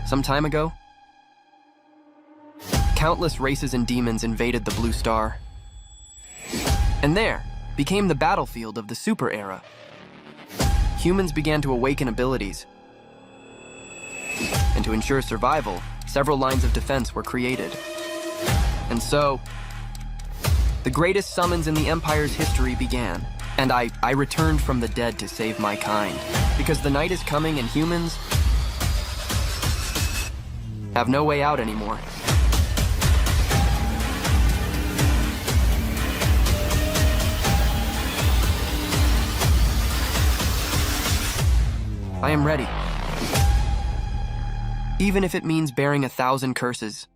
Some time ago, countless races and demons invaded the Blue Star. And there became the battlefield of the Super Era. Humans began to awaken abilities. And to ensure survival, several lines of defense were created. And so, the greatest summons in the Empire's history began. And I returned from the dead to save my kind. Because the night is coming and humans have no way out anymore. I am ready. Even if it means bearing 1,000 curses.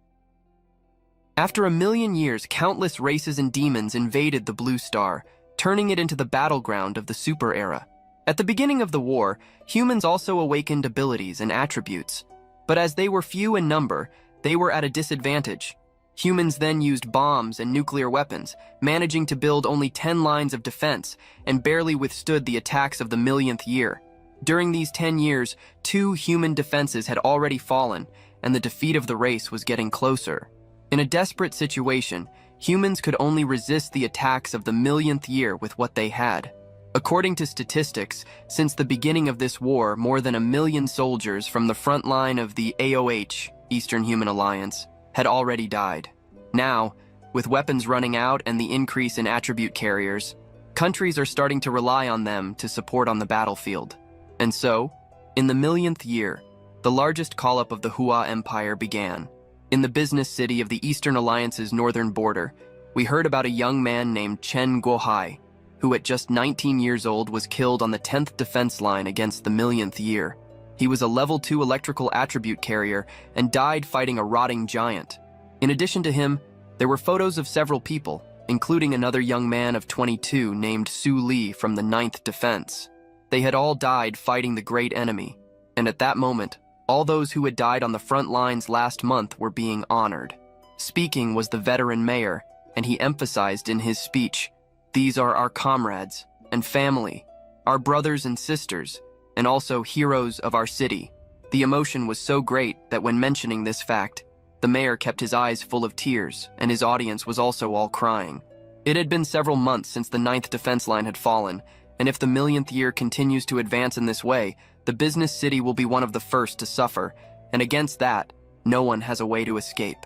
After 1,000,000 years, countless races and demons invaded the Blue Star, turning it into the battleground of the Super Era. At the beginning of the war, humans also awakened abilities and attributes. But as they were few in number, they were at a disadvantage. Humans then used bombs and nuclear weapons, managing to build only 10 lines of defense and barely withstood the attacks of the 1,000,000th year. During these 10 years, 2 human defenses had already fallen, and the defeat of the race was getting closer. In a desperate situation, humans could only resist the attacks of the 1,000,000th year with what they had. According to statistics, since the beginning of this war, more than 1,000,000 soldiers from the front line of the AOH, Eastern Human Alliance, had already died. Now, with weapons running out and the increase in attribute carriers, countries are starting to rely on them to support on the battlefield. And so, in the 1,000,000th year, the largest call-up of the Hua Empire began. In the business city of the Eastern Alliance's northern border, we heard about a young man named Chen Guohai, who at just 19 years old was killed on the 10th defense line against the 1,000,000th year. He was a level 2 electrical attribute carrier and died fighting a rotting giant. In addition to him, there were photos of several people, including another young man of 22 named Su Li from the 9th Defense. They had all died fighting the great enemy, and at that moment, all those who had died on the front lines last month were being honored. Speaking was the veteran mayor, and he emphasized in his speech, "These are our comrades and family, our brothers and sisters, and also heroes of our city." The emotion was so great that when mentioning this fact, the mayor kept his eyes full of tears, and his audience was also all crying. It had been several months since the 9th defense line had fallen, and if the 1,000,000th year continues to advance in this way, the business city will be one of the first to suffer, and against that, no one has a way to escape.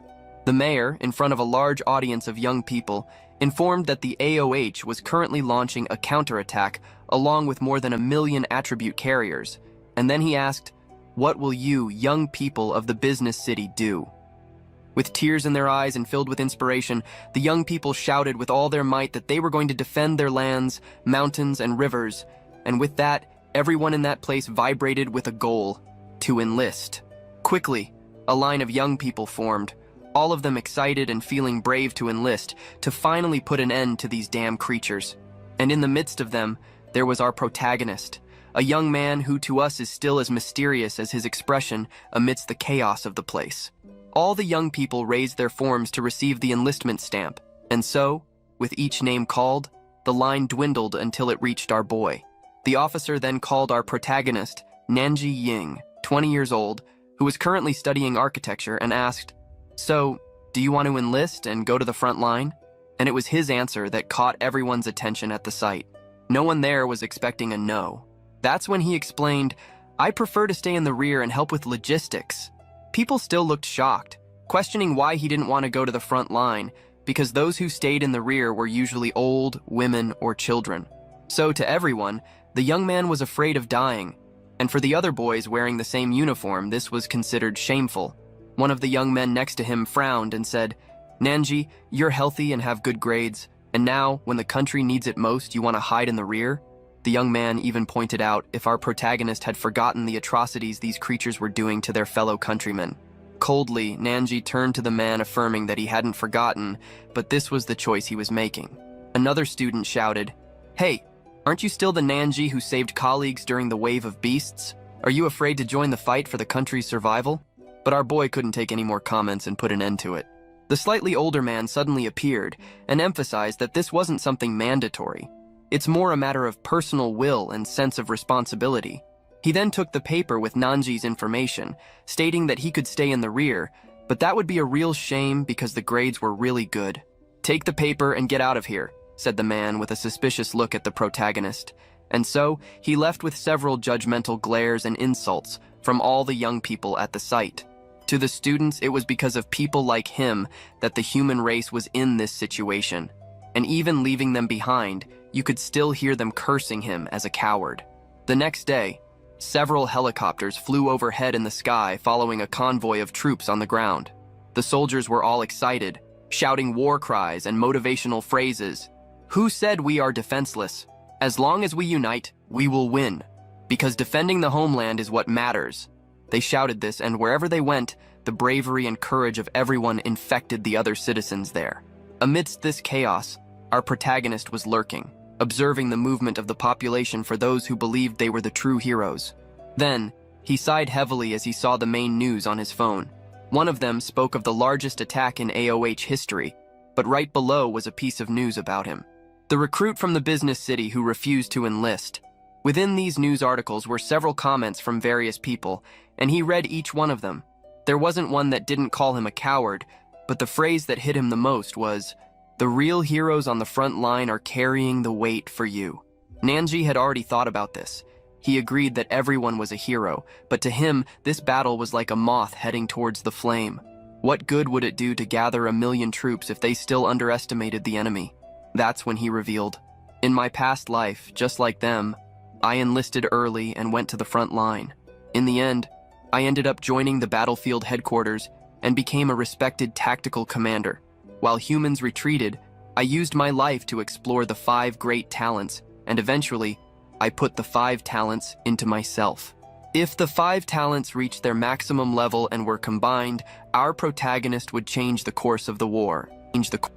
The mayor, in front of a large audience of young people, informed that the AOH was currently launching a counterattack along with more than 1,000,000 attribute carriers, and then he asked, "What will you, young people of the business city, do?" With tears in their eyes and filled with inspiration, the young people shouted with all their might that they were going to defend their lands, mountains, and rivers, and with that, everyone in that place vibrated with a goal: to enlist. Quickly, a line of young people formed, all of them excited and feeling brave to enlist, to finally put an end to these damn creatures. And in the midst of them, there was our protagonist, a young man who to us is still as mysterious as his expression amidst the chaos of the place. All the young people raised their forms to receive the enlistment stamp, and so, with each name called, the line dwindled until it reached our boy. The officer then called our protagonist, Nan Ziying, 20 years old, who was currently studying architecture, and asked, "So, do you want to enlist and go to the front line?" And it was his answer that caught everyone's attention at the site. No one there was expecting a no. That's when he explained, "I prefer to stay in the rear and help with logistics." People still looked shocked, questioning why he didn't want to go to the front line, because those who stayed in the rear were usually old, women, or children. So to everyone, the young man was afraid of dying, and for the other boys wearing the same uniform, this was considered shameful. One of the young men next to him frowned and said, "Nanji, you're healthy and have good grades, and now, when the country needs it most, you want to hide in the rear?" The young man even pointed out if our protagonist had forgotten the atrocities these creatures were doing to their fellow countrymen. Coldly, Nanji turned to the man affirming that he hadn't forgotten, but this was the choice he was making. Another student shouted, "Hey, aren't you still the Nanji who saved colleagues during the wave of beasts? Are you afraid to join the fight for the country's survival?" But our boy couldn't take any more comments and put an end to it. The slightly older man suddenly appeared and emphasized that this wasn't something mandatory. It's more a matter of personal will and sense of responsibility. He then took the paper with Nanji's information, stating that he could stay in the rear, but that would be a real shame because the grades were really good. "Take the paper and get out of here," said the man with a suspicious look at the protagonist. And so, he left with several judgmental glares and insults from all the young people at the site. To the students, it was because of people like him that the human race was in this situation. And even leaving them behind, you could still hear them cursing him as a coward. The next day, several helicopters flew overhead in the sky following a convoy of troops on the ground. The soldiers were all excited, shouting war cries and motivational phrases. "Who said we are defenseless? As long as we unite, we will win. Because defending the homeland is what matters." They shouted this, and wherever they went, the bravery and courage of everyone infected the other citizens there. Amidst this chaos, our protagonist was lurking, observing the movement of the population for those who believed they were the true heroes. Then, he sighed heavily as he saw the main news on his phone. One of them spoke of the largest attack in AOH history, but right below was a piece of news about him. The recruit from the business city who refused to enlist. Within these news articles were several comments from various people, and he read each one of them. There wasn't one that didn't call him a coward, but the phrase that hit him the most was, "The real heroes on the front line are carrying the weight for you." Nanji had already thought about this. He agreed that everyone was a hero, but to him, this battle was like a moth heading towards the flame. What good would it do to gather 1,000,000 troops if they still underestimated the enemy? That's when he revealed, "In my past life, just like them, I enlisted early and went to the front line. In the end, I ended up joining the battlefield headquarters and became a respected tactical commander. While humans retreated, I used my life to explore the 5 great talents, and eventually, I put the 5 talents into myself. If the 5 talents reached their maximum level and were combined, our protagonist would change the course of the war."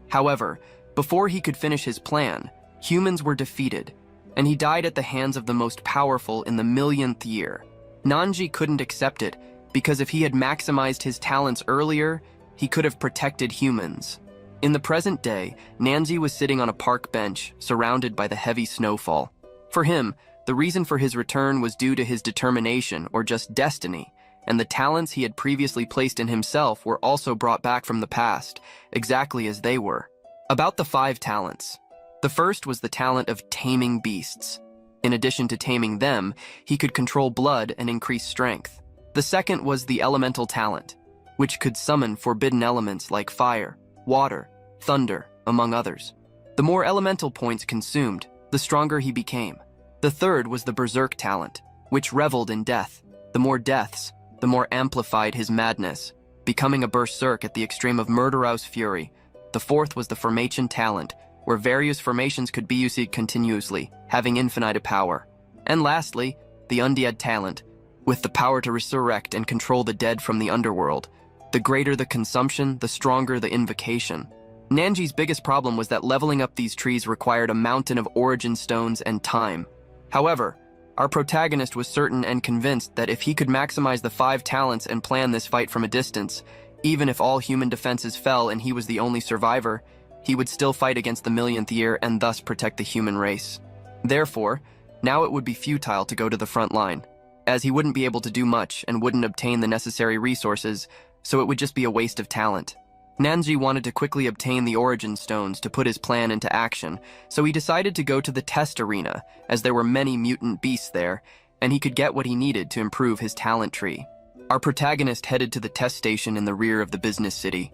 However, before he could finish his plan, humans were defeated, and he died at the hands of the most powerful in the 1,000,000th year. Nanji couldn't accept it, because if he had maximized his talents earlier, he could have protected humans. In the present day, Nanji was sitting on a park bench, surrounded by the heavy snowfall. For him, the reason for his return was due to his determination or just destiny, and the talents he had previously placed in himself were also brought back from the past, exactly as they were. About the 5 talents. The first was the talent of taming beasts. In addition to taming them, he could control blood and increase strength. The second was the elemental talent, which could summon forbidden elements like fire, water, thunder, among others. The more elemental points consumed, the stronger he became. The third was the berserk talent, which reveled in death. The more deaths, the more amplified his madness, becoming a berserk at the extreme of murderous fury. The fourth was the formation talent, where various formations could be used continuously, having infinite power. And lastly, the undead talent, with the power to resurrect and control the dead from the underworld. The greater the consumption, the stronger the invocation. Nanji's biggest problem was that leveling up these trees required a mountain of origin stones and time. However, our protagonist was certain and convinced that if he could maximize the 5 talents and plan this fight from a distance, even if all human defenses fell and he was the only survivor, he would still fight against the 1,000,000th year and thus protect the human race. Therefore, now it would be futile to go to the front line, as he wouldn't be able to do much and wouldn't obtain the necessary resources, so it would just be a waste of talent. Nanji wanted to quickly obtain the origin stones to put his plan into action, so he decided to go to the test arena, as there were many mutant beasts there, and he could get what he needed to improve his talent tree. Our protagonist headed to the test station in the rear of the business city.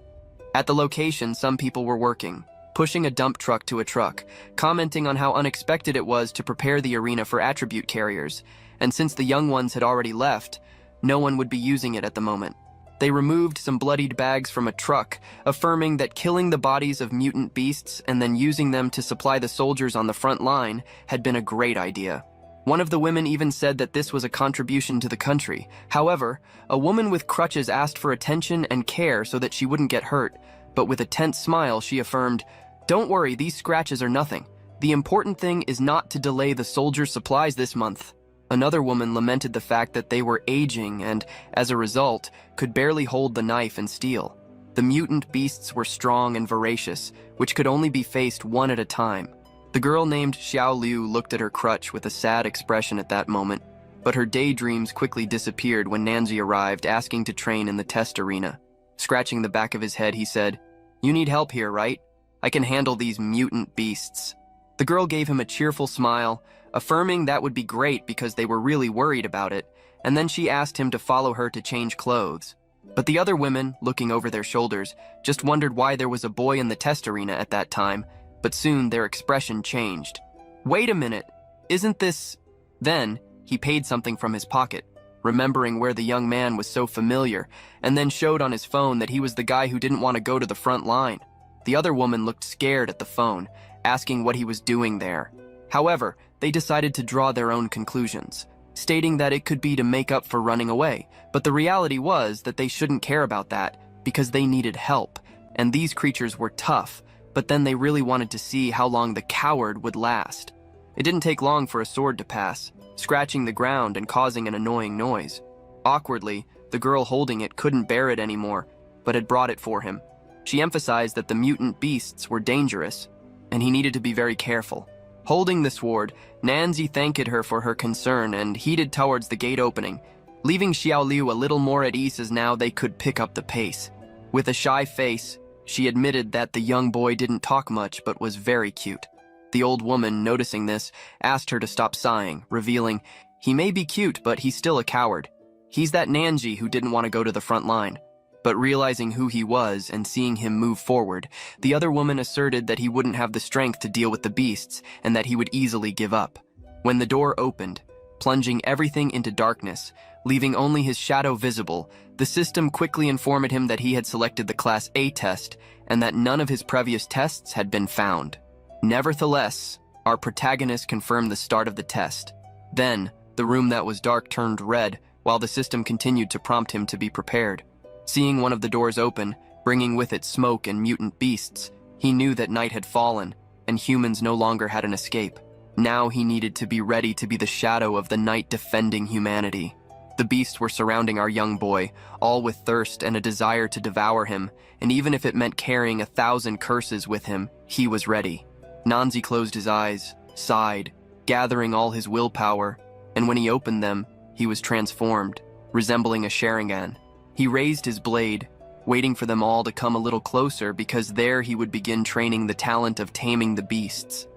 At the location, some people were working, pushing a dump truck to a truck, commenting on how unexpected it was to prepare the arena for attribute carriers, and since the young ones had already left, no one would be using it at the moment. They removed some bloodied bags from a truck, affirming that killing the bodies of mutant beasts and then using them to supply the soldiers on the front line had been a great idea. One of the women even said that this was a contribution to the country. However, a woman with crutches asked for attention and care so that she wouldn't get hurt, but with a tense smile she affirmed, "Don't worry, these scratches are nothing. The important thing is not to delay the soldiers' supplies this month." Another woman lamented the fact that they were aging and, as a result, could barely hold the knife and steel. The mutant beasts were strong and voracious, which could only be faced one at a time. The girl named Xiao Liu looked at her crutch with a sad expression at that moment. But her daydreams quickly disappeared when Nanzi arrived, asking to train in the test arena. Scratching the back of his head, he said, "You need help here, right? I can handle these mutant beasts." The girl gave him a cheerful smile, affirming that would be great because they were really worried about it, and then she asked him to follow her to change clothes. But the other women, looking over their shoulders, just wondered why there was a boy in the test arena at that time, but soon their expression changed. "Wait a minute, isn't this..." Then, he paid something from his pocket, remembering where the young man was so familiar, and then showed on his phone that he was the guy who didn't want to go to the front line. The other woman looked scared at the phone, asking what he was doing there. However, they decided to draw their own conclusions, stating that it could be to make up for running away, but the reality was that they shouldn't care about that because they needed help, and these creatures were tough, but then they really wanted to see how long the coward would last. It didn't take long for a sword to pass, scratching the ground and causing an annoying noise. Awkwardly, the girl holding it couldn't bear it anymore, but had brought it for him. She emphasized that the mutant beasts were dangerous, and he needed to be very careful. Holding the sword, Nanzi thanked her for her concern and headed towards the gate opening, leaving Xiaoliu a little more at ease as now they could pick up the pace. With a shy face, she admitted that the young boy didn't talk much but was very cute. The old woman, noticing this, asked her to stop sighing, revealing, "He may be cute, but he's still a coward. He's that Nanji who didn't want to go to the front line." But realizing who he was and seeing him move forward, the other woman asserted that he wouldn't have the strength to deal with the beasts and that he would easily give up. When the door opened, plunging everything into darkness, leaving only his shadow visible, the system quickly informed him that he had selected the Class A test and that none of his previous tests had been found. Nevertheless, our protagonist confirmed the start of the test. Then, the room that was dark turned red while the system continued to prompt him to be prepared. Seeing one of the doors open, bringing with it smoke and mutant beasts, he knew that night had fallen, and humans no longer had an escape. Now he needed to be ready to be the shadow of the night defending humanity. The beasts were surrounding our young boy, all with thirst and a desire to devour him, and even if it meant carrying 1,000 curses with him, he was ready. Nanzi closed his eyes, sighed, gathering all his willpower, and when he opened them, he was transformed, resembling a Sharingan. He raised his blade, waiting for them all to come a little closer because there he would begin training the talent of taming the beasts.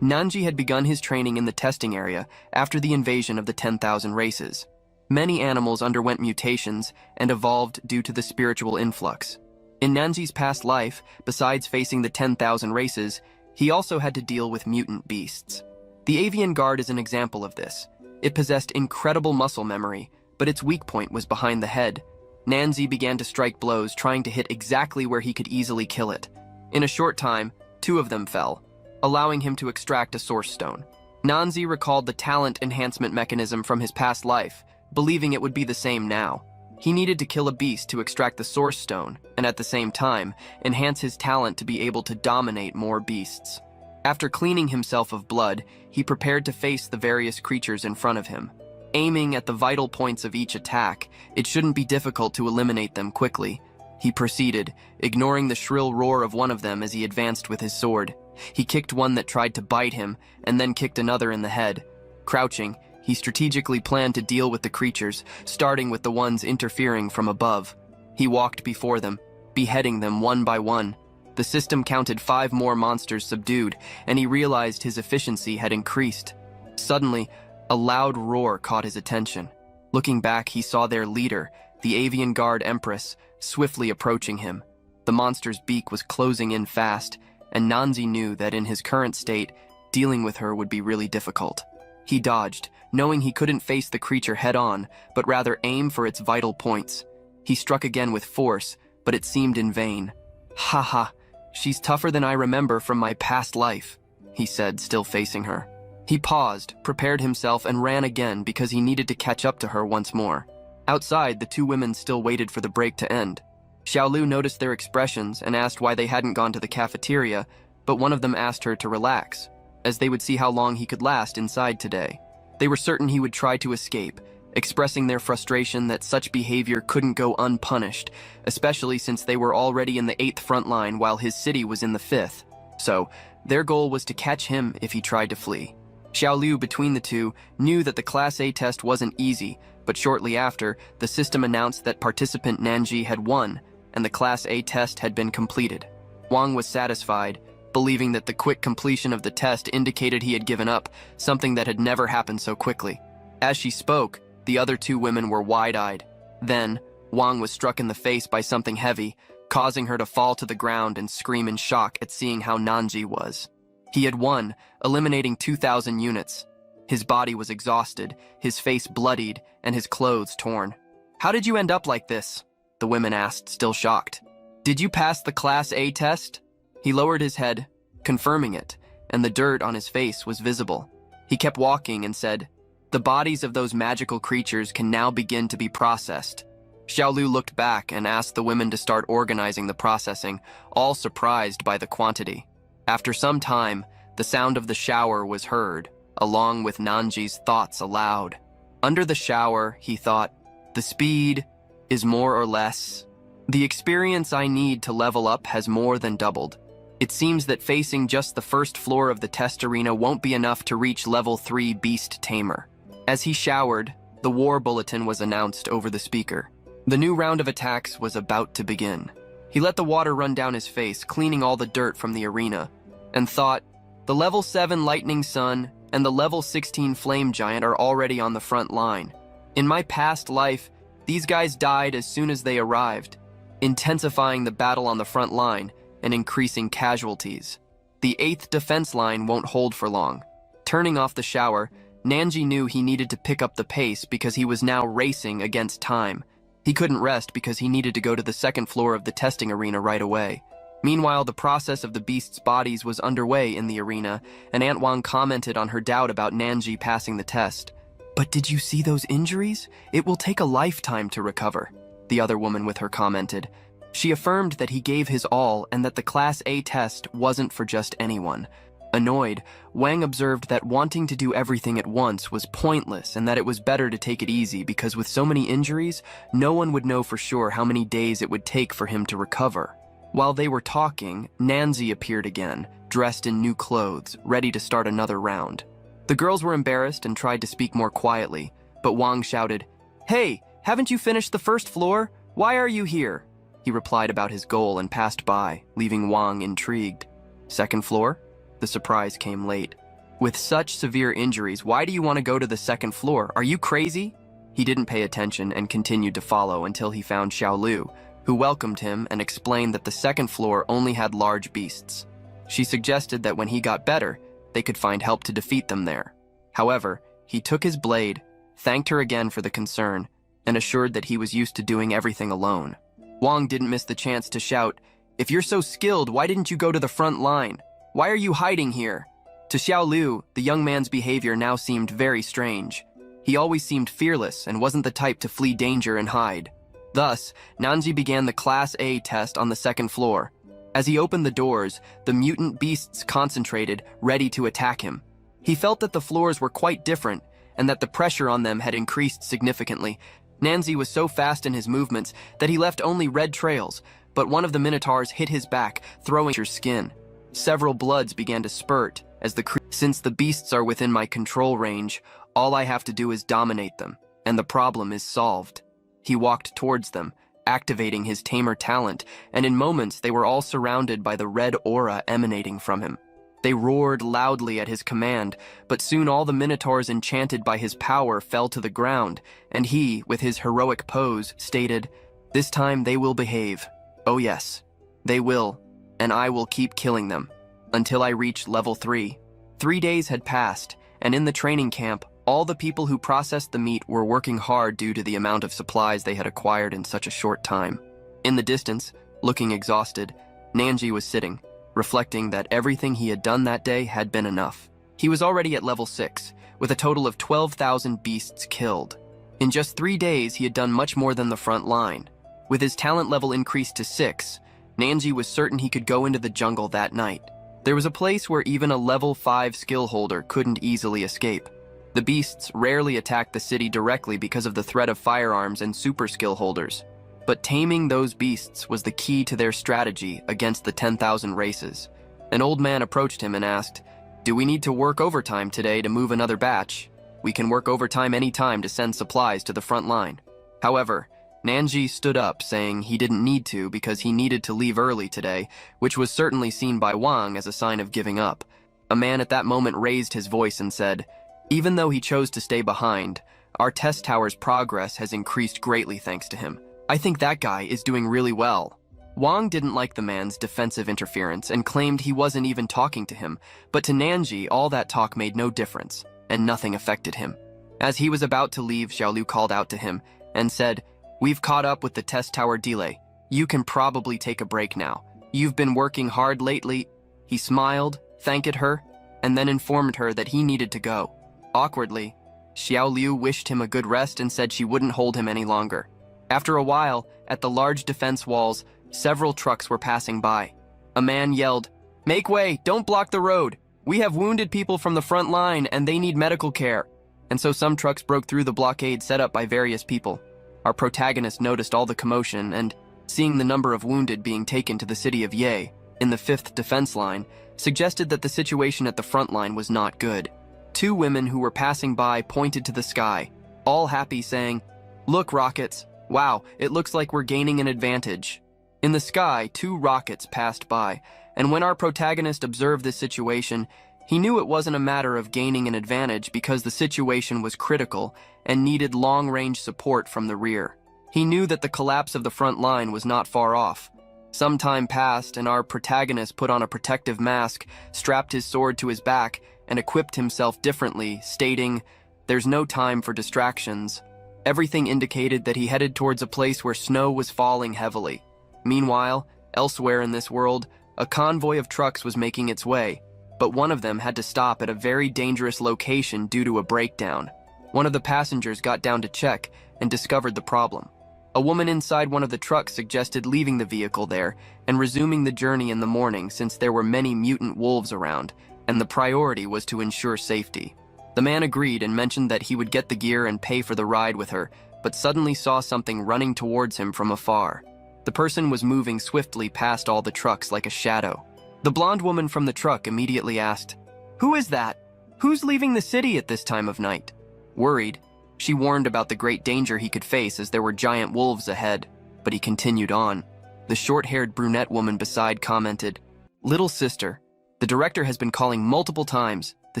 Nanji had begun his training in the testing area after the invasion of the 10,000 races. Many animals underwent mutations and evolved due to the spiritual influx. In Nanji's past life, besides facing the 10,000 races, he also had to deal with mutant beasts. The avian guard is an example of this. It possessed incredible muscle memory, but its weak point was behind the head. Nanzi began to strike blows, trying to hit exactly where he could easily kill it. In a short time, 2 of them fell, allowing him to extract a source stone. Nanzi recalled the talent enhancement mechanism from his past life, believing it would be the same now. He needed to kill a beast to extract the source stone, and at the same time, enhance his talent to be able to dominate more beasts. After cleaning himself of blood, he prepared to face the various creatures in front of him. Aiming at the vital points of each attack, it shouldn't be difficult to eliminate them quickly. He proceeded, ignoring the shrill roar of one of them as he advanced with his sword. He kicked one that tried to bite him, and then kicked another in the head. Crouching, he strategically planned to deal with the creatures, starting with the ones interfering from above. He walked before them, beheading them one by one. The system counted 5 more monsters subdued, and he realized his efficiency had increased. Suddenly, a loud roar caught his attention. Looking back, he saw their leader, the avian guard Empress, swiftly approaching him. The monster's beak was closing in fast, and Nanzi knew that in his current state, dealing with her would be really difficult. He dodged, knowing he couldn't face the creature head-on, but rather aim for its vital points. He struck again with force, but it seemed in vain. "Ha, she's tougher than I remember from my past life," he said, still facing her. He paused, prepared himself, and ran again because he needed to catch up to her once more. Outside, the 2 women still waited for the break to end. Xiaolu noticed their expressions and asked why they hadn't gone to the cafeteria, but one of them asked her to relax, as they would see how long he could last inside today. They were certain he would try to escape, expressing their frustration that such behavior couldn't go unpunished, especially since they were already in the 8th front line while his city was in the 5th. So, their goal was to catch him if he tried to flee. Xiaolu, between the two, knew that the Class A test wasn't easy, but shortly after, the system announced that participant Nanji had won, and the Class A test had been completed. Wang was satisfied, believing that the quick completion of the test indicated he had given up, something that had never happened so quickly. As she spoke, the other two women were wide-eyed. Then, Wang was struck in the face by something heavy, causing her to fall to the ground and scream in shock at seeing how Nanji was. He had won, eliminating 2,000 units. His body was exhausted, his face bloodied, and his clothes torn. "How did you end up like this?" the women asked, still shocked. "Did you pass the Class A test?" He lowered his head, confirming it, and the dirt on his face was visible. He kept walking and said, "The bodies of those magical creatures can now begin to be processed." Xiaolu looked back and asked the women to start organizing the processing, all surprised by the quantity. After some time, the sound of the shower was heard, along with Nanji's thoughts aloud. Under the shower, he thought, "The speed is more or less. The experience I need to level up has more than doubled. It seems that facing just the first floor of the test arena won't be enough to reach level 3 Beast Tamer." As he showered, the war bulletin was announced over the speaker. The new round of attacks was about to begin. He let the water run down his face, cleaning all the dirt from the arena, and thought, "The level 7 Lightning Sun and the level 16 Flame Giant are already on the front line. In my past life, these guys died as soon as they arrived, intensifying the battle on the front line and increasing casualties. The 8th defense line won't hold for long." Turning off the shower, Nanji knew he needed to pick up the pace because he was now racing against time. He couldn't rest because he needed to go to the second floor of the testing arena right away. Meanwhile, the process of the beasts' bodies was underway in the arena, and Aunt Wang commented on her doubt about Nanji passing the test. "But did you see those injuries? It will take a lifetime to recover," the other woman with her commented. She affirmed that he gave his all and that the Class A test wasn't for just anyone. Annoyed, Wang observed that wanting to do everything at once was pointless and that it was better to take it easy because with so many injuries, no one would know for sure how many days it would take for him to recover. While they were talking, Nanzi appeared again, dressed in new clothes, ready to start another round. The girls were embarrassed and tried to speak more quietly, but Wang shouted, "Hey, haven't you finished the first floor? Why are you here?" He replied about his goal and passed by, leaving Wang intrigued. "Second floor?" The surprise came late. "With such severe injuries, why do you want to go to the second floor? Are you crazy?" He didn't pay attention and continued to follow until he found Xiaolu, who welcomed him and explained that the second floor only had large beasts. She suggested that when he got better, they could find help to defeat them there. However, he took his blade, thanked her again for the concern, and assured that he was used to doing everything alone. Wang didn't miss the chance to shout, "If you're so skilled, why didn't you go to the front line? Why are you hiding here?" To Xiaolu, the young man's behavior now seemed very strange. He always seemed fearless and wasn't the type to flee danger and hide. Thus, Nanji began the Class A test on the second floor. As he opened the doors, the mutant beasts concentrated, ready to attack him. He felt that the floors were quite different and that the pressure on them had increased significantly. Nanzi was so fast in his movements that he left only red trails, but one of the minotaurs hit his back, throwing his skin. Several bloods began to spurt as since the beasts are within my control range, all I have to do is dominate them, and the problem is solved. He walked towards them, activating his tamer talent, and in moments they were all surrounded by the red aura emanating from him. They roared loudly at his command, but soon all the minotaurs enchanted by his power fell to the ground, and he, with his heroic pose, stated, "This time they will behave. Oh yes, they will. And I will keep killing them until I reach level 3. 3 days had passed, and in the training camp, all the people who processed the meat were working hard due to the amount of supplies they had acquired in such a short time. In the distance, looking exhausted, Nanji was sitting, reflecting that everything he had done that day had been enough. He was already at level 6, with a total of 12,000 beasts killed. In just 3 days, he had done much more than the front line. With his talent level increased to 6, Nanji was certain he could go into the jungle that night. There was a place where even a level 5 skill holder couldn't easily escape. The beasts rarely attacked the city directly because of the threat of firearms and super skill holders. But taming those beasts was the key to their strategy against the 10,000 races. An old man approached him and asked, "Do we need to work overtime today to move another batch? We can work overtime anytime to send supplies to the front line." However, Nanji stood up, saying he didn't need to because he needed to leave early today, which was certainly seen by Wang as a sign of giving up. A man at that moment raised his voice and said, "Even though he chose to stay behind, our test tower's progress has increased greatly thanks to him. I think that guy is doing really well." Wang didn't like the man's defensive interference and claimed he wasn't even talking to him, but to Nanji, all that talk made no difference, and nothing affected him. As he was about to leave, Xiaolu called out to him and said, "We've caught up with the test tower delay. You can probably take a break now. You've been working hard lately." He smiled, thanked her, and then informed her that he needed to go. Awkwardly, Xiaolu wished him a good rest and said she wouldn't hold him any longer. After a while, at the large defense walls, several trucks were passing by. A man yelled, "Make way, don't block the road. We have wounded people from the front line and they need medical care." And so some trucks broke through the blockade set up by various people. Our protagonist noticed all the commotion and, seeing the number of wounded being taken to the city of Ye, in the 5th defense line, suggested that the situation at the front line was not good. Two women who were passing by pointed to the sky, all happy, saying, "Look, rockets. Wow, it looks like we're gaining an advantage." In the sky, 2 rockets passed by, and when our protagonist observed this situation, he knew it wasn't a matter of gaining an advantage because the situation was critical and needed long-range support from the rear. He knew that the collapse of the front line was not far off. Some time passed, and our protagonist put on a protective mask, strapped his sword to his back, and equipped himself differently, stating, "There's no time for distractions." Everything indicated that he headed towards a place where snow was falling heavily. Meanwhile, elsewhere in this world, a convoy of trucks was making its way, but one of them had to stop at a very dangerous location due to a breakdown. One of the passengers got down to check and discovered the problem. A woman inside one of the trucks suggested leaving the vehicle there and resuming the journey in the morning since there were many mutant wolves around, and the priority was to ensure safety. The man agreed and mentioned that he would get the gear and pay for the ride with her, but suddenly saw something running towards him from afar. The person was moving swiftly past all the trucks like a shadow. The blonde woman from the truck immediately asked, "Who is that? Who's leaving the city at this time of night?" Worried, she warned about the great danger he could face as there were giant wolves ahead, but he continued on. The short-haired brunette woman beside commented, "Little sister, the director has been calling multiple times. The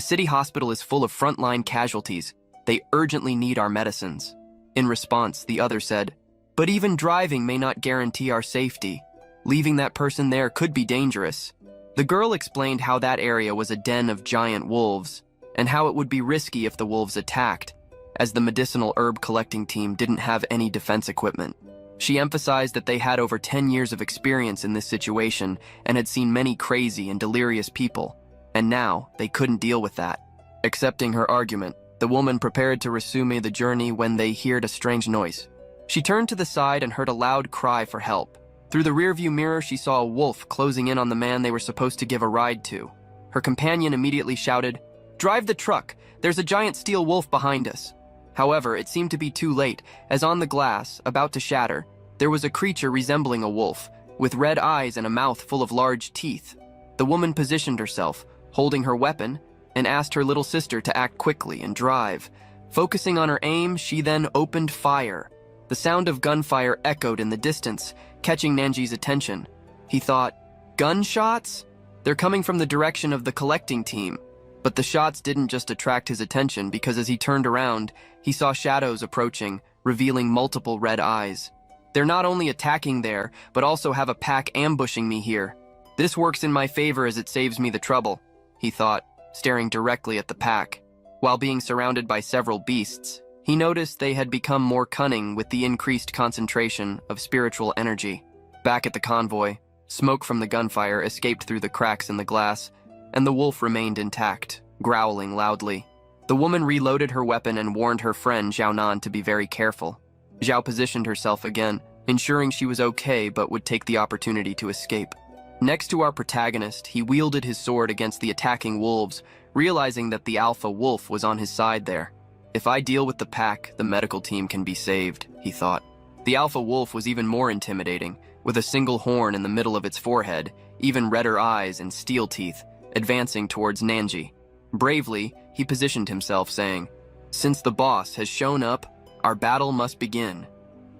city hospital is full of frontline casualties. They urgently need our medicines." In response, the other said, "But even driving may not guarantee our safety. Leaving that person there could be dangerous." The girl explained how that area was a den of giant wolves, and how it would be risky if the wolves attacked, as the medicinal herb collecting team didn't have any defense equipment. She emphasized that they had over 10 years of experience in this situation and had seen many crazy and delirious people, and now they couldn't deal with that. Accepting her argument, the woman prepared to resume the journey when they heard a strange noise. She turned to the side and heard a loud cry for help. Through the rearview mirror, she saw a wolf closing in on the man they were supposed to give a ride to. Her companion immediately shouted, "Drive the truck! There's a giant steel wolf behind us." However, it seemed to be too late, as on the glass, about to shatter, there was a creature resembling a wolf, with red eyes and a mouth full of large teeth. The woman positioned herself, holding her weapon, and asked her little sister to act quickly and drive. Focusing on her aim, she then opened fire. The sound of gunfire echoed in the distance, catching Nanji's attention. He thought, "Gunshots? They're coming from the direction of the collecting team." But the shots didn't just attract his attention because as he turned around, he saw shadows approaching, revealing multiple red eyes. "They're not only attacking there, but also have a pack ambushing me here. This works in my favor as it saves me the trouble," he thought, staring directly at the pack. While being surrounded by several beasts, he noticed they had become more cunning with the increased concentration of spiritual energy. Back at the convoy, smoke from the gunfire escaped through the cracks in the glass, and the wolf remained intact, growling loudly. The woman reloaded her weapon and warned her friend Zhao Nan to be very careful. Zhao positioned herself again, ensuring she was okay but would take the opportunity to escape. Next to our protagonist, he wielded his sword against the attacking wolves, realizing that the alpha wolf was on his side there. "If I deal with the pack, the medical team can be saved," he thought. The alpha wolf was even more intimidating, with a single horn in the middle of its forehead, even redder eyes and steel teeth, advancing towards Nanji. Bravely, he positioned himself, saying, "Since the boss has shown up, our battle must begin."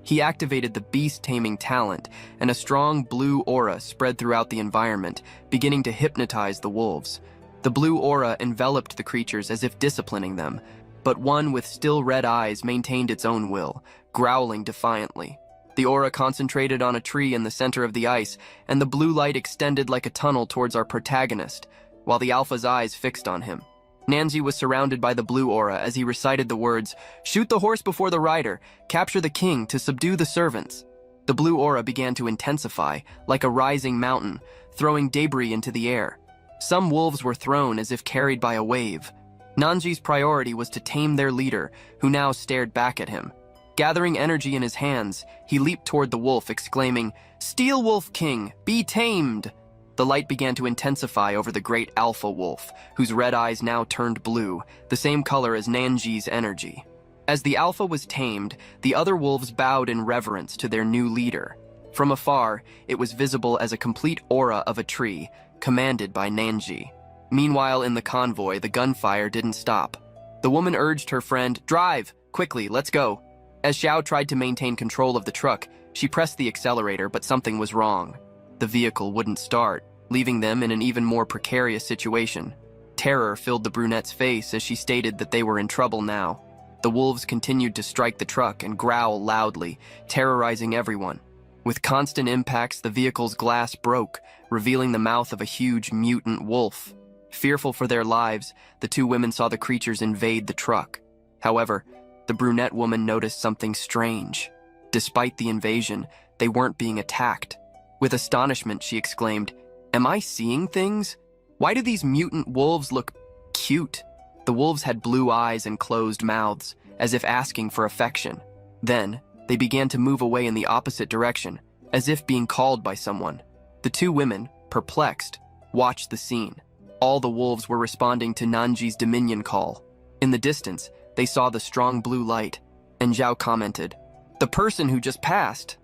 He activated the beast-taming talent, and a strong blue aura spread throughout the environment, beginning to hypnotize the wolves. The blue aura enveloped the creatures as if disciplining them, but one with still red eyes maintained its own will, growling defiantly. The aura concentrated on a tree in the center of the ice, and the blue light extended like a tunnel towards our protagonist, while the alpha's eyes fixed on him. Nanzi was surrounded by the blue aura as he recited the words, "Shoot the horse before the rider, capture the king to subdue the servants." The blue aura began to intensify, like a rising mountain, throwing debris into the air. Some wolves were thrown as if carried by a wave. Nanji's priority was to tame their leader, who now stared back at him. Gathering energy in his hands, he leaped toward the wolf, exclaiming, "Steel Wolf King, be tamed!" The light began to intensify over the great alpha wolf, whose red eyes now turned blue, the same color as Nanji's energy. As the alpha was tamed, the other wolves bowed in reverence to their new leader. From afar, it was visible as a complete aura of a tree, commanded by Nanji. Meanwhile, in the convoy, the gunfire didn't stop. The woman urged her friend, "Drive! Quickly, let's go!" As Xiao tried to maintain control of the truck, she pressed the accelerator, but something was wrong. The vehicle wouldn't start, leaving them in an even more precarious situation. Terror filled the brunette's face as she stated that they were in trouble now. The wolves continued to strike the truck and growl loudly, terrorizing everyone. With constant impacts, the vehicle's glass broke, revealing the mouth of a huge mutant wolf. Fearful for their lives, the two women saw the creatures invade the truck. However, the brunette woman noticed something strange. Despite the invasion, they weren't being attacked. With astonishment, she exclaimed, "Am I seeing things? Why do these mutant wolves look cute?" The wolves had blue eyes and closed mouths, as if asking for affection. Then, they began to move away in the opposite direction, as if being called by someone. The two women, perplexed, watched the scene. All the wolves were responding to Nanji's dominion call. In the distance, they saw the strong blue light, and Zhao commented, "The person who just passed.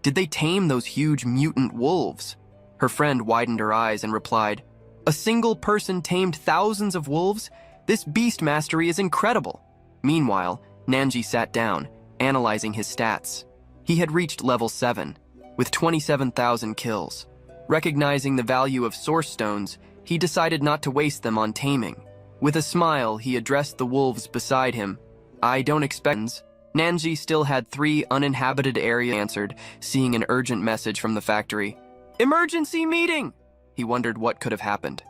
Did they tame those huge mutant wolves?" Her friend widened her eyes and replied, "A single person tamed thousands of wolves? This beast mastery is incredible." Meanwhile, Nanji sat down, analyzing his stats. He had reached level 7, with 27,000 kills. Recognizing the value of source stones, he decided not to waste them on taming. With a smile, he addressed the wolves beside him. "I don't expect..." Nanji still had 3 uninhabited areas answered, seeing an urgent message from the factory. "Emergency meeting!" He wondered what could have happened.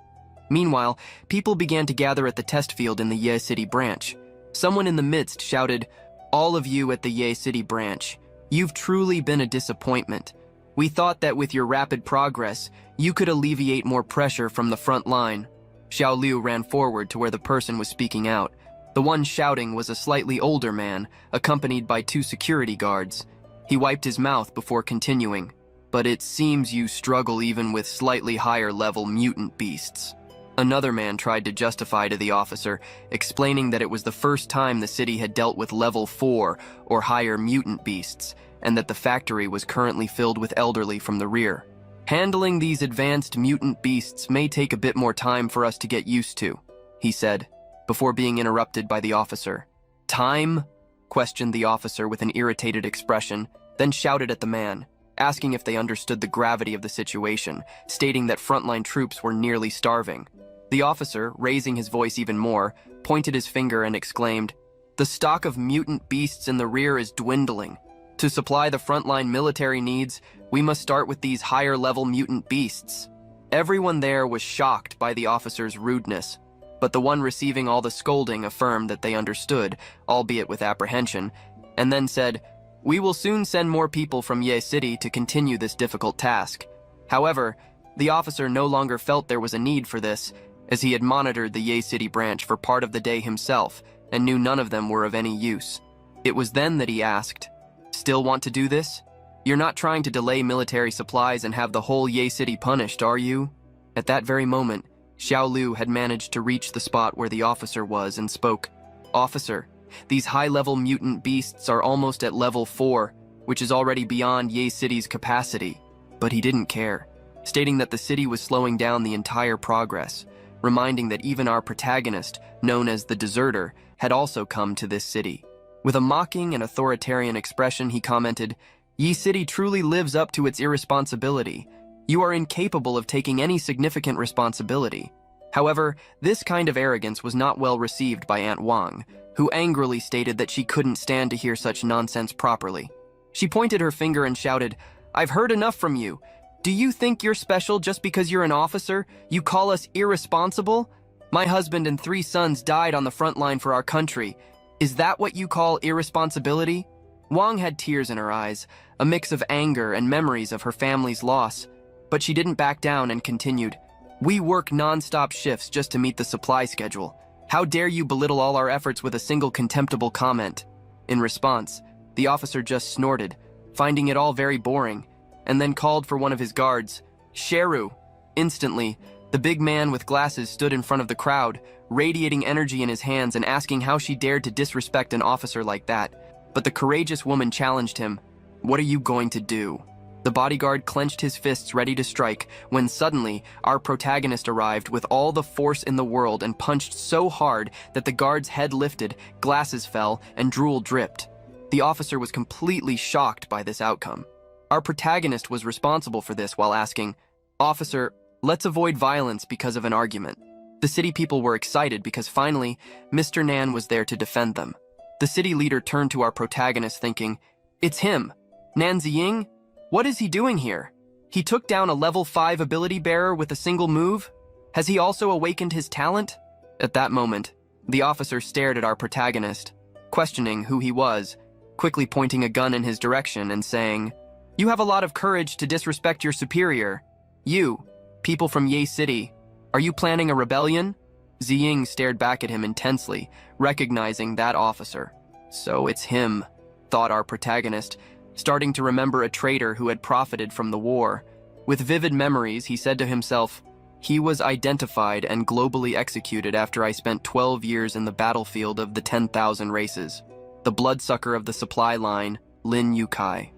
Meanwhile, people began to gather at the test field in the Ye City branch. Someone in the midst shouted, "All of you at the Ye City branch, you've truly been a disappointment. We thought that with your rapid progress, you could alleviate more pressure from the front line." Xiao Liu ran forward to where the person was speaking out. The one shouting was a slightly older man, accompanied by 2 security guards. He wiped his mouth before continuing, "But it seems you struggle even with slightly higher-level mutant beasts." Another man tried to justify to the officer, explaining that it was the first time the city had dealt with level 4 or higher mutant beasts, and that the factory was currently filled with elderly from the rear. "Handling these advanced mutant beasts may take a bit more time for us to get used to," he said, before being interrupted by the officer. "Time?" questioned the officer with an irritated expression, then shouted at the man, asking if they understood the gravity of the situation, stating that frontline troops were nearly starving. The officer, raising his voice even more, pointed his finger and exclaimed, "The stock of mutant beasts in the rear is dwindling. To supply the frontline military needs, we must start with these higher-level mutant beasts." Everyone there was shocked by the officer's rudeness, but the one receiving all the scolding affirmed that they understood, albeit with apprehension, and then said, "We will soon send more people from Ye City to continue this difficult task." However, the officer no longer felt there was a need for this, as he had monitored the Ye City branch for part of the day himself and knew none of them were of any use. It was then that he asked, "Still want to do this? You're not trying to delay military supplies and have the whole Ye City punished, are you?" At that very moment, Xiao Liu had managed to reach the spot where the officer was and spoke, "Officer, these high-level mutant beasts are almost at level 4, which is already beyond Ye City's capacity." But he didn't care, stating that the city was slowing down the entire progress. reminding that even our protagonist, known as the deserter, had also come to this city. With a mocking and authoritarian expression, he commented, "Yi City truly lives up to its irresponsibility. You are incapable of taking any significant responsibility." However, this kind of arrogance was not well received by Aunt Wang, who angrily stated that she couldn't stand to hear such nonsense properly. She pointed her finger and shouted, "I've heard enough from you. Do you think you're special just because you're an officer? You call us irresponsible? My husband and 3 sons died on the front line for our country. Is that what you call irresponsibility?" Wang had tears in her eyes, a mix of anger and memories of her family's loss. But she didn't back down and continued, "We work non-stop shifts just to meet the supply schedule. How dare you belittle all our efforts with a single contemptible comment?" In response, the officer just snorted, finding it all very boring, and then called for one of his guards, "Sheru." Instantly, the big man with glasses stood in front of the crowd, radiating energy in his hands and asking how she dared to disrespect an officer like that. But the courageous woman challenged him, "What are you going to do?" The bodyguard clenched his fists ready to strike when suddenly our protagonist arrived with all the force in the world and punched so hard that the guard's head lifted, glasses fell, and drool dripped. The officer was completely shocked by this outcome. Our protagonist was responsible for this while asking, "Officer, let's avoid violence because of an argument." The city people were excited because finally, Mr. Nan was there to defend them. The city leader turned to our protagonist thinking, "It's him, Nan Ziying? What is he doing here? He took down a level 5 ability bearer with a single move? Has he also awakened his talent?" At that moment, the officer stared at our protagonist, questioning who he was, quickly pointing a gun in his direction and saying, "You have a lot of courage to disrespect your superior. You, people from Ye City, are you planning a rebellion?" Ziying stared back at him intensely, recognizing that officer. So it's him, thought our protagonist, starting to remember a traitor who had profited from the war. With vivid memories, he said to himself, "He was identified and globally executed after I spent 12 years in the battlefield of the 10,000 races. The bloodsucker of the supply line, Lin Yukai."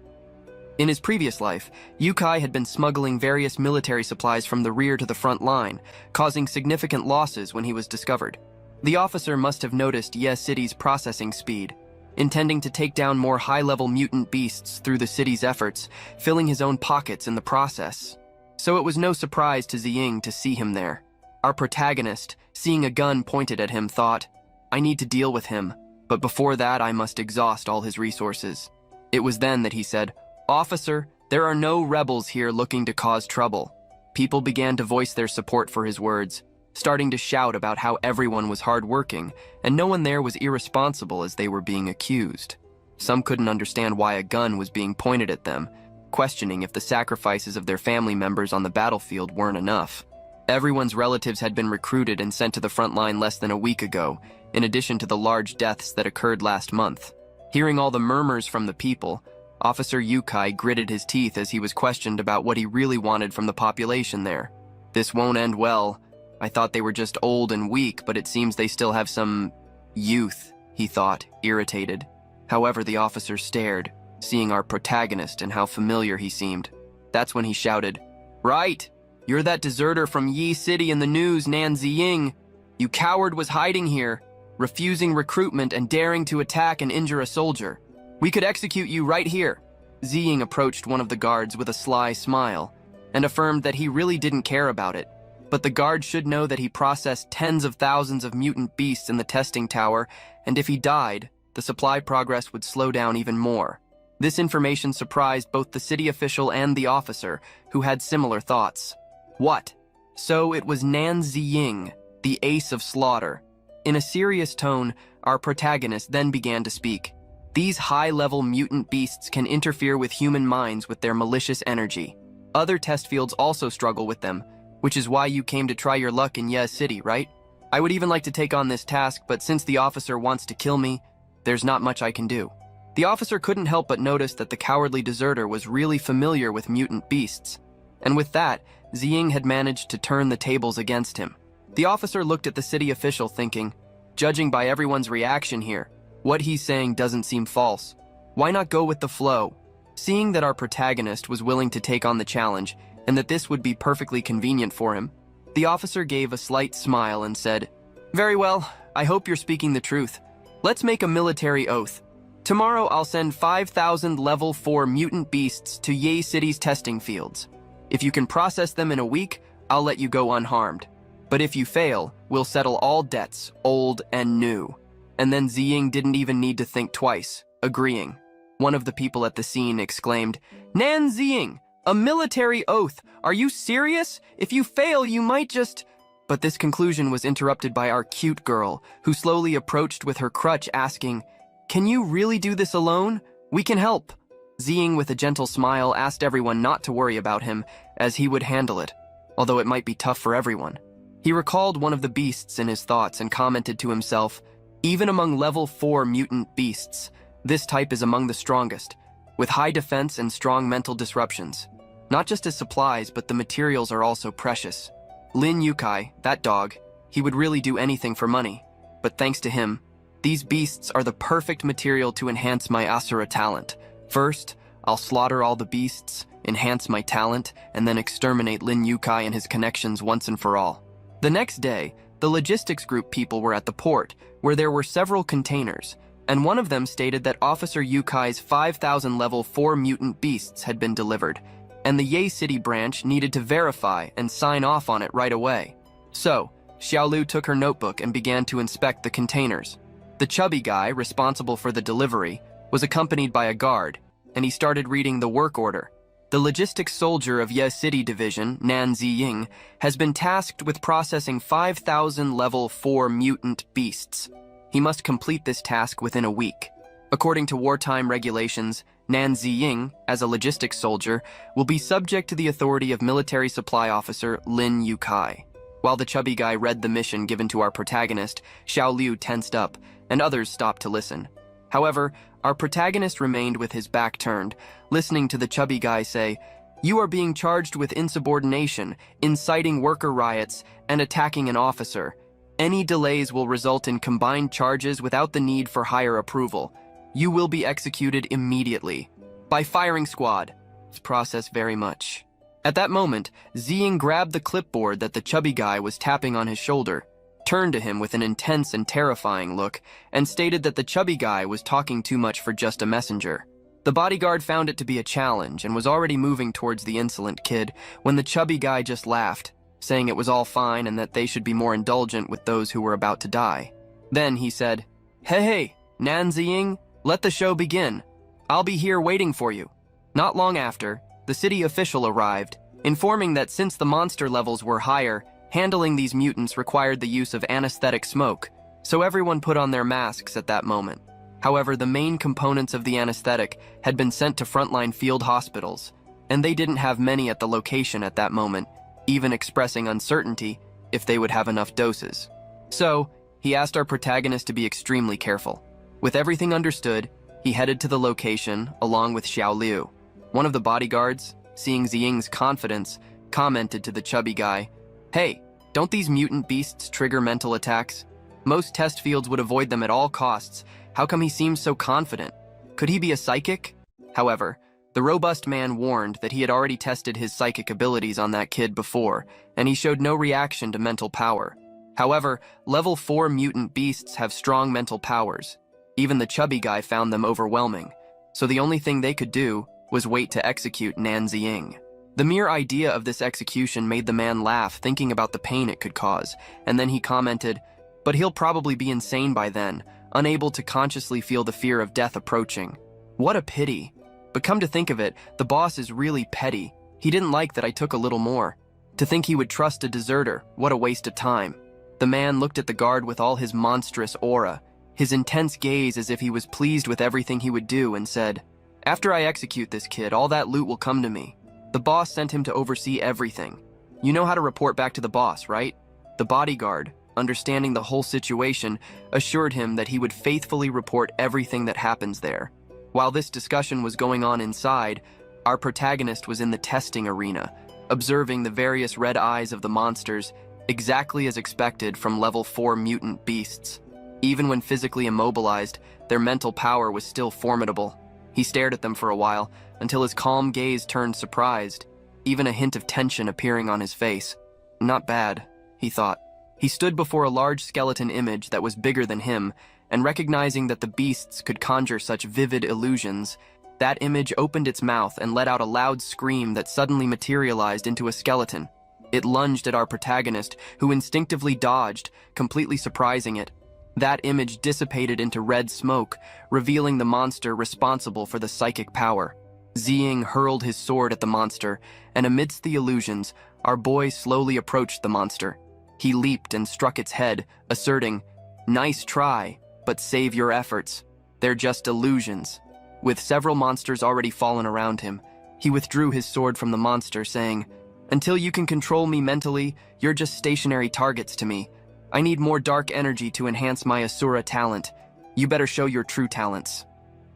In his previous life, Yukai had been smuggling various military supplies from the rear to the front line, causing significant losses when he was discovered. The officer must have noticed Ye City's processing speed, intending to take down more high-level mutant beasts through the city's efforts, filling his own pockets in the process. So it was no surprise to Ziying to see him there. Our protagonist, seeing a gun pointed at him, thought, "I need to deal with him, but before that I must exhaust all his resources." It was then that he said, "Officer, there are no rebels here looking to cause trouble." People began to voice their support for his words, starting to shout about how everyone was hardworking and no one there was irresponsible as they were being accused. Some couldn't understand why a gun was being pointed at them, questioning if the sacrifices of their family members on the battlefield weren't enough. Everyone's relatives had been recruited and sent to the front line less than a week ago, in addition to the large deaths that occurred last month. Hearing all the murmurs from the people, Officer Yukai gritted his teeth as he was questioned about what he really wanted from the population there. "This won't end well. I thought they were just old and weak, but it seems they still have some youth," he thought, irritated. However, the officer stared, seeing our protagonist and how familiar he seemed. That's when he shouted, "Right! You're that deserter from Yi City in the news, Nan Ziying. You coward was hiding here, refusing recruitment and daring to attack and injure a soldier. We could execute you right here." Ziying approached one of the guards with a sly smile and affirmed that he really didn't care about it. But the guard should know that he processed tens of thousands of mutant beasts in the testing tower, and if he died, the supply progress would slow down even more. This information surprised both the city official and the officer, who had similar thoughts. What? So it was Nan Ziying, the ace of slaughter. In a serious tone, our protagonist then began to speak. "These high-level mutant beasts can interfere with human minds with their malicious energy. Other test fields also struggle with them, which is why you came to try your luck in Ye City, right? I would even like to take on this task, but since the officer wants to kill me, there's not much I can do." The officer couldn't help but notice that the cowardly deserter was really familiar with mutant beasts. And with that, Ziying had managed to turn the tables against him. The officer looked at the city official thinking, "Judging by everyone's reaction here, what he's saying doesn't seem false. Why not go with the flow?" Seeing that our protagonist was willing to take on the challenge, and that this would be perfectly convenient for him, The officer gave a slight smile and said, "Very well, I hope you're speaking the truth. Let's make a military oath. Tomorrow I'll send 5,000 level 4 mutant beasts to Ye City's testing fields. If you can process them in a week, I'll let you go unharmed. But if you fail, we'll settle all debts, old and new." And then Ziying didn't even need to think twice, agreeing. One of the people at the scene exclaimed, "Nan Ziying, a military oath! Are you serious? If you fail, you might just—" But this conclusion was interrupted by our cute girl, who slowly approached with her crutch asking, "Can you really do this alone? We can help." Ziying, with a gentle smile, asked everyone not to worry about him, as he would handle it, although it might be tough for everyone. He recalled one of the beasts in his thoughts and commented to himself, "Even among level 4 mutant beasts, this type is among the strongest, with high defense and strong mental disruptions. Not just as supplies, but the materials are also precious. Lin Yukai, that dog, he would really do anything for money. But thanks to him, these beasts are the perfect material to enhance my Asura talent. First, I'll slaughter all the beasts, enhance my talent, and then exterminate Lin Yukai and his connections once and for all." The next day, the logistics group people were at the port, where there were several containers, and one of them stated that Officer Yukai's 5,000 level 4 mutant beasts had been delivered, and the Ye City branch needed to verify and sign off on it right away. So, Xiaolu took her notebook and began to inspect the containers. The chubby guy, responsible for the delivery, was accompanied by a guard, and he started reading the work order. The logistics soldier of Ye City Division, Nan Ziying, has been tasked with processing 5,000 level 4 mutant beasts. He must complete this task within a week. According to wartime regulations, Nan Ziying, as a logistics soldier, will be subject to the authority of military supply officer Lin Yukai. While the chubby guy read the mission given to our protagonist, Xiao Liu tensed up, and others stopped to listen. However, our protagonist remained with his back turned, listening to the chubby guy say, "You are being charged with insubordination, inciting worker riots, and attacking an officer. Any delays will result in combined charges without the need for higher approval. You will be executed immediately. By firing squad." This process very much. At that moment, Ziying grabbed the clipboard that the chubby guy was tapping on his shoulder, turned to him with an intense and terrifying look, and stated that the chubby guy was talking too much for just a messenger. The bodyguard found it to be a challenge and was already moving towards the insolent kid when the chubby guy just laughed, saying it was all fine and that they should be more indulgent with those who were about to die. Then he said, Hey, Nan Ziying, let the show begin. I'll be here waiting for you." Not long after, the city official arrived, informing that since the monster levels were higher, handling these mutants required the use of anesthetic smoke, so everyone put on their masks at that moment. However, the main components of the anesthetic had been sent to frontline field hospitals, and they didn't have many at the location at that moment, even expressing uncertainty if they would have enough doses. So, he asked our protagonist to be extremely careful. With everything understood, he headed to the location along with Xiao Liu. One of the bodyguards, seeing Ziying's confidence, commented to the chubby guy, "Hey, don't these mutant beasts trigger mental attacks? Most test fields would avoid them at all costs. How come he seems so confident? Could he be a psychic?" However, the robust man warned that he had already tested his psychic abilities on that kid before, and he showed no reaction to mental power. However, level 4 mutant beasts have strong mental powers. Even the chubby guy found them overwhelming, so the only thing they could do was wait to execute Nan Ziying. The mere idea of this execution made the man laugh, thinking about the pain it could cause, and then he commented, "But he'll probably be insane by then, unable to consciously feel the fear of death approaching. What a pity. But come to think of it, the boss is really petty. He didn't like that I took a little more. To think he would trust a deserter, what a waste of time." The man looked at the guard with all his monstrous aura, his intense gaze as if he was pleased with everything he would do, and said, "After I execute this kid, all that loot will come to me. The boss sent him to oversee everything. You know how to report back to the boss, right?" The bodyguard, understanding the whole situation, assured him that he would faithfully report everything that happens there. While this discussion was going on inside, our protagonist was in the testing arena, observing the various red eyes of the monsters, exactly as expected from level 4 mutant beasts. Even when physically immobilized, their mental power was still formidable. He stared at them for a while, until his calm gaze turned surprised, even a hint of tension appearing on his face. Not bad, he thought. He stood before a large skeleton image that was bigger than him, and recognizing that the beasts could conjure such vivid illusions, that image opened its mouth and let out a loud scream that suddenly materialized into a skeleton. It lunged at our protagonist, who instinctively dodged, completely surprising it. That image dissipated into red smoke, revealing the monster responsible for the psychic power. Ziying hurled his sword at the monster, and amidst the illusions, our boy slowly approached the monster. He leaped and struck its head, asserting, "Nice try, but save your efforts. They're just illusions." With several monsters already fallen around him, he withdrew his sword from the monster, saying, "Until you can control me mentally, you're just stationary targets to me. I need more dark energy to enhance my Asura talent. You better show your true talents."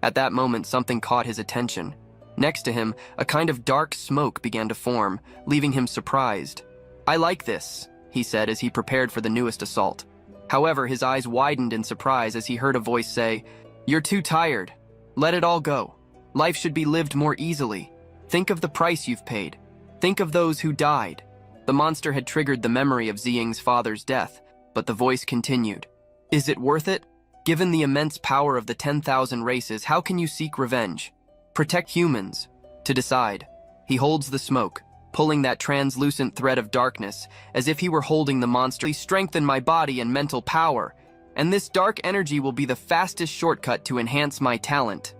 At that moment, something caught his attention. Next to him, a kind of dark smoke began to form, leaving him surprised. "I like this," he said as he prepared for the newest assault. However, his eyes widened in surprise as he heard a voice say, "You're too tired. Let it all go. Life should be lived more easily. Think of the price you've paid. Think of those who died." The monster had triggered the memory of Ziying's father's death, but the voice continued. "Is it worth it? Given the immense power of the 10,000 races, how can you seek revenge? Protect humans. To decide." He holds the smoke, pulling that translucent thread of darkness, as if he were holding the monster. "Strengthen my body and mental power, and this dark energy will be the fastest shortcut to enhance my talent."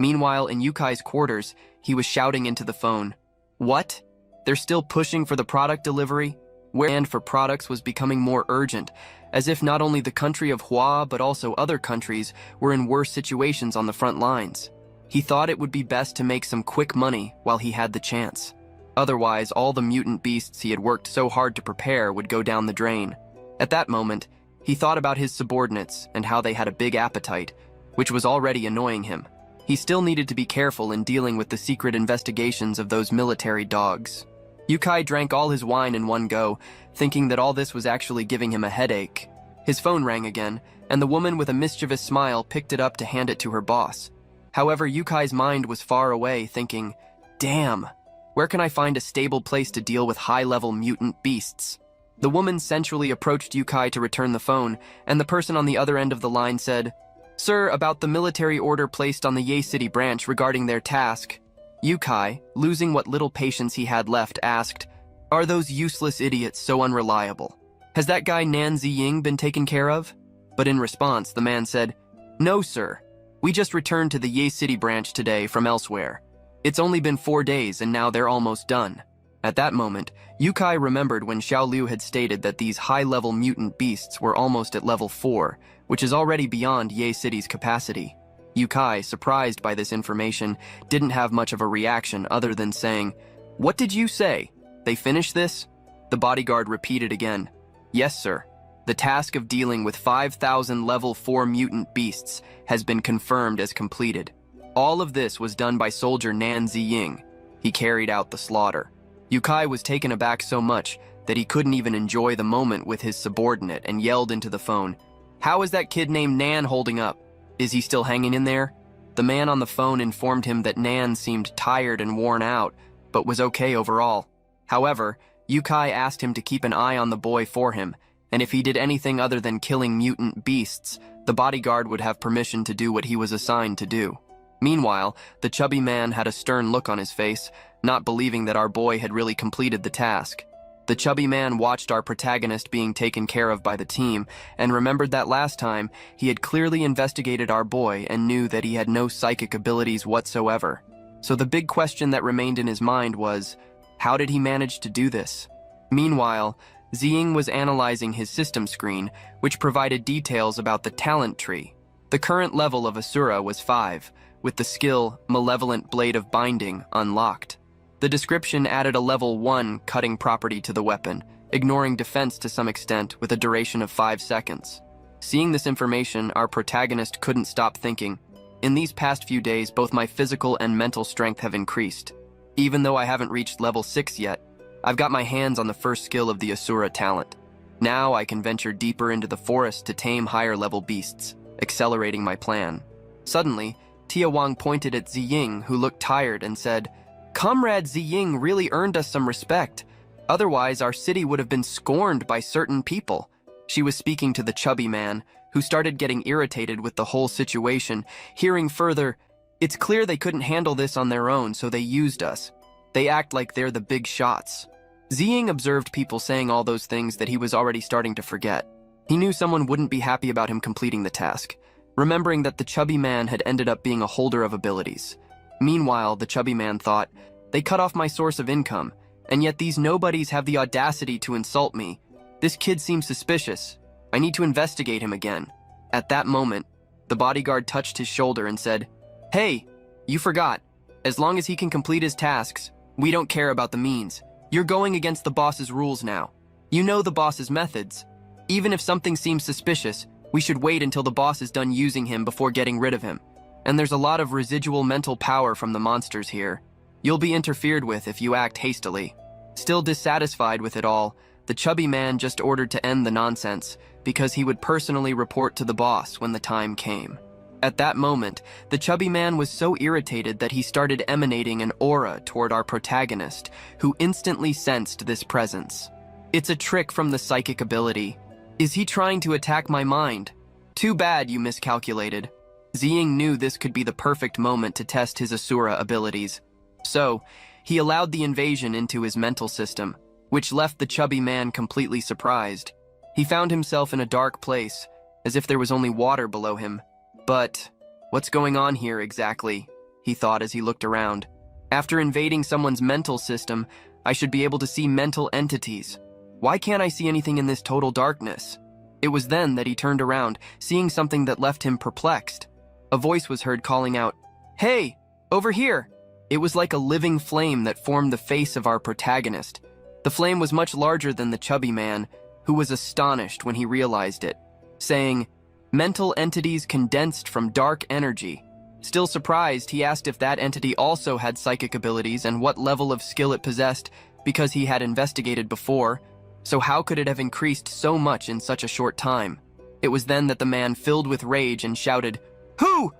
Meanwhile, in Yukai's quarters, he was shouting into the phone. "What? They're still pushing for the product delivery?" Where demand for products was becoming more urgent, as if not only the country of Hua but also other countries were in worse situations on the front lines. He thought it would be best to make some quick money while he had the chance. Otherwise, all the mutant beasts he had worked so hard to prepare would go down the drain. At that moment, he thought about his subordinates and how they had a big appetite, which was already annoying him. He still needed to be careful in dealing with the secret investigations of those military dogs. Yukai drank all his wine in one go, thinking that all this was actually giving him a headache. His phone rang again, and the woman with a mischievous smile picked it up to hand it to her boss. However, Yukai's mind was far away, thinking, "Damn, where can I find a stable place to deal with high-level mutant beasts?" The woman sensually approached Yukai to return the phone, and the person on the other end of the line said, "Sir, about the military order placed on the Ye City branch regarding their task." Yukai, losing what little patience he had left, asked, "Are those useless idiots so unreliable? Has that guy Nan Ziying been taken care of?" But in response, the man said, "No, sir. We just returned to the Ye City branch today from elsewhere. It's only been 4 days and now they're almost done." At that moment, Yukai remembered when Xiao Liu had stated that these high-level mutant beasts were almost at level 4, which is already beyond Ye City's capacity. Yukai, surprised by this information, didn't have much of a reaction other than saying, "What did you say? They finished this?" The bodyguard repeated again, "Yes, sir. The task of dealing with 5,000 level 4 mutant beasts has been confirmed as completed. All of this was done by soldier Nan Ziying. He carried out the slaughter." Yukai was taken aback so much that he couldn't even enjoy the moment with his subordinate and yelled into the phone, "How is that kid named Nan holding up? Is he still hanging in there?" The man on the phone informed him that Nan seemed tired and worn out, but was okay overall. However, Yukai asked him to keep an eye on the boy for him, and if he did anything other than killing mutant beasts, the bodyguard would have permission to do what he was assigned to do. Meanwhile, the chubby man had a stern look on his face, not believing that our boy had really completed the task. The chubby man watched our protagonist being taken care of by the team, and remembered that last time, he had clearly investigated our boy and knew that he had no psychic abilities whatsoever. So the big question that remained in his mind was, how did he manage to do this? Meanwhile, Ziying was analyzing his system screen, which provided details about the talent tree. The current level of Asura was 5, with the skill Malevolent Blade of Binding unlocked. The description added a level 1 cutting property to the weapon, ignoring defense to some extent with a duration of 5 seconds. Seeing this information, our protagonist couldn't stop thinking, "In these past few days, both my physical and mental strength have increased. Even though I haven't reached level 6 yet, I've got my hands on the first skill of the Asura talent. Now I can venture deeper into the forest to tame higher-level beasts, accelerating my plan." Suddenly, Tia Wang pointed at Ziying, who looked tired, and said, "Comrade Ziying really earned us some respect. Otherwise, our city would have been scorned by certain people. She was speaking to the chubby man, who started getting irritated with the whole situation, hearing further, "It's clear they couldn't handle this on their own, so they used us. They act like they're the big shots." Ziying observed people saying all those things that he was already starting to forget. He knew someone wouldn't be happy about him completing the task, remembering that the chubby man had ended up being a holder of abilities. Meanwhile, the chubby man thought, "They cut off my source of income, and yet these nobodies have the audacity to insult me. This kid seems suspicious. I need to investigate him again." At that moment, the bodyguard touched his shoulder and said, "Hey, you forgot. As long as he can complete his tasks, we don't care about the means. You're going against the boss's rules now. You know the boss's methods. Even if something seems suspicious, we should wait until the boss is done using him before getting rid of him. And there's a lot of residual mental power from the monsters here. You'll be interfered with if you act hastily." Still dissatisfied with it all, the chubby man just ordered to end the nonsense because he would personally report to the boss when the time came. At that moment, the chubby man was so irritated that he started emanating an aura toward our protagonist, who instantly sensed this presence. "It's a trick from the psychic ability. Is he trying to attack my mind? Too bad you miscalculated." Ziying knew this could be the perfect moment to test his Asura abilities. So, he allowed the invasion into his mental system, which left the chubby man completely surprised. He found himself in a dark place, as if there was only water below him. But, what's going on here exactly? He thought as he looked around. After invading someone's mental system, I should be able to see mental entities. Why can't I see anything in this total darkness? It was then that he turned around, seeing something that left him perplexed. A voice was heard calling out, "Hey, over here!" It was like a living flame that formed the face of our protagonist. The flame was much larger than the chubby man, who was astonished when he realized it, saying, "Mental entities condensed from dark energy." Still surprised, he asked if that entity also had psychic abilities and what level of skill it possessed, because he had investigated before. So how could it have increased so much in such a short time? It was then that the man, filled with rage, and shouted, Who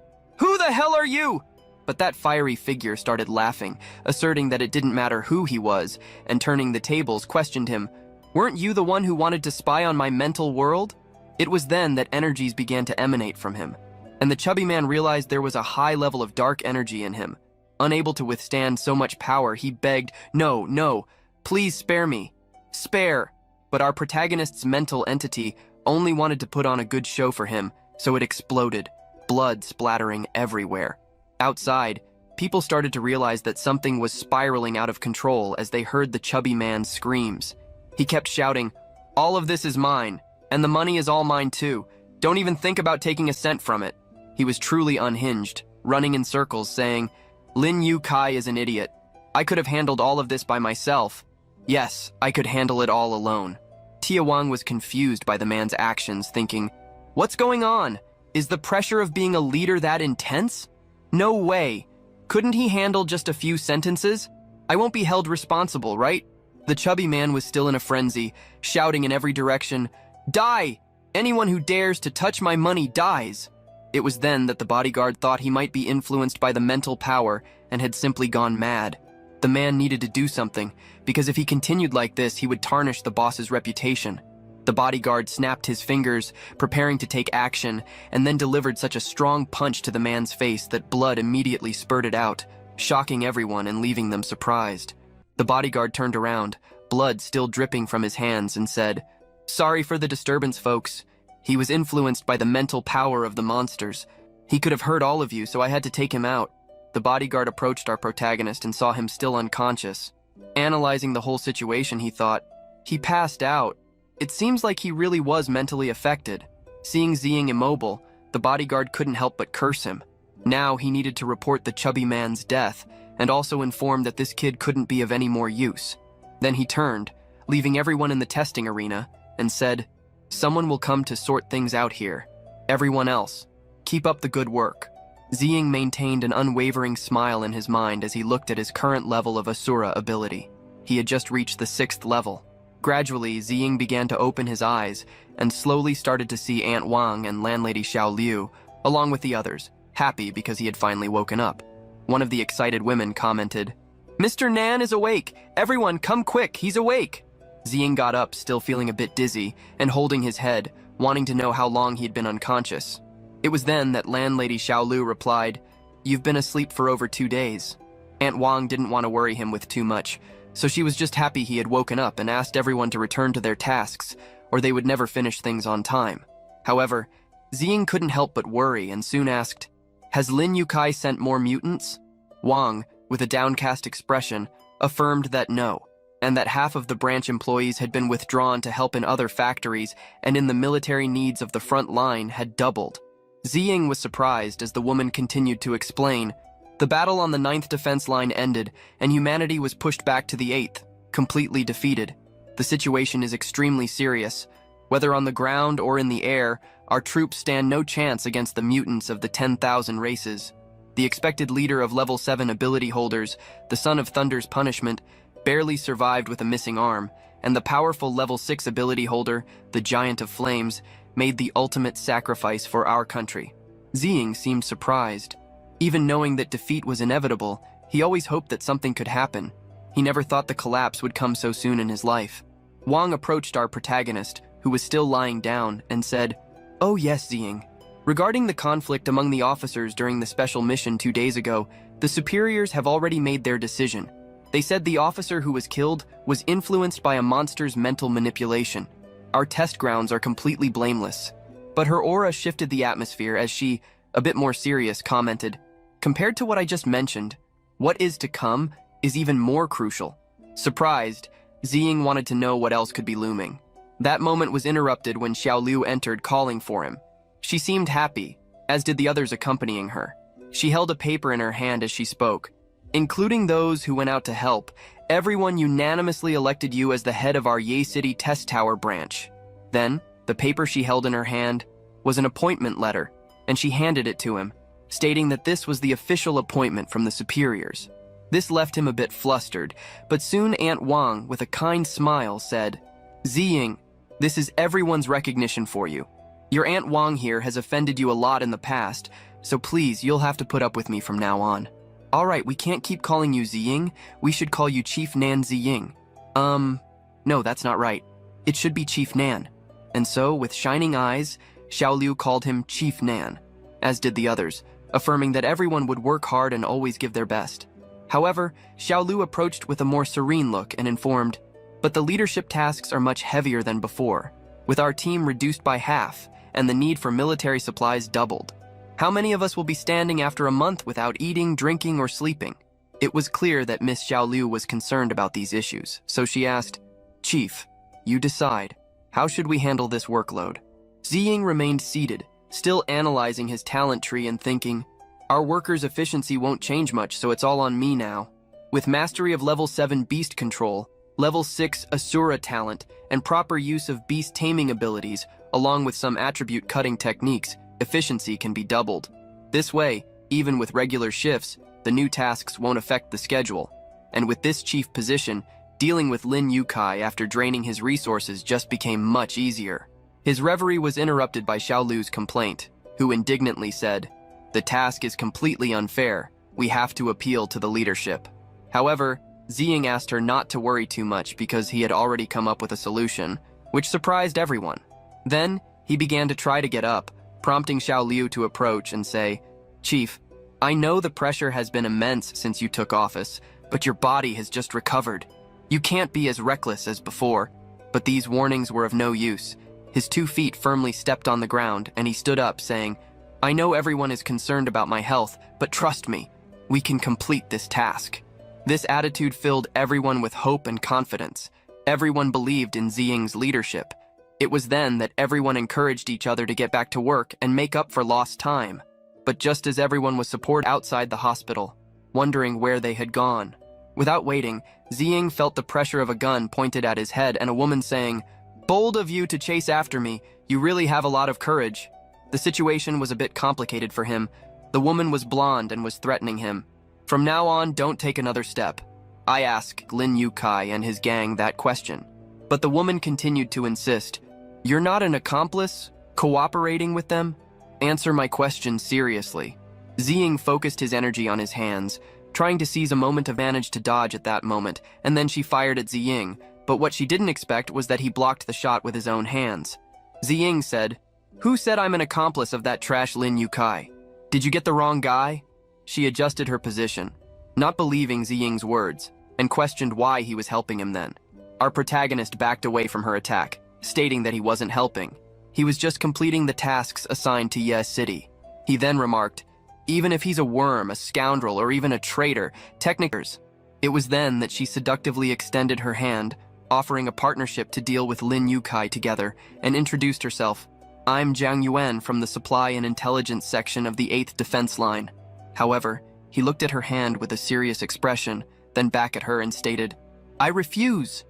the hell are you?" But that fiery figure started laughing, asserting that it didn't matter who he was, and turning the tables, questioned him, "Weren't you the one who wanted to spy on my mental world?" It was then that energies began to emanate from him, and the chubby man realized there was a high level of dark energy in him. Unable to withstand so much power, he begged, No, please spare me. Spare." But our protagonist's mental entity only wanted to put on a good show for him, so it exploded, blood splattering everywhere. Outside, people started to realize that something was spiraling out of control as they heard the chubby man's screams. He kept shouting, "All of this is mine, and the money is all mine too. Don't even think about taking a cent from it." He was truly unhinged, running in circles, saying, "Lin Yu Kai is an idiot. I could have handled all of this by myself. Yes, I could handle it all alone." Tia Wang was confused by the man's actions, thinking, "What's going on? Is the pressure of being a leader that intense? No way. Couldn't he handle just a few sentences? I won't be held responsible, right?" The chubby man was still in a frenzy, shouting in every direction, "Die! Anyone who dares to touch my money dies." It was then that the bodyguard thought he might be influenced by the mental power and had simply gone mad. The man needed to do something, because if he continued like this, he would tarnish the boss's reputation. The bodyguard snapped his fingers, preparing to take action, and then delivered such a strong punch to the man's face that blood immediately spurted out, shocking everyone and leaving them surprised. The bodyguard turned around, blood still dripping from his hands, and said, "Sorry for the disturbance, folks. He was influenced by the mental power of the monsters. He could have hurt all of you, so I had to take him out." The bodyguard approached our protagonist and saw him still unconscious. Analyzing the whole situation, he thought, "He passed out. It seems like he really was mentally affected." Seeing Ziying immobile, the bodyguard couldn't help but curse him. Now he needed to report the chubby man's death, and also inform that this kid couldn't be of any more use. Then he turned, leaving everyone in the testing arena, and said, "Someone will come to sort things out here. Everyone else, keep up the good work." Ziying maintained an unwavering smile in his mind as he looked at his current level of Asura ability. He had just reached the 6th level. Gradually, Ziying began to open his eyes and slowly started to see Aunt Wang and landlady Xiao Liu, along with the others, happy because he had finally woken up. One of the excited women commented, Mr. Nan is awake! Everyone, come quick, he's awake! Ziying got up, still feeling a bit dizzy, and holding his head, wanting to know how long he'd been unconscious. It was then that landlady Xiaolu replied, "You've been asleep for over 2 days." Aunt Wang didn't want to worry him with too much, so she was just happy he had woken up and asked everyone to return to their tasks, or they would never finish things on time. However, Ziying couldn't help but worry and soon asked, "Has Lin Yukai sent more mutants?" Wang, with a downcast expression, affirmed that no, and that half of the branch employees had been withdrawn to help in other factories and in the military needs of the front line had doubled. Ziying was surprised as the woman continued to explain. The battle on the 9th defense line ended, and humanity was pushed back to the 8th, completely defeated. The situation is extremely serious. Whether on the ground or in the air, our troops stand no chance against the mutants of the 10,000 races. The expected leader of level 7 ability holders, the Son of Thunder's punishment, barely survived with a missing arm, and the powerful level 6 ability holder, the Giant of Flames, made the ultimate sacrifice for our country. Ziying seemed surprised. Even knowing that defeat was inevitable, he always hoped that something could happen. He never thought the collapse would come so soon in his life. Wang approached our protagonist, who was still lying down, and said, "Oh yes, Ziying. Regarding the conflict among the officers during the special mission 2 days ago, the superiors have already made their decision. They said the officer who was killed was influenced by a monster's mental manipulation. Our test grounds are completely blameless." But her aura shifted the atmosphere as she, a bit more serious, commented, "Compared to what I just mentioned, what is to come is even more crucial." Surprised, Ziying wanted to know what else could be looming. That moment was interrupted when Xiaolu entered calling for him. She seemed happy, as did the others accompanying her. She held a paper in her hand as she spoke. "Including those who went out to help, everyone unanimously elected you as the head of our Ye City Test Tower branch." Then, the paper she held in her hand was an appointment letter, and she handed it to him, stating that this was the official appointment from the superiors. This left him a bit flustered, but soon Aunt Wang, with a kind smile, said, "Ziying, this is everyone's recognition for you. Your Aunt Wang here has offended you a lot in the past, so please, you'll have to put up with me from now on." "All right, we can't keep calling you Ziying. We should call you Chief Nan Ziying." No, that's not right. It should be Chief Nan." And so, with shining eyes, Xiaolu called him Chief Nan, as did the others, affirming that everyone would work hard and always give their best. However, Xiaolu approached with a more serene look and informed, "But the leadership tasks are much heavier than before, with our team reduced by half and the need for military supplies doubled. How many of us will be standing after a month without eating, drinking, or sleeping?" It was clear that Miss Xiaolu was concerned about these issues, so she asked, "Chief, you decide. How should we handle this workload?" Ziying remained seated, still analyzing his talent tree and thinking, "Our workers' efficiency won't change much, so it's all on me now. With mastery of level 7 beast control, level 6 Asura talent, and proper use of beast taming abilities, along with some attribute cutting techniques, efficiency can be doubled. This way, even with regular shifts, the new tasks won't affect the schedule. And with this chief position, dealing with Lin Yukai after draining his resources just became much easier." His reverie was interrupted by Xiaolu's complaint, who indignantly said, "The task is completely unfair. We have to appeal to the leadership." However, Ziying asked her not to worry too much because he had already come up with a solution, which surprised everyone. Then, he began to try to get up, prompting Xiaolu to approach and say, "Chief, I know the pressure has been immense since you took office, but your body has just recovered. You can't be as reckless as before." But these warnings were of no use. His 2 feet firmly stepped on the ground, and he stood up, saying, "I know everyone is concerned about my health, but trust me, we can complete this task." This attitude filled everyone with hope and confidence. Everyone believed in Ziying's leadership. It was then that everyone encouraged each other to get back to work and make up for lost time. But just as everyone was supported outside the hospital, wondering where they had gone, without waiting, Ziying felt the pressure of a gun pointed at his head and a woman saying, "Bold of you to chase after me. You really have a lot of courage." The situation was a bit complicated for him. The woman was blonde and was threatening him. "From now on, don't take another step. I asked Lin Yukai and his gang that question." But the woman continued to insist, "You're not an accomplice? Cooperating with them? Answer my question seriously." Ziying focused his energy on his hands, trying to seize a moment of advantage to dodge at that moment, and then she fired at Ziying, but what she didn't expect was that he blocked the shot with his own hands. Ziying said, "Who said I'm an accomplice of that trash Lin Yukai? Did you get the wrong guy?" She adjusted her position, not believing Ziying's words, and questioned why he was helping him then. Our protagonist backed away from her attack, stating that he wasn't helping. He was just completing the tasks assigned to Ye City. He then remarked, "Even if he's a worm, a scoundrel, or even a traitor, technically." It was then that she seductively extended her hand, offering a partnership to deal with Lin Yukai together, and introduced herself. "I'm Jiang Yuan from the Supply and Intelligence section of the 8th Defense Line." However, he looked at her hand with a serious expression, then back at her and stated, "I refuse."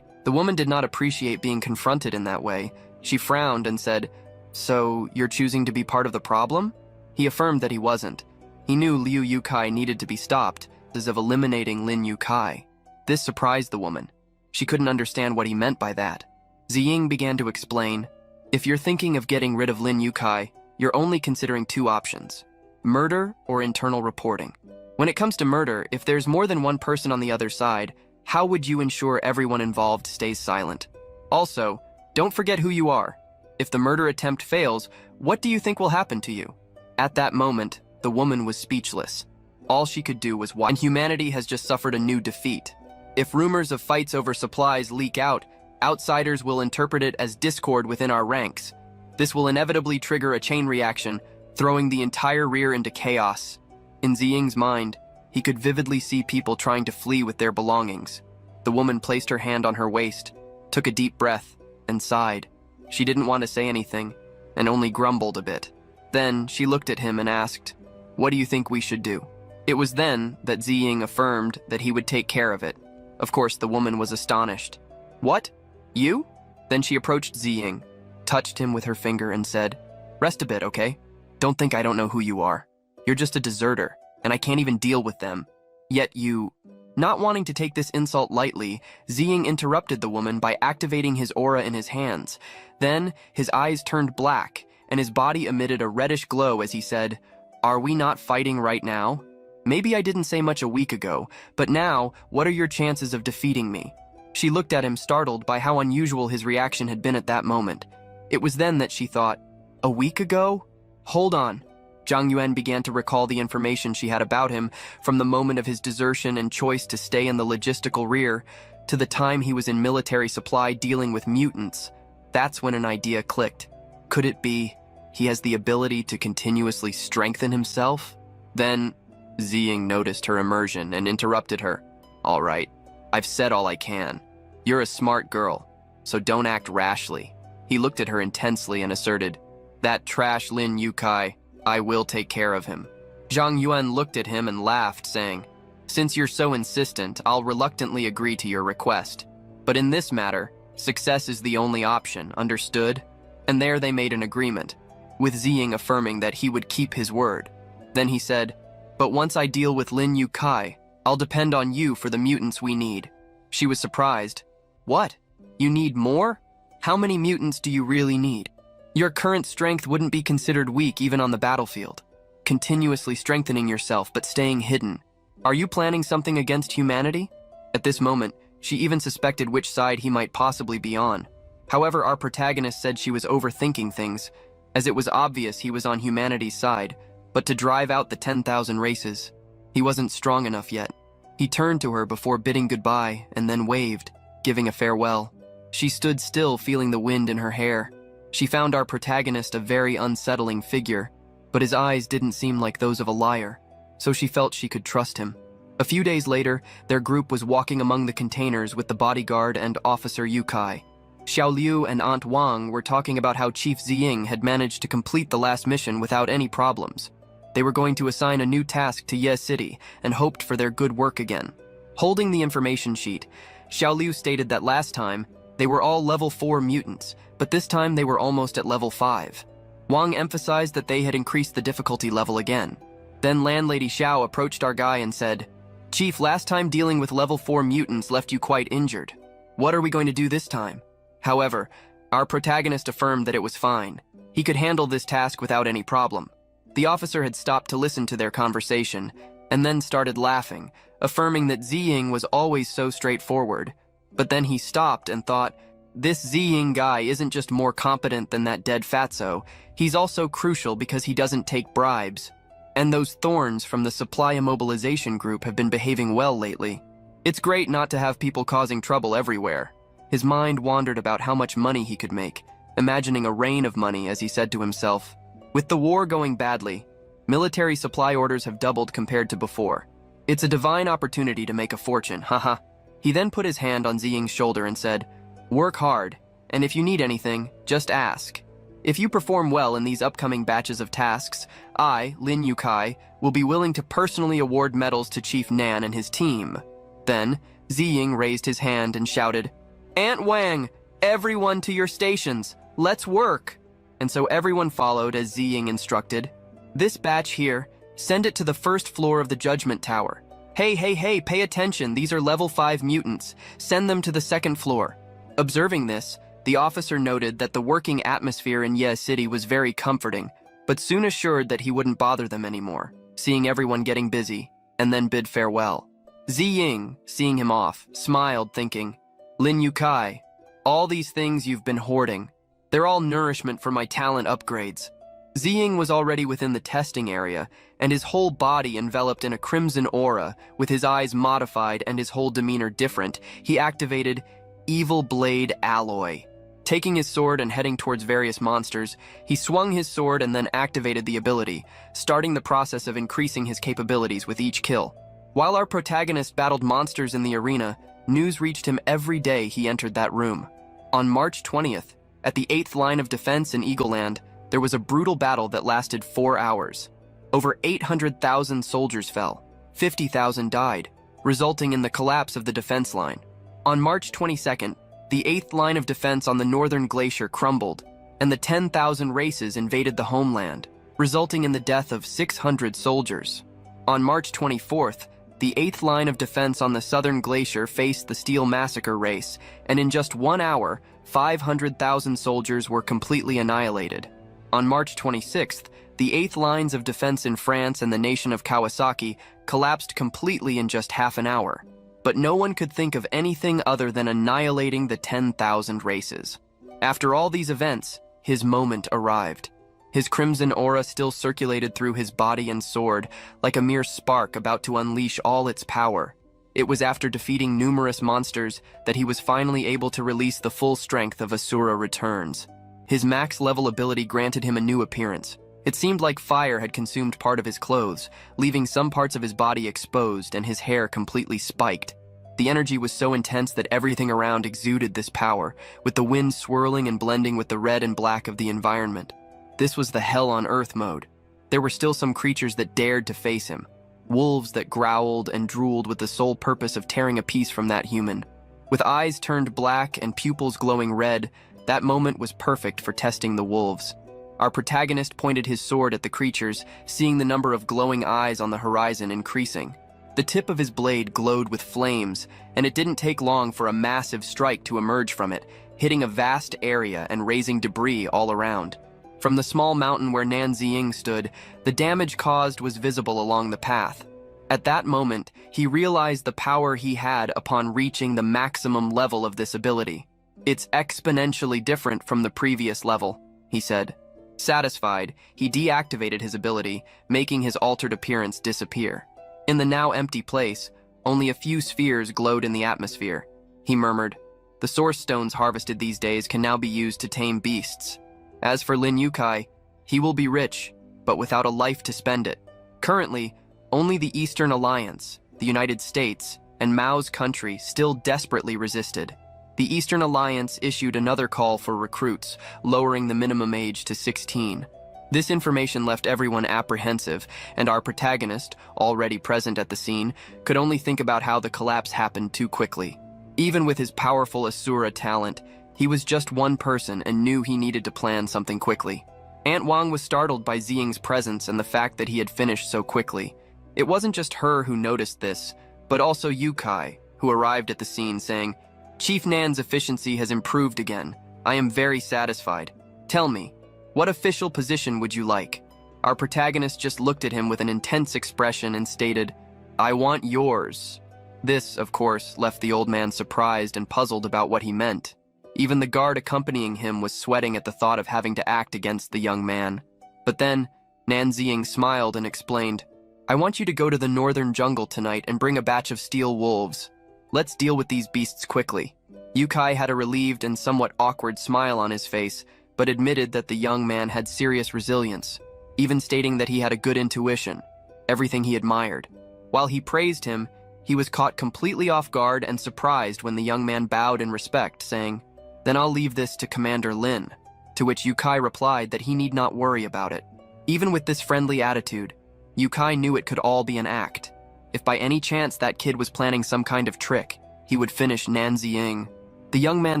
The woman did not appreciate being confronted in that way. She frowned and said, "So, you're choosing to be part of the problem?" He affirmed that he wasn't. He knew Liu Yukai needed to be stopped, as of eliminating Lin Yukai. This surprised the woman. She couldn't understand what he meant by that. Ziying began to explain, "If you're thinking of getting rid of Lin Yukai, you're only considering two options: murder or internal reporting. When it comes to murder, if there's more than one person on the other side, how would you ensure everyone involved stays silent? Also, don't forget who you are. If the murder attempt fails, what do you think will happen to you?" At that moment, the woman was speechless. All she could do was watch. And humanity has just suffered a new defeat. If rumors of fights over supplies leak out, outsiders will interpret it as discord within our ranks. This will inevitably trigger a chain reaction, throwing the entire rear into chaos. In Ziying's mind, he could vividly see people trying to flee with their belongings. The woman placed her hand on her waist, took a deep breath, and sighed. She didn't want to say anything, and only grumbled a bit. Then she looked at him and asked, "What do you think we should do?" It was then that Ziying affirmed that he would take care of it. Of course, the woman was astonished. "What? You?" Then she approached Ziying, touched him with her finger and said, "Rest a bit, okay? Don't think I don't know who you are. You're just a deserter, and I can't even deal with them. Yet you..." Not wanting to take this insult lightly, Ziying interrupted the woman by activating his aura in his hands. Then, his eyes turned black, and his body emitted a reddish glow as he said, "Are we not fighting right now? Maybe I didn't say much a week ago, but now, what are your chances of defeating me?" She looked at him, startled by how unusual his reaction had been at that moment. It was then that she thought, "A week ago? Hold on." Zhang Yuan began to recall the information she had about him, from the moment of his desertion and choice to stay in the logistical rear, to the time he was in military supply dealing with mutants. That's when an idea clicked. Could it be he has the ability to continuously strengthen himself? Then, Ziying noticed her immersion and interrupted her. "All right, I've said all I can. You're a smart girl, so don't act rashly." He looked at her intensely and asserted, "That trash Lin Yukai, I will take care of him." Zhang Yuan looked at him and laughed, saying, "Since you're so insistent, I'll reluctantly agree to your request. But in this matter, success is the only option, understood?" And there they made an agreement, with Ziying affirming that he would keep his word. Then he said, "But once I deal with Lin Yukai, I'll depend on you for the mutants we need." She was surprised. "What? You need more? How many mutants do you really need? Your current strength wouldn't be considered weak even on the battlefield. Continuously strengthening yourself but staying hidden. Are you planning something against humanity?" At this moment, she even suspected which side he might possibly be on. However, our protagonist said she was overthinking things, as it was obvious he was on humanity's side, but to drive out the 10,000 races, he wasn't strong enough yet. He turned to her before bidding goodbye and then waved, giving a farewell. She stood still, feeling the wind in her hair. She found our protagonist a very unsettling figure, but his eyes didn't seem like those of a liar, so she felt she could trust him. A few days later, their group was walking among the containers with the bodyguard and Officer Yukai. Xiao Liu and Aunt Wang were talking about how Chief Ziying had managed to complete the last mission without any problems. They were going to assign a new task to Ye City and hoped for their good work again. Holding the information sheet, Xiao Liu stated that last time, they were all level 4 mutants, but this time they were almost at level 5. Wang emphasized that they had increased the difficulty level again. Then Landlady Xiao approached our guy and said, "Chief, last time dealing with level 4 mutants left you quite injured. What are we going to do this time?" However, our protagonist affirmed that it was fine. He could handle this task without any problem. The officer had stopped to listen to their conversation, and then started laughing, affirming that Ziying was always so straightforward. But then he stopped and thought, this Ziying guy isn't just more competent than that dead fatso, he's also crucial because he doesn't take bribes. And those thorns from the supply immobilization group have been behaving well lately. It's great not to have people causing trouble everywhere. His mind wandered about how much money he could make, imagining a rain of money as he said to himself, with the war going badly, military supply orders have doubled compared to before. It's a divine opportunity to make a fortune, haha. He then put his hand on Ziying's shoulder and said, work hard, and if you need anything, just ask. If you perform well in these upcoming batches of tasks, I, Lin Yukai, will be willing to personally award medals to Chief Nan and his team. Then, Ziying raised his hand and shouted, Aunt Wang, everyone to your stations, let's work! And so everyone followed as Ziying instructed. This batch here, send it to the first floor of the Judgment Tower. Hey, pay attention, these are level 5 mutants. Send them to the second floor. Observing this, the officer noted that the working atmosphere in Ye City was very comforting, but soon assured that he wouldn't bother them anymore, seeing everyone getting busy, and then bid farewell. Ziying, seeing him off, smiled, thinking, Lin Yukai, all these things you've been hoarding, they're all nourishment for my talent upgrades. Ziying was already within the testing area, and his whole body enveloped in a crimson aura, with his eyes modified and his whole demeanor different. He activated Evil Blade Alloy. Taking his sword and heading towards various monsters, he swung his sword and then activated the ability, starting the process of increasing his capabilities with each kill. While our protagonist battled monsters in the arena, news reached him every day he entered that room. On March 20th, at the 8th line of defense in Eagle Land, there was a brutal battle that lasted 4 hours. Over 800,000 soldiers fell, 50,000 died, resulting in the collapse of the defense line. On March 22nd, the 8th line of defense on the northern glacier crumbled, and the 10,000 races invaded the homeland, resulting in the death of 600 soldiers. On March 24th, the 8th line of defense on the southern glacier faced the Steel Massacre race, and in just 1 hour, 500,000 soldiers were completely annihilated. On March 26th, the 8th lines of defense in France and the nation of Kawasaki collapsed completely in just half an hour. But no one could think of anything other than annihilating the 10,000 races. After all these events, his moment arrived. His crimson aura still circulated through his body and sword, like a mere spark about to unleash all its power. It was after defeating numerous monsters that he was finally able to release the full strength of Asura Returns. His max-level ability granted him a new appearance. It seemed like fire had consumed part of his clothes, leaving some parts of his body exposed and his hair completely spiked. The energy was so intense that everything around exuded this power, with the wind swirling and blending with the red and black of the environment. This was the hell on earth mode. There were still some creatures that dared to face him. Wolves that growled and drooled with the sole purpose of tearing a piece from that human. With eyes turned black and pupils glowing red, that moment was perfect for testing the wolves. Our protagonist pointed his sword at the creatures, seeing the number of glowing eyes on the horizon increasing. The tip of his blade glowed with flames, and it didn't take long for a massive strike to emerge from it, hitting a vast area and raising debris all around. From the small mountain where Nan Ziying stood, the damage caused was visible along the path. At that moment, he realized the power he had upon reaching the maximum level of this ability. It's exponentially different from the previous level, he said. Satisfied, he deactivated his ability, making his altered appearance disappear. In the now empty place, only a few spheres glowed in the atmosphere. He murmured, "The source stones harvested these days can now be used to tame beasts. As for Lin Yukai, he will be rich, but without a life to spend it. Currently, only the Eastern Alliance, the United States, and Mao's country still desperately resisted. The Eastern Alliance issued another call for recruits, lowering the minimum age to 16. This information left everyone apprehensive, and our protagonist, already present at the scene, could only think about how the collapse happened too quickly. Even with his powerful Asura talent, he was just one person and knew he needed to plan something quickly. Aunt Wang was startled by Ziying's presence and the fact that he had finished so quickly. It wasn't just her who noticed this, but also Yukai, who arrived at the scene saying, "Chief Nan's efficiency has improved again. I am very satisfied. Tell me, what official position would you like?" Our protagonist just looked at him with an intense expression and stated, I want yours." This, of course, left the old man surprised and puzzled about what he meant. Even the guard accompanying him was sweating at the thought of having to act against the young man. But then, Nan Ziying smiled and explained, "I want you to go to the northern jungle tonight and bring a batch of steel wolves. Let's deal with these beasts quickly." Yukai had a relieved and somewhat awkward smile on his face, but admitted that the young man had serious resilience, even stating that he had a good intuition, everything he admired. While he praised him, he was caught completely off guard and surprised when the young man bowed in respect, saying, "Then I'll leave this to Commander Lin," to which Yukai replied that he need not worry about it. Even with this friendly attitude, Yukai knew it could all be an act. If by any chance that kid was planning some kind of trick, he would finish Nan Ziying. The young man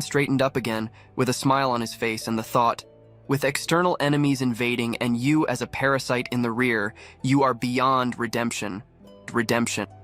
straightened up again, with a smile on his face and the thought, "With external enemies invading and you as a parasite in the rear, you are beyond redemption."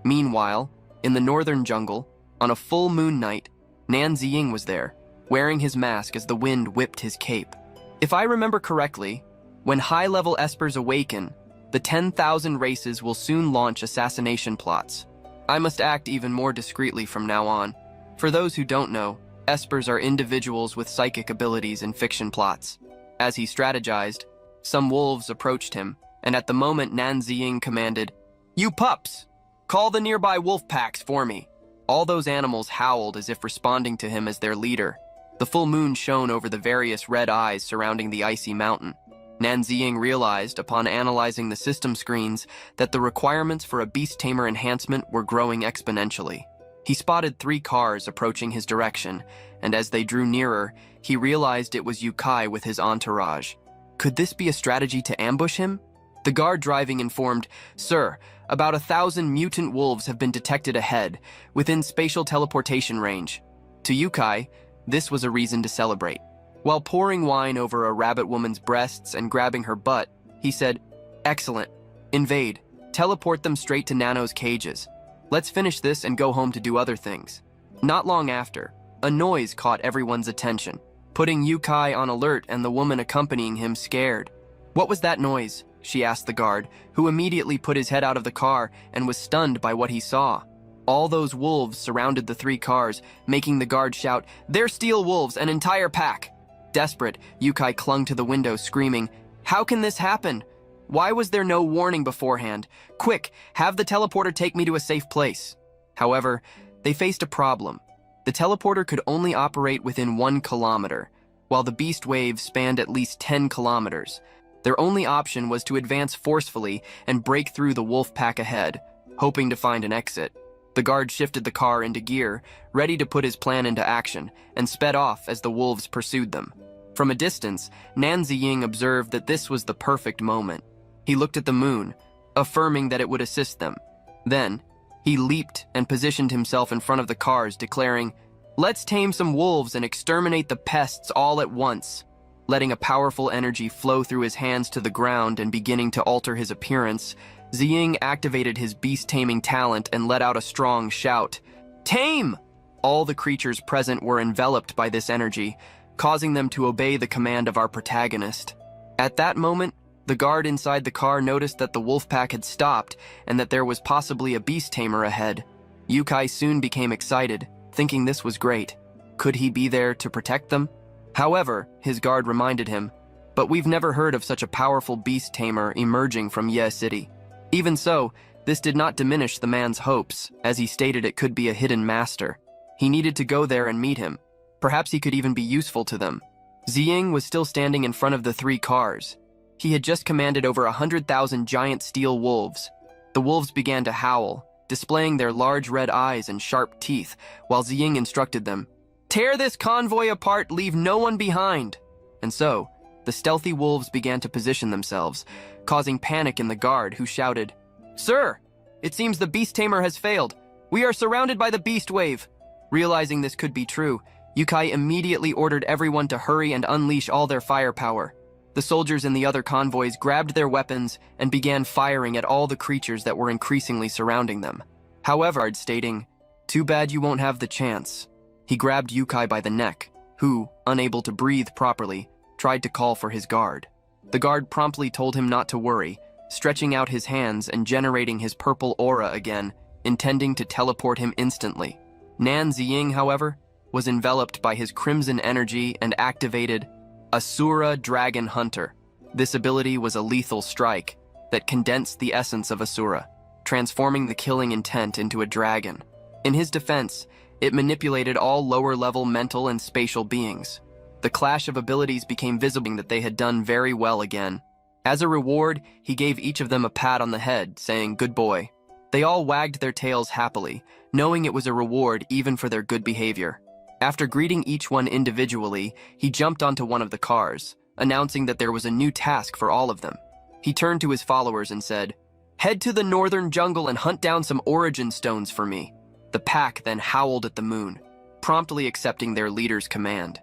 Meanwhile, in the northern jungle, on a full moon night, Nan Ziying was there, wearing his mask as the wind whipped his cape. If I remember correctly, when high-level espers awaken, the 10,000 races will soon launch assassination plots. I must act even more discreetly from now on. For those who don't know, espers are individuals with psychic abilities in fiction plots. As he strategized, some wolves approached him, and at the moment Nan Ziying commanded, "You pups! Call the nearby wolf packs for me." All those animals howled as if responding to him as their leader. The full moon shone over the various red eyes surrounding the icy mountain. Nan Ziying realized, upon analyzing the system screens, that the requirements for a beast tamer enhancement were growing exponentially. He spotted 3 cars approaching his direction, and as they drew nearer, he realized it was Yukai with his entourage. Could this be a strategy to ambush him? The guard driving informed, "Sir, about 1,000 mutant wolves have been detected ahead, within spatial teleportation range." To Yukai, this was a reason to celebrate. While pouring wine over a rabbit woman's breasts and grabbing her butt, he said, "Excellent. Invade. Teleport them straight to Nano's cages. Let's finish this and go home to do other things." Not long after, a noise caught everyone's attention, putting Yukai on alert and the woman accompanying him scared. "What was that noise?" she asked the guard, who immediately put his head out of the car and was stunned by what he saw. All those wolves surrounded the 3 cars, making the guard shout, "They're steel wolves, an entire pack!" Desperate, Yukai clung to the window, screaming, "How can this happen? Why was there no warning beforehand? Quick, have the teleporter take me to a safe place." However, they faced a problem. The teleporter could only operate within 1 kilometer, while the beast wave spanned at least 10 kilometers. Their only option was to advance forcefully and break through the wolf pack ahead, hoping to find an exit. The guard shifted the car into gear, ready to put his plan into action, and sped off as the wolves pursued them. From a distance, Nan Ziying observed that this was the perfect moment. He looked at the moon, affirming that it would assist them. Then, he leaped and positioned himself in front of the cars, declaring, "Let's tame some wolves and exterminate the pests all at once." Letting a powerful energy flow through his hands to the ground and beginning to alter his appearance, Ziying activated his beast-taming talent and let out a strong shout, "Tame!" All the creatures present were enveloped by this energy, causing them to obey the command of our protagonist. At that moment, the guard inside the car noticed that the wolf pack had stopped and that there was possibly a beast tamer ahead. Yukai soon became excited, thinking this was great. Could he be there to protect them? However, his guard reminded him, "But we've never heard of such a powerful beast tamer emerging from Ye City." Even so, this did not diminish the man's hopes, as he stated it could be a hidden master. He needed to go there and meet him. Perhaps he could even be useful to them. Ziying was still standing in front of the 3 cars. He had just commanded over 100,000 giant steel wolves. The wolves began to howl, displaying their large red eyes and sharp teeth, while Ziying instructed them, "Tear this convoy apart, leave no one behind." And so, the stealthy wolves began to position themselves, causing panic in the guard, who shouted, "Sir, it seems the beast tamer has failed. We are surrounded by the beast wave." Realizing this could be true, Yukai immediately ordered everyone to hurry and unleash all their firepower. The soldiers in the other convoys grabbed their weapons and began firing at all the creatures that were increasingly surrounding them. However, stating, "Too bad you won't have the chance." He grabbed Yukai by the neck, who, unable to breathe properly, tried to call for his guard. The guard promptly told him not to worry, stretching out his hands and generating his purple aura again, intending to teleport him instantly. Nan Ziying, however, was enveloped by his crimson energy and activated Asura Dragon Hunter. This ability was a lethal strike that condensed the essence of Asura, transforming the killing intent into a dragon. In his defense, it manipulated all lower-level mental and spatial beings. The clash of abilities became visible that they had done very well again. As a reward, he gave each of them a pat on the head, saying, "Good boy." They all wagged their tails happily, knowing it was a reward even for their good behavior. After greeting each one individually, he jumped onto one of the cars, announcing that there was a new task for all of them. He turned to his followers and said, "Head to the northern jungle and hunt down some origin stones for me." The pack then howled at the moon, promptly accepting their leader's command.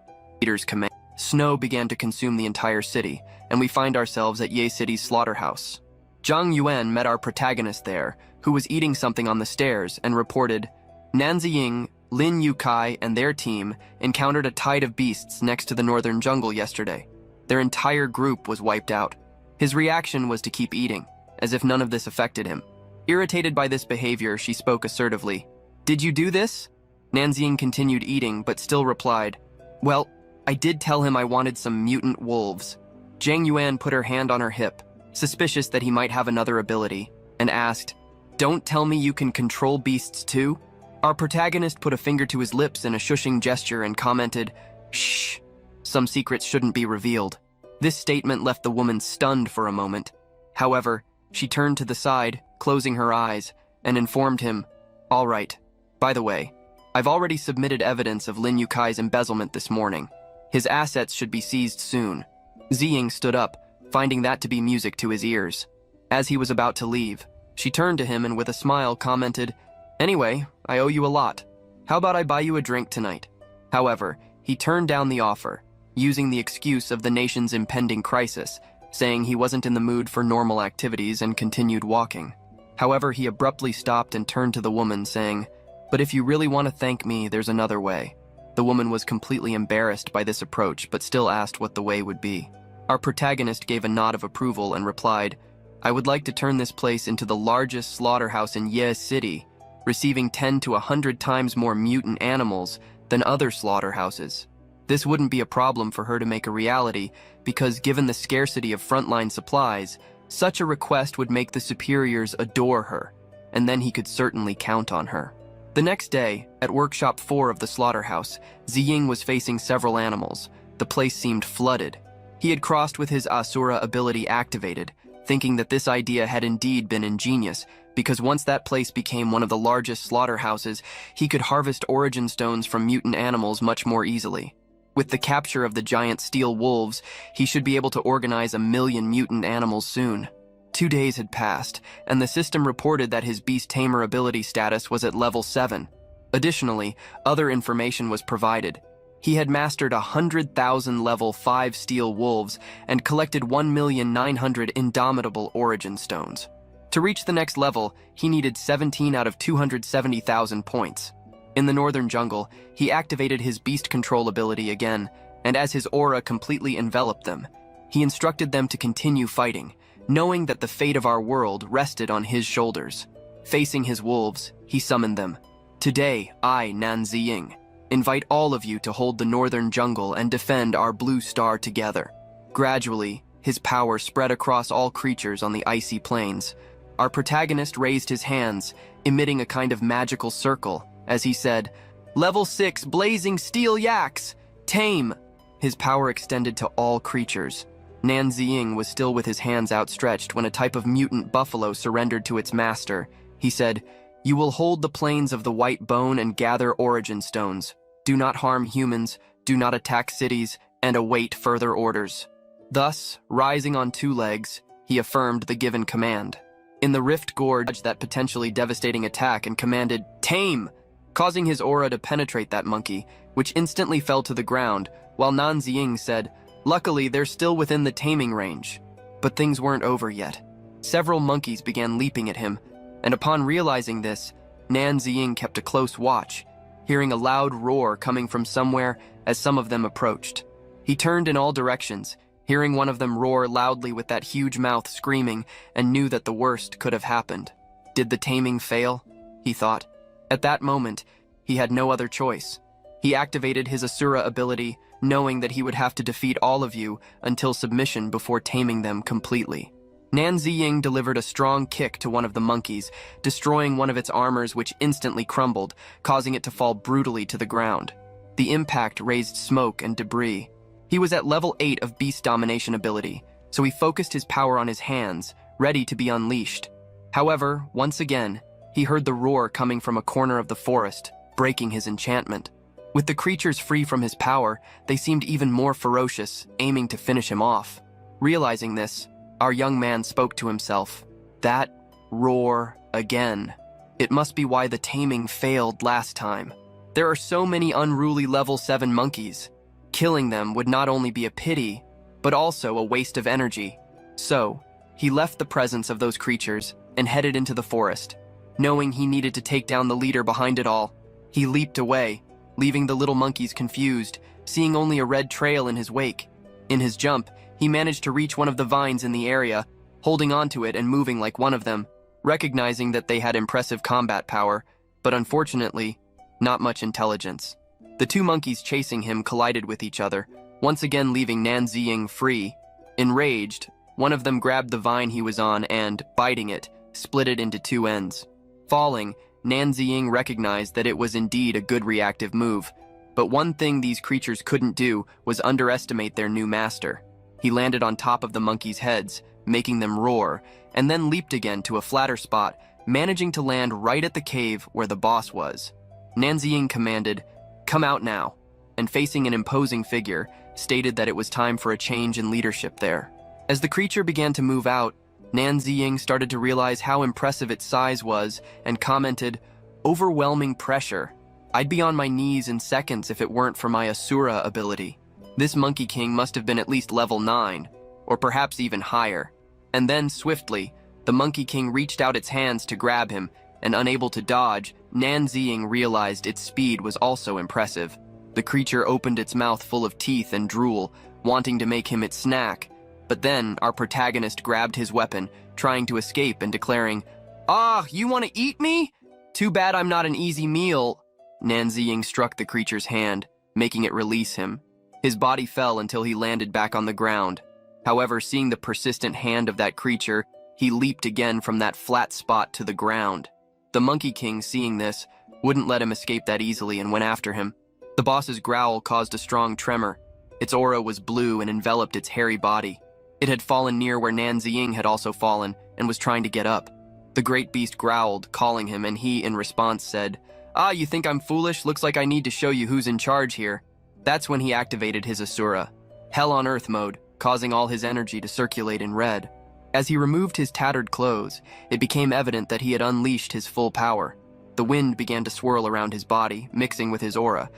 Snow began to consume the entire city, and we find ourselves at Ye City's slaughterhouse. Zhang Yuan met our protagonist there, who was eating something on the stairs, and reported, Nan Ziying, Lin Yukai, and their team encountered a tide of beasts next to the northern jungle yesterday. Their entire group was wiped out. His reaction was to keep eating, as if none of this affected him. Irritated by this behavior, she spoke assertively. "Did you do this?" Nan Ziying continued eating, but still replied, "Well, I did tell him I wanted some mutant wolves." Zhang Yuan put her hand on her hip, suspicious that he might have another ability, and asked, "Don't tell me you can control beasts too?" Our protagonist put a finger to his lips in a shushing gesture and commented, "Shh, some secrets shouldn't be revealed." This statement left the woman stunned for a moment. However, she turned to the side, closing her eyes, and informed him, "All right. By the way, I've already submitted evidence of Lin Yukai's embezzlement this morning. His assets should be seized soon." Ziying stood up, finding that to be music to his ears. As he was about to leave, she turned to him and with a smile commented, "Anyway, I owe you a lot. How about I buy you a drink tonight?" However, he turned down the offer, using the excuse of the nation's impending crisis, saying he wasn't in the mood for normal activities and continued walking. However, he abruptly stopped and turned to the woman, saying, "But if you really want to thank me, there's another way." The woman was completely embarrassed by this approach, but still asked what the way would be. Our protagonist gave a nod of approval and replied, "I would like to turn this place into the largest slaughterhouse in Ye City, receiving 10 to 100 times more mutant animals than other slaughterhouses." This wouldn't be a problem for her to make a reality, because given the scarcity of frontline supplies, such a request would make the superiors adore her, and then he could certainly count on her. The next day, at Workshop 4 of the slaughterhouse, Ziying was facing several animals. The place seemed flooded. He had crossed with his Asura ability activated, thinking that this idea had indeed been ingenious, because once that place became one of the largest slaughterhouses, he could harvest origin stones from mutant animals much more easily. With the capture of the giant steel wolves, he should be able to organize 1 million mutant animals soon. 2 days had passed, and the system reported that his beast tamer ability status was at level 7. Additionally, other information was provided. He had mastered 100,000 level 5 steel wolves and collected 1,900,000 indomitable origin stones. To reach the next level, he needed 17 out of 270,000 points. In the northern jungle, he activated his beast control ability again, and as his aura completely enveloped them, he instructed them to continue fighting, knowing that the fate of our world rested on his shoulders. Facing his wolves, he summoned them. "Today, I, Nan Ziying, invite all of you to hold the northern jungle and defend our blue star together." Gradually, his power spread across all creatures on the icy plains. Our protagonist raised his hands, emitting a kind of magical circle, as he said, "Level 6 blazing steel yaks! Tame!" His power extended to all creatures. Nan Ziying was still with his hands outstretched when a type of mutant buffalo surrendered to its master. He said, "You will hold the plains of the white bone and gather origin stones. Do not harm humans, do not attack cities, and await further orders." Thus, rising on 2 legs, he affirmed the given command. In the rift gorge that potentially devastating attack and commanded, "Tame!" causing his aura to penetrate that monkey, which instantly fell to the ground, while Nan Ziying said, "Luckily, they're still within the taming range." But things weren't over yet. Several monkeys began leaping at him, and upon realizing this, Nan Ziying kept a close watch, hearing a loud roar coming from somewhere as some of them approached. He turned in all directions, hearing one of them roar loudly with that huge mouth screaming, and knew that the worst could have happened. Did the taming fail? he thought. At that moment, he had no other choice. He activated his Asura ability, knowing that he would have to defeat all of you until submission before taming them completely. Nan Ziying delivered a strong kick to one of the monkeys, destroying one of its armors, which instantly crumbled, causing it to fall brutally to the ground. The impact raised smoke and debris. He was at level 8 of Beast Domination ability, so he focused his power on his hands, ready to be unleashed. However, once again, he heard the roar coming from a corner of the forest, breaking his enchantment. With the creatures free from his power, they seemed even more ferocious, aiming to finish him off. Realizing this, our young man spoke to himself. That roar again. It must be why the taming failed last time. There are so many unruly level 7 monkeys. Killing them would not only be a pity, but also a waste of energy. So, he left the presence of those creatures and headed into the forest. Knowing he needed to take down the leader behind it all, he leaped away, leaving the little monkeys confused, seeing only a red trail in his wake. In his jump, he managed to reach one of the vines in the area, holding onto it and moving like one of them, recognizing that they had impressive combat power, but unfortunately, not much intelligence. The two monkeys chasing him collided with each other, once again leaving Nan Ziying free. Enraged, one of them grabbed the vine he was on and, biting it, split it into two ends. Falling, Nan Ziying recognized that it was indeed a good reactive move, but one thing these creatures couldn't do was underestimate their new master. He landed on top of the monkeys' heads, making them roar, and then leaped again to a flatter spot, managing to land right at the cave where the boss was. Nan Ziying commanded, "Come out now," and facing an imposing figure, stated that it was time for a change in leadership there. As the creature began to move out, Nan Ziying started to realize how impressive its size was and commented, "Overwhelming pressure. I'd be on my knees in seconds if it weren't for my Asura ability. This Monkey King must have been at least level 9, or perhaps even higher." And then, swiftly, the Monkey King reached out its hands to grab him, and unable to dodge, Nan Ziying realized its speed was also impressive. The creature opened its mouth full of teeth and drool, wanting to make him its snack. But then, our protagonist grabbed his weapon, trying to escape and declaring, "Ah, you want to eat me? Too bad I'm not an easy meal." Nan Ziying struck the creature's hand, making it release him. His body fell until he landed back on the ground. However, seeing the persistent hand of that creature, he leaped again from that flat spot to the ground. The Monkey King, seeing this, wouldn't let him escape that easily and went after him. The boss's growl caused a strong tremor. Its aura was blue and enveloped its hairy body. It had fallen near where Nan Ziying had also fallen and was trying to get up. The great beast growled, calling him, and he, in response, said, "Ah, you think I'm foolish? Looks like I need to show you who's in charge here." That's when he activated his Asura, Hell on Earth mode, causing all his energy to circulate in red. As he removed his tattered clothes, it became evident that he had unleashed his full power. The wind began to swirl around his body, mixing with his aura.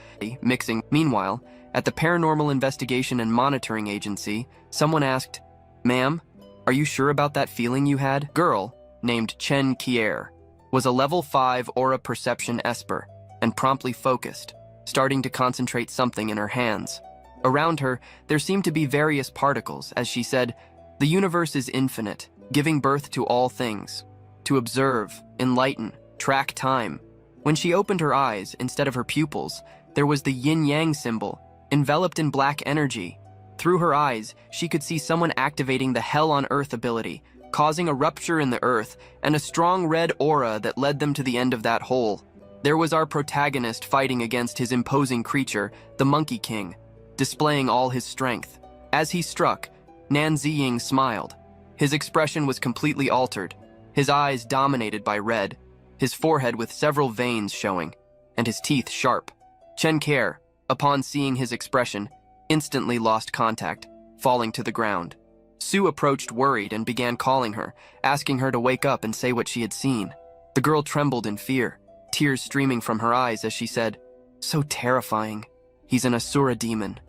Meanwhile, at the Paranormal Investigation and Monitoring Agency, someone asked, "Ma'am, are you sure about that feeling you had?" Girl, named Chen Kier, was a level 5 aura perception esper, and promptly focused, starting to concentrate something in her hands. Around her, there seemed to be various particles, as she said, "The universe is infinite, giving birth to all things. To observe, enlighten, track time." When she opened her eyes, instead of her pupils, there was the yin-yang symbol, enveloped in black energy. Through her eyes, she could see someone activating the Hell on Earth ability, causing a rupture in the earth and a strong red aura that led them to the end of that hole. There was our protagonist fighting against his imposing creature, the Monkey King, displaying all his strength. As he struck, Nan Ziying smiled. His expression was completely altered, his eyes dominated by red, his forehead with several veins showing, and his teeth sharp. Chen Kier, upon seeing his expression, instantly lost contact, falling to the ground. Sue approached worried and began calling her, asking her to wake up and say what she had seen. The girl trembled in fear, tears streaming from her eyes as she said, "So terrifying. He's an Asura demon."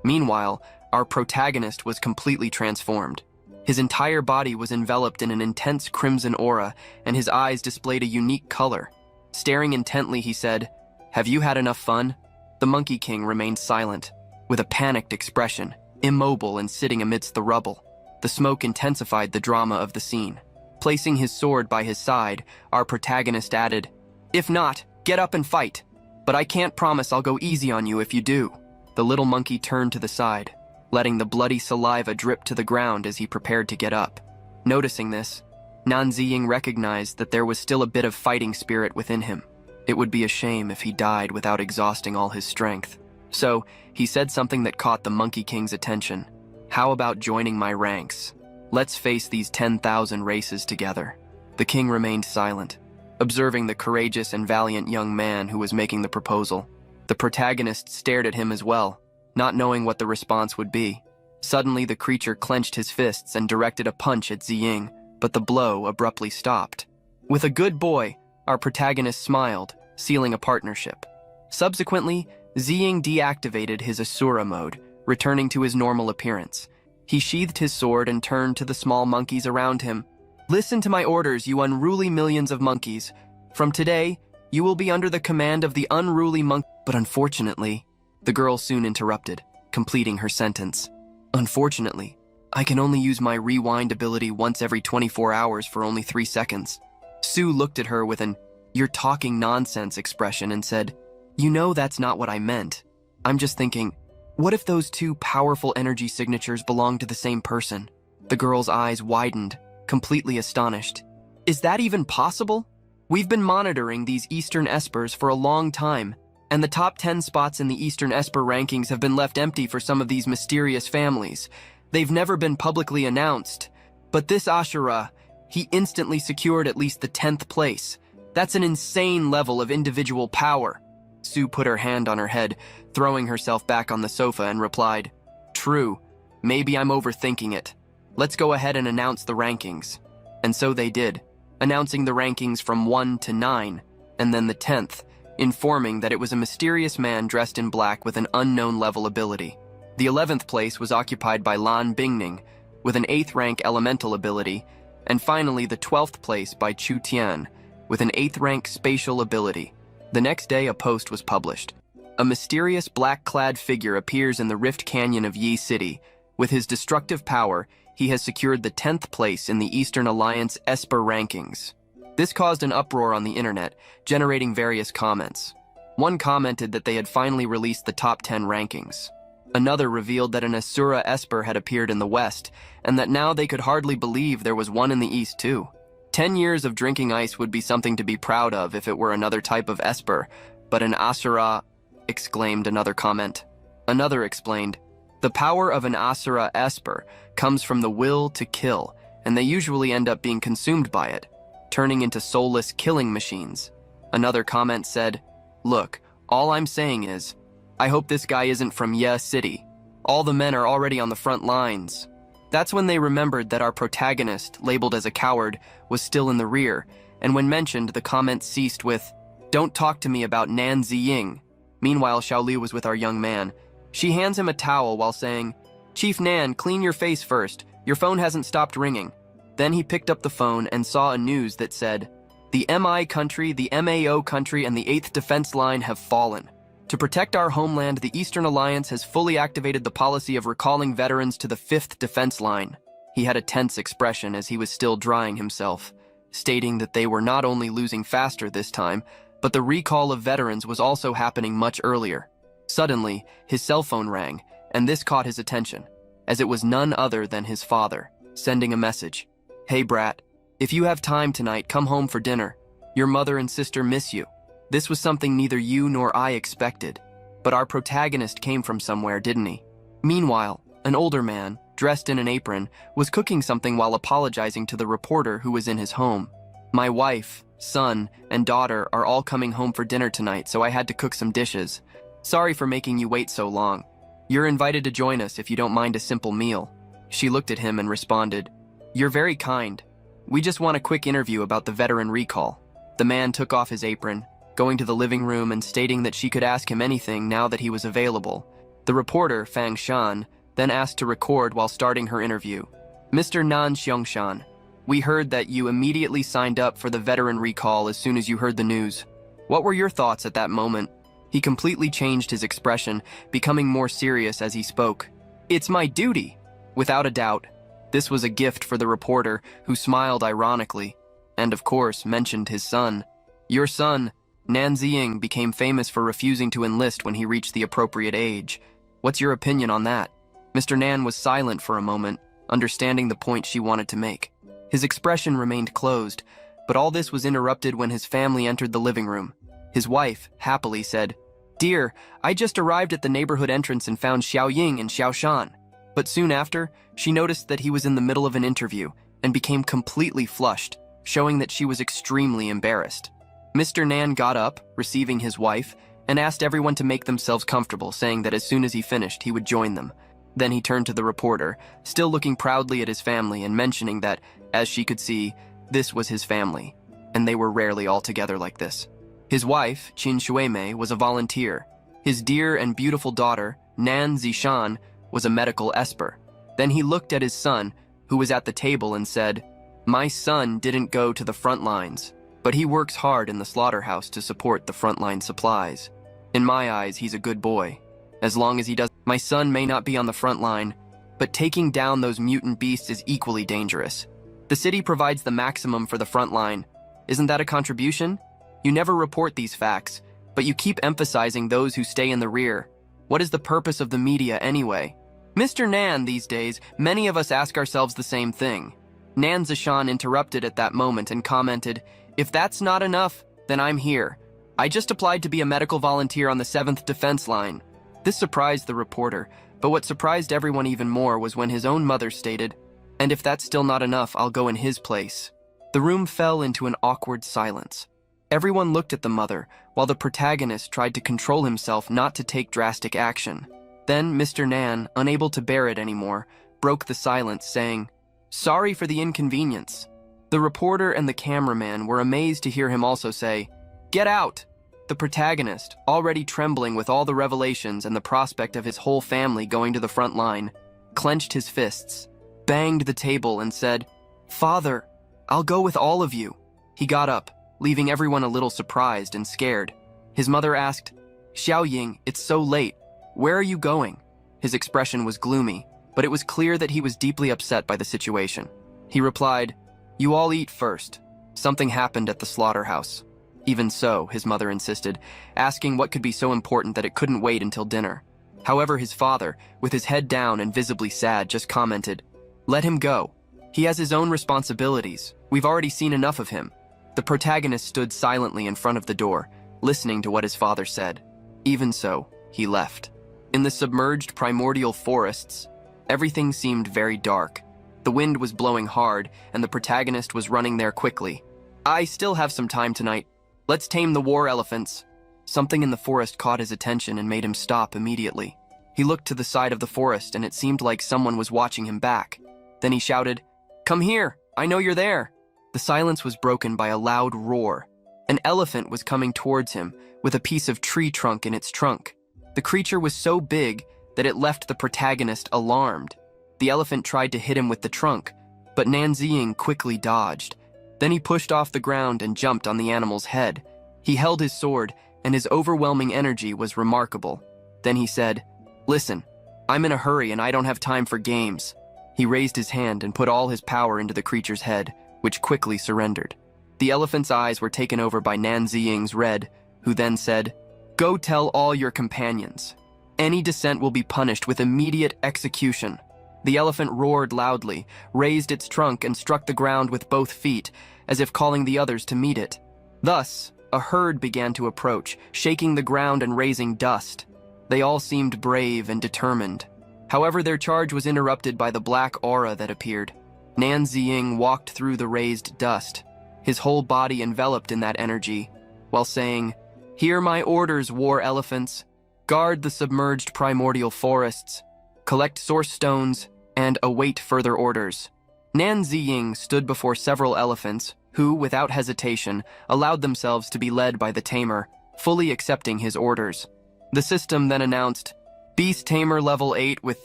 Meanwhile, our protagonist was completely transformed. His entire body was enveloped in an intense crimson aura, and his eyes displayed a unique color. Staring intently, he said, "Have you had enough fun?" The Monkey King remained silent, with a panicked expression, immobile and sitting amidst the rubble. The smoke intensified the drama of the scene. Placing his sword by his side, our protagonist added, If not, get up and fight. But I can't promise I'll go easy on you if you do." The little monkey turned to the side, letting the bloody saliva drip to the ground as he prepared to get up. Noticing this, Nan Ziying recognized that there was still a bit of fighting spirit within him. It would be a shame if he died without exhausting all his strength. So, he said something that caught the Monkey King's attention. "How about joining my ranks? Let's face these 10,000 races together." The king remained silent, observing the courageous and valiant young man who was making the proposal. The protagonist stared at him as well, not knowing what the response would be. Suddenly, the creature clenched his fists and directed a punch at Ziying, but the blow abruptly stopped. With a good boy, our protagonist smiled, sealing a partnership. Subsequently, Ziying deactivated his Asura mode, returning to his normal appearance. He sheathed his sword and turned to the small monkeys around him. "Listen to my orders, you unruly millions of monkeys. From today, you will be under the command of the unruly monkey." But unfortunately, the girl soon interrupted, completing her sentence. "Unfortunately, I can only use my rewind ability once every 24 hours for only 3 seconds. Sue looked at her with an "you're talking nonsense" expression and said, "You know that's not what I meant. I'm just thinking, what if those two powerful energy signatures belong to the same person?" The girl's eyes widened, completely astonished. "Is that even possible? We've been monitoring these Eastern Espers for a long time, and the top 10 spots in the Eastern Esper rankings have been left empty for some of these mysterious families. They've never been publicly announced. But this Ashura, he instantly secured at least the 10th place. That's an insane level of individual power." Sue put her hand on her head, throwing herself back on the sofa, and replied, "True, maybe I'm overthinking it. Let's go ahead and announce the rankings." And so they did, announcing the rankings from 1 to 9, and then the 10th, informing that it was a mysterious man dressed in black with an unknown level ability. The 11th place was occupied by Lan Bingning, with an 8th rank elemental ability, and finally the 12th place by Chu Tian, with an 8th rank spatial ability. The next day, a post was published. A mysterious black-clad figure appears in the Rift Canyon of Yi City. With his destructive power, he has secured the 10th place in the Eastern Alliance Esper rankings. This caused an uproar on the internet, generating various comments. One commented that they had finally released the top 10 rankings. Another revealed that an Asura Esper had appeared in the West, and that now they could hardly believe there was one in the East too. 10 years of drinking ice would be something to be proud of if it were another type of Esper, but an Asura, exclaimed another comment. Another explained, "The power of an Asura Esper comes from the will to kill, and they usually end up being consumed by it, turning into soulless killing machines." Another comment said, "Look, all I'm saying is, I hope this guy isn't from Ye City. All the men are already on the front lines." That's when they remembered that our protagonist, labeled as a coward, was still in the rear, and when mentioned, the comments ceased with, "Don't talk to me about Nan Ziying." Meanwhile, Xiaoli was with our young man. She hands him a towel while saying, "Chief Nan, clean your face first. Your phone hasn't stopped ringing." Then he picked up the phone and saw a news that said, "The MI country, the MAO country, and the 8th defense line have fallen. To protect our homeland, the Eastern Alliance has fully activated the policy of recalling veterans to the 5th defense line." He had a tense expression as he was still drying himself, stating that they were not only losing faster this time, but the recall of veterans was also happening much earlier. Suddenly, his cell phone rang, and this caught his attention, as it was none other than his father, sending a message. "Hey brat, if you have time tonight, come home for dinner. Your mother and sister miss you." This was something neither you nor I expected, but our protagonist came from somewhere, didn't he? Meanwhile, an older man, dressed in an apron, was cooking something while apologizing to the reporter who was in his home. "My wife, son, and daughter are all coming home for dinner tonight, so I had to cook some dishes. Sorry for making you wait so long. You're invited to join us if you don't mind a simple meal." She looked at him and responded, "You're very kind. We just want a quick interview about the veteran recall." The man took off his apron, going to the living room and stating that she could ask him anything now that he was available. The reporter, Fang Shan, then asked to record while starting her interview. "Mr. Nan Xiangshan, we heard that you immediately signed up for the veteran recall as soon as you heard the news. What were your thoughts at that moment?" He completely changed his expression, becoming more serious as he spoke. "It's my duty." Without a doubt, this was a gift for the reporter, who smiled ironically, and of course mentioned his son. "Your son, Nan Ziying became famous for refusing to enlist when he reached the appropriate age. What's your opinion on that? Mr. Nan was silent for a moment, understanding the point she wanted to make. His expression remained closed, but all this was interrupted when his family entered the living room. His wife, happily, said, "Dear, I just arrived at the neighborhood entrance and found Xiao Ying and Xiao Shan." But soon after, she noticed that he was in the middle of an interview and became completely flushed, showing that she was extremely embarrassed. Mr. Nan got up, receiving his wife, and asked everyone to make themselves comfortable, saying that as soon as he finished, he would join them. Then he turned to the reporter, still looking proudly at his family and mentioning that, as she could see, this was his family, and they were rarely all together like this. His wife, Qin Shuimei, was a volunteer. His dear and beautiful daughter, Nan Ziying, was a medical esper. Then he looked at his son, who was at the table, and said, "My son didn't go to the front lines, but he works hard in the slaughterhouse to support the frontline supplies. In my eyes, he's a good boy. As long as he does, my son may not be on the front line, but taking down those mutant beasts is equally dangerous. The city provides the maximum for the front line. Isn't that a contribution? You never report these facts, but you keep emphasizing those who stay in the rear. What is the purpose of the media anyway?" Mr. Nan, these days, many of us ask ourselves the same thing. Nan Ziying interrupted at that moment and commented, "If that's not enough, then I'm here. I just applied to be a medical volunteer on the 7th Defense Line." This surprised the reporter, but what surprised everyone even more was when his own mother stated, "And if that's still not enough, I'll go in his place." The room fell into an awkward silence. Everyone looked at the mother, while the protagonist tried to control himself not to take drastic action. Then Mr. Nan, unable to bear it anymore, broke the silence, saying, "Sorry for the inconvenience." The reporter and the cameraman were amazed to hear him also say, "Get out!" The protagonist, already trembling with all the revelations and the prospect of his whole family going to the front line, clenched his fists, banged the table, and said, "Father, I'll go with all of you." He got up, leaving everyone a little surprised and scared. His mother asked, "Xiao Ying, it's so late. Where are you going?" His expression was gloomy, but it was clear that he was deeply upset by the situation. He replied, "You all eat first. Something happened at the slaughterhouse." "Even so," his mother insisted, asking what could be so important that it couldn't wait until dinner. However, his father, with his head down and visibly sad, just commented, "Let him go. He has his own responsibilities. We've already seen enough of him." The protagonist stood silently in front of the door, listening to what his father said. Even so, he left. In the submerged primordial forests, everything seemed very dark. The wind was blowing hard, and the protagonist was running there quickly. "I still have some time tonight. Let's tame the war elephants." Something in the forest caught his attention and made him stop immediately. He looked to the side of the forest, and it seemed like someone was watching him back. Then he shouted, "Come here! I know you're there!" The silence was broken by a loud roar. An elephant was coming towards him, with a piece of tree trunk in its trunk. The creature was so big that it left the protagonist alarmed. The elephant tried to hit him with the trunk, but Nan Ziying quickly dodged. Then he pushed off the ground and jumped on the animal's head. He held his sword, and his overwhelming energy was remarkable. Then he said, "Listen, I'm in a hurry and I don't have time for games." He raised his hand and put all his power into the creature's head, which quickly surrendered. The elephant's eyes were taken over by Nan Ziying's red, who then said, "Go tell all your companions. Any dissent will be punished with immediate execution." The elephant roared loudly, raised its trunk, and struck the ground with both feet, as if calling the others to meet it. Thus, a herd began to approach, shaking the ground and raising dust. They all seemed brave and determined. However, their charge was interrupted by the black aura that appeared. Nan Ziying walked through the raised dust, his whole body enveloped in that energy, while saying, "Hear my orders, war elephants. Guard the submerged primordial forests, collect source stones, and await further orders." Nan Ziying stood before several elephants who, without hesitation, allowed themselves to be led by the tamer, fully accepting his orders. The system then announced, "Beast Tamer level 8 with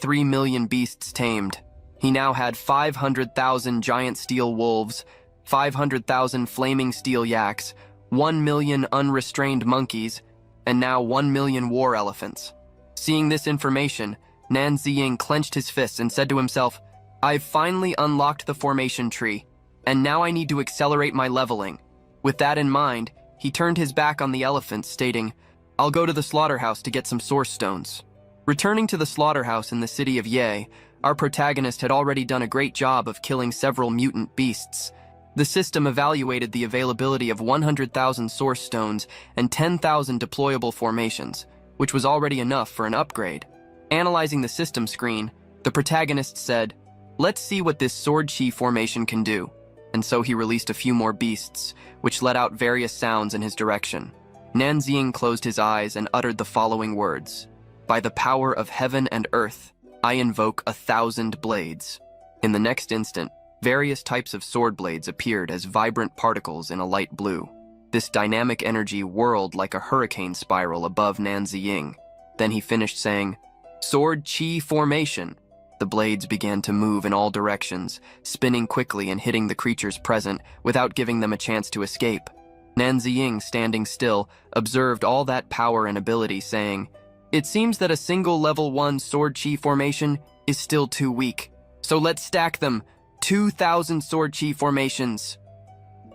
3 million beasts tamed." He now had 500,000 giant steel wolves, 500,000 flaming steel yaks, 1 million unrestrained monkeys, and now 1 million war elephants. Seeing this information, Nan Ziying clenched his fists and said to himself, "I've finally unlocked the formation tree, and now I need to accelerate my leveling." With that in mind, he turned his back on the elephant, stating, "I'll go to the slaughterhouse to get some source stones." Returning to the slaughterhouse in the city of Ye, our protagonist had already done a great job of killing several mutant beasts. The system evaluated the availability of 100,000 source stones and 10,000 deployable formations, which was already enough for an upgrade. Analyzing the system screen, the protagonist said, "Let's see what this sword chi formation can do." And so he released a few more beasts, which let out various sounds in his direction. Nan Ziying closed his eyes and uttered the following words: "By the power of heaven and earth, I invoke 1,000 blades." In the next instant, various types of sword blades appeared as vibrant particles in a light blue. This dynamic energy whirled like a hurricane spiral above Nan Ziying. Then he finished saying, "Sword chi formation." The blades began to move in all directions, spinning quickly and hitting the creatures present without giving them a chance to escape. Nan Ziying, standing still, observed all that power and ability, saying, "It seems that a single level 1 sword chi formation is still too weak. So let's stack them. 2,000 sword chi formations."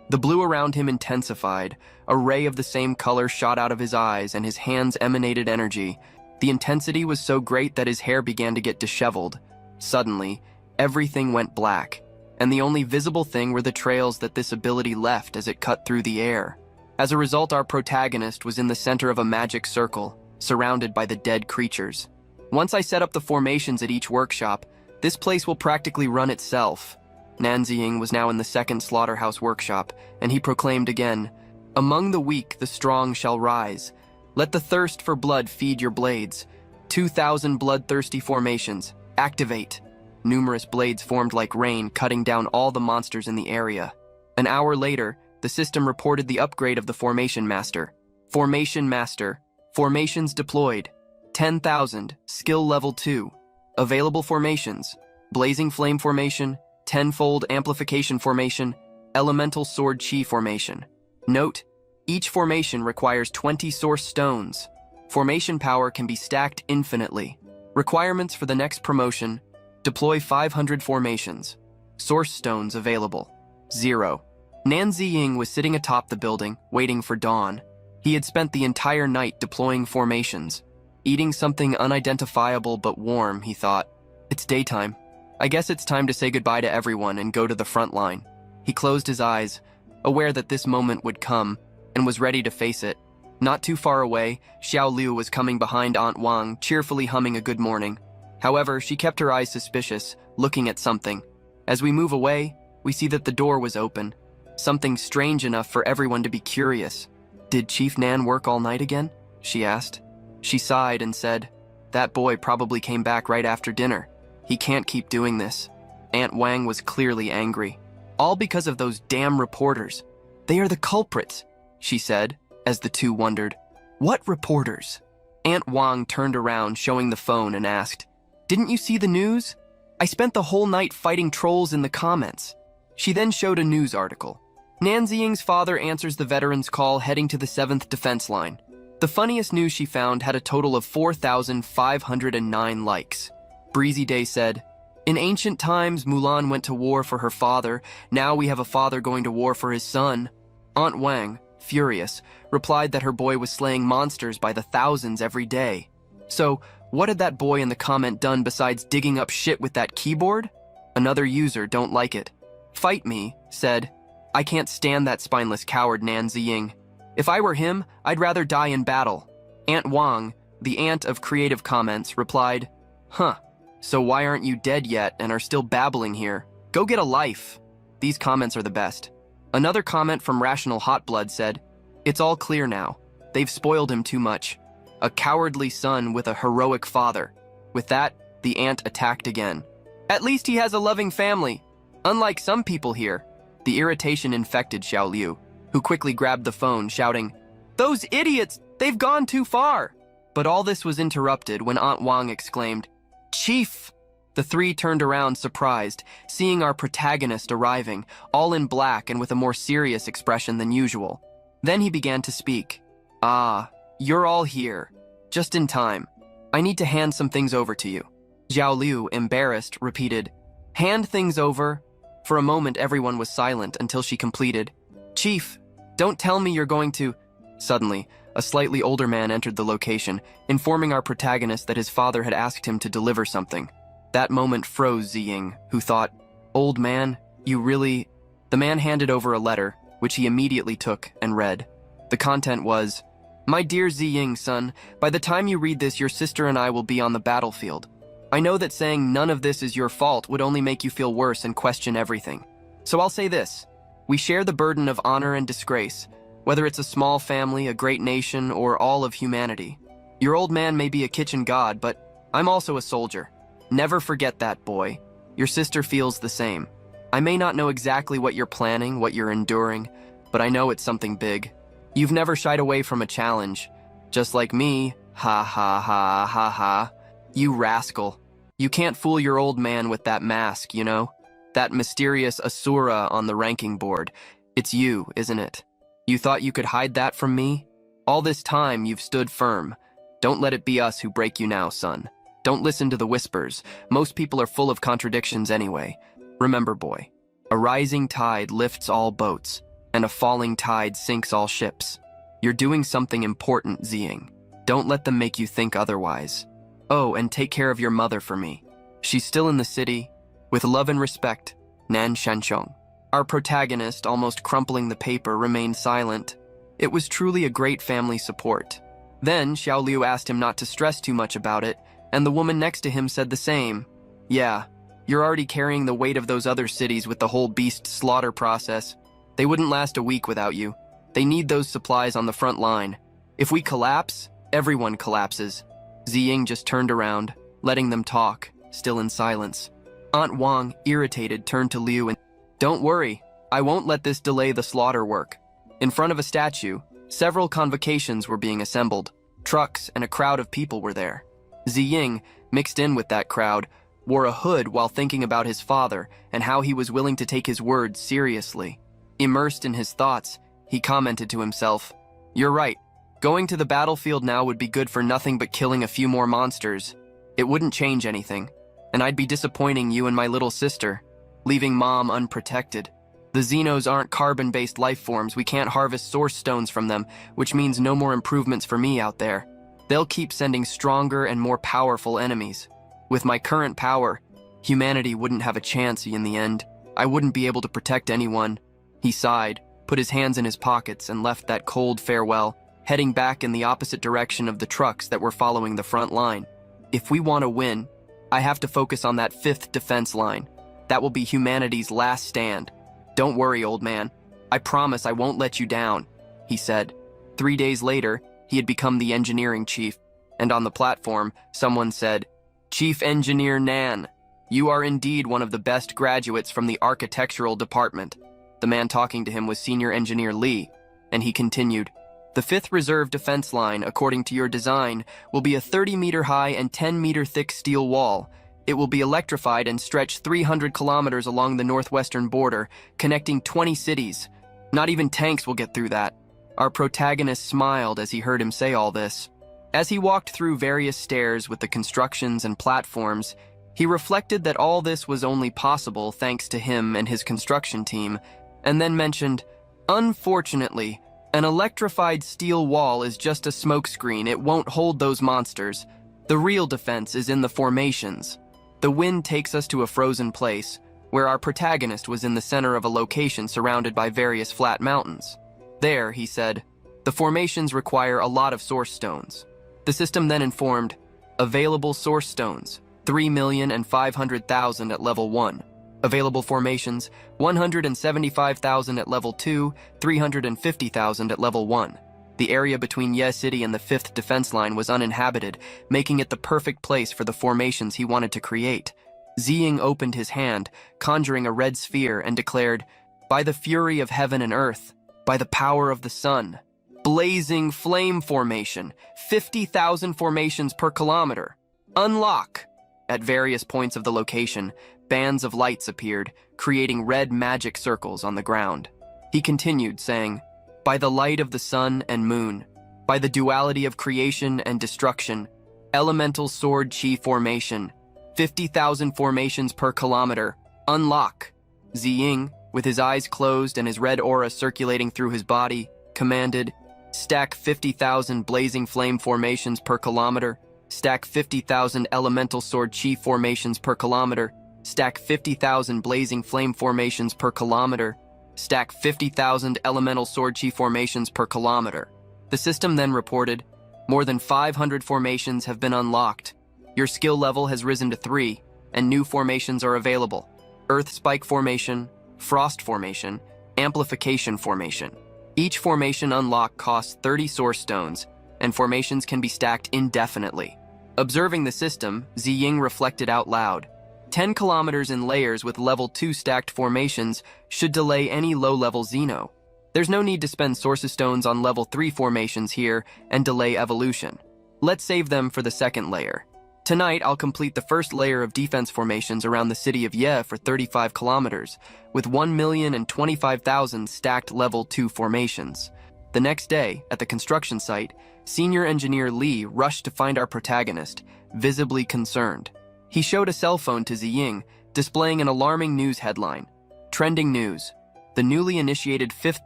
The blue around him intensified. A ray of the same color shot out of his eyes, and his hands emanated energy. The intensity was so great that his hair began to get disheveled. Suddenly, everything went black, and the only visible thing were the trails that this ability left as it cut through the air. As a result, our protagonist was in the center of a magic circle, surrounded by the dead creatures. "Once I set up the formations at each workshop, this place will practically run itself." Nan Ziying was now in the second slaughterhouse workshop, and he proclaimed again, "Among the weak, the strong shall rise. Let the thirst for blood feed your blades. 2,000 bloodthirsty formations. Activate." Numerous blades formed like rain, cutting down all the monsters in the area. An hour later, the system reported the upgrade of the Formation Master. Formation Master. Formations deployed. 10,000. Skill level 2. Available formations: Blazing Flame Formation, Tenfold Amplification Formation, Elemental Sword Chi Formation. Note: each formation requires 20 source stones. Formation power can be stacked infinitely. Requirements for the next promotion: deploy 500 formations. Source stones available: 0. Nan Ziying was sitting atop the building, waiting for dawn. He had spent the entire night deploying formations. Eating something unidentifiable but warm, he thought. It's daytime. I guess it's time to say goodbye to everyone and go to the front line. He closed his eyes, aware that this moment would come, and was ready to face it. Not too far away, Xiao Liu was coming behind Aunt Wang, cheerfully humming a good morning. However, she kept her eyes suspicious, looking at something. As we move away, we see that the door was open. Something strange enough for everyone to be curious. "Did Chief Nan work all night again?" she asked. She sighed and said, "That boy probably came back right after dinner. He can't keep doing this." Aunt Wang was clearly angry. "All because of those damn reporters. They are the culprits," she said, as the two wondered. "What reporters?" Aunt Wang turned around, showing the phone, and asked, "Didn't you see the news? I spent the whole night fighting trolls in the comments." She then showed a news article. Nan Ziying's father answers the veterans' call, heading to the 7th Defense Line. The funniest news she found had a total of 4,509 likes. Breezy Day said, "In ancient times, Mulan went to war for her father. Now we have a father going to war for his son." Aunt Wang, furious, replied that her boy was slaying monsters by the thousands every day. So, what had that boy in the comment done besides digging up shit with that keyboard? Another user, don't like it. Fight Me, said, "I can't stand that spineless coward Nan Ziying. If I were him, I'd rather die in battle." Aunt Wang, the aunt of creative comments, replied, "Huh, so why aren't you dead yet and are still babbling here? Go get a life." These comments are the best. Another comment from Rational Hot Blood said, "It's all clear now. They've spoiled him too much. A cowardly son with a heroic father." With that, the aunt attacked again. "At least he has a loving family, unlike some people here." The irritation infected Xiao Liu, who quickly grabbed the phone, shouting, "Those idiots! They've gone too far!" But all this was interrupted when Aunt Wang exclaimed, "Chief!" The three turned around surprised, seeing our protagonist arriving, all in black and with a more serious expression than usual. Then he began to speak. "Ah, you're all here. Just in time. I need to hand some things over to you." Xiao Liu, embarrassed, repeated, "Hand things over?" For a moment, everyone was silent until she completed, "Chief, Don't tell me you're going to... Suddenly, a slightly older man entered the location, informing our protagonist that his father had asked him to deliver something. That moment froze Ziying, who thought, "Old man, you really..." The man handed over a letter, which he immediately took and read. The content was, "My dear Ziying, son, by the time you read this, your sister and I will be on the battlefield. I know that saying none of this is your fault would only make you feel worse and question everything. So I'll say this. We share the burden of honor and disgrace, whether it's a small family, a great nation, or all of humanity. Your old man may be a kitchen god, but I'm also a soldier. Never forget that, boy. Your sister feels the same. I may not know exactly what you're planning, what you're enduring, but I know it's something big. You've never shied away from a challenge. Just like me, ha ha ha ha ha. You rascal. You can't fool your old man with that mask, you know? That mysterious Asura on the ranking board. It's you, isn't it? You thought you could hide that from me? All this time you've stood firm. Don't let it be us who break you now, son. Don't listen to the whispers. Most people are full of contradictions anyway. Remember, boy, a rising tide lifts all boats, and a falling tide sinks all ships. You're doing something important, Ziying. Don't let them make you think otherwise. Oh, and take care of your mother for me. She's still in the city. With love and respect, Nan Ziying." Our protagonist, almost crumpling the paper, remained silent. It was truly a great family support. Then Xiao Liu asked him not to stress too much about it, and the woman next to him said the same. "Yeah, you're already carrying the weight of those other cities with the whole beast slaughter process. They wouldn't last a week without you. They need those supplies on the front line. If we collapse, everyone collapses." Ziying just turned around, letting them talk, still in silence. Aunt Wang, irritated, turned to Liu and, "Don't worry, I won't let this delay the slaughter work." In front of a statue, several convocations were being assembled. Trucks and a crowd of people were there. Ziying, mixed in with that crowd, wore a hood while thinking about his father and how he was willing to take his words seriously. Immersed in his thoughts, he commented to himself, "You're right. Going to the battlefield now would be good for nothing but killing a few more monsters. It wouldn't change anything, and I'd be disappointing you and my little sister, leaving Mom unprotected. The Xenos aren't carbon-based life forms. We can't harvest source stones from them, which means no more improvements for me out there. They'll keep sending stronger and more powerful enemies. With my current power, humanity wouldn't have a chance in the end. I wouldn't be able to protect anyone." He sighed, put his hands in his pockets, and left that cold farewell, heading back in the opposite direction of the trucks that were following the front line. "If we want to win, I have to focus on that fifth defense line. That will be humanity's last stand. Don't worry, old man. I promise I won't let you down," he said. 3 days later, he had become the engineering chief, and on the platform, someone said, "Chief Engineer Nan, you are indeed one of the best graduates from the architectural department." The man talking to him was Senior Engineer Li, and he continued, "The 5th Reserve Defense Line, according to your design, will be a 30-meter high and 10-meter thick steel wall. It will be electrified and stretch 300 kilometers along the northwestern border, connecting 20 cities. Not even tanks will get through that." Our protagonist smiled as he heard him say all this. As he walked through various stairs with the constructions and platforms, he reflected that all this was only possible thanks to him and his construction team, and then mentioned, "Unfortunately, an electrified steel wall is just a smokescreen. It won't hold those monsters. The real defense is in the formations." The wind takes us to a frozen place, where our protagonist was in the center of a location surrounded by various flat mountains. There, he said, the formations require a lot of source stones. The system then informed, available source stones, 3,500,000 at level 1. Available formations, 175,000 at level 2, 350,000 at level 1. The area between Ye City and the 5th defense line was uninhabited, making it the perfect place for the formations he wanted to create. Ziying opened his hand, conjuring a red sphere, and declared, "By the fury of heaven and earth, by the power of the sun, blazing flame formation, 50,000 formations per kilometer. Unlock!" At various points of the location, bands of lights appeared, creating red magic circles on the ground. He continued, saying, "By the light of the sun and moon, by the duality of creation and destruction, elemental sword chi formation, 50,000 formations per kilometer, unlock." Ziying, with his eyes closed and his red aura circulating through his body, commanded, "Stack 50,000 blazing flame formations per kilometer. Stack 50,000 elemental sword chi formations per kilometer. Stack 50,000 blazing flame formations per kilometer. Stack 50,000 elemental sword chi formations per kilometer." The system then reported, "More than 500 formations have been unlocked. Your skill level has risen to 3, and new formations are available. Earth Spike Formation, Frost Formation, Amplification Formation. Each formation unlock costs 30 source stones, and formations can be stacked indefinitely." Observing the system, Ziying reflected out loud. 10 kilometers in layers with level 2 stacked formations should delay any low-level Xeno. There's no need to spend source stones on level 3 formations here and delay evolution. Let's save them for the second layer. Tonight, I'll complete the first layer of defense formations around the city of Ye for 35 kilometers, with 1,025,000 stacked level 2 formations. The next day, at the construction site, Senior Engineer Li rushed to find our protagonist, visibly concerned. He showed a cell phone to Ziying, displaying an alarming news headline. Trending news. The newly initiated 5th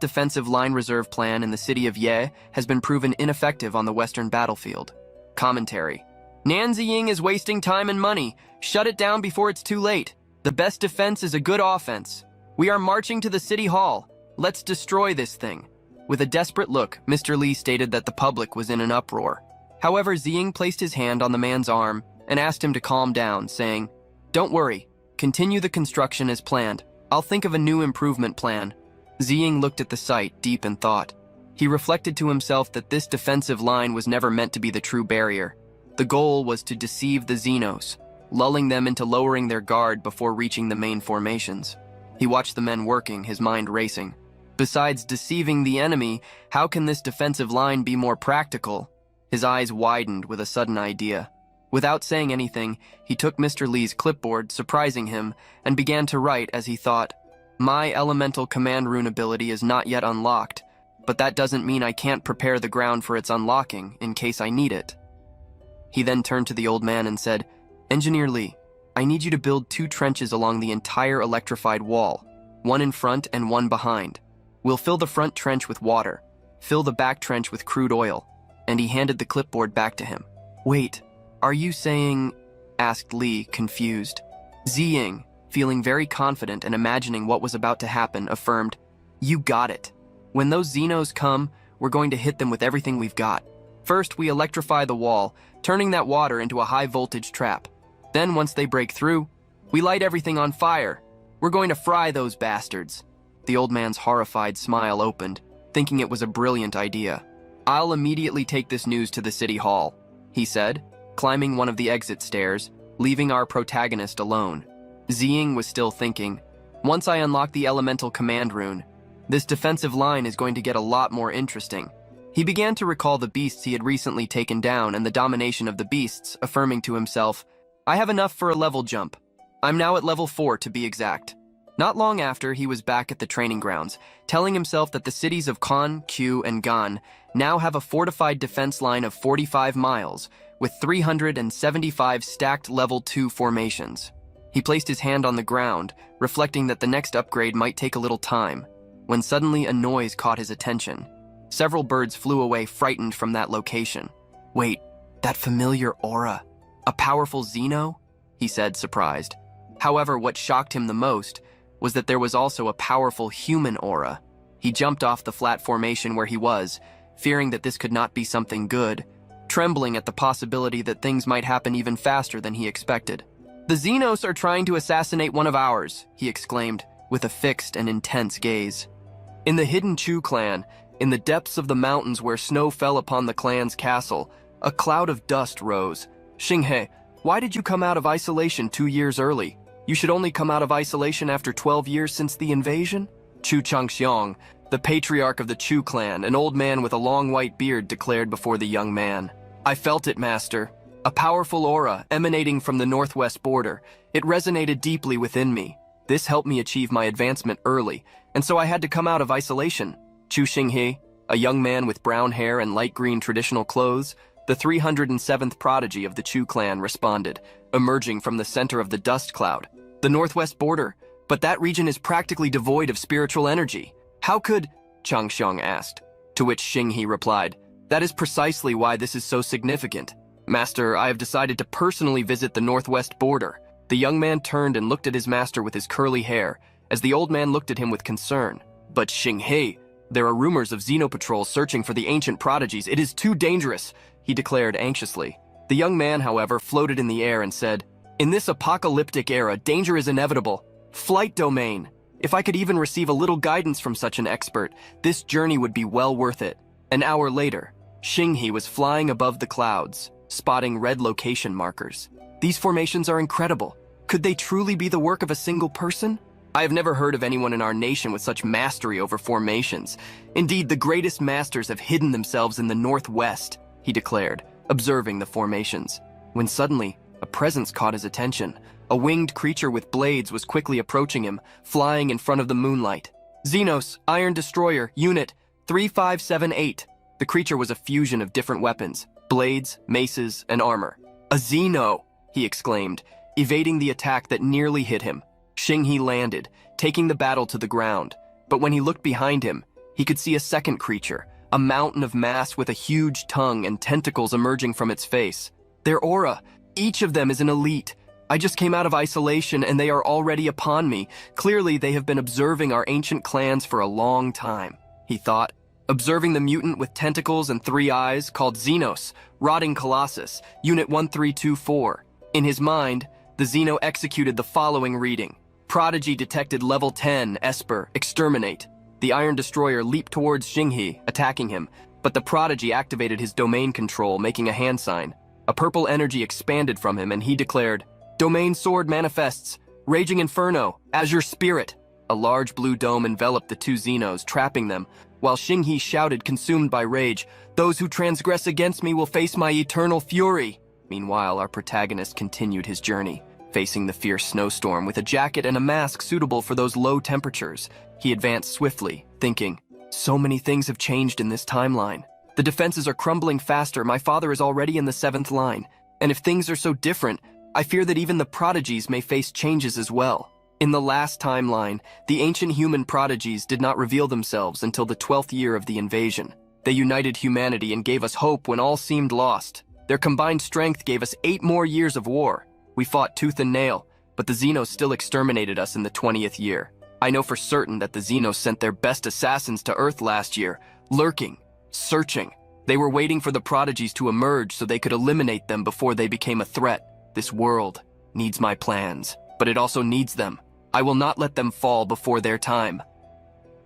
Defensive Line Reserve Plan in the city of Ye has been proven ineffective on the western battlefield. Commentary. Nan Ziying is wasting time and money. Shut it down before it's too late. The best defense is a good offense. We are marching to the city hall. Let's destroy this thing. With a desperate look, Mr. Li stated that the public was in an uproar. However, Ziying placed his hand on the man's arm and asked him to calm down, saying, "Don't worry. Continue the construction as planned. I'll think of a new improvement plan." Ziying looked at the site, deep in thought. He reflected to himself that this defensive line was never meant to be the true barrier. The goal was to deceive the Xenos, lulling them into lowering their guard before reaching the main formations. He watched the men working, his mind racing. Besides deceiving the enemy, how can this defensive line be more practical? His eyes widened with a sudden idea. Without saying anything, he took Mr. Li's clipboard, surprising him, and began to write as he thought, "My elemental command rune ability is not yet unlocked, but that doesn't mean I can't prepare the ground for its unlocking in case I need it." He then turned to the old man and said, "Engineer Li, I need you to build 2 trenches along the entire electrified wall, one in front and one behind. We'll fill the front trench with water, fill the back trench with crude oil," and he handed the clipboard back to him. "Wait, are you saying?" asked Li, confused. Ziying, feeling very confident and imagining what was about to happen, affirmed, "You got it. When those Xenos come, we're going to hit them with everything we've got. First, we electrify the wall, turning that water into a high-voltage trap. Then, once they break through, we light everything on fire. We're going to fry those bastards." The old man's horrified smile opened, thinking it was a brilliant idea. "I'll immediately take this news to the city hall," he said, climbing one of the exit stairs, leaving our protagonist alone. Ziying was still thinking, "Once I unlock the elemental command rune, this defensive line is going to get a lot more interesting." He began to recall the beasts he had recently taken down and the domination of the beasts, affirming to himself, "I have enough for a level jump. I'm now at level 4 to be exact." Not long after, he was back at the training grounds, telling himself that the cities of Kan, Q, and Gan now have a fortified defense line of 45 miles, with 375 stacked level 2 formations. He placed his hand on the ground, reflecting that the next upgrade might take a little time, when suddenly a noise caught his attention. Several birds flew away frightened from that location. "Wait, that familiar aura. A powerful Xeno?" he said, surprised. However, what shocked him the most was that there was also a powerful human aura. He jumped off the flat formation where he was, fearing that this could not be something good, trembling at the possibility that things might happen even faster than he expected. "The Xenos are trying to assassinate one of ours," he exclaimed, with a fixed and intense gaze. In the hidden Chu clan, in the depths of the mountains where snow fell upon the clan's castle, a cloud of dust rose. "Xinghe, why did you come out of isolation 2 years early? You should only come out of isolation after 12 years since the invasion?" Chu Changxiong, the patriarch of the Chu clan, an old man with a long white beard, declared before the young man. "I felt it, master. A powerful aura emanating from the northwest border. It resonated deeply within me. This helped me achieve my advancement early, and so I had to come out of isolation." Chu Xinghe, a young man with brown hair and light green traditional clothes, the 307th prodigy of the Chu clan, responded, emerging from the center of the dust cloud. "The northwest border. But that region is practically devoid of spiritual energy. How could... Chang Xiong asked, to which Xing He replied, that is precisely why this is so significant. Master, I have decided to personally visit the northwest border. The young man turned and looked at his master with his curly hair, as the old man looked at him with concern. But Xing He, there are rumors of Xenopatrols searching for the ancient prodigies. It is too dangerous, he declared anxiously. The young man, however, floated in the air and said, in this apocalyptic era, danger is inevitable. Flight domain. If I could even receive a little guidance from such an expert, this journey would be well worth it. An hour later, Xing He was flying above the clouds, spotting red location markers. These formations are incredible. Could they truly be the work of a single person? I have never heard of anyone in our nation with such mastery over formations. Indeed, the greatest masters have hidden themselves in the northwest, he declared, observing the formations. When suddenly, a presence caught his attention. A winged creature with blades was quickly approaching him, flying in front of the moonlight. Xenos, Iron Destroyer, Unit 3578. The creature was a fusion of different weapons, blades, maces, and armor. A Xeno, he exclaimed, evading the attack that nearly hit him. Xing He landed, taking the battle to the ground. But when he looked behind him, he could see a second creature, a mountain of mass with a huge tongue and tentacles emerging from its face. Their aura, each of them is an elite. I just came out of isolation and they are already upon me. Clearly, they have been observing our ancient clans for a long time, he thought, observing the mutant with tentacles and 3 eyes called Xenos, Rotting Colossus, Unit 1324. In his mind, the Xeno executed the following reading. Prodigy detected level 10, Esper, exterminate. The Iron Destroyer leaped towards Xing He, attacking him, but the Prodigy activated his domain control, making a hand sign. A purple energy expanded from him and he declared, Domain Sword manifests, Raging Inferno, Azure Spirit. A large blue dome enveloped the 2 Xenos, trapping them, while Xing He shouted, consumed by rage, those who transgress against me will face my eternal fury. Meanwhile, our protagonist continued his journey, facing the fierce snowstorm with a jacket and a mask suitable for those low temperatures. He advanced swiftly, thinking, so many things have changed in this timeline. The defenses are crumbling faster, my father is already in the 7th line, and if things are so different, I fear that even the prodigies may face changes as well. In the last timeline, the ancient human prodigies did not reveal themselves until the 12th year of the invasion. They united humanity and gave us hope when all seemed lost. Their combined strength gave us 8 more years of war. We fought tooth and nail, but the Xenos still exterminated us in the 20th year. I know for certain that the Xenos sent their best assassins to Earth last year, lurking, searching. They were waiting for the prodigies to emerge so they could eliminate them before they became a threat. This world needs my plans, but it also needs them. I will not let them fall before their time.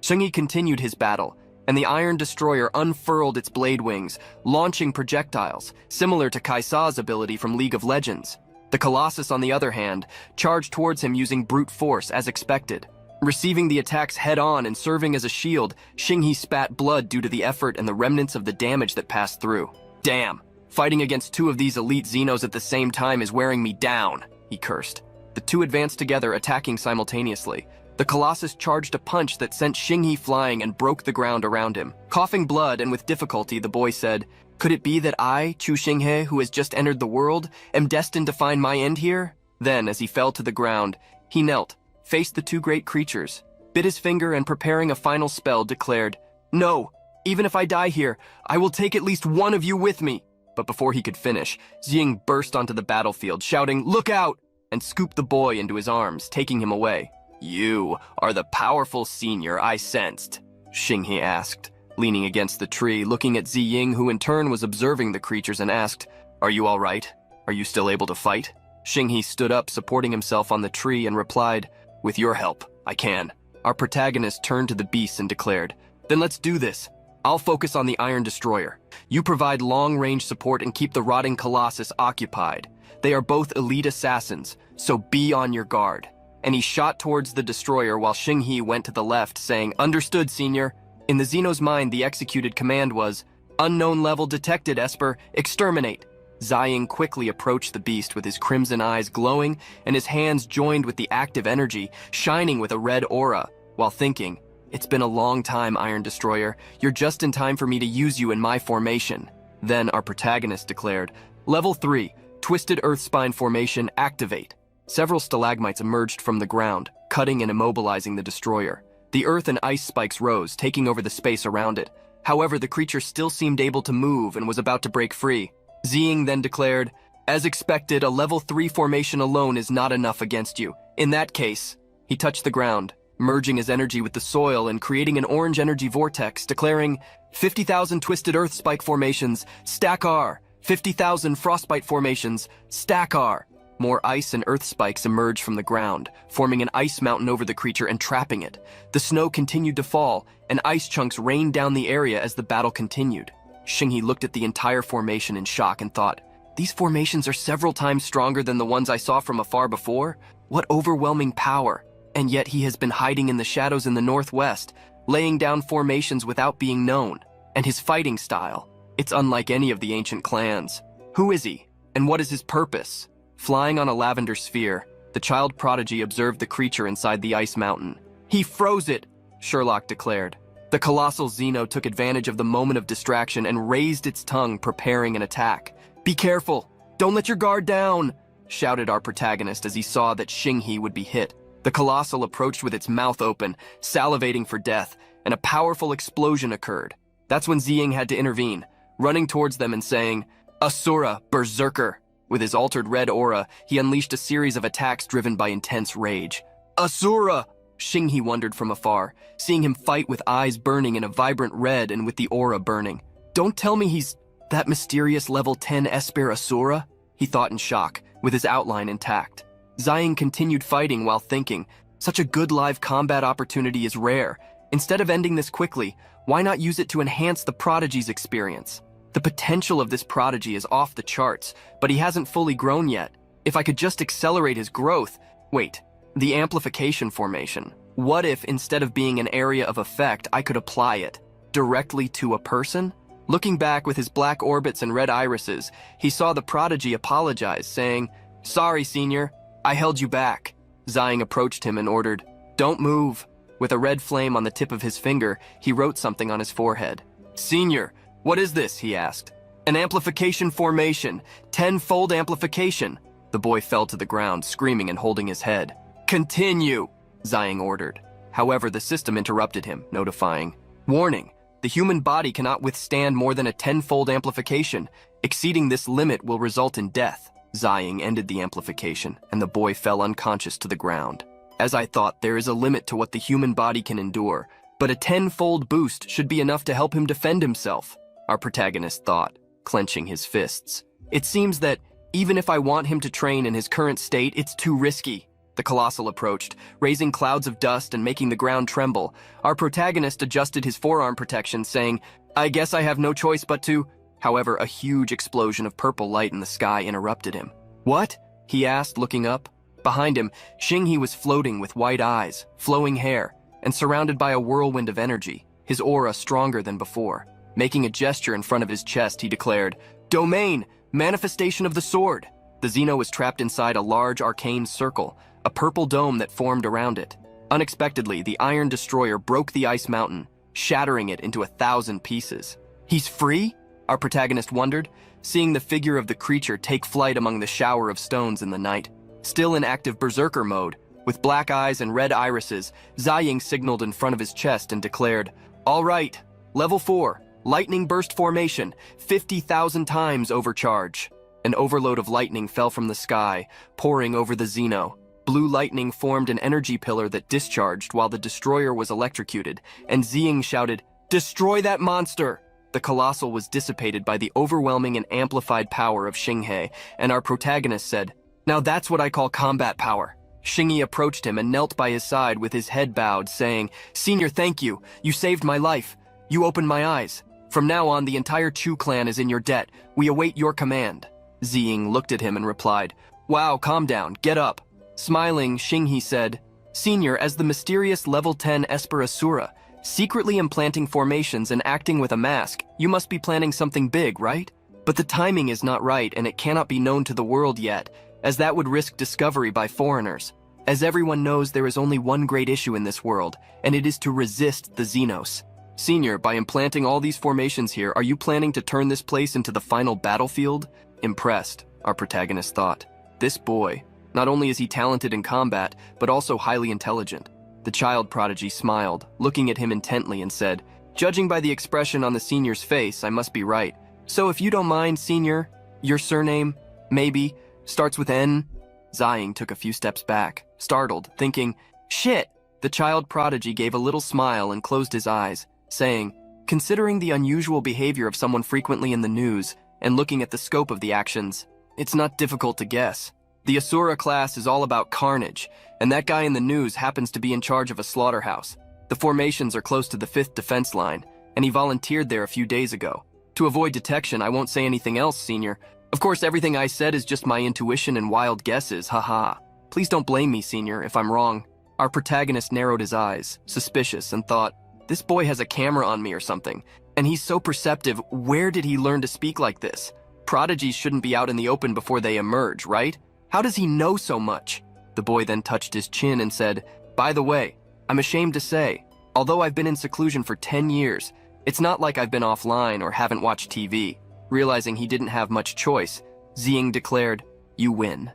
Xing He continued his battle, and the Iron Destroyer unfurled its blade wings, launching projectiles, similar to Kai'Sa's ability from League of Legends. The Colossus, on the other hand, charged towards him using brute force as expected. Receiving the attacks head-on and serving as a shield, Xing He spat blood due to the effort and the remnants of the damage that passed through. Damn, fighting against 2 of these elite Xenos at the same time is wearing me down, he cursed. The 2 advanced together, attacking simultaneously. The Colossus charged a punch that sent Xing He flying and broke the ground around him. Coughing blood and with difficulty, the boy said, could it be that I, Chu Xinghe, who has just entered the world, am destined to find my end here? Then, as he fell to the ground, he knelt, faced the 2 great creatures, bit his finger and preparing a final spell declared, no, even if I die here, I will take at least one of you with me. But before he could finish, Ziying burst onto the battlefield, shouting, look out, and scooped the boy into his arms, taking him away. You are the powerful senior I sensed, Xing He asked, leaning against the tree, looking at Ziying, who in turn was observing the creatures, and asked, are you all right? Are you still able to fight? Xing He stood up, supporting himself on the tree, and replied, with your help, I can. Our protagonist turned to the beasts and declared, then let's do this. I'll focus on the Iron Destroyer. You provide long-range support and keep the Rotting Colossus occupied. They are both elite assassins, so be on your guard. And he shot towards the destroyer while Xing He went to the left, saying, understood, senior. In the Xeno's mind, the executed command was, unknown level detected, Esper, exterminate. Ziying quickly approached the beast with his crimson eyes glowing and his hands joined with the active energy, shining with a red aura, while thinking, it's been a long time, Iron Destroyer. You're just in time for me to use you in my formation. Then our protagonist declared, Level 3, Twisted Earth Spine Formation, activate. Several stalagmites emerged from the ground, cutting and immobilizing the destroyer. The earth and ice spikes rose, taking over the space around it. However, the creature still seemed able to move and was about to break free. Ziying then declared, "As expected, a level 3 formation alone is not enough against you. In that case," he touched the ground, merging his energy with the soil and creating an orange energy vortex, declaring, 50,000 twisted earth spike formations, stack R. 50,000 frostbite formations, stack R. More ice and earth spikes emerged from the ground, forming an ice mountain over the creature and trapping it. The snow continued to fall, and ice chunks rained down the area as the battle continued. Xinghe looked at the entire formation in shock and thought, "These formations are several times stronger than the ones I saw from afar before. What overwhelming power! And yet he has been hiding in the shadows in the northwest, laying down formations without being known. And his fighting style, it's unlike any of the ancient clans. Who is he? And what is his purpose?" Flying on a lavender sphere, the child prodigy observed the creature inside the ice mountain. "He froze it," Sherlock declared. The colossal Xeno took advantage of the moment of distraction and raised its tongue, preparing an attack. "Be careful! Don't let your guard down!" shouted our protagonist as he saw that Xinghe would be hit. The colossal approached with its mouth open, salivating for death, and a powerful explosion occurred. That's when Ziying had to intervene, running towards them and saying, "Asura, Berserker!" With his altered red aura, he unleashed a series of attacks driven by intense rage. "Asura!" Xinghe wondered from afar, seeing him fight with eyes burning in a vibrant red and with the aura burning. "Don't tell me he's that mysterious level 10 Esper Asura?" he thought in shock, with his outline intact. Ziying continued fighting while thinking, "Such a good live combat opportunity is rare. Instead of ending this quickly, why not use it to enhance the prodigy's experience? The potential of this prodigy is off the charts, but he hasn't fully grown yet. If I could just accelerate his growth..." Wait, the amplification formation. What if, instead of being an area of effect, I could apply it directly to a person? Looking back with his black orbits and red irises, he saw the prodigy apologize, saying, "Sorry, senior, I held you back." Ziying approached him and ordered, "Don't move." With a red flame on the tip of his finger, he wrote something on his forehead. "Senior, what is this?" he asked. "An amplification formation, 10-fold amplification." The boy fell to the ground, screaming and holding his head. "Continue," Ziying ordered. However, the system interrupted him, notifying, "Warning, the human body cannot withstand more than a 10-fold amplification. Exceeding this limit will result in death." Ziying ended the amplification, and the boy fell unconscious to the ground. "As I thought, there is a limit to what the human body can endure, but a 10-fold boost should be enough to help him defend himself," our protagonist thought, clenching his fists. "It seems that, even if I want him to train in his current state, it's too risky." The colossal approached, raising clouds of dust and making the ground tremble. Our protagonist adjusted his forearm protection, saying, "I guess I have no choice but to..." However, a huge explosion of purple light in the sky interrupted him. "What?" he asked, looking up. Behind him, Xinghe was floating with white eyes, flowing hair, and surrounded by a whirlwind of energy, his aura stronger than before. Making a gesture in front of his chest, he declared, "Domain, manifestation of the sword." The Xeno was trapped inside a large arcane circle, a purple dome that formed around it. Unexpectedly, the iron destroyer broke the ice mountain, shattering it into 1,000 pieces. "He's free?" our protagonist wondered, seeing the figure of the creature take flight among the shower of stones in the night. Still in active berserker mode, with black eyes and red irises, Ziying signaled in front of his chest and declared, "All right, level 4, lightning burst formation, 50,000 times overcharge." An overload of lightning fell from the sky, pouring over the Xeno. Blue lightning formed an energy pillar that discharged while the destroyer was electrocuted, and Ziying shouted, "Destroy that monster!" The colossal was dissipated by the overwhelming and amplified power of Xinghe, and our protagonist said, "Now that's what I call combat power." Xinghe approached him and knelt by his side with his head bowed, saying, "Senior, thank you. You saved my life. You opened my eyes. From now on, the entire Chu clan is in your debt. We await your command." Ziying looked at him and replied, "Wow, calm down, get up." Smiling, Xinghe said, "Senior, as the mysterious level 10 Esper Asura, secretly implanting formations and acting with a mask, you must be planning something big, right? But the timing is not right and it cannot be known to the world yet, as that would risk discovery by foreigners. As everyone knows, there is only one great issue in this world, and it is to resist the Xenos. Senior, by implanting all these formations here, are you planning to turn this place into the final battlefield?" Impressed, our protagonist thought. This boy, Not only is he talented in combat, but also highly intelligent. The child prodigy smiled, looking at him intently, and said, "Judging by the expression on the senior's face, I must be right. So if you don't mind, senior, your surname, maybe, starts with N?" Ziying took a few steps back, startled, thinking, "Shit!" The child prodigy gave a little smile and closed his eyes, saying, "Considering the unusual behavior of someone frequently in the news, and looking at the scope of the actions, it's not difficult to guess. The Asura class is all about carnage, and that guy in the news happens to be in charge of a slaughterhouse. The formations are close to the 5th defense line, and he volunteered there a few days ago. To avoid detection, I won't say anything else, senior. Of course, everything I said is just my intuition and wild guesses, haha. Please don't blame me, senior, if I'm wrong." Our protagonist narrowed his eyes, suspicious, and thought, "This boy has a camera on me or something, and he's so perceptive. Where did he learn to speak like this? Prodigies shouldn't be out in the open before they emerge, right? How does he know so much?" The boy then touched his chin and said, "By the way, I'm ashamed to say, although I've been in seclusion for 10 years, it's not like I've been offline or haven't watched TV." Realizing he didn't have much choice, Ziying declared, "You win."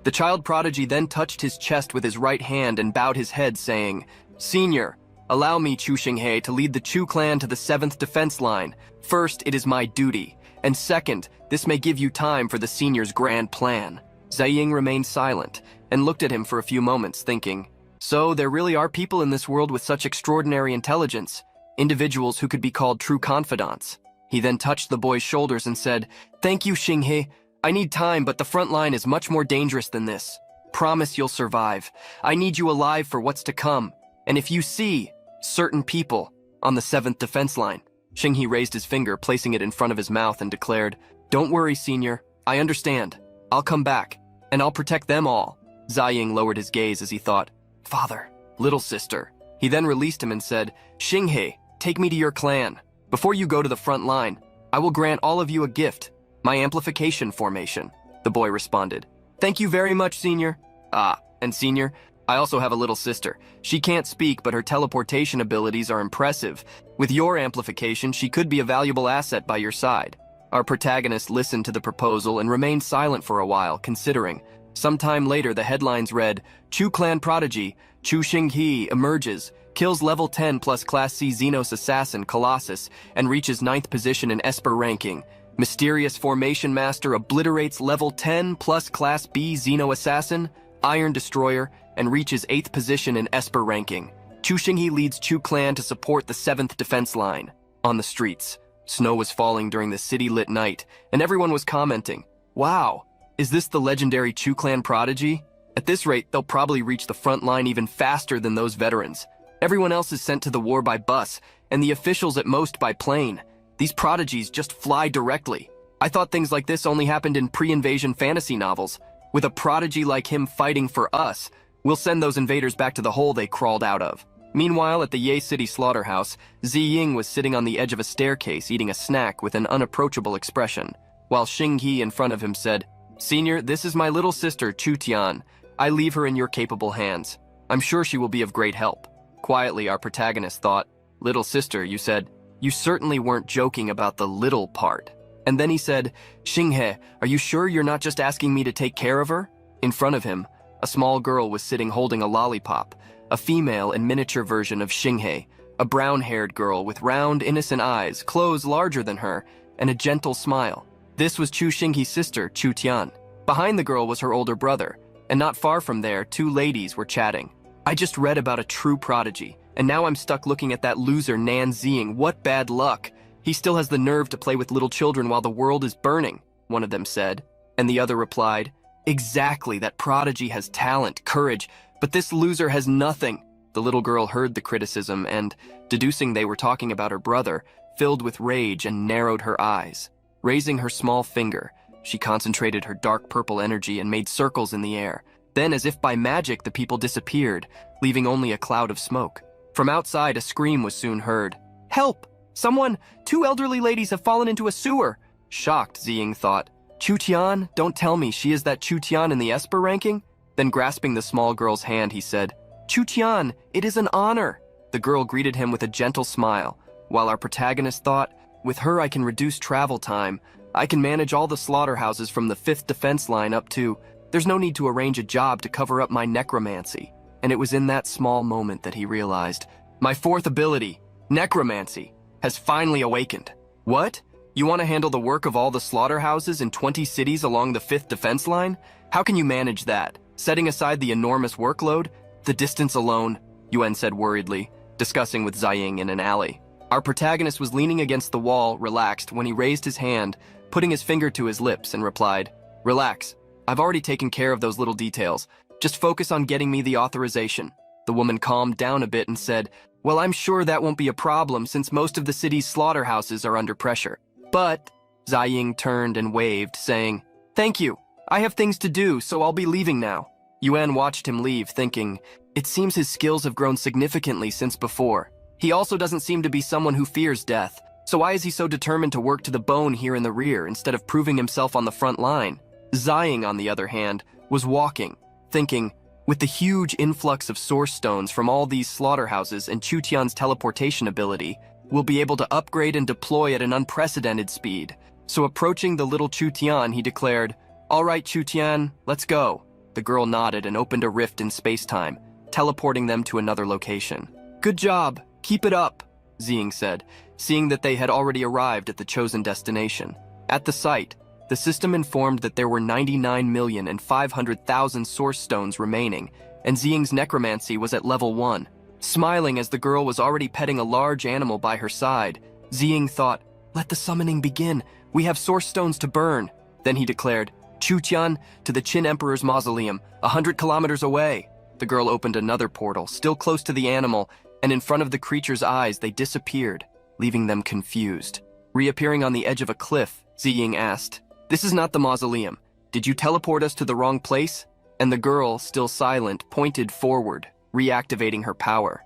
The child prodigy then touched his chest with his right hand and bowed his head, saying, "Senior, allow me, Chu Xinghe, to lead the Chu clan to the 7th defense line. First, it is my duty, and second, this may give you time for the senior's grand plan." Ziying remained silent and looked at him for a few moments, thinking, "So there really are people in this world with such extraordinary intelligence, individuals who could be called true confidants." He then touched the boy's shoulders and said, "Thank you, Xinghe. I need time, but the front line is much more dangerous than this. Promise you'll survive. I need you alive for what's to come. And if you see certain people on the 7th defense line." Xinghe raised his finger, placing it in front of his mouth, and declared, "Don't worry, senior. I understand. I'll come back, and I'll protect them all." Ziying lowered his gaze as he thought, "Father, little sister." He then released him and said, "Xinghe, take me to your clan. Before you go to the front line, I will grant all of you a gift, my amplification formation." The boy responded, "Thank you very much, senior." "Ah, and senior, I also have a little sister. She can't speak, but her teleportation abilities are impressive. With your amplification, she could be a valuable asset by your side." Our protagonist listened to the proposal and remained silent for a while, considering. Sometime later, the headlines read, "Chu clan prodigy, Chu Xinghe emerges, kills level 10 plus Class C Xenos assassin Colossus, and reaches 9th position in Esper ranking. Mysterious formation master obliterates level 10 plus Class B Xeno assassin, Iron Destroyer, and reaches 8th position in Esper ranking. Chu Xinghe leads Chu clan to support the 7th defense line." On the streets, snow was falling during the city-lit night, and everyone was commenting, "Wow, is this the legendary Chu clan prodigy? At this rate, they'll probably reach the front line even faster than those veterans. Everyone else is sent to the war by bus, and the officials at most by plane. These prodigies just fly directly. I thought things like this only happened in pre-invasion fantasy novels. With a prodigy like him fighting for us, we'll send those invaders back to the hole they crawled out of." Meanwhile, at the Ye City slaughterhouse, Ziying was sitting on the edge of a staircase eating a snack with an unapproachable expression, while Xinghe in front of him said, "Senior, this is my little sister, Chu Tian. I leave her in your capable hands. I'm sure she will be of great help." Quietly, our protagonist thought, "Little sister, you said. You certainly weren't joking about the little part." And then he said, "Xinghe, are you sure you're not just asking me to take care of her?" In front of him, a small girl was sitting holding a lollipop, a female and miniature version of Xinghe, a brown-haired girl with round, innocent eyes, clothes larger than her, and a gentle smile. This was Chu Xinghe's sister, Chu Tian. Behind the girl was her older brother, and not far from there, two ladies were chatting. "I just read about a true prodigy, and now I'm stuck looking at that loser Nan Ziying. What bad luck. He still has the nerve to play with little children while the world is burning," one of them said. And the other replied, "Exactly, that prodigy has talent, courage, but this loser has nothing." The little girl heard the criticism and, deducing they were talking about her brother, filled with rage and narrowed her eyes. Raising her small finger, she concentrated her dark purple energy and made circles in the air. Then, as if by magic, the people disappeared, leaving only a cloud of smoke. From outside, a scream was soon heard. "Help! Someone! 2 elderly ladies have fallen into a sewer!" Shocked, Ziying thought, "Chu Tian? Don't tell me she is that Chu Tian in the Esper ranking?" Then grasping the small girl's hand, he said, "Chu Tian, it is an honor." The girl greeted him with a gentle smile, while our protagonist thought, "With her I can reduce travel time. I can manage all the slaughterhouses from the 5th defense line up to..." There's no need to arrange a job to cover up my necromancy. And it was in that small moment that he realized, my fourth ability, necromancy, has finally awakened. What? You want to handle the work of all the slaughterhouses in 20 cities along the 5th defense line? How can you manage that? Setting aside the enormous workload? The distance alone, Yuan said worriedly, discussing with Ziying in an alley. Our protagonist was leaning against the wall, relaxed, when he raised his hand, putting his finger to his lips, and replied, Relax, I've already taken care of those little details. Just focus on getting me the authorization. The woman calmed down a bit and said, Well, I'm sure that won't be a problem since most of the city's slaughterhouses are under pressure. But, Ziying turned and waved, saying, Thank you. I have things to do, so I'll be leaving now. Yuan watched him leave, thinking, It seems his skills have grown significantly since before. He also doesn't seem to be someone who fears death, so why is he so determined to work to the bone here in the rear instead of proving himself on the front line? Ziying, on the other hand, was walking, thinking, with the huge influx of source stones from all these slaughterhouses and Chu Tian's teleportation ability, we'll be able to upgrade and deploy at an unprecedented speed. So approaching the little Chu Tian, he declared, All right, Chu Tian, let's go. The girl nodded and opened a rift in space-time, teleporting them to another location. Good job, keep it up, Ziying said, seeing that they had already arrived at the chosen destination. At the site, the system informed that there were 99,500,000 source stones remaining, and Ziying's necromancy was at level 1. Smiling as the girl was already petting a large animal by her side, Ziying thought, Let the summoning begin. We have source stones to burn. Then he declared, Chu Tian, to the Qin Emperor's mausoleum, 100 kilometers away. The girl opened another portal, still close to the animal, and in front of the creature's eyes they disappeared, leaving them confused. Reappearing on the edge of a cliff, Ziying asked, This is not the mausoleum. Did you teleport us to the wrong place? And the girl, still silent, pointed forward, reactivating her power.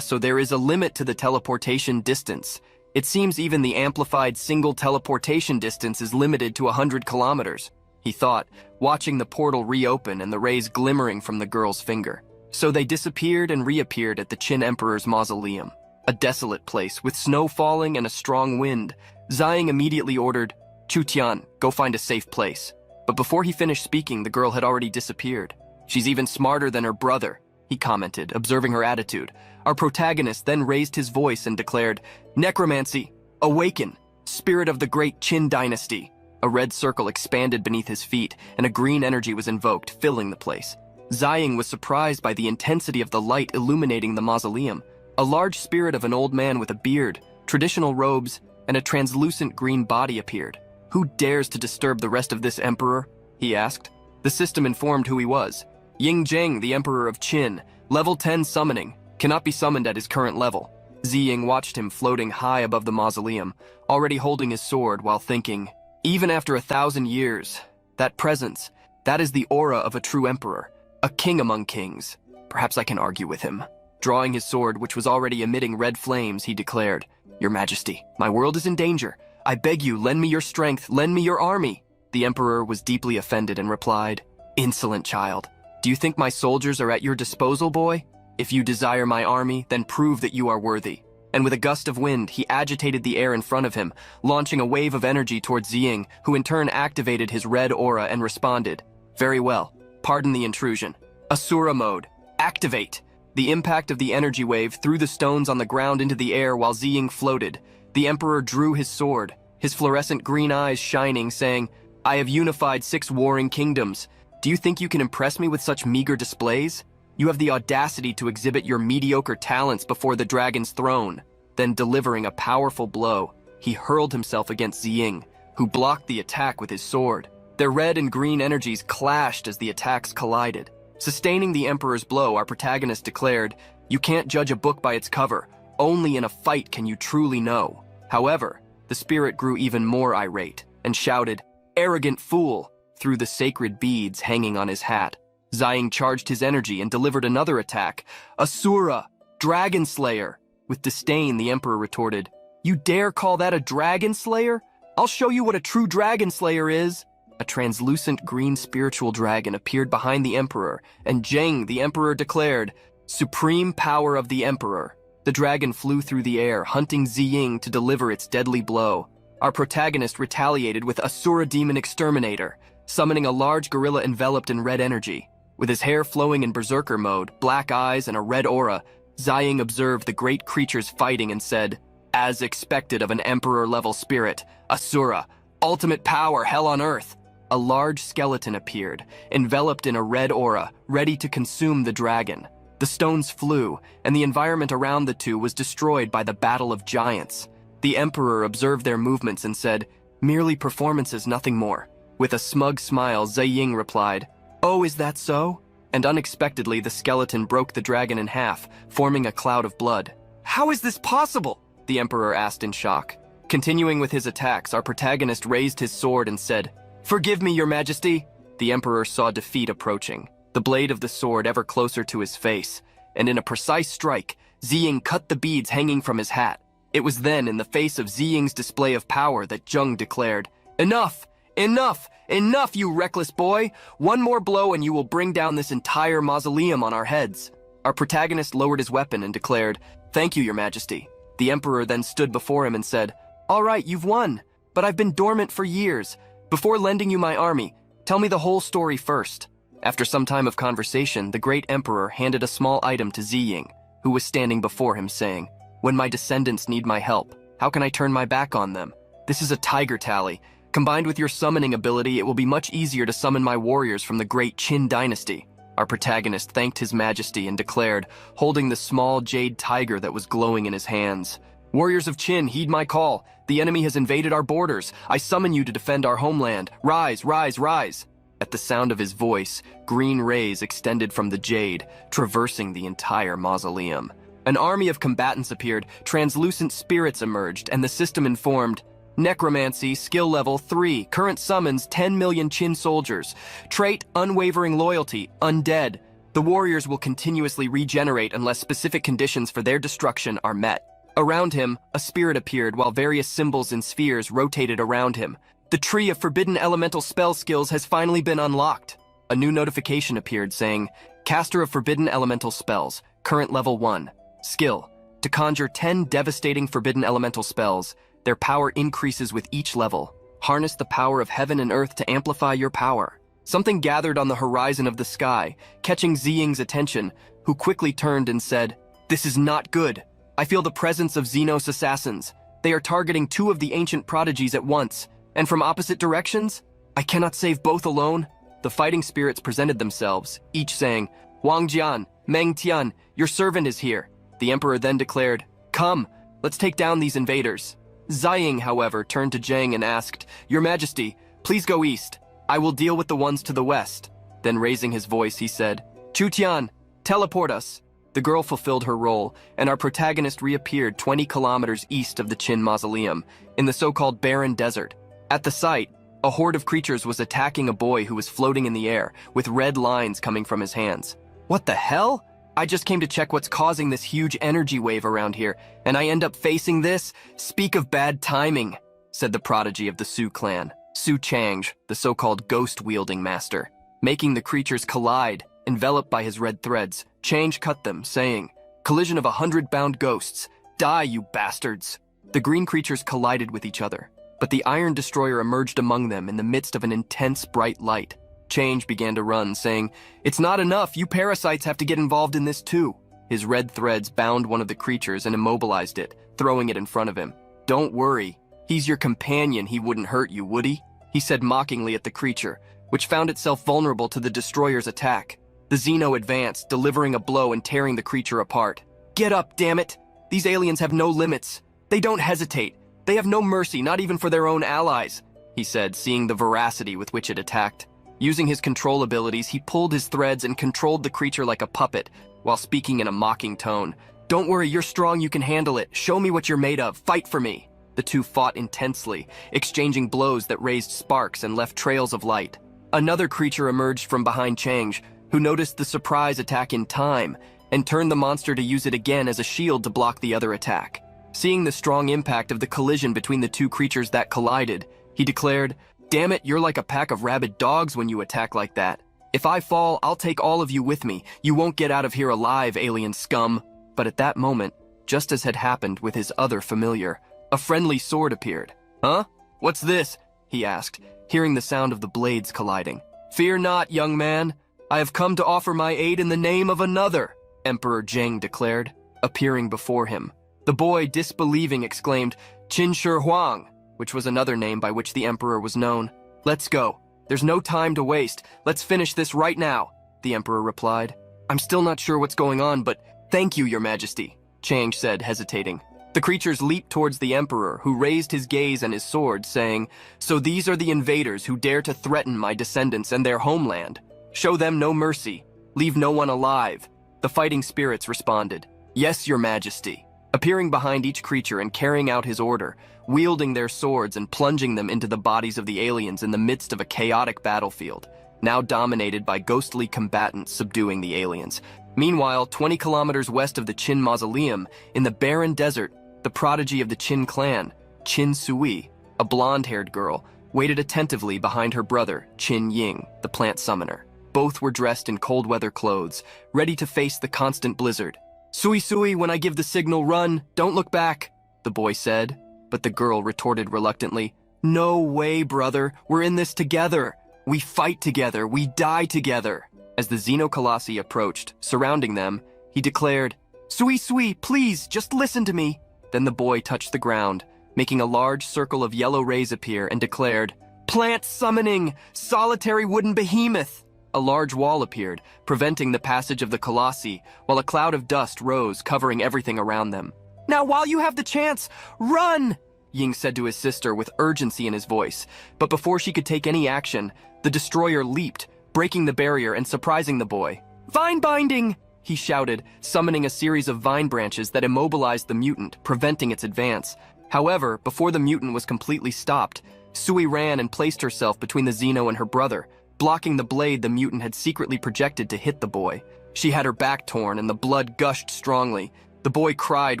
So there is a limit to the teleportation distance. It seems even the amplified single teleportation distance is limited to 100 kilometers, he thought, watching the portal reopen and the rays glimmering from the girl's finger. So they disappeared and reappeared at the Qin Emperor's mausoleum, a desolate place with snow falling and a strong wind. Ziying immediately ordered, Chu Tian, go find a safe place. But before he finished speaking, the girl had already disappeared. She's even smarter than her brother, he commented, observing her attitude. Our protagonist then raised his voice and declared, Necromancy, awaken, spirit of the great Qin dynasty. A red circle expanded beneath his feet, and a green energy was invoked, filling the place. Ziying was surprised by the intensity of the light illuminating the mausoleum. A large spirit of an old man with a beard, traditional robes, and a translucent green body appeared. Who dares to disturb the rest of this emperor? He asked. The system informed who he was. Ying Zheng, the emperor of Qin, level 10 summoning, cannot be summoned at his current level. Ziying watched him floating high above the mausoleum, already holding his sword while thinking, Even after 1,000 years, that presence, that is the aura of a true emperor, a king among kings. Perhaps I can argue with him. Drawing his sword, which was already emitting red flames, he declared, Your Majesty, my world is in danger. I beg you, lend me your strength, lend me your army. The emperor was deeply offended and replied, Insolent child, do you think my soldiers are at your disposal, boy? If you desire my army, then prove that you are worthy. And with a gust of wind, he agitated the air in front of him, launching a wave of energy towards Ziying, who in turn activated his red aura and responded, Very well, pardon the intrusion. Asura mode, activate. The impact of the energy wave threw the stones on the ground into the air while Ziying floated. The emperor drew his sword, his fluorescent green eyes shining, saying, I have unified 6 warring kingdoms. Do you think you can impress me with such meager displays? You have the audacity to exhibit your mediocre talents before the dragon's throne. Then, delivering a powerful blow, he hurled himself against Ziying, who blocked the attack with his sword. Their red and green energies clashed as the attacks collided. Sustaining the emperor's blow, our protagonist declared, You can't judge a book by its cover. Only in a fight can you truly know. However, the spirit grew even more irate and shouted, Arrogant fool, through the sacred beads hanging on his hat. Ziying charged his energy and delivered another attack. Asura, dragon slayer. With disdain, the emperor retorted, You dare call that a dragon slayer? I'll show you what a true dragon slayer is. A translucent green spiritual dragon appeared behind the emperor, and Zheng, the emperor, declared, Supreme power of the emperor. The dragon flew through the air, hunting Ziying to deliver its deadly blow. Our protagonist retaliated with Asura Demon Exterminator. summoning a large gorilla enveloped in red energy. With his hair flowing in berserker mode, black eyes, and a red aura, Ziying observed the great creatures fighting and said, "As expected of an emperor-level spirit, Asura, ultimate power, hell on earth." A large skeleton appeared, enveloped in a red aura, ready to consume the dragon. The stones flew, and the environment around the two was destroyed by the battle of giants. The emperor observed their movements and said, "Merely performances, nothing more." With a smug smile, Ziying replied, "Oh, is that so?" And unexpectedly, the skeleton broke the dragon in half, forming a cloud of blood. "How is this possible?" the emperor asked in shock. Continuing with his attacks, our protagonist raised his sword and said, "Forgive me, your majesty." The emperor saw defeat approaching, the blade of the sword ever closer to his face, and in a precise strike, Ziying cut the beads hanging from his hat. It was then, in the face of Ziying's display of power, that Zheng declared, "Enough! Enough! Enough, you reckless boy! One more blow and you will bring down this entire mausoleum on our heads." Our protagonist lowered his weapon and declared, "Thank you, your majesty." The emperor then stood before him and said, "All right, you've won, but I've been dormant for years. Before lending you my army, tell me the whole story first." After some time of conversation, the great emperor handed a small item to Ziying, who was standing before him, saying, "When my descendants need my help, how can I turn my back on them? This is a tiger tally. Combined with your summoning ability, it will be much easier to summon my warriors from the great Qin dynasty." Our protagonist thanked his majesty and declared, holding the small jade tiger that was glowing in his hands, "Warriors of Qin, heed my call. The enemy has invaded our borders. I summon you to defend our homeland. Rise, rise, rise." At the sound of his voice, green rays extended from the jade, traversing the entire mausoleum. An army of combatants appeared, translucent spirits emerged, and the system informed, "Necromancy, skill level 3, current summons 10 million Qin soldiers. Trait, unwavering loyalty, undead. The warriors will continuously regenerate unless specific conditions for their destruction are met." Around him, a spirit appeared while various symbols and spheres rotated around him. The tree of forbidden elemental spell skills has finally been unlocked. A new notification appeared saying, "Caster of forbidden elemental spells, current level 1. Skill, to conjure 10 devastating forbidden elemental spells. Their power increases with each level. Harness the power of heaven and earth to amplify your power." Something gathered on the horizon of the sky, catching Ziying's attention, who quickly turned and said, "This is not good. I feel the presence of Xenos assassins. They are targeting 2 of the ancient prodigies at once, and from opposite directions. I cannot save both alone." The fighting spirits presented themselves, each saying, "Wang Jian, Meng Tian, your servant is here." The emperor then declared, "Come, let's take down these invaders." Ziying, however, turned to Zheng and asked, "Your Majesty, please go east. I will deal with the ones to the west." Then raising his voice, he said, "Chu Tian, teleport us." The girl fulfilled her role, and our protagonist reappeared 20 kilometers east of the Qin mausoleum, in the so-called barren desert. At the site, a horde of creatures was attacking a boy who was floating in the air, with red lines coming from his hands. "What the hell? I just came to check what's causing this huge energy wave around here, and I end up facing this? Speak of bad timing," said the prodigy of the Su clan, Su Chang, the so-called ghost-wielding master. Making the creatures collide, enveloped by his red threads, Chang cut them, saying, "Collision of 100 bound ghosts. Die, you bastards." The green creatures collided with each other, but the Iron Destroyer emerged among them in the midst of an intense bright light. Change began to run, saying, "It's not enough, you parasites have to get involved in this too." His red threads bound one of the creatures and immobilized it, throwing it in front of him. "Don't worry, he's your companion, he wouldn't hurt you, would he?" he said mockingly at the creature, which found itself vulnerable to the Destroyer's attack. The Xeno advanced, delivering a blow and tearing the creature apart. "Get up, damn it! These aliens have no limits. They don't hesitate. They have no mercy, not even for their own allies," he said, seeing the veracity with which it attacked. Using his control abilities, he pulled his threads and controlled the creature like a puppet, while speaking in a mocking tone. "Don't worry, you're strong, you can handle it. Show me what you're made of. Fight for me." The two fought intensely, exchanging blows that raised sparks and left trails of light. Another creature emerged from behind Chang, who noticed the surprise attack in time, and turned the monster to use it again as a shield to block the other attack. Seeing the strong impact of the collision between the two creatures that collided, he declared, "Damn it, you're like a pack of rabid dogs when you attack like that. If I fall, I'll take all of you with me. You won't get out of here alive, alien scum." But at that moment, just as had happened with his other familiar, a friendly sword appeared. "Huh? What's this?" he asked, hearing the sound of the blades colliding. Fear not, young man. I have come to offer my aid in the name of another, Emperor Zheng declared, appearing before him. The boy, disbelieving, exclaimed, Qin Shi Huang, which was another name by which the emperor was known. Let's go. There's no time to waste. Let's finish this right now, the emperor replied. I'm still not sure what's going on, but thank you, your majesty, Chang said, hesitating. The creatures leaped towards the emperor, who raised his gaze and his sword, saying, So these are the invaders who dare to threaten my descendants and their homeland. Show them no mercy. Leave no one alive. The fighting spirits responded, Yes, your majesty. Appearing behind each creature and carrying out his order, wielding their swords and plunging them into the bodies of the aliens in the midst of a chaotic battlefield, now dominated by ghostly combatants subduing the aliens. Meanwhile, 20 kilometers west of the Qin Mausoleum, in the barren desert, the prodigy of the Qin clan, Qin Sui, a blonde-haired girl, waited attentively behind her brother, Qin Ying, the plant summoner. Both were dressed in cold-weather clothes, ready to face the constant blizzard. Sui Sui, when I give the signal, run, don't look back, the boy said. But the girl retorted reluctantly, No way, brother, we're in this together. We fight together, we die together. As the Xenocolossi approached, surrounding them, he declared, Sui Sui, please, just listen to me. Then the boy touched the ground, making a large circle of yellow rays appear, and declared, Plant summoning, solitary wooden behemoth. A large wall appeared, preventing the passage of the Colossi, while a cloud of dust rose, covering everything around them. Now, while you have the chance, run! Ying said to his sister with urgency in his voice. But before she could take any action, the destroyer leaped, breaking the barrier and surprising the boy. Vine binding! He shouted, summoning a series of vine branches that immobilized the mutant, preventing its advance. However, before the mutant was completely stopped, Sui ran and placed herself between the Xeno and her brother, blocking the blade the mutant had secretly projected to hit the boy. She had her back torn and the blood gushed strongly. The boy cried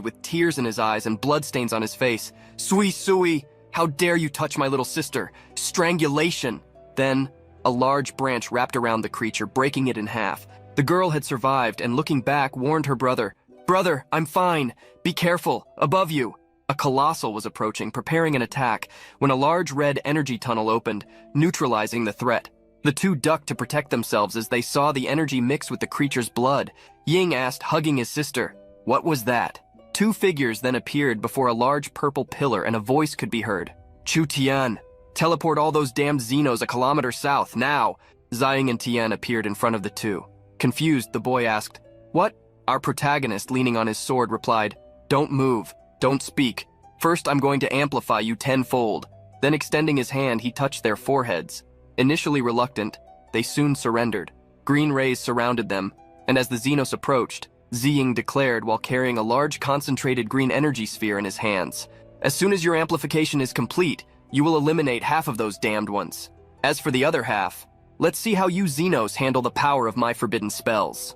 with tears in his eyes and bloodstains on his face. Sui Sui, how dare you touch my little sister? Strangulation! Then, a large branch wrapped around the creature, breaking it in half. The girl had survived and, looking back, warned her brother, Brother, I'm fine. Be careful. Above you. A colossal was approaching, preparing an attack, when a large red energy tunnel opened, neutralizing the threat. The two ducked to protect themselves as they saw the energy mix with the creature's blood. Ying asked, hugging his sister, What was that? Two figures then appeared before a large purple pillar and a voice could be heard. Chu Tian, teleport all those damned Xenos a kilometer south, now! Ziying and Tian appeared in front of the two. Confused, the boy asked, What? Our protagonist, leaning on his sword, replied, Don't move, don't speak. First, I'm going to amplify you tenfold. Then, extending his hand, he touched their foreheads. Initially reluctant, they soon surrendered. Green rays surrounded them, and as the Xenos approached, Ziying declared while carrying a large concentrated green energy sphere in his hands. As soon as your amplification is complete, you will eliminate half of those damned ones. As for the other half, let's see how you Xenos handle the power of my forbidden spells.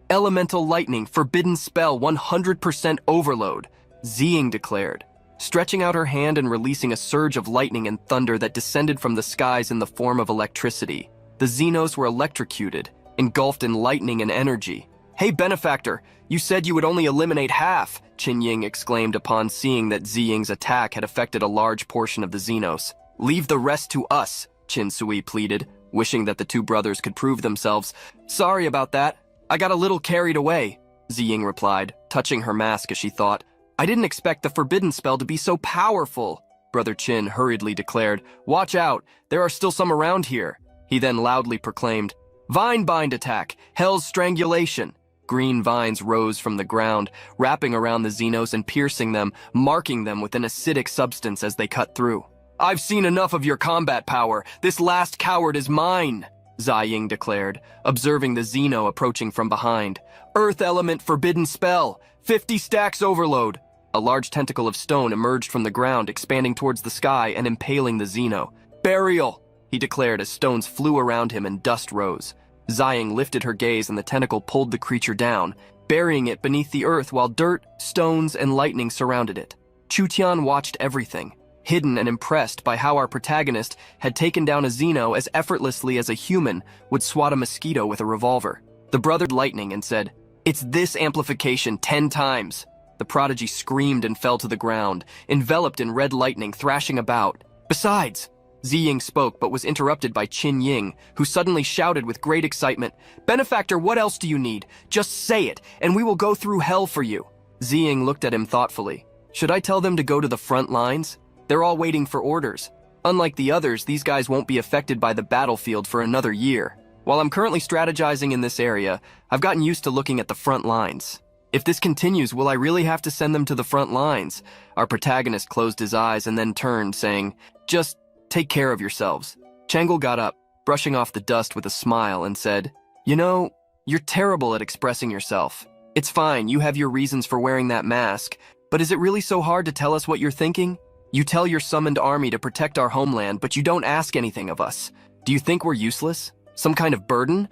Elemental lightning, forbidden spell, 100% overload, Ziying declared, stretching out her hand and releasing a surge of lightning and thunder that descended from the skies in the form of electricity. The Xenos were electrocuted, engulfed in lightning and energy. Hey, benefactor, you said you would only eliminate half, Qin Ying exclaimed upon seeing that Ziying's attack had affected a large portion of the Xenos. Leave the rest to us, Qin Sui pleaded, wishing that the two brothers could prove themselves. Sorry about that. I got a little carried away, Ziying replied, touching her mask as she thought. I didn't expect the forbidden spell to be so powerful. Brother Qin hurriedly declared, Watch out, there are still some around here. He then loudly proclaimed, Vine bind attack, Hell's strangulation. Green vines rose from the ground, wrapping around the Xenos and piercing them, marking them with an acidic substance as they cut through. I've seen enough of your combat power. This last coward is mine, Ziying declared, observing the Xeno approaching from behind. Earth element forbidden spell, 50 stacks overload. A large tentacle of stone emerged from the ground, expanding towards the sky and impaling the Xeno. Burial, he declared as stones flew around him and dust rose. Ziying lifted her gaze and the tentacle pulled the creature down, burying it beneath the earth while dirt, stones, and lightning surrounded it. Chu Tian watched everything, hidden and impressed by how our protagonist had taken down a Xeno as effortlessly as a human would swat a mosquito with a revolver. The brother lightning and said, It's this amplification 10 times. The prodigy screamed and fell to the ground, enveloped in red lightning thrashing about. Besides, Ziying spoke but was interrupted by Qin Ying, who suddenly shouted with great excitement, "Benefactor, what else do you need? Just say it, and we will go through hell for you." Ziying looked at him thoughtfully. "Should I tell them to go to the front lines? They're all waiting for orders. Unlike the others, these guys won't be affected by the battlefield for another year. While I'm currently strategizing in this area, I've gotten used to looking at the front lines. If this continues, will I really have to send them to the front lines?" Our protagonist closed his eyes and then turned, saying, "Just take care of yourselves." Chang'e got up, brushing off the dust with a smile, and said, "You know, you're terrible at expressing yourself. It's fine, you have your reasons for wearing that mask, but is it really so hard to tell us what you're thinking? You tell your summoned army to protect our homeland, but you don't ask anything of us. Do you think we're useless? Some kind of burden?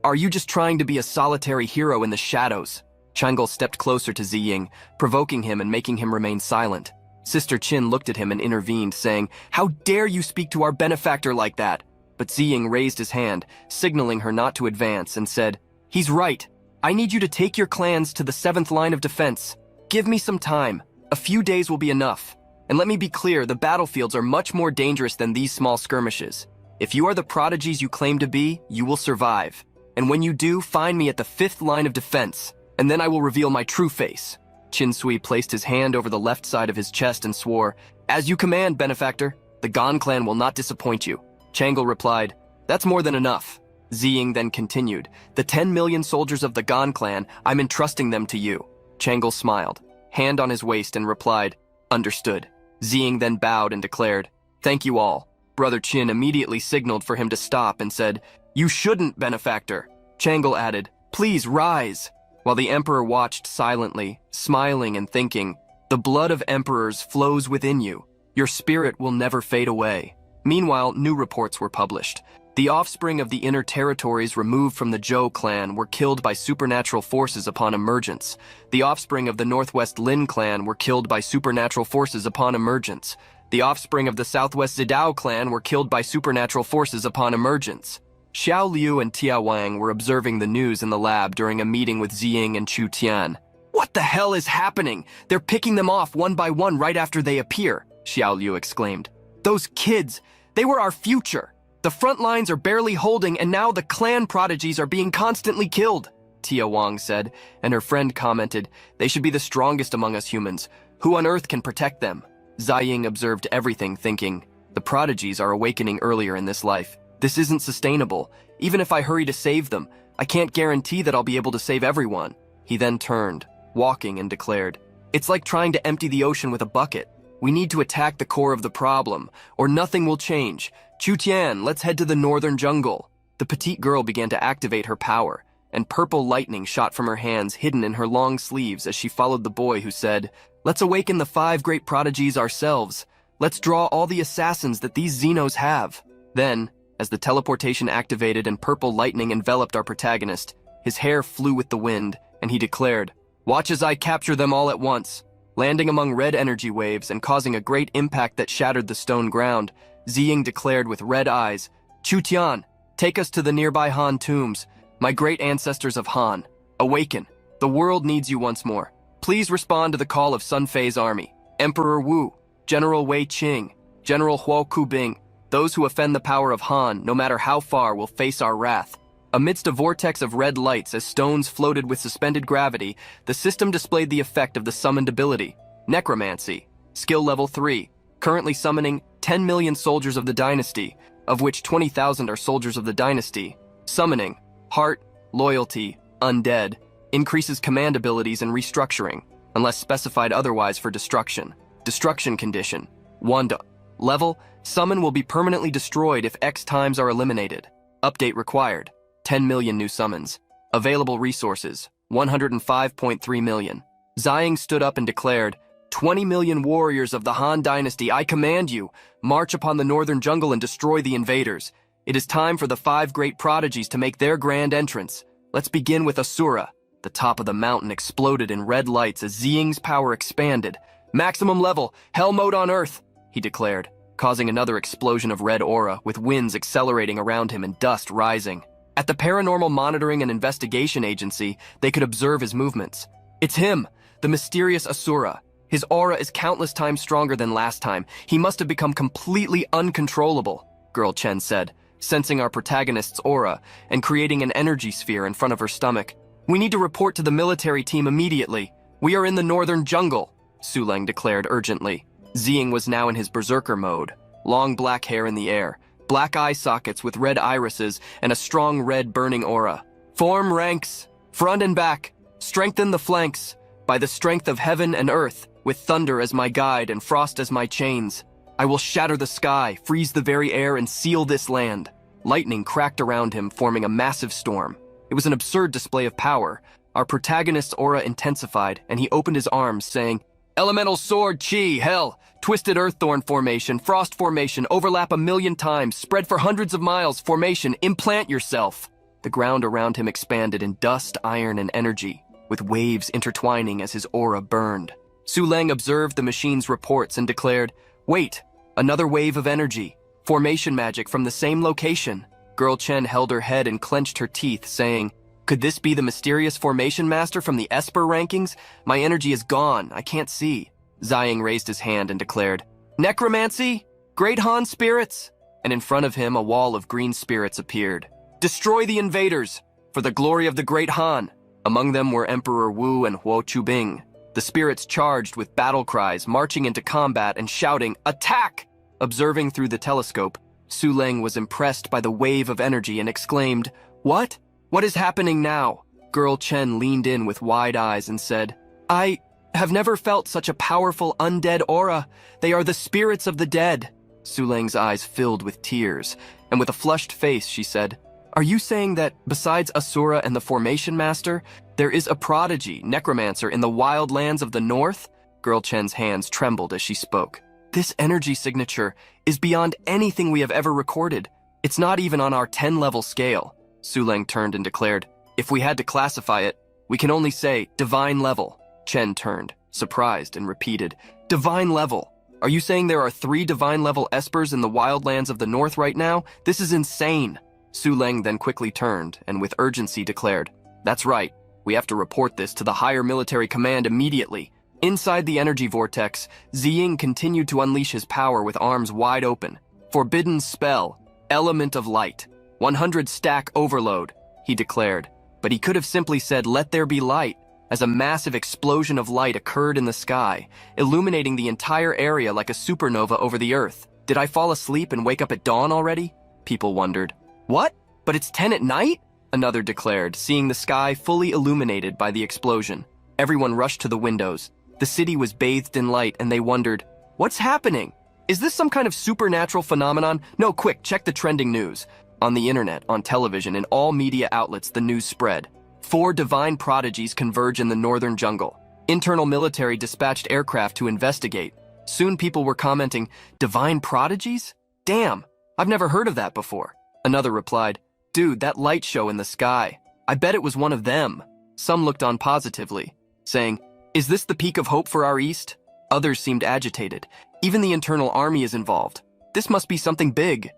Are you just trying to be a solitary hero in the shadows?" Chang'e stepped closer to Ziying, provoking him and making him remain silent. Sister Qin looked at him and intervened, saying, "How dare you speak to our benefactor like that?" But Ziying raised his hand, signaling her not to advance, and said, "He's right. I need you to take your clans to the 7th line of defense. Give me some time. A few days will be enough. And let me be clear, the battlefields are much more dangerous than these small skirmishes. If you are the prodigies you claim to be, you will survive. And when you do, find me at the 5th line of defense, and then I will reveal my true face." Qin Sui placed his hand over the left side of his chest and swore, "As you command, benefactor. The Gan clan will not disappoint you." Chang'e replied, "That's more than enough." Ziying then continued, "The 10 million soldiers of the Gan clan, I'm entrusting them to you." Chang'e smiled, hand on his waist, and replied, "Understood." Ziying then bowed and declared, "Thank you all." Brother Qin immediately signaled for him to stop and said, "You shouldn't, benefactor." Chang'e added, "Please rise." While the emperor watched silently, smiling and thinking, "The blood of emperors flows within you. Your spirit will never fade away." Meanwhile, new reports were published. The offspring of the inner territories removed from the Zhou clan were killed by supernatural forces upon emergence. The offspring of the Northwest Lin clan were killed by supernatural forces upon emergence. The offspring of the Southwest Zidao clan were killed by supernatural forces upon emergence. Xiao Liu and Tia Wang were observing the news in the lab during a meeting with Ziying and Chu Tian. "What the hell is happening? They're picking them off one by one right after they appear," Xiao Liu exclaimed. "Those kids, they were our future. The front lines are barely holding, and now the clan prodigies are being constantly killed," Tia Wang said, and her friend commented, "They should be the strongest among us humans. Who on earth can protect them?" Ziying observed everything, thinking, "The prodigies are awakening earlier in this life. This isn't sustainable. Even if I hurry to save them, I can't guarantee that I'll be able to save everyone." He then turned, walking, and declared, "It's like trying to empty the ocean with a bucket. We need to attack the core of the problem, or nothing will change. Chu Tian, let's head to the northern jungle." The petite girl began to activate her power, and purple lightning shot from her hands hidden in her long sleeves as she followed the boy, who said, "Let's awaken the 5 great prodigies ourselves. Let's draw all the assassins that these Xenos have." Then, as the teleportation activated and purple lightning enveloped our protagonist, his hair flew with the wind, and he declared, "Watch as I capture them all at once." Landing among red energy waves and causing a great impact that shattered the stone ground, Ziying declared with red eyes, "Chu Tian, take us to the nearby Han tombs. My great ancestors of Han, awaken. The world needs you once more. Please respond to the call of Sun Fei's army. Emperor Wu, General Wei Qing, General Huo Kubing. Those who offend the power of Han, no matter how far, will face our wrath." Amidst a vortex of red lights as stones floated with suspended gravity, the system displayed the effect of the summoned ability, Necromancy, skill level 3, currently summoning 10 million soldiers of the dynasty, of which 20,000 are soldiers of the dynasty. Summoning, Heart, Loyalty, Undead, increases command abilities and restructuring, unless specified otherwise for destruction. Destruction condition, 1. Level, summon will be permanently destroyed if X times are eliminated. Update required, 10 million new summons. Available resources, 105.3 million. Ziying stood up and declared, 20 million warriors of the Han dynasty, I command you, march upon the northern jungle and destroy the invaders. It is time for the 5 great prodigies to make their grand entrance. Let's begin with Asura. The top of the mountain exploded in red lights as Ziying's power expanded. Maximum level, hell mode on Earth, he declared, causing another explosion of red aura, with winds accelerating around him and dust rising. At the Paranormal Monitoring and Investigation Agency, they could observe his movements. It's him, the mysterious Asura. His aura is countless times stronger than last time. He must have become completely uncontrollable, Girl Chen said, sensing our protagonist's aura and creating an energy sphere in front of her stomach. We need to report to the military team immediately. We are in the northern jungle, Su Leng declared urgently. Ziying was now in his berserker mode, long black hair in the air, black eye sockets with red irises, and a strong red burning aura. Form ranks, front and back, strengthen the flanks, by the strength of heaven and earth, with thunder as my guide and frost as my chains. I will shatter the sky, freeze the very air, and seal this land. Lightning cracked around him, forming a massive storm. It was an absurd display of power. Our protagonist's aura intensified, and he opened his arms, saying, Elemental sword, chi, hell, twisted earth thorn formation, frost formation, overlap 1,000,000 times, spread for hundreds of miles, formation, implant yourself. The ground around him expanded in dust, iron, and energy, with waves intertwining as his aura burned. Su Leng observed the machine's reports and declared, Wait, another wave of energy. Formation magic from the same location. Girl Chen held her head and clenched her teeth, saying, Could this be the mysterious formation master from the Esper rankings? My energy is gone, I can't see. Ziying raised his hand and declared, Necromancy? Great Han spirits? And in front of him a wall of green spirits appeared. Destroy the invaders, for the glory of the great Han. Among them were Emperor Wu and Huo Chubing. The spirits charged with battle cries, marching into combat and shouting, Attack! Observing through the telescope, Su Leng was impressed by the wave of energy and exclaimed, What? What is happening now? Girl Chen leaned in with wide eyes and said, I have never felt such a powerful undead aura. They are the spirits of the dead. Su Leng's eyes filled with tears, and with a flushed face she said, Are you saying that besides Asura and the Formation Master, there is a prodigy, necromancer in the wild lands of the north? Girl Chen's hands trembled as she spoke. This energy signature is beyond anything we have ever recorded. It's not even on our 10-level scale. Su Leng turned and declared, If we had to classify it, we can only say divine level. Chen turned, surprised, and repeated, Divine level. Are you saying there are 3 divine level espers in the wildlands of the north right now? This is insane. Su Leng then quickly turned and with urgency declared, That's right. We have to report this to the higher military command immediately. Inside the energy vortex, Ziying continued to unleash his power with arms wide open. Forbidden spell, element of light, 100 stack overload, he declared. But he could have simply said, Let there be light, as a massive explosion of light occurred in the sky, illuminating the entire area like a supernova over the earth. Did I fall asleep and wake up at dawn already? People wondered. What? But it's 10 at night? Another declared, seeing the sky fully illuminated by the explosion. Everyone rushed to the windows. The city was bathed in light, and they wondered, What's happening? Is this some kind of supernatural phenomenon? No, quick, check the trending news. On the internet, on television, in all media outlets, the news spread. 4 divine prodigies converge in the northern jungle. Internal military dispatched aircraft to investigate. Soon people were commenting, Divine prodigies? Damn, I've never heard of that before. Another replied, Dude, that light show in the sky. I bet it was one of them. Some looked on positively, saying, Is this the peak of hope for our East? Others seemed agitated. Even the internal army is involved. This must be something big.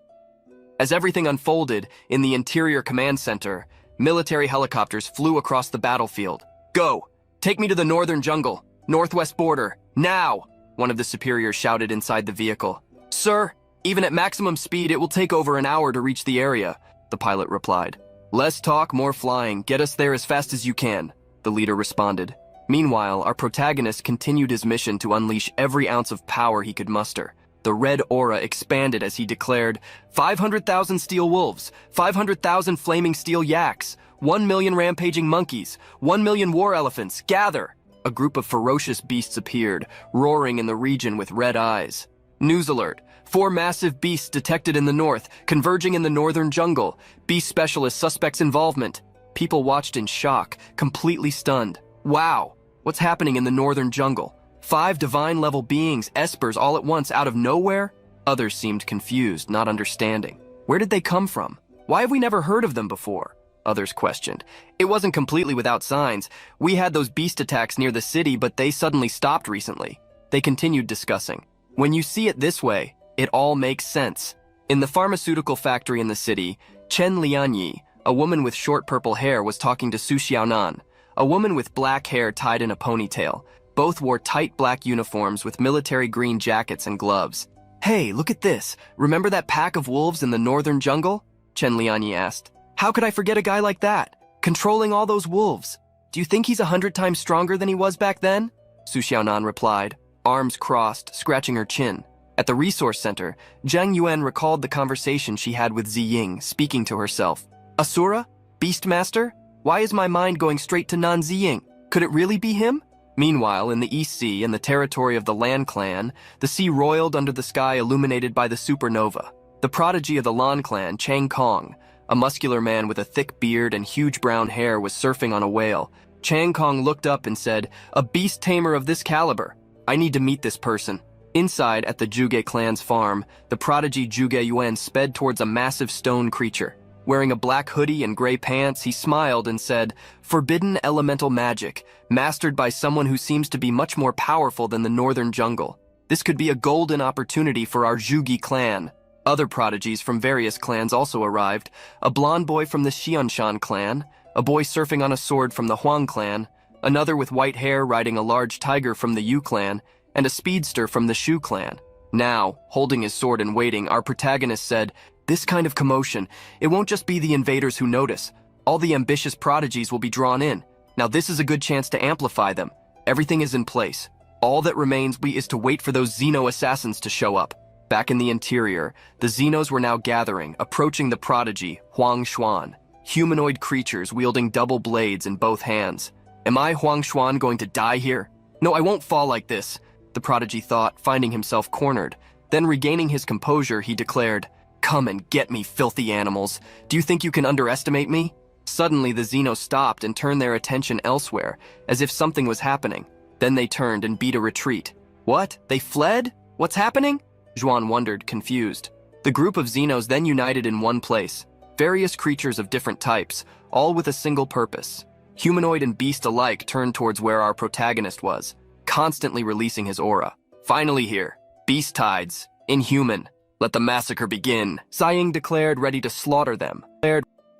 As everything unfolded in the interior command center, military helicopters flew across the battlefield. Go! Take me to the northern jungle, northwest border, now! One of the superiors shouted inside the vehicle. Sir, even at maximum speed, it will take over an hour to reach the area, the pilot replied. Less talk, more flying. Get us there as fast as you can, the leader responded. Meanwhile, our protagonist continued his mission to unleash every ounce of power he could muster. The red aura expanded as he declared, 500,000 steel wolves, 500,000 flaming steel yaks, 1 million rampaging monkeys, 1 million war elephants, gather! A group of ferocious beasts appeared, roaring in the region with red eyes. News alert. 4 massive beasts detected in the north, converging in the northern jungle. Beast specialist suspects involvement. People watched in shock, completely stunned. Wow, what's happening in the northern jungle? 5 divine-level beings, espers, all at once out of nowhere? Others seemed confused, not understanding. Where did they come from? Why have we never heard of them before? Others questioned. It wasn't completely without signs. We had those beast attacks near the city, but they suddenly stopped recently. They continued discussing. When you see it this way, it all makes sense. In the pharmaceutical factory in the city, Chen Lianyi, a woman with short purple hair, was talking to Su Xiaonan, a woman with black hair tied in a ponytail. Both wore tight black uniforms with military green jackets and gloves. "Hey, look at this. Remember that pack of wolves in the northern jungle?" Chen Lianyi asked. "How could I forget a guy like that? Controlling all those wolves. Do you think he's 100 times stronger than he was back then?" Su Xiaonan replied, arms crossed, scratching her chin. At the resource center, Zhang Yuan recalled the conversation she had with Ziying, speaking to herself. "Asura? Beastmaster? Why is my mind going straight to Nan Ziying? Could it really be him?" Meanwhile, in the East Sea, in the territory of the Lan clan, the sea roiled under the sky illuminated by the supernova. The prodigy of the Lan clan, Chang Kong, a muscular man with a thick beard and huge brown hair, was surfing on a whale. Chang Kong looked up and said, "A beast tamer of this caliber. I need to meet this person." Inside, at the Zhuge clan's farm, the prodigy Zhuge Yuan sped towards a massive stone creature. Wearing a black hoodie and gray pants, he smiled and said, "Forbidden elemental magic, mastered by someone who seems to be much more powerful than the northern jungle. This could be a golden opportunity for our Zhuge clan." Other prodigies from various clans also arrived, a blonde boy from the Xianshan clan, a boy surfing on a sword from the Huang clan, another with white hair riding a large tiger from the Yu clan, and a speedster from the Shu clan. Now, holding his sword and waiting, our protagonist said, "This kind of commotion, it won't just be the invaders who notice. All the ambitious prodigies will be drawn in. Now this is a good chance to amplify them. Everything is in place. All that remains is to wait for those Xeno assassins to show up." Back in the interior, the Xenos were now gathering, approaching the prodigy, Huang Xuan, humanoid creatures wielding double blades in both hands. "Am I, Huang Xuan, going to die here? No, I won't fall like this," the prodigy thought, finding himself cornered. Then regaining his composure, he declared, "Come and get me, filthy animals. Do you think you can underestimate me?" Suddenly, the Xenos stopped and turned their attention elsewhere, as if something was happening. Then they turned and beat a retreat. "What? They fled? What's happening?" Zhuan wondered, confused. The group of Xenos then united in one place, various creatures of different types, all with a single purpose. Humanoid and beast alike turned towards where our protagonist was, constantly releasing his aura. "Finally here. Beast tides. Inhuman. Let the massacre begin," Ziying declared, ready to slaughter them.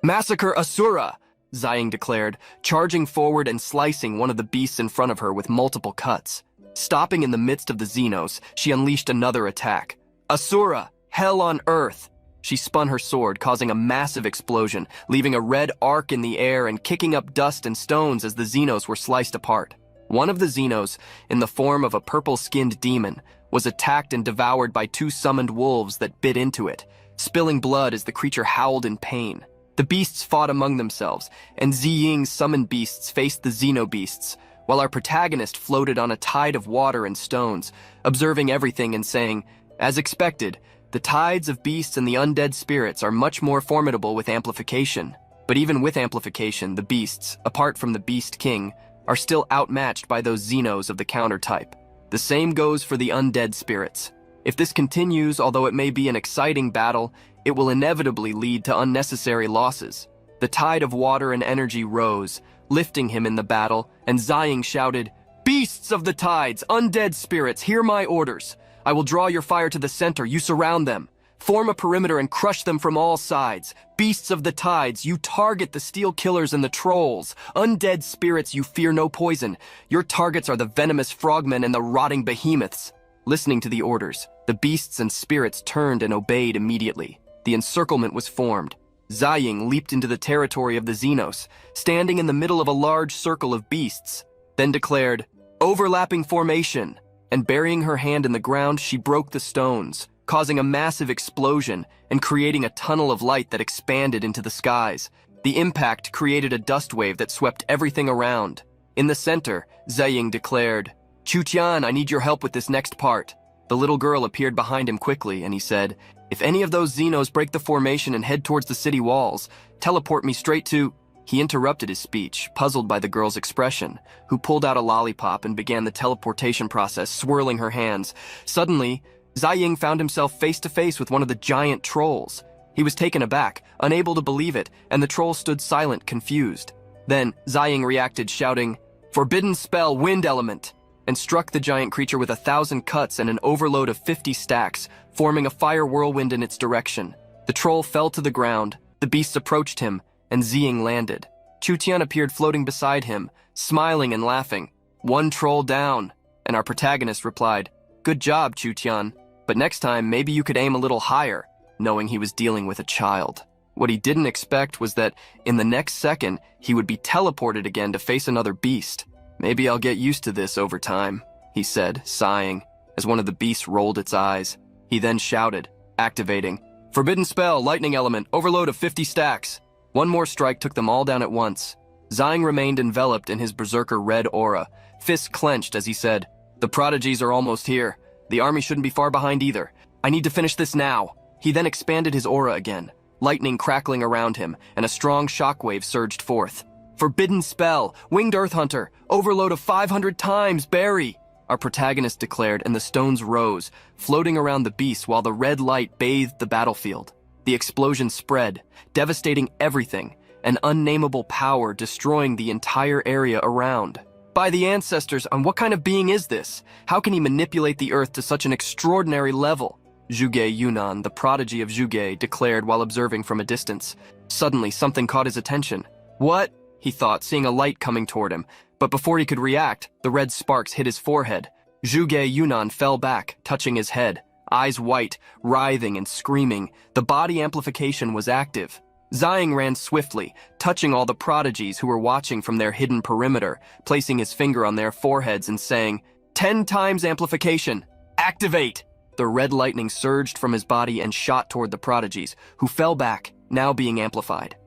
"Massacre Asura!" Ziying declared, charging forward and slicing one of the beasts in front of her with multiple cuts. Stopping in the midst of the Xenos, she unleashed another attack. "Asura! Hell on earth!" She spun her sword, causing a massive explosion, leaving a red arc in the air and kicking up dust and stones as the Xenos were sliced apart. One of the Xenos, in the form of a purple-skinned demon, was attacked and devoured by two summoned wolves that bit into it, spilling blood as the creature howled in pain. The beasts fought among themselves, and Ziying's summoned beasts faced the Xeno beasts, while our protagonist floated on a tide of water and stones, observing everything and saying, "As expected, the tides of beasts and the undead spirits are much more formidable with amplification. But even with amplification, the beasts, apart from the Beast King, are still outmatched by those Xenos of the counter type. The same goes for the undead spirits. If this continues, although it may be an exciting battle, it will inevitably lead to unnecessary losses." The tide of water and energy rose, lifting him in the battle, and Ziying shouted, "Beasts of the tides, undead spirits, hear my orders. I will draw your fire to the center, you surround them. Form a perimeter and crush them from all sides. Beasts of the tides, you target the steel killers and the trolls. Undead spirits, you fear no poison. Your targets are the venomous frogmen and the rotting behemoths." Listening to the orders, the beasts and spirits turned and obeyed immediately. The encirclement was formed. Ziying leaped into the territory of the Xenos, standing in the middle of a large circle of beasts, then declared, "Overlapping formation," and burying her hand in the ground, she broke the stones, causing a massive explosion and creating a tunnel of light that expanded into the skies. The impact created a dust wave that swept everything around. In the center, Ziying declared, "Chu-Tian, I need your help with this next part." The little girl appeared behind him quickly, and he said, "If any of those Xenos break the formation and head towards the city walls, teleport me straight to—" He interrupted his speech, puzzled by the girl's expression, who pulled out a lollipop and began the teleportation process, swirling her hands. Suddenly, Ziying found himself face to face with one of the giant trolls. He was taken aback, unable to believe it, and the troll stood silent, confused. Then, Ziying reacted, shouting, "Forbidden spell, wind element," and struck the giant creature with 1,000 cuts and an overload of 50 stacks, forming a fire whirlwind in its direction. The troll fell to the ground, the beasts approached him, and Ziying landed. Chu-Tian appeared floating beside him, smiling and laughing. "One troll down," and our protagonist replied, "Good job, Chu-chan, but next time maybe you could aim a little higher," knowing he was dealing with a child. What he didn't expect was that in the next second, he would be teleported again to face another beast. "Maybe I'll get used to this over time," he said, sighing, as one of the beasts rolled its eyes. He then shouted, activating, "Forbidden spell, lightning element, overload of 50 stacks." One more strike took them all down at once. Ziying remained enveloped in his berserker red aura, fists clenched as he said, "The prodigies are almost here. The army shouldn't be far behind either. I need to finish this now." He then expanded his aura again, lightning crackling around him, and a strong shockwave surged forth. "Forbidden spell, winged earth hunter, overload of 500 times, Barry," our protagonist declared, and the stones rose, floating around the beast while the red light bathed the battlefield. The explosion spread, devastating everything, an unnamable power destroying the entire area around. "By the ancestors, and what kind of being is this? How can he manipulate the earth to such an extraordinary level?" Zhuge Yunnan, the prodigy of Zhuge, declared while observing from a distance. Suddenly, something caught his attention. "What?" he thought, seeing a light coming toward him. But before he could react, the red sparks hit his forehead. Zhuge Yunnan fell back, touching his head, eyes white, writhing and screaming. The body amplification was active. Ziying ran swiftly, touching all the prodigies who were watching from their hidden perimeter, placing his finger on their foreheads and saying, 10 times amplification, activate! The red lightning surged from his body and shot toward the prodigies, who fell back, now being amplified.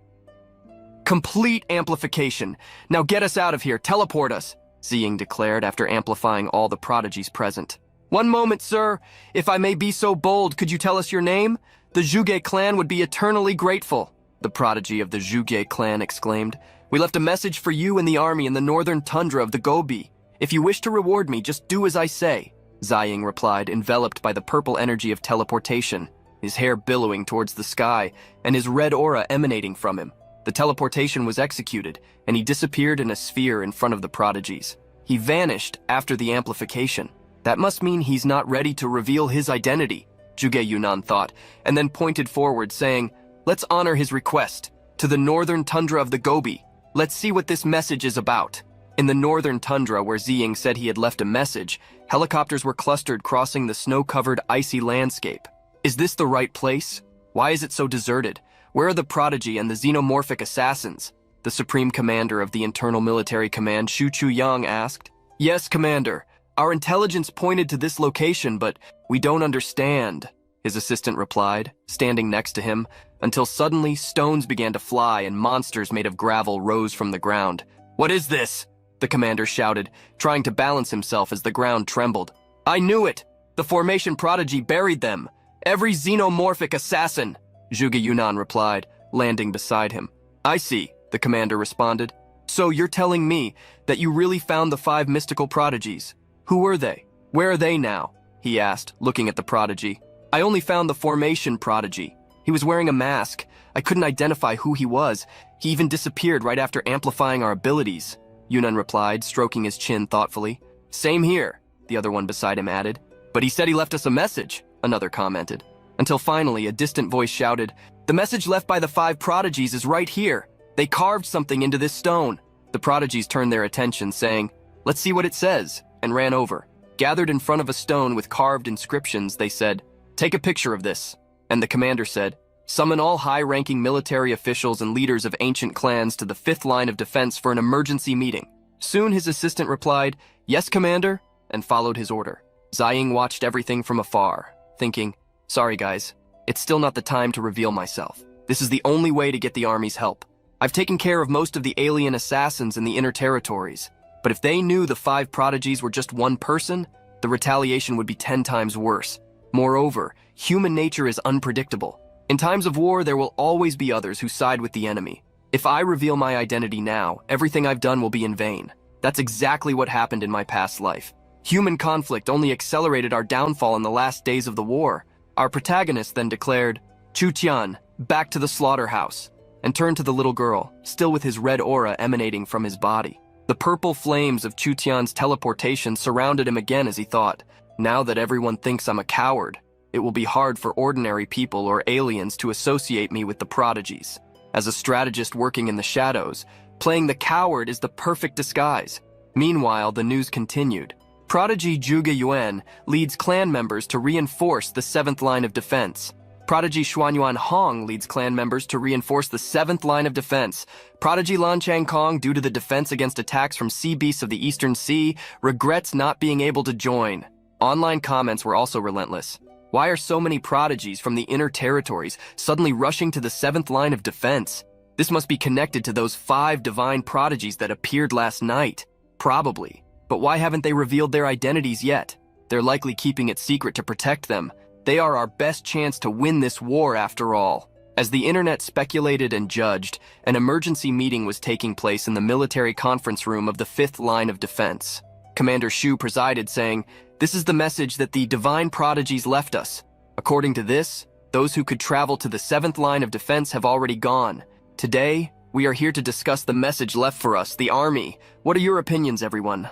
"Complete amplification. Now get us out of here, teleport us," Ziying declared after amplifying all the prodigies present. "One moment, sir. If I may be so bold, could you tell us your name? The Zhuge clan would be eternally grateful," the prodigy of the Zhuge clan exclaimed. "We left a message for you and the army in the northern tundra of the Gobi. If you wish to reward me, just do as I say," Ziying replied, enveloped by the purple energy of teleportation, his hair billowing towards the sky and his red aura emanating from him. The teleportation was executed, and he disappeared in a sphere in front of the prodigies. He vanished after the amplification. That must mean he's not ready to reveal his identity, Zhuge Yunnan thought, and then pointed forward, saying, "Let's honor his request. To the northern tundra of the Gobi. Let's see what this message is about." In the northern tundra, where Ziying said he had left a message, helicopters were clustered crossing the snow-covered icy landscape. Is this the right place? Why is it so deserted? Where are the prodigy and the xenomorphic assassins? The supreme commander of the Internal Military Command, Shu Chu-yang, asked. "Yes, Commander. Our intelligence pointed to this location, but we don't understand," his assistant replied, standing next to him, until suddenly stones began to fly and monsters made of gravel rose from the ground. "What is this?" the commander shouted, trying to balance himself as the ground trembled. "I knew it! The formation prodigy buried them! Every xenomorphic assassin!" Zhuge Yunnan replied, landing beside him. "I see," the commander responded. "So you're telling me that you really found the 5 mystical prodigies? Who were they? Where are they now?" he asked, looking at the prodigy. "I only found the formation prodigy. He was wearing a mask. I couldn't identify who he was. He even disappeared right after amplifying our abilities," Yunnan replied, stroking his chin thoughtfully. "Same here," the other one beside him added. "But he said he left us a message," another commented. Until finally, a distant voice shouted, "The message left by the 5 prodigies is right here. They carved something into this stone." The prodigies turned their attention, saying, "Let's see what it says," and ran over. Gathered in front of a stone with carved inscriptions, they said, "Take a picture of this." And the commander said, "Summon all high-ranking military officials and leaders of ancient clans to the 5th line of defense for an emergency meeting." Soon his assistant replied, "Yes, Commander," and followed his order. Ziying watched everything from afar, thinking, "Sorry, guys, it's still not the time to reveal myself. This is the only way to get the army's help. I've taken care of most of the alien assassins in the inner territories, but if they knew the 5 prodigies were just one person, the retaliation would be 10 times worse. Moreover, human nature is unpredictable. In times of war, there will always be others who side with the enemy. If I reveal my identity now, everything I've done will be in vain. That's exactly what happened in my past life. Human conflict only accelerated our downfall in the last days of the war." Our protagonist then declared, "Chu-chan, back to the slaughterhouse," and turned to the little girl, still with his red aura emanating from his body. The purple flames of Chu-chan's teleportation surrounded him again as he thought, "Now that everyone thinks I'm a coward, it will be hard for ordinary people or aliens to associate me with the prodigies. As a strategist working in the shadows, playing the coward is the perfect disguise. Meanwhile, the news continued. Prodigy Zhuge Yuan leads clan members to reinforce the 7th line of defense. Prodigy Xuanyuan Hong leads clan members to reinforce the 7th line of defense. Prodigy Lan Changkong, due to the defense against attacks from sea beasts of the Eastern Sea, regrets not being able to join. Online comments were also relentless. Why are so many prodigies from the inner territories suddenly rushing to the 7th line of defense? This must be connected to those 5 divine prodigies that appeared last night. Probably. But why haven't they revealed their identities yet? They're likely keeping it secret to protect them. They are our best chance to win this war after all. As the internet speculated and judged, an emergency meeting was taking place in the military conference room of the 5th line of defense. Commander Shu presided, saying, "This is the message that the divine prodigies left us. According to this, those who could travel to the 7th line of defense have already gone. Today, we are here to discuss the message left for us, the army. What are your opinions, everyone?"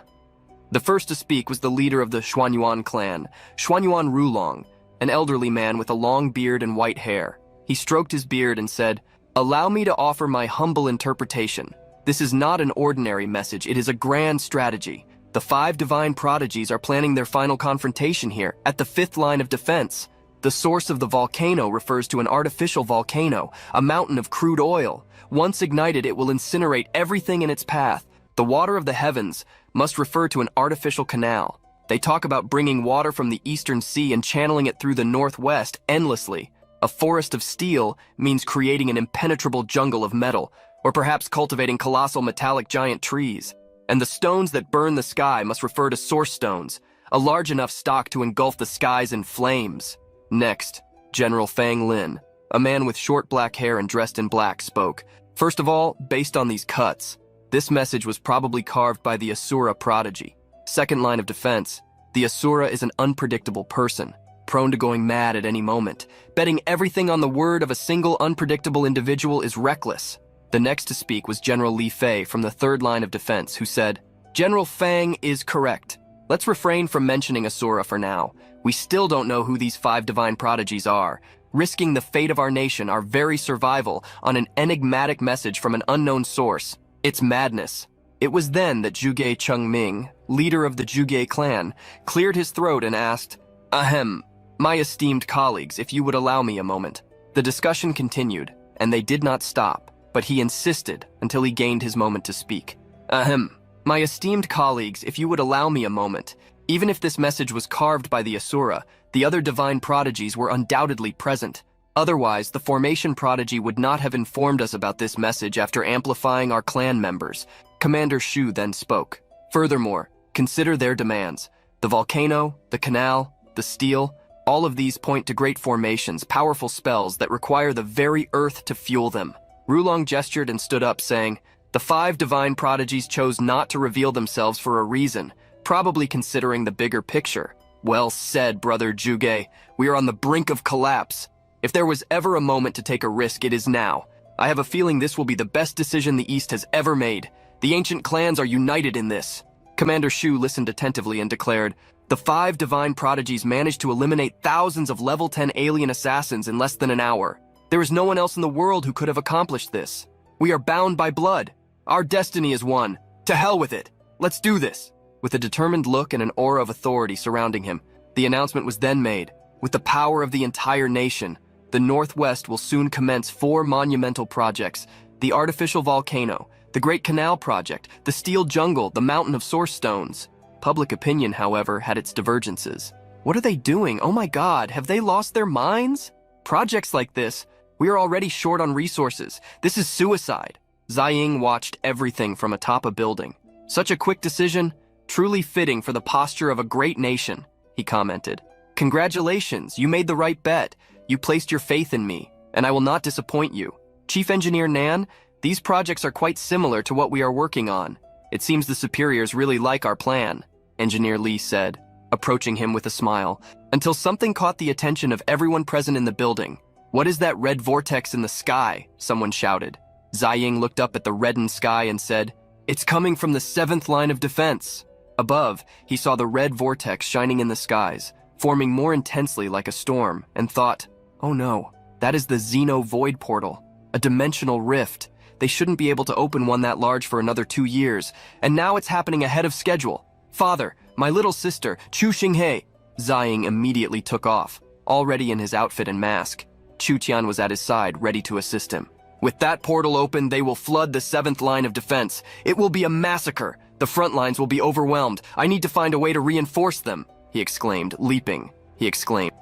The first to speak was the leader of the Xuanyuan clan, Xuanyuan Rulong, an elderly man with a long beard and white hair. He stroked his beard and said, "Allow me to offer my humble interpretation. This is not an ordinary message, it is a grand strategy. The 5 divine prodigies are planning their final confrontation here, at the 5th line of defense. The source of the volcano refers to an artificial volcano, a mountain of crude oil. Once ignited, it will incinerate everything in its path. The water of the heavens must refer to an artificial canal. They talk about bringing water from the Eastern Sea and channeling it through the northwest endlessly. A forest of steel means creating an impenetrable jungle of metal, or perhaps cultivating colossal metallic giant trees. And the stones that burn the sky must refer to source stones, a large enough stock to engulf the skies in flames." Next, General Fang Lin, a man with short black hair and dressed in black, spoke. "First of all, based on these cuts, this message was probably carved by the Asura prodigy. 2nd line of defense, the Asura is an unpredictable person, prone to going mad at any moment. Betting everything on the word of a single unpredictable individual is reckless." The next to speak was General Li Fei from the 3rd line of defense, who said, "General Fang is correct. Let's refrain from mentioning Asura for now. We still don't know who these 5 divine prodigies are. Risking the fate of our nation, our very survival, on an enigmatic message from an unknown source. It's madness." It was then that Zhuge Chengming, leader of the Zhuge clan, cleared his throat and asked, "Ahem, my esteemed colleagues, if you would allow me a moment." The discussion continued, and they did not stop, but he insisted until he gained his moment to speak. "Ahem, my esteemed colleagues, if you would allow me a moment. Even if this message was carved by the Asura, the other divine prodigies were undoubtedly present. Otherwise, the formation prodigy would not have informed us about this message after amplifying our clan members." Commander Shu then spoke. "Furthermore, consider their demands. The volcano, the canal, the steel, all of these point to great formations, powerful spells that require the very earth to fuel them." Rulong gestured and stood up, saying, "The 5 divine prodigies chose not to reveal themselves for a reason, probably considering the bigger picture." "Well said, brother Zhuge. We are on the brink of collapse. If there was ever a moment to take a risk, it is now. I have a feeling this will be the best decision the East has ever made. The ancient clans are united in this." Commander Shu listened attentively and declared, "The 5 divine prodigies managed to eliminate thousands of level 10 alien assassins in less than an hour. There is no one else in the world who could have accomplished this. We are bound by blood. Our destiny is one. To hell with it. Let's do this." With a determined look and an aura of authority surrounding him, the announcement was then made. With the power of the entire nation, the Northwest will soon commence 4 monumental projects: the artificial volcano, the Great Canal Project, the Steel Jungle, the Mountain of Source Stones. Public opinion, however, had its divergences. What are they doing? Oh my God, have they lost their minds? Projects like this, we are already short on resources. This is suicide. Ziying watched everything from atop a building. "Such a quick decision, truly fitting for the posture of a great nation," he commented. "Congratulations, you made the right bet. You placed your faith in me, and I will not disappoint you. Chief Engineer Nan, these projects are quite similar to what we are working on. It seems the superiors really like our plan," Engineer Li said, approaching him with a smile, until something caught the attention of everyone present in the building. "What is that red vortex in the sky?" someone shouted. Ziying looked up at the reddened sky and said, "It's coming from the 7th line of defense." Above, he saw the red vortex shining in the skies, forming more intensely like a storm, and thought, "Oh no, that is the Xeno Void Portal, a dimensional rift. They shouldn't be able to open one that large for another 2 years, and now it's happening ahead of schedule. Father, my little sister, Chu Xinghe. Ziying immediately took off, already in his outfit and mask. Chu Tian was at his side, ready to assist him. With that portal open, they will flood the 7th line of defense. It will be a massacre. The front lines will be overwhelmed. I need to find a way to reinforce them, he exclaimed, leaping.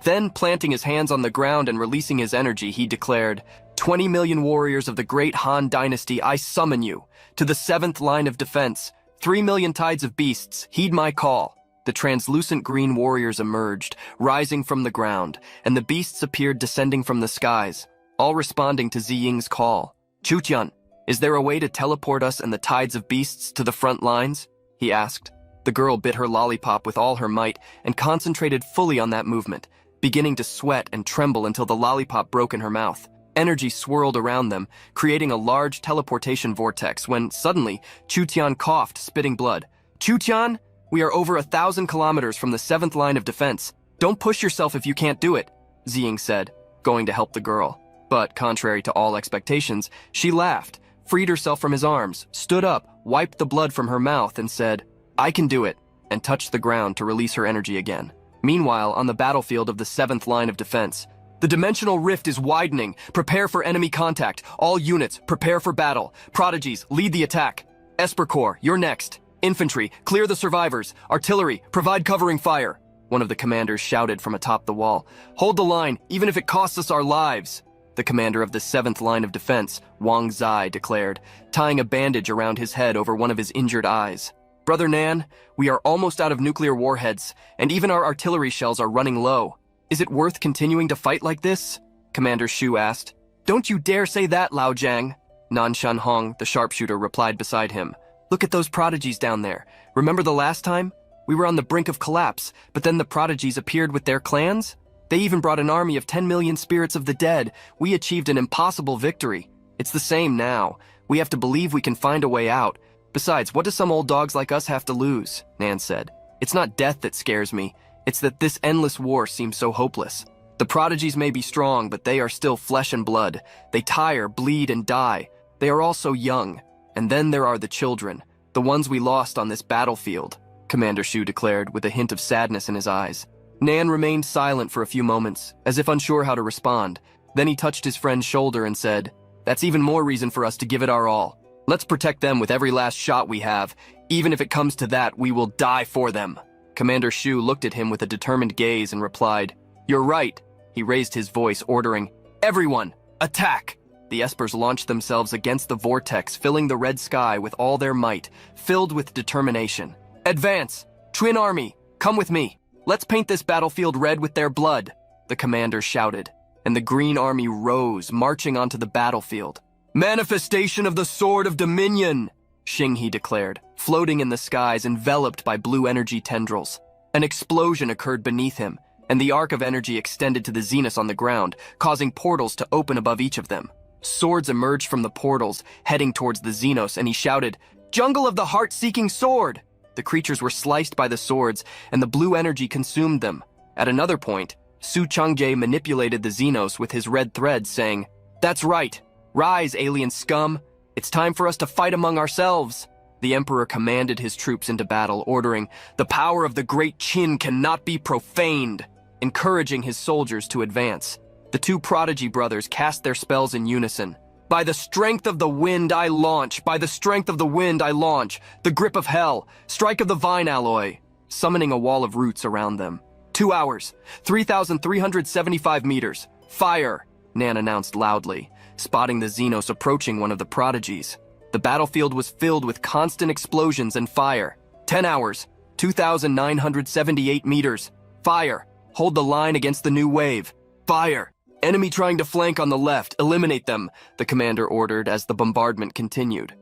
Then, planting his hands on the ground and releasing his energy, he declared, 20 million warriors of the great Han dynasty, I summon you. To the 7th line of defense. 3 million tides of beasts, heed my call. The translucent green warriors emerged, rising from the ground, and the beasts appeared descending from the skies, all responding to Ziying's call. Chutian, is there a way to teleport us and the tides of beasts to the front lines? He asked. The girl bit her lollipop with all her might and concentrated fully on that movement, beginning to sweat and tremble until the lollipop broke in her mouth. Energy swirled around them, creating a large teleportation vortex when, suddenly, Chutian coughed, spitting blood. Chutian, we are over 1,000 kilometers from the 7th line of defense. Don't push yourself if you can't do it, Ziying said, going to help the girl. But, contrary to all expectations, she laughed, freed herself from his arms, stood up, wiped the blood from her mouth, and said, I can do it, and touched the ground to release her energy again. Meanwhile, on the battlefield of the 7th line of defense, the dimensional rift is widening. Prepare for enemy contact. All units, prepare for battle. Prodigies, lead the attack. Esper Corps, you're next. Infantry, clear the survivors. Artillery, provide covering fire. One of the commanders shouted from atop the wall. Hold the line, even if it costs us our lives. The commander of the 7th line of defense, Wang Zai, declared, tying a bandage around his head over one of his injured eyes. Brother Nan, we are almost out of nuclear warheads, and even our artillery shells are running low. Is it worth continuing to fight like this? Commander Shu asked. Don't you dare say that, Lao Jiang. Nan Shanhong, the sharpshooter, replied beside him. Look at those prodigies down there. Remember the last time? We were on the brink of collapse, but then the prodigies appeared with their clans? They even brought an army of 10 million spirits of the dead. We achieved an impossible victory. It's the same now. We have to believe we can find a way out. Besides, what do some old dogs like us have to lose? Nan said. It's not death that scares me. It's that this endless war seems so hopeless. The prodigies may be strong, but they are still flesh and blood. They tire, bleed, and die. They are all so young. And then there are the children, the ones we lost on this battlefield, Commander Shu declared with a hint of sadness in his eyes. Nan remained silent for a few moments, as if unsure how to respond. Then he touched his friend's shoulder and said, That's even more reason for us to give it our all. Let's protect them with every last shot we have. Even if it comes to that, we will die for them. Commander Shu looked at him with a determined gaze and replied, You're right. He raised his voice, ordering, Everyone, attack! The espers launched themselves against the vortex, filling the red sky with all their might, filled with determination. Advance! Twin Army, come with me. Let's paint this battlefield red with their blood, the commander shouted, and the Green Army rose, marching onto the battlefield. Manifestation of the Sword of Dominion, Xinghe declared, floating in the skies enveloped by blue energy tendrils. An explosion occurred beneath him, and the arc of energy extended to the zeniths on the ground, causing portals to open above each of them. Swords emerged from the portals, heading towards the Xenos, and he shouted, Jungle of the heart-seeking sword! The creatures were sliced by the swords, and the blue energy consumed them. At another point, Su Changje manipulated the Xenos with his red thread, saying, That's right! Rise, alien scum! It's time for us to fight among ourselves! The Emperor commanded his troops into battle, ordering, The power of the Great Qin cannot be profaned! Encouraging his soldiers to advance. The two prodigy brothers cast their spells in unison. By the strength of the wind I launch, by the strength of the wind I launch, the grip of hell, strike of the vine alloy, summoning a wall of roots around them. 2 hours, 3,375 meters, fire, Nan announced loudly, spotting the Xenos approaching one of the prodigies. The battlefield was filled with constant explosions and fire. 10 hours, 2,978 meters, fire, hold the line against the new wave, fire. Enemy trying to flank on the left, eliminate them, the commander ordered as the bombardment continued.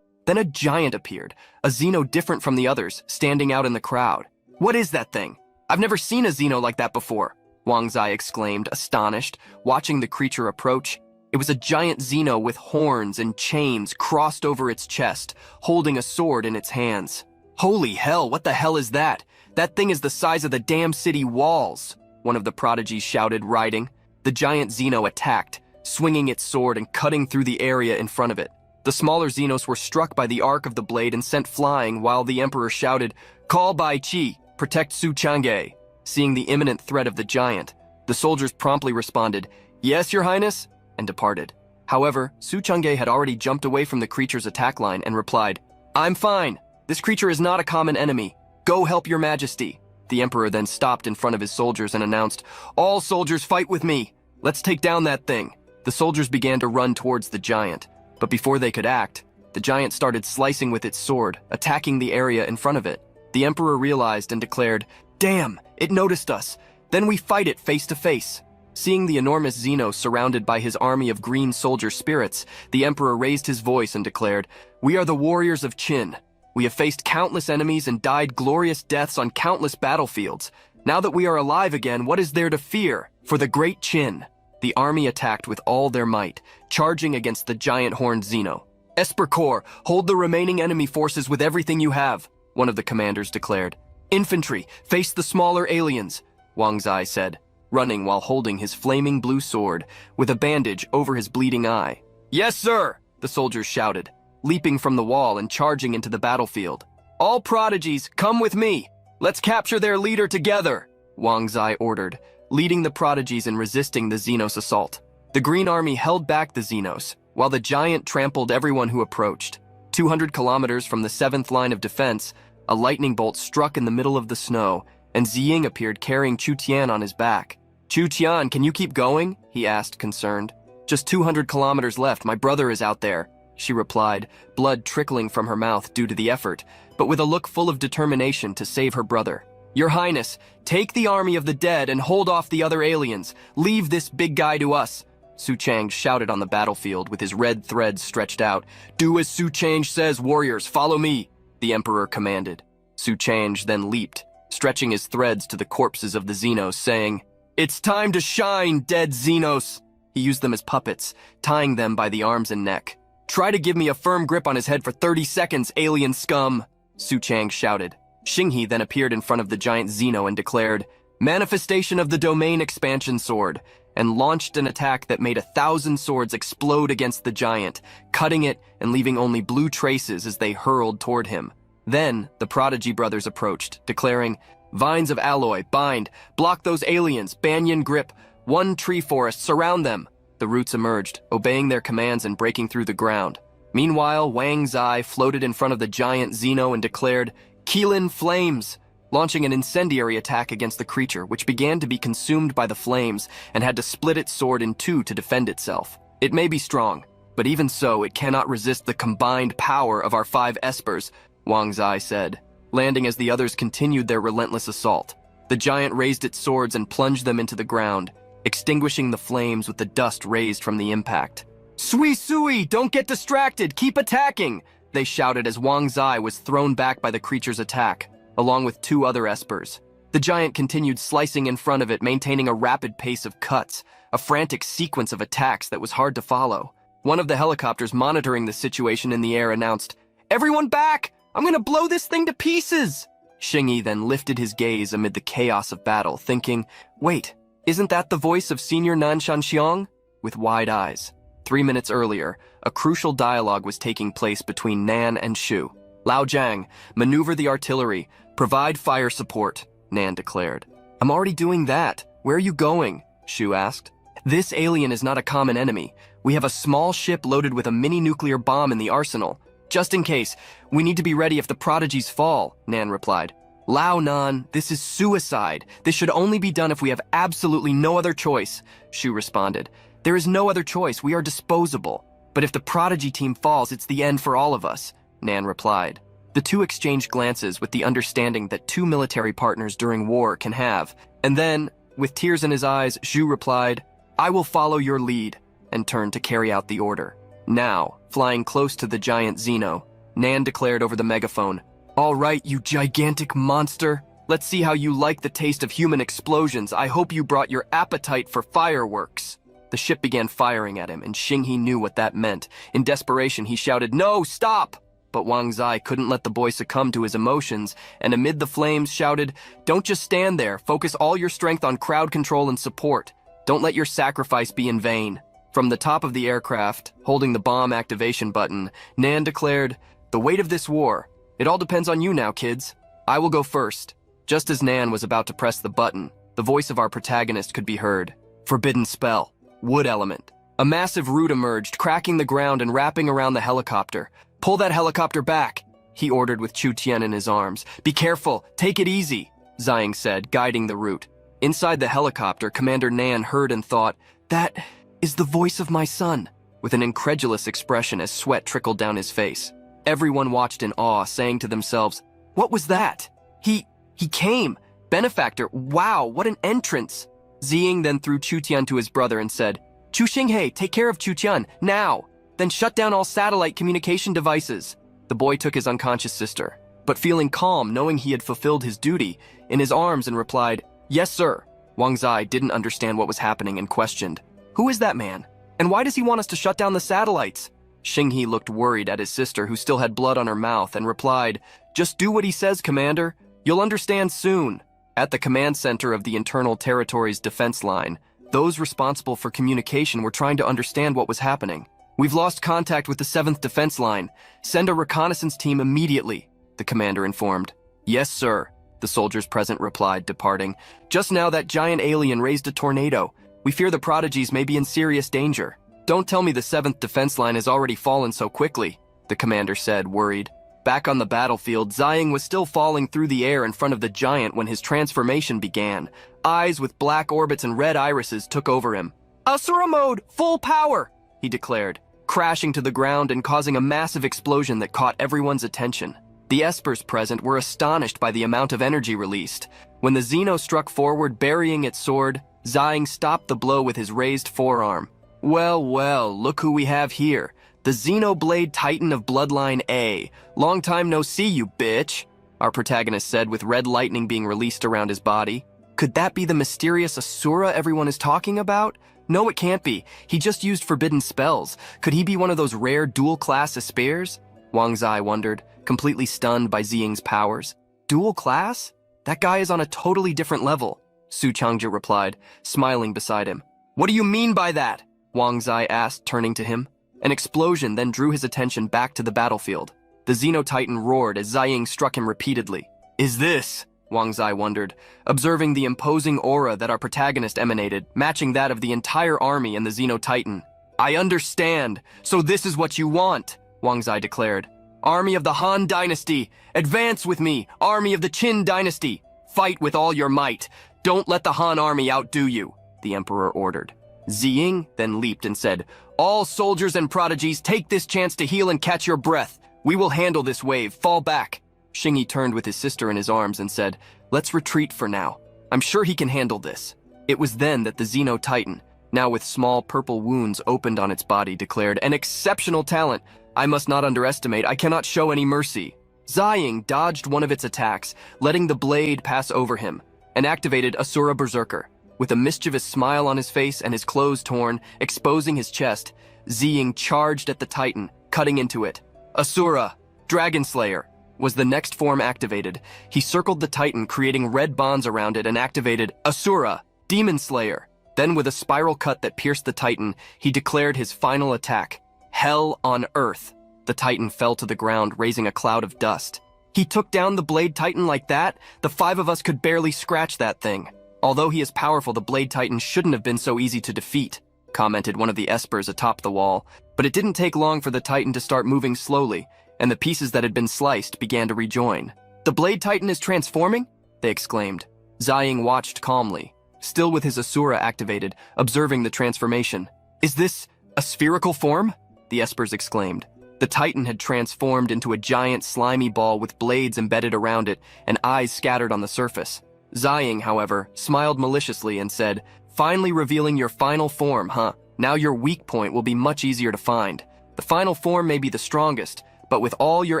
Then a giant appeared, a Xeno different from the others, standing out in the crowd. What is that thing? I've never seen a Xeno like that before, Wang Zai exclaimed, astonished, watching the creature approach. It was a giant Xeno with horns and chains crossed over its chest, holding a sword in its hands. Holy hell, what the hell is that? That thing is the size of the damn city walls, one of the prodigies shouted, riding. The giant Xeno attacked, swinging its sword and cutting through the area in front of it. The smaller Xenos were struck by the arc of the blade and sent flying, while the Emperor shouted, "Call Bai Qi, protect Su Chang'e." Seeing the imminent threat of the giant, the soldiers promptly responded, "Yes, Your Highness," and departed. However, Su Chang'e had already jumped away from the creature's attack line and replied, "I'm fine. This creature is not a common enemy. Go help Your Majesty." The Emperor then stopped in front of his soldiers and announced, "All soldiers fight with me. Let's take down that thing." The soldiers began to run towards the giant, but before they could act, the giant started slicing with its sword, attacking the area in front of it. The Emperor realized and declared, "Damn, it noticed us. Then we fight it face to face." Seeing the enormous Xenos surrounded by his army of green soldier spirits, the Emperor raised his voice and declared, "We are the warriors of Qin. We have faced countless enemies and died glorious deaths on countless battlefields. Now that we are alive again, what is there to fear? For the great Qin." The army attacked with all their might, charging against the giant horned Xeno. "Esper Corps, hold the remaining enemy forces with everything you have," one of the commanders declared. "Infantry, face the smaller aliens," Wang Zai said, running while holding his flaming blue sword with a bandage over his bleeding eye. "Yes, sir," the soldiers shouted, leaping from the wall and charging into the battlefield. "All prodigies, come with me. Let's capture their leader together," Wang Zai ordered, leading the prodigies in resisting the Xenos assault. The Green Army held back the Xenos, while the giant trampled everyone who approached. 200 kilometers from the 7th line of defense, a lightning bolt struck in the middle of the snow, and Ziying appeared carrying Chu Tian on his back. "Chu Tian, can you keep going?" he asked, concerned. "Just 200 kilometers left, my brother is out there," she replied, blood trickling from her mouth due to the effort, but with a look full of determination to save her brother. "Your Highness, take the army of the dead and hold off the other aliens. Leave this big guy to us," Su Chang shouted on the battlefield with his red threads stretched out. "Do as Su Chang says, warriors, follow me," the Emperor commanded. Su Chang then leaped, stretching his threads to the corpses of the Xenos, saying, "It's time to shine, dead Xenos." He used them as puppets, tying them by the arms and neck. "Try to give me a firm grip on his head for 30 seconds, alien scum," Su Chang shouted. Xinghe then appeared in front of the giant Xeno and declared, "Manifestation of the domain expansion sword," and launched an attack that made 1,000 swords explode against the giant, cutting it and leaving only blue traces as they hurled toward him. Then, the Prodigy brothers approached, declaring, "Vines of alloy, bind, block those aliens, banyan grip, one tree forest, surround them." The roots emerged, obeying their commands and breaking through the ground. Meanwhile, Wang Zai floated in front of the giant Xeno and declared, "Qilin flames," launching an incendiary attack against the creature, which began to be consumed by the flames and had to split its sword in two to defend itself. "It may be strong, but even so, it cannot resist the combined power of our 5 espers," Wang Zai said, landing as the others continued their relentless assault. The giant raised its swords and plunged them into the ground, extinguishing the flames with the dust raised from the impact. "Sui Sui, don't get distracted, keep attacking!" they shouted as Wang Zai was thrown back by the creature's attack, along with 2 other espers. The giant continued slicing in front of it, maintaining a rapid pace of cuts, a frantic sequence of attacks that was hard to follow. One of the helicopters monitoring the situation in the air announced, "Everyone back! I'm gonna blow this thing to pieces!" Xinghe then lifted his gaze amid the chaos of battle, thinking, "Wait, isn't that the voice of Senior Nan Shanxiang?" With wide eyes. 3 minutes earlier, a crucial dialogue was taking place between Nan and Shu. "Lao Jiang, maneuver the artillery, provide fire support," Nan declared. "I'm already doing that. Where are you going?" Shu asked. "This alien is not a common enemy. We have a small ship loaded with a mini-nuclear bomb in the arsenal. Just in case, we need to be ready if the prodigies fall," Nan replied. "Lao Nan, this is suicide. This should only be done if we have absolutely no other choice," Shu responded. "There is no other choice. We are disposable. But if the prodigy team falls, it's the end for all of us," Nan replied. The two exchanged glances with the understanding that 2 military partners during war can have. And then, with tears in his eyes, Zhu replied, "I will follow your lead," and turned to carry out the order. Now, flying close to the giant Xeno, Nan declared over the megaphone, "All right, you gigantic monster. Let's see how you like the taste of human explosions. I hope you brought your appetite for fireworks." The ship began firing at him, and Xinghe knew what that meant. In desperation, he shouted, "No, stop!" But Wang Zai couldn't let the boy succumb to his emotions, and amid the flames shouted, "Don't just stand there. Focus all your strength on crowd control and support. Don't let your sacrifice be in vain." From the top of the aircraft, holding the bomb activation button, Nan declared, "The weight of this war. It all depends on you now, kids. I will go first." Just as Nan was about to press the button, the voice of our protagonist could be heard. Forbidden spell. Wood element. A massive root emerged, cracking the ground and wrapping around the helicopter. "Pull that helicopter back," he ordered with Chu Tian in his arms. "Be careful, take it easy," Ziying said, guiding the root. Inside the helicopter, Commander Nan heard and thought, "That is the voice of my son," with an incredulous expression as sweat trickled down his face. Everyone watched in awe, saying to themselves, "What was that? He came. Benefactor, wow, what an entrance." Ziying then threw Chu Tian to his brother and said, "Chu Xinghe, take care of Chu Tian, now! Then shut down all satellite communication devices." The boy took his unconscious sister, but feeling calm, knowing he had fulfilled his duty, in his arms and replied, "Yes, sir." Wang Zai didn't understand what was happening and questioned, "Who is that man? And why does he want us to shut down the satellites?" Xinghe looked worried at his sister, who still had blood on her mouth, and replied, "Just do what he says, Commander. You'll understand soon." At the command center of the Internal Territories Defense Line, those responsible for communication were trying to understand what was happening. "We've lost contact with the 7th Defense Line. Send a reconnaissance team immediately," the commander informed. "Yes, sir," the soldiers present replied, departing. "Just now that giant alien raised a tornado. We fear the prodigies may be in serious danger." "Don't tell me the 7th Defense Line has already fallen so quickly," the commander said, worried. Back on the battlefield, Ziying was still falling through the air in front of the giant when his transformation began. Eyes with black orbits and red irises took over him. "Asura mode, full power!" he declared, crashing to the ground and causing a massive explosion that caught everyone's attention. The espers present were astonished by the amount of energy released. When the Xeno struck forward, burying its sword, Ziying stopped the blow with his raised forearm. Well, look who we have here. The Xenoblade Titan of Bloodline A. Long time no see, you bitch, our protagonist said with red lightning being released around his body. Could that be the mysterious Asura everyone is talking about? No, it can't be. He just used forbidden spells. Could he be one of those rare dual-class Aspirs? Wang Zai wondered, completely stunned by Ziying's powers. Dual class? That guy is on a totally different level, Su Changjia replied, smiling beside him. What do you mean by that? Wang Zai asked, turning to him. An explosion then drew his attention back to the battlefield. The Xeno-Titan roared as Ziying struck him repeatedly. Is this? Wang Zai wondered, observing the imposing aura that our protagonist emanated, matching that of the entire army and the Xeno-Titan. I understand. So this is what you want, Wang Zai declared. Army of the Han Dynasty, advance with me, Army of the Qin Dynasty. Fight with all your might. Don't let the Han army outdo you, the Emperor ordered. Ziying then leaped and said, all soldiers and prodigies, take this chance to heal and catch your breath. We will handle this wave. Fall back. Xinghe turned with his sister in his arms and said, let's retreat for now. I'm sure he can handle this. It was then that the Xeno-Titan, now with small purple wounds opened on its body, declared, an exceptional talent. I must not underestimate. I cannot show any mercy. Ziying dodged one of its attacks, letting the blade pass over him, and activated Asura Berserker. With a mischievous smile on his face and his clothes torn, exposing his chest, Ziying charged at the Titan, cutting into it. Asura, Dragon Slayer, was the next form activated. He circled the Titan, creating red bonds around it, and activated Asura, Demon Slayer. Then with a spiral cut that pierced the Titan, he declared his final attack, Hell on Earth. The Titan fell to the ground, raising a cloud of dust. He took down the Blade Titan like that? The five of us could barely scratch that thing. Although he is powerful, the Blade Titan shouldn't have been so easy to defeat, commented one of the espers atop the wall. But it didn't take long for the Titan to start moving slowly, and the pieces that had been sliced began to rejoin. The Blade Titan is transforming? They exclaimed. Ziying watched calmly, still with his Asura activated, observing the transformation. Is this a spherical form? The espers exclaimed. The Titan had transformed into a giant slimy ball with blades embedded around it and eyes scattered on the surface. Ziying, however, smiled maliciously and said, finally revealing your final form, huh? Now your weak point will be much easier to find. The final form may be the strongest, but with all your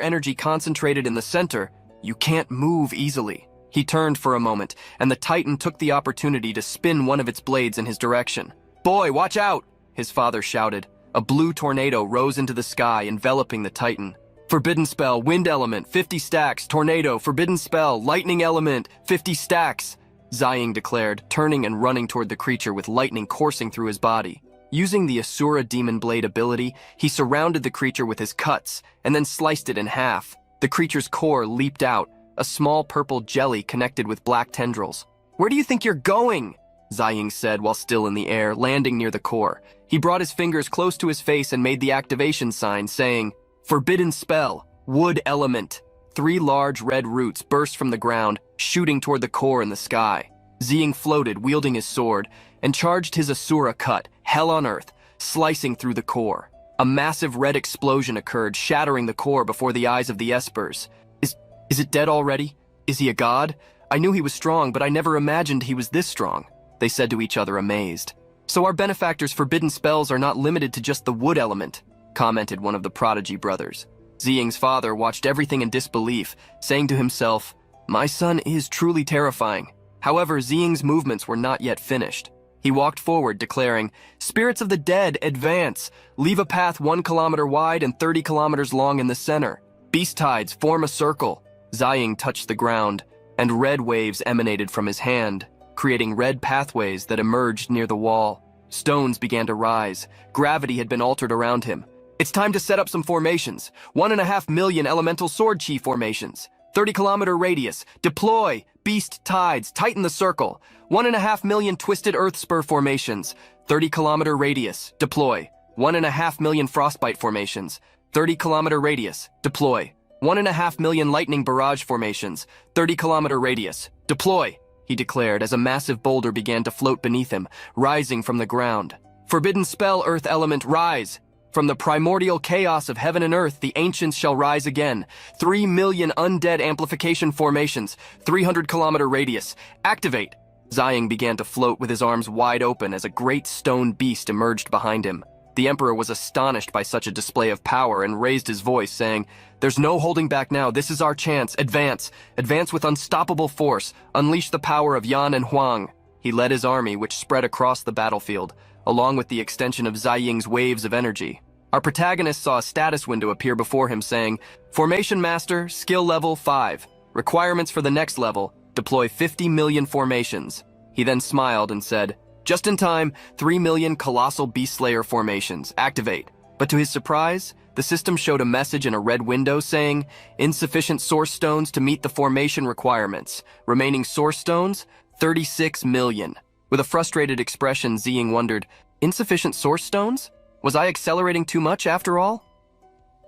energy concentrated in the center, you can't move easily. He turned for a moment, and the Titan took the opportunity to spin one of its blades in his direction. Boy, watch out! His father shouted. A blue tornado rose into the sky, enveloping the Titan. Forbidden spell, wind element, 50 stacks, tornado, forbidden spell, lightning element, 50 stacks, Ziying declared, turning and running toward the creature with lightning coursing through his body. Using the Asura Demon Blade ability, he surrounded the creature with his cuts and then sliced it in half. The creature's core leaped out, a small purple jelly connected with black tendrils. "Where do you think you're going?" Ziying said while still in the air, landing near the core. He brought his fingers close to his face and made the activation sign, saying, "Forbidden spell, wood element." 3 large red roots burst from the ground, shooting toward the core in the sky. Ziying floated, wielding his sword, and charged his Asura cut, hell on earth, slicing through the core. A massive red explosion occurred, shattering the core before the eyes of the Espers. Is it dead already? Is he a god? I knew he was strong, but I never imagined he was this strong, they said to each other, amazed. So our benefactor's forbidden spells are not limited to just the wood element, commented one of the prodigy brothers. Ziying's father watched everything in disbelief, saying to himself, "My son is truly terrifying." However, Ziying's movements were not yet finished. He walked forward, declaring, "Spirits of the dead, advance! Leave a path 1 kilometer wide and 30 kilometers long in the center. Beast tides, form a circle." Ziying touched the ground, and red waves emanated from his hand, creating red pathways that emerged near the wall. Stones began to rise. Gravity had been altered around him. "It's time to set up some formations. 1.5 million elemental sword chi formations. 30-kilometer radius. Deploy. Beast tides. Tighten the circle. 1.5 million twisted earth spur formations. 30-kilometer radius. Deploy. 1.5 million frostbite formations. 30-kilometer radius. Deploy. 1.5 million lightning barrage formations. 30-kilometer radius. Deploy," he declared as a massive boulder began to float beneath him, rising from the ground. "Forbidden spell, earth element, rise! From the primordial chaos of heaven and earth, the ancients shall rise again. 3 million undead amplification formations, 300-kilometer radius. Activate!" Ziying began to float with his arms wide open as a great stone beast emerged behind him. The emperor was astonished by such a display of power and raised his voice, saying, "There's no holding back now. This is our chance. Advance. Advance with unstoppable force. Unleash the power of Yan and Huang." He led his army, which spread across the battlefield, along with the extension of Ziying's waves of energy. Our protagonist saw a status window appear before him saying, "Formation Master, skill level 5. Requirements for the next level, deploy 50 million formations." He then smiled and said, "Just in time, 3 million colossal beast slayer formations. Activate." But to his surprise, the system showed a message in a red window saying, "Insufficient source stones to meet the formation requirements. Remaining source stones, 36 million. With a frustrated expression, Ziying wondered, "Insufficient source stones? Was I accelerating too much after all?"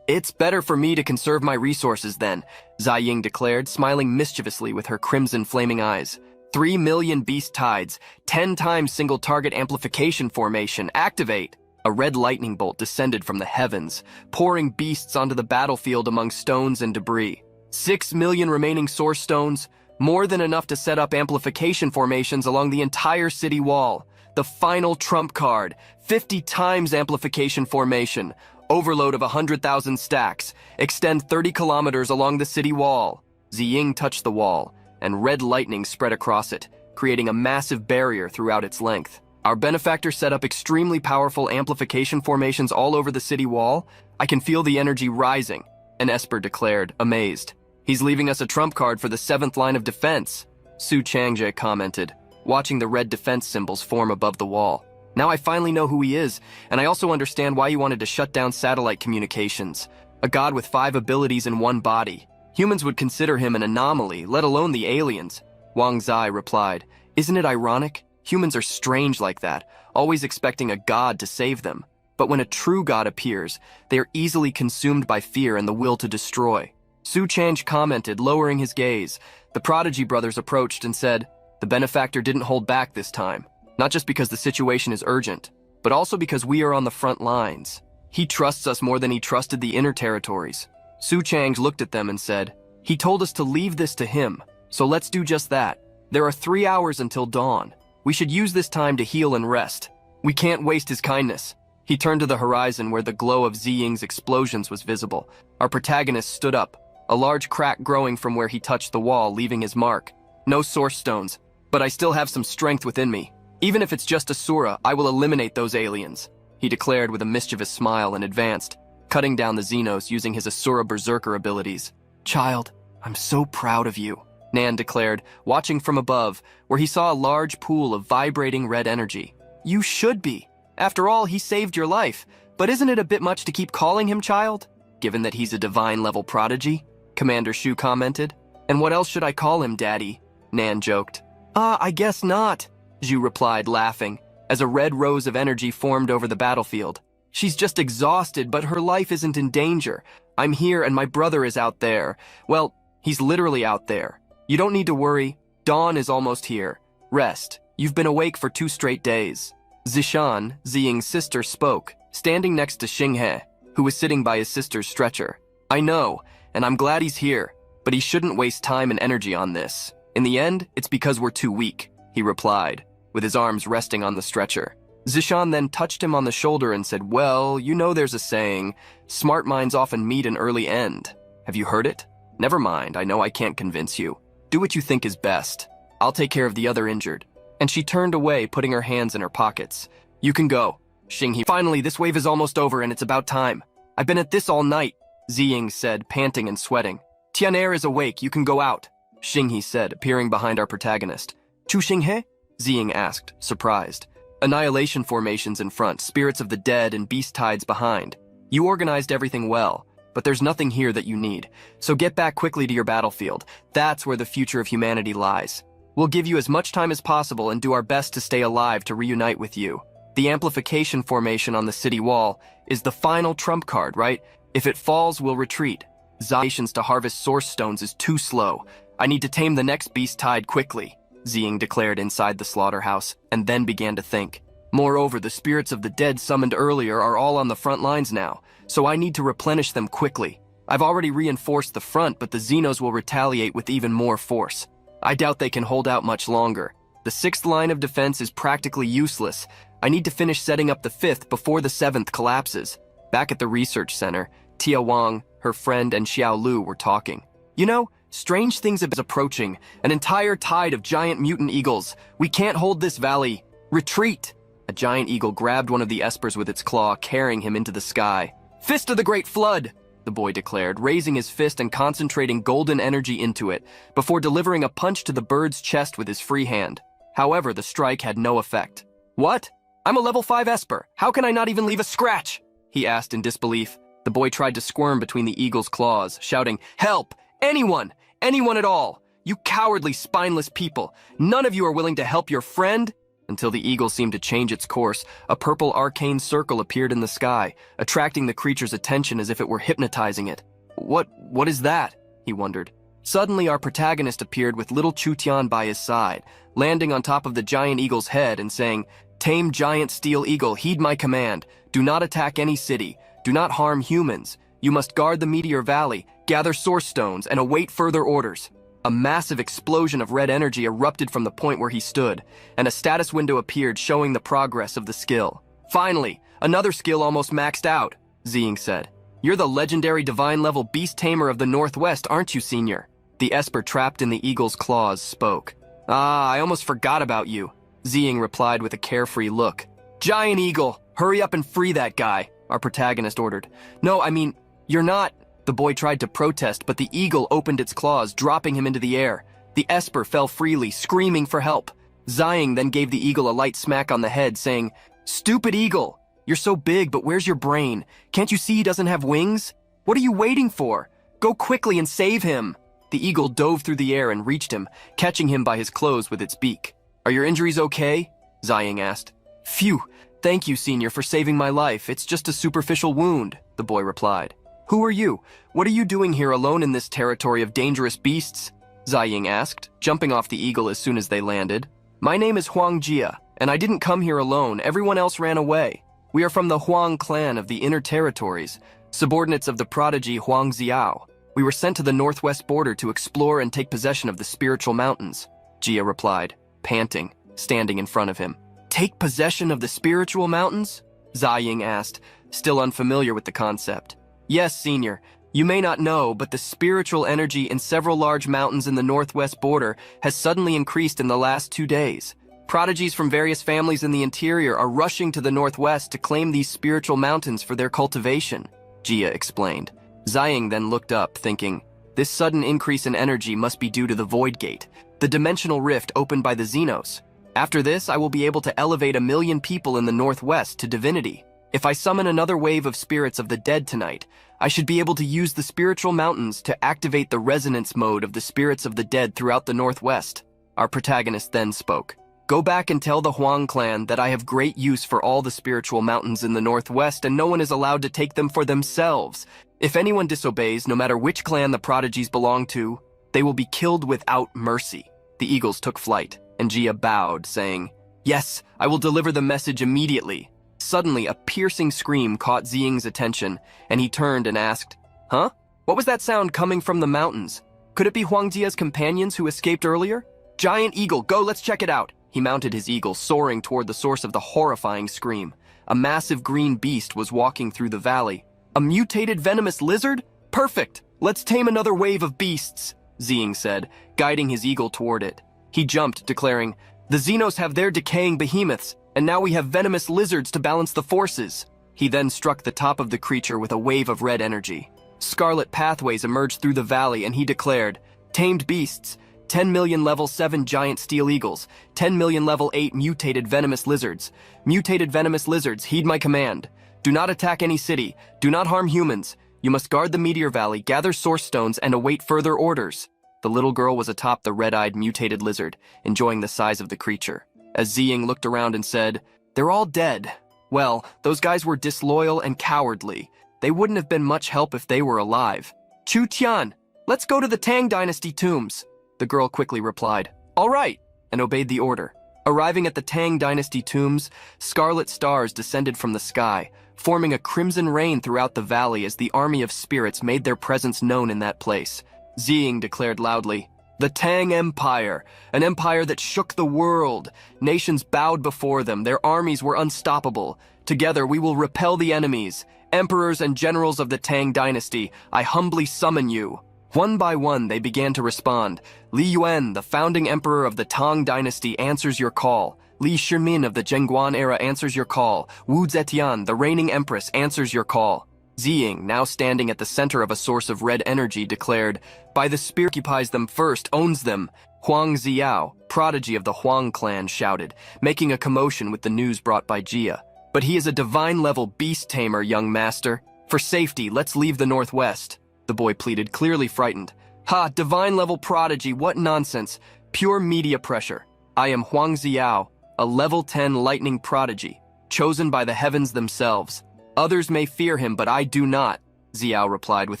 "It's better for me to conserve my resources then," Ziying declared, smiling mischievously with her crimson flaming eyes. 3 million beast tides, 10 times single target amplification formation. Activate! A red lightning bolt descended from the heavens, pouring beasts onto the battlefield among stones and debris. 6 million remaining source stones, more than enough to set up amplification formations along the entire city wall. The final trump card, 50 times amplification formation, overload of 100,000 stacks, extend 30 kilometers along the city wall. Ziying touched the wall, and red lightning spread across it, creating a massive barrier throughout its length. Our benefactor set up extremely powerful amplification formations all over the city wall. I can feel the energy rising, an Esper declared, amazed. He's leaving us a trump card for the 7th line of defense, Su Changje commented, watching the red defense symbols form above the wall. Now I finally know who he is, and I also understand why he wanted to shut down satellite communications. A god with 5 abilities in one body. Humans would consider him an anomaly, let alone the aliens. Wang Zai replied, "Isn't it ironic? Humans are strange like that, always expecting a god to save them. But when a true god appears, they are easily consumed by fear and the will to destroy." Su Change commented, lowering his gaze. The Prodigy brothers approached and said, "The benefactor didn't hold back this time, not just because the situation is urgent, but also because we are on the front lines. He trusts us more than he trusted the inner territories." Su Chang looked at them and said, "He told us to leave this to him, so let's do just that. There are 3 hours until dawn. We should use this time to heal and rest. We can't waste his kindness." He turned to the horizon where the glow of Ziying's explosions was visible. Our protagonist stood up, a large crack growing from where he touched the wall, leaving his mark. "No source stones, but I still have some strength within me. Even if it's just Asura, I will eliminate those aliens," he declared with a mischievous smile and advanced, cutting down the Xenos using his Asura Berserker abilities. "Child, I'm so proud of you," Nan declared, watching from above, where he saw a large pool of vibrating red energy. "You should be. After all, he saved your life. But isn't it a bit much to keep calling him child? Given that he's a divine-level prodigy? Commander Shu commented. And what else should I call him, Daddy? Nan joked. I guess not, Zhu replied, laughing, as a red rose of energy formed over the battlefield. She's just exhausted, but her life isn't in danger. I'm here and my brother is out there. Well, he's literally out there. You don't need to worry. Dawn is almost here. Rest. You've been awake for 2 straight days. Zishan, Ziying's sister, spoke, standing next to Xinghe, who was sitting by his sister's stretcher. I know, and I'm glad he's here, but he shouldn't waste time and energy on this. In the end, it's because we're too weak, he replied, with his arms resting on the stretcher. Zishan then touched him on the shoulder and said, well, you know there's a saying, smart minds often meet an early end. Have you heard it? Never mind, I know I can't convince you. Do what you think is best. I'll take care of the other injured. And she turned away, putting her hands in her pockets. You can go. Xinghe, finally, this wave is almost over and it's about time. I've been at this all night, Ziying said, panting and sweating. Tian'er is awake, you can go out, Xinghe said, appearing behind our protagonist. Chu Xinghe? Ziying asked, surprised. Annihilation formations in front, spirits of the dead and beast tides behind. You organized everything well, but there's nothing here that you need. So get back quickly to your battlefield. That's where the future of humanity lies. We'll give you as much time as possible and do our best to stay alive to reunite with you. The amplification formation on the city wall is the final trump card, right? If it falls, we'll retreat. Zations to harvest source stones is too slow. I need to tame the next beast tide quickly, Ziying declared inside the slaughterhouse, and then began to think. Moreover, the spirits of the dead summoned earlier are all on the front lines now, so I need to replenish them quickly. I've already reinforced the front, but the Xenos will retaliate with even more force. I doubt they can hold out much longer. The 6th line of defense is practically useless. I need to finish setting up the 5th before the 7th collapses. Back at the research center, Tia Wang, her friend, and Xiao Lu were talking. You know, strange things are approaching. An entire tide of giant mutant eagles. We can't hold this valley. Retreat! A giant eagle grabbed one of the espers with its claw, carrying him into the sky. Fist of the Great Flood! The boy declared, raising his fist and concentrating golden energy into it, before delivering a punch to the bird's chest with his free hand. However, the strike had no effect. What? I'm a level 5 Esper. How can I not even leave a scratch? He asked in disbelief. The boy tried to squirm between the eagle's claws, shouting, Help! Anyone! Anyone at all! You cowardly, spineless people! None of you are willing to help your friend? Until the eagle seemed to change its course, a purple arcane circle appeared in the sky, attracting the creature's attention as if it were hypnotizing it. What is that? He wondered. Suddenly, our protagonist appeared with little Chu Tian by his side, landing on top of the giant eagle's head and saying, Tame giant steel eagle, heed my command. Do not attack any city. Do not harm humans. You must guard the Meteor Valley, gather source stones, and await further orders. A massive explosion of red energy erupted from the point where he stood, and a status window appeared showing the progress of the skill. Finally, another skill almost maxed out, Ziying said. You're the legendary divine-level beast tamer of the Northwest, aren't you, senior? The Esper trapped in the eagle's claws spoke. I almost forgot about you, Ziying replied with a carefree look. Giant eagle, hurry up and free that guy, our protagonist ordered. No, I mean, you're not... The boy tried to protest, but the eagle opened its claws, dropping him into the air. The Esper fell freely, screaming for help. Ziying then gave the eagle a light smack on the head, saying, Stupid eagle! You're so big, but where's your brain? Can't you see he doesn't have wings? What are you waiting for? Go quickly and save him! The eagle dove through the air and reached him, catching him by his clothes with its beak. Are your injuries okay? Ziying asked. Phew, thank you, senior, for saving my life. It's just a superficial wound, the boy replied. Who are you? What are you doing here alone in this territory of dangerous beasts? Ziying asked, jumping off the eagle as soon as they landed. My name is Huang Jia, and I didn't come here alone. Everyone else ran away. We are from the Huang clan of the Inner Territories, subordinates of the prodigy Huang Xiao. We were sent to the northwest border to explore and take possession of the spiritual mountains, Jia replied, panting, standing in front of him. Take possession of the spiritual mountains? Ziying asked, still unfamiliar with the concept. Yes, senior. You may not know, but the spiritual energy in several large mountains in the northwest border has suddenly increased in the last 2 days. Prodigies from various families in the interior are rushing to the northwest to claim these spiritual mountains for their cultivation, Jia explained. Ziying then looked up, thinking, this sudden increase in energy must be due to the Void Gate, the dimensional rift opened by the Xenos. After this, I will be able to elevate 1,000,000 people in the northwest to divinity. If I summon another wave of spirits of the dead tonight, I should be able to use the spiritual mountains to activate the resonance mode of the spirits of the dead throughout the northwest. Our protagonist then spoke. Go back and tell the Huang clan that I have great use for all the spiritual mountains in the northwest and no one is allowed to take them for themselves. If anyone disobeys, no matter which clan the prodigies belong to, they will be killed without mercy. The eagles took flight, and Jia bowed, saying, Yes, I will deliver the message immediately. Suddenly, a piercing scream caught Ziying's attention, and he turned and asked, Huh? What was that sound coming from the mountains? Could it be Huang Jia's companions who escaped earlier? Giant eagle, go, let's check it out. He mounted his eagle, soaring toward the source of the horrifying scream. A massive green beast was walking through the valley. A mutated venomous lizard? Perfect! Let's tame another wave of beasts, Ziying said, guiding his eagle toward it. He jumped, declaring, The Xenos have their decaying behemoths, and now we have venomous lizards to balance the forces. He then struck the top of the creature with a wave of red energy. Scarlet pathways emerged through the valley, and he declared, Tamed beasts, 10 million level 7 giant steel eagles, 10 million level 8 mutated venomous lizards. Mutated venomous lizards, heed my command. Do not attack any city. Do not harm humans. You must guard the meteor valley, gather source stones, and await further orders. The little girl was atop the red-eyed mutated lizard, enjoying the size of the creature. As Ziying looked around and said, They're all dead. Well, those guys were disloyal and cowardly. They wouldn't have been much help if they were alive. Chu Tian, let's go to the Tang Dynasty tombs. The girl quickly replied, All right, and obeyed the order. Arriving at the Tang Dynasty tombs, scarlet stars descended from the sky, forming a crimson rain throughout the valley as the army of spirits made their presence known in that place. Ziying declared loudly, The Tang Empire, an empire that shook the world. Nations bowed before them, their armies were unstoppable. Together we will repel the enemies. Emperors and generals of the Tang Dynasty, I humbly summon you. One by one, they began to respond. Li Yuan, the founding emperor of the Tang Dynasty, answers your call. Li Shimin of the Zhenguan era answers your call. Wu Zetian, the reigning empress, answers your call. Ziying, now standing at the center of a source of red energy, declared, By the spirit occupies them first, owns them. Huang Ziao, prodigy of the Huang clan, shouted, making a commotion with the news brought by Jia. But he is a divine-level beast tamer, young master. For safety, let's leave the northwest. The boy pleaded, clearly frightened. Ha, divine-level prodigy, what nonsense. Pure media pressure. I am Huang Ziao, a level 10 lightning prodigy, chosen by the heavens themselves. Others may fear him, but I do not, Ziao replied with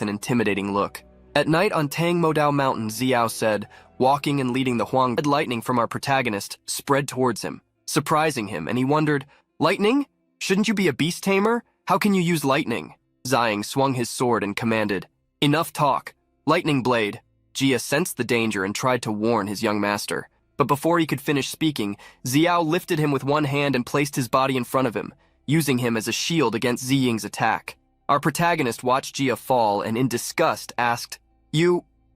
an intimidating look. At night on Tang Modao Mountain, Ziao said, walking and leading the Huang. Red lightning from our protagonist spread towards him, surprising him, and he wondered, Lightning? Shouldn't you be a beast tamer? How can you use lightning? Ziying swung his sword and commanded, Enough talk. Lightning blade. Jia sensed the danger and tried to warn his young master. But before he could finish speaking, Ziao lifted him with one hand and placed his body in front of him, using him as a shield against Ziying's attack. Our protagonist watched Jia fall and in disgust asked,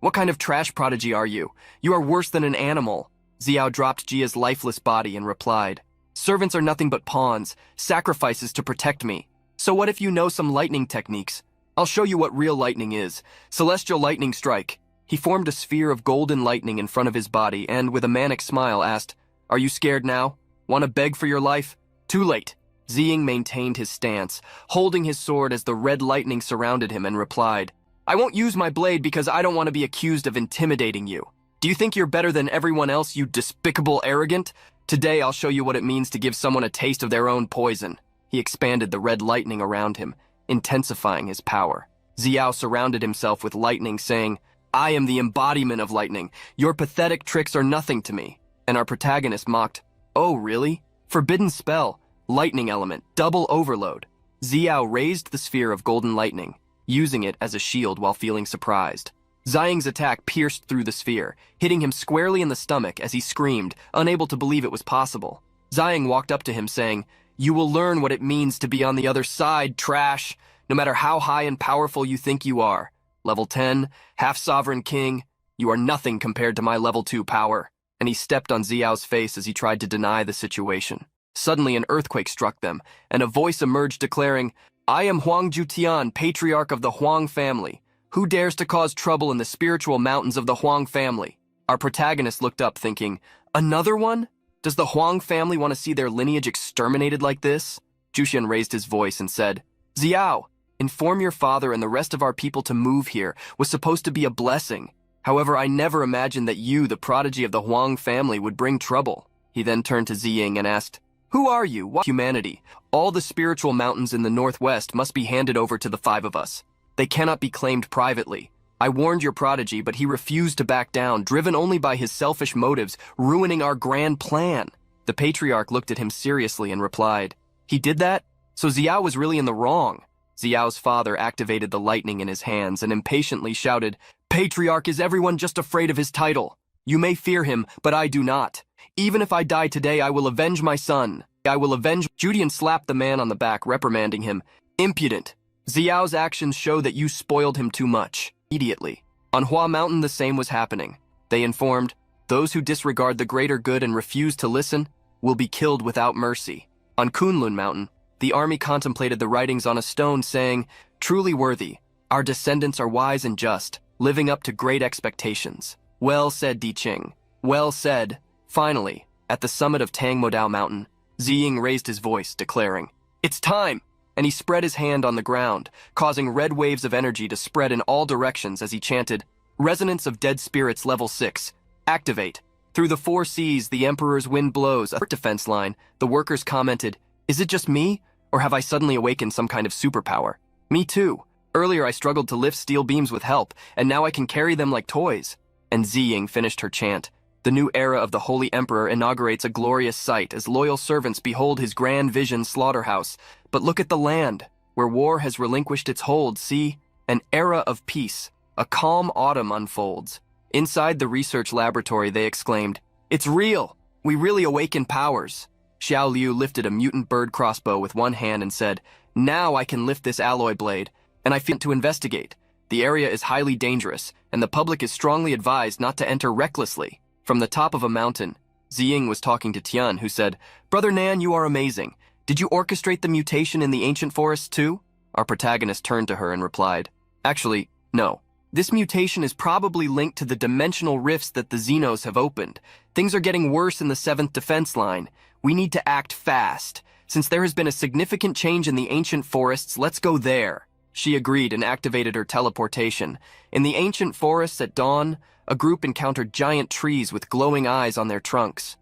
What kind of trash prodigy are you? You are worse than an animal. Ziao dropped Jia's lifeless body and replied, Servants are nothing but pawns, sacrifices to protect me. So what if you know some lightning techniques? I'll show you what real lightning is. Celestial lightning strike. He formed a sphere of golden lightning in front of his body and, with a manic smile, asked, Are you scared now? Want to beg for your life? Too late. Ziying maintained his stance, holding his sword as the red lightning surrounded him, and replied, I won't use my blade because I don't want to be accused of intimidating you. Do you think you're better than everyone else, you despicable arrogant? Today I'll show you what it means to give someone a taste of their own poison. He expanded the red lightning around him, intensifying his power. Ziao surrounded himself with lightning, saying, I am the embodiment of lightning. Your pathetic tricks are nothing to me. And our protagonist mocked, Oh, really? Forbidden spell. Lightning element, double overload. Ziao raised the sphere of golden lightning, using it as a shield while feeling surprised. Ziying's attack pierced through the sphere, hitting him squarely in the stomach as he screamed, unable to believe it was possible. Ziying walked up to him saying, You will learn what it means to be on the other side, trash, no matter how high and powerful you think you are. Level 10, half-sovereign king, you are nothing compared to my level 2 power. And he stepped on Ziao's face as he tried to deny the situation. Suddenly an earthquake struck them, and a voice emerged declaring, I am Huang Jutian, patriarch of the Huang family. Who dares to cause trouble in the spiritual mountains of the Huang family? Our protagonist looked up thinking, Another one? Does the Huang family want to see their lineage exterminated like this? Jushian raised his voice and said, Xiao, inform your father and the rest of our people to move here was supposed to be a blessing. However, I never imagined that you, the prodigy of the Huang family, would bring trouble. He then turned to Ziying and asked, Who are you? What humanity? All the spiritual mountains in the northwest must be handed over to the 5 of us. They cannot be claimed privately. I warned your prodigy, but he refused to back down, driven only by his selfish motives, ruining our grand plan. The patriarch looked at him seriously and replied, He did that? So Xiao was really in the wrong. Xiao's father activated the lightning in his hands and impatiently shouted, Patriarch, is everyone just afraid of his title? You may fear him, but I do not. Even if I die today, I will avenge my son. I will avenge. Judian slapped the man on the back, reprimanding him. Impudent. Xiao's actions show that you spoiled him too much. Immediately. On Hua Mountain, the same was happening. They informed, those who disregard the greater good and refuse to listen will be killed without mercy. On Kunlun Mountain, the army contemplated the writings on a stone, saying, Truly worthy, our descendants are wise and just, living up to great expectations. Well said, Di Qing. Well said. Finally, at the summit of Tangmodao Mountain, Ziying raised his voice, declaring, It's time! And he spread his hand on the ground, causing red waves of energy to spread in all directions as he chanted, Resonance of Dead Spirits Level 6, activate. Through the 4 seas, the Emperor's wind blows. A defense line, the workers commented, Is it just me, or have I suddenly awakened some kind of superpower? Me too. Earlier I struggled to lift steel beams with help, and now I can carry them like toys. And Ziying finished her chant. The new era of the Holy Emperor inaugurates a glorious sight as loyal servants behold his grand vision slaughterhouse. But look at the land, where war has relinquished its hold. See, an era of peace, a calm autumn unfolds. Inside the research laboratory, they exclaimed, It's real! We really awaken powers. Xiao Liu lifted a mutant bird crossbow with one hand and said, Now I can lift this alloy blade, and I feel to investigate. The area is highly dangerous, and the public is strongly advised not to enter recklessly. From the top of a mountain, Ziying was talking to Tian, who said, Brother Nan, you are amazing. Did you orchestrate the mutation in the ancient forests too? Our protagonist turned to her and replied, Actually, no. This mutation is probably linked to the dimensional rifts that the Xenos have opened. Things are getting worse in the 7th defense line. We need to act fast. Since there has been a significant change in the ancient forests, let's go there. She agreed and activated her teleportation. In the ancient forests at dawn, a group encountered giant trees with glowing eyes on their trunks.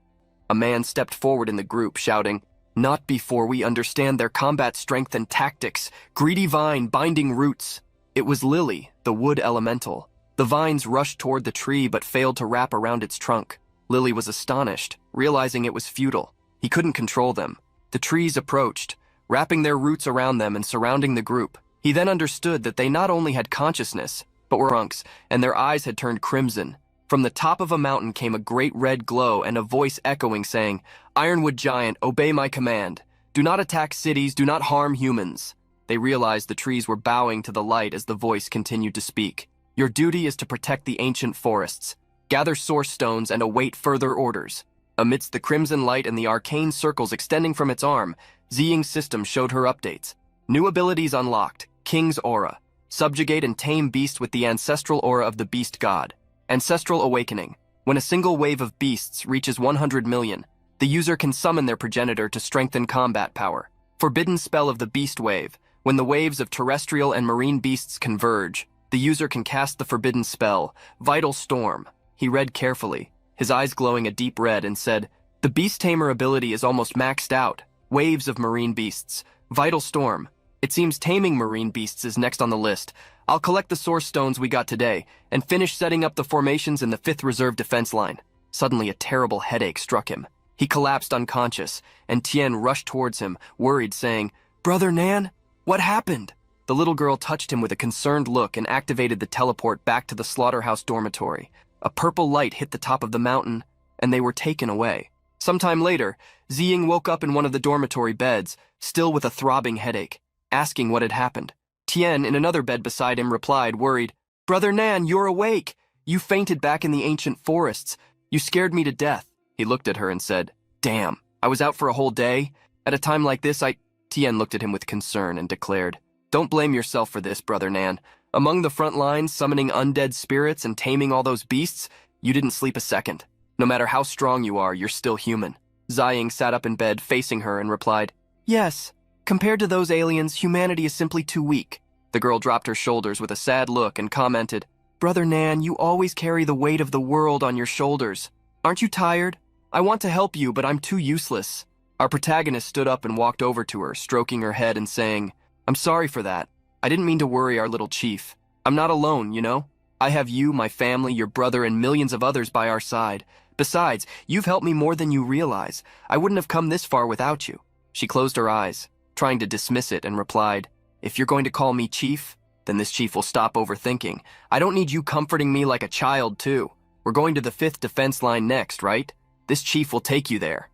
A man stepped forward in the group, shouting, Not before we understand their combat strength and tactics. Greedy vine, binding roots. It was Lily, the wood elemental. The vines rushed toward the tree but failed to wrap around its trunk. Lily was astonished, realizing it was futile. He couldn't control them. The trees approached, wrapping their roots around them and surrounding the group. He then understood that they not only had consciousness, but were trunks, and their eyes had turned crimson. From the top of a mountain came a great red glow and a voice echoing, saying, Ironwood Giant, obey my command. Do not attack cities, do not harm humans. They realized the trees were bowing to the light as the voice continued to speak. Your duty is to protect the ancient forests. Gather source stones and await further orders. Amidst the crimson light and the arcane circles extending from its arm, Ziying's system showed her updates. New abilities unlocked. King's Aura. Subjugate and tame beast with the ancestral aura of the beast god. Ancestral Awakening. When a single wave of beasts reaches 100 million, the user can summon their progenitor to strengthen combat power. Forbidden Spell of the Beast Wave. When the waves of terrestrial and marine beasts converge, the user can cast the forbidden spell, Vital Storm. He read carefully, his eyes glowing a deep red, and said, The Beast Tamer ability is almost maxed out. Waves of marine beasts. Vital Storm. It seems taming marine beasts is next on the list. I'll collect the source stones we got today and finish setting up the formations in the 5th Reserve defense line. Suddenly a terrible headache struck him. He collapsed unconscious, and Tian rushed towards him, worried, saying, Brother Nan, what happened? The little girl touched him with a concerned look and activated the teleport back to the slaughterhouse dormitory. A purple light hit the top of the mountain, and they were taken away. Sometime later, Ziying woke up in one of the dormitory beds, still with a throbbing headache, asking what had happened. Tian, in another bed beside him, replied, worried, Brother Nan, you're awake. You fainted back in the ancient forests. You scared me to death. He looked at her and said, Damn, I was out for a whole day. At a time like this, Tian looked at him with concern and declared, Don't blame yourself for this, Brother Nan. Among the front lines, summoning undead spirits and taming all those beasts, you didn't sleep a second. No matter how strong you are, you're still human. Ziying sat up in bed facing her and replied, "Yes. Compared to those aliens, humanity is simply too weak." The girl dropped her shoulders with a sad look and commented, "Brother Nan, you always carry the weight of the world on your shoulders. Aren't you tired? I want to help you, but I'm too useless." Our protagonist stood up and walked over to her, stroking her head and saying, "I'm sorry for that. I didn't mean to worry our little chief. I'm not alone, you know? I have you, my family, your brother, and millions of others by our side. Besides, you've helped me more than you realize. I wouldn't have come this far without you." She closed her eyes, trying to dismiss it, and replied, "If you're going to call me chief, then this chief will stop overthinking. I don't need you comforting me like a child, too. We're going to the 5th defense line next, right? This chief will take you there."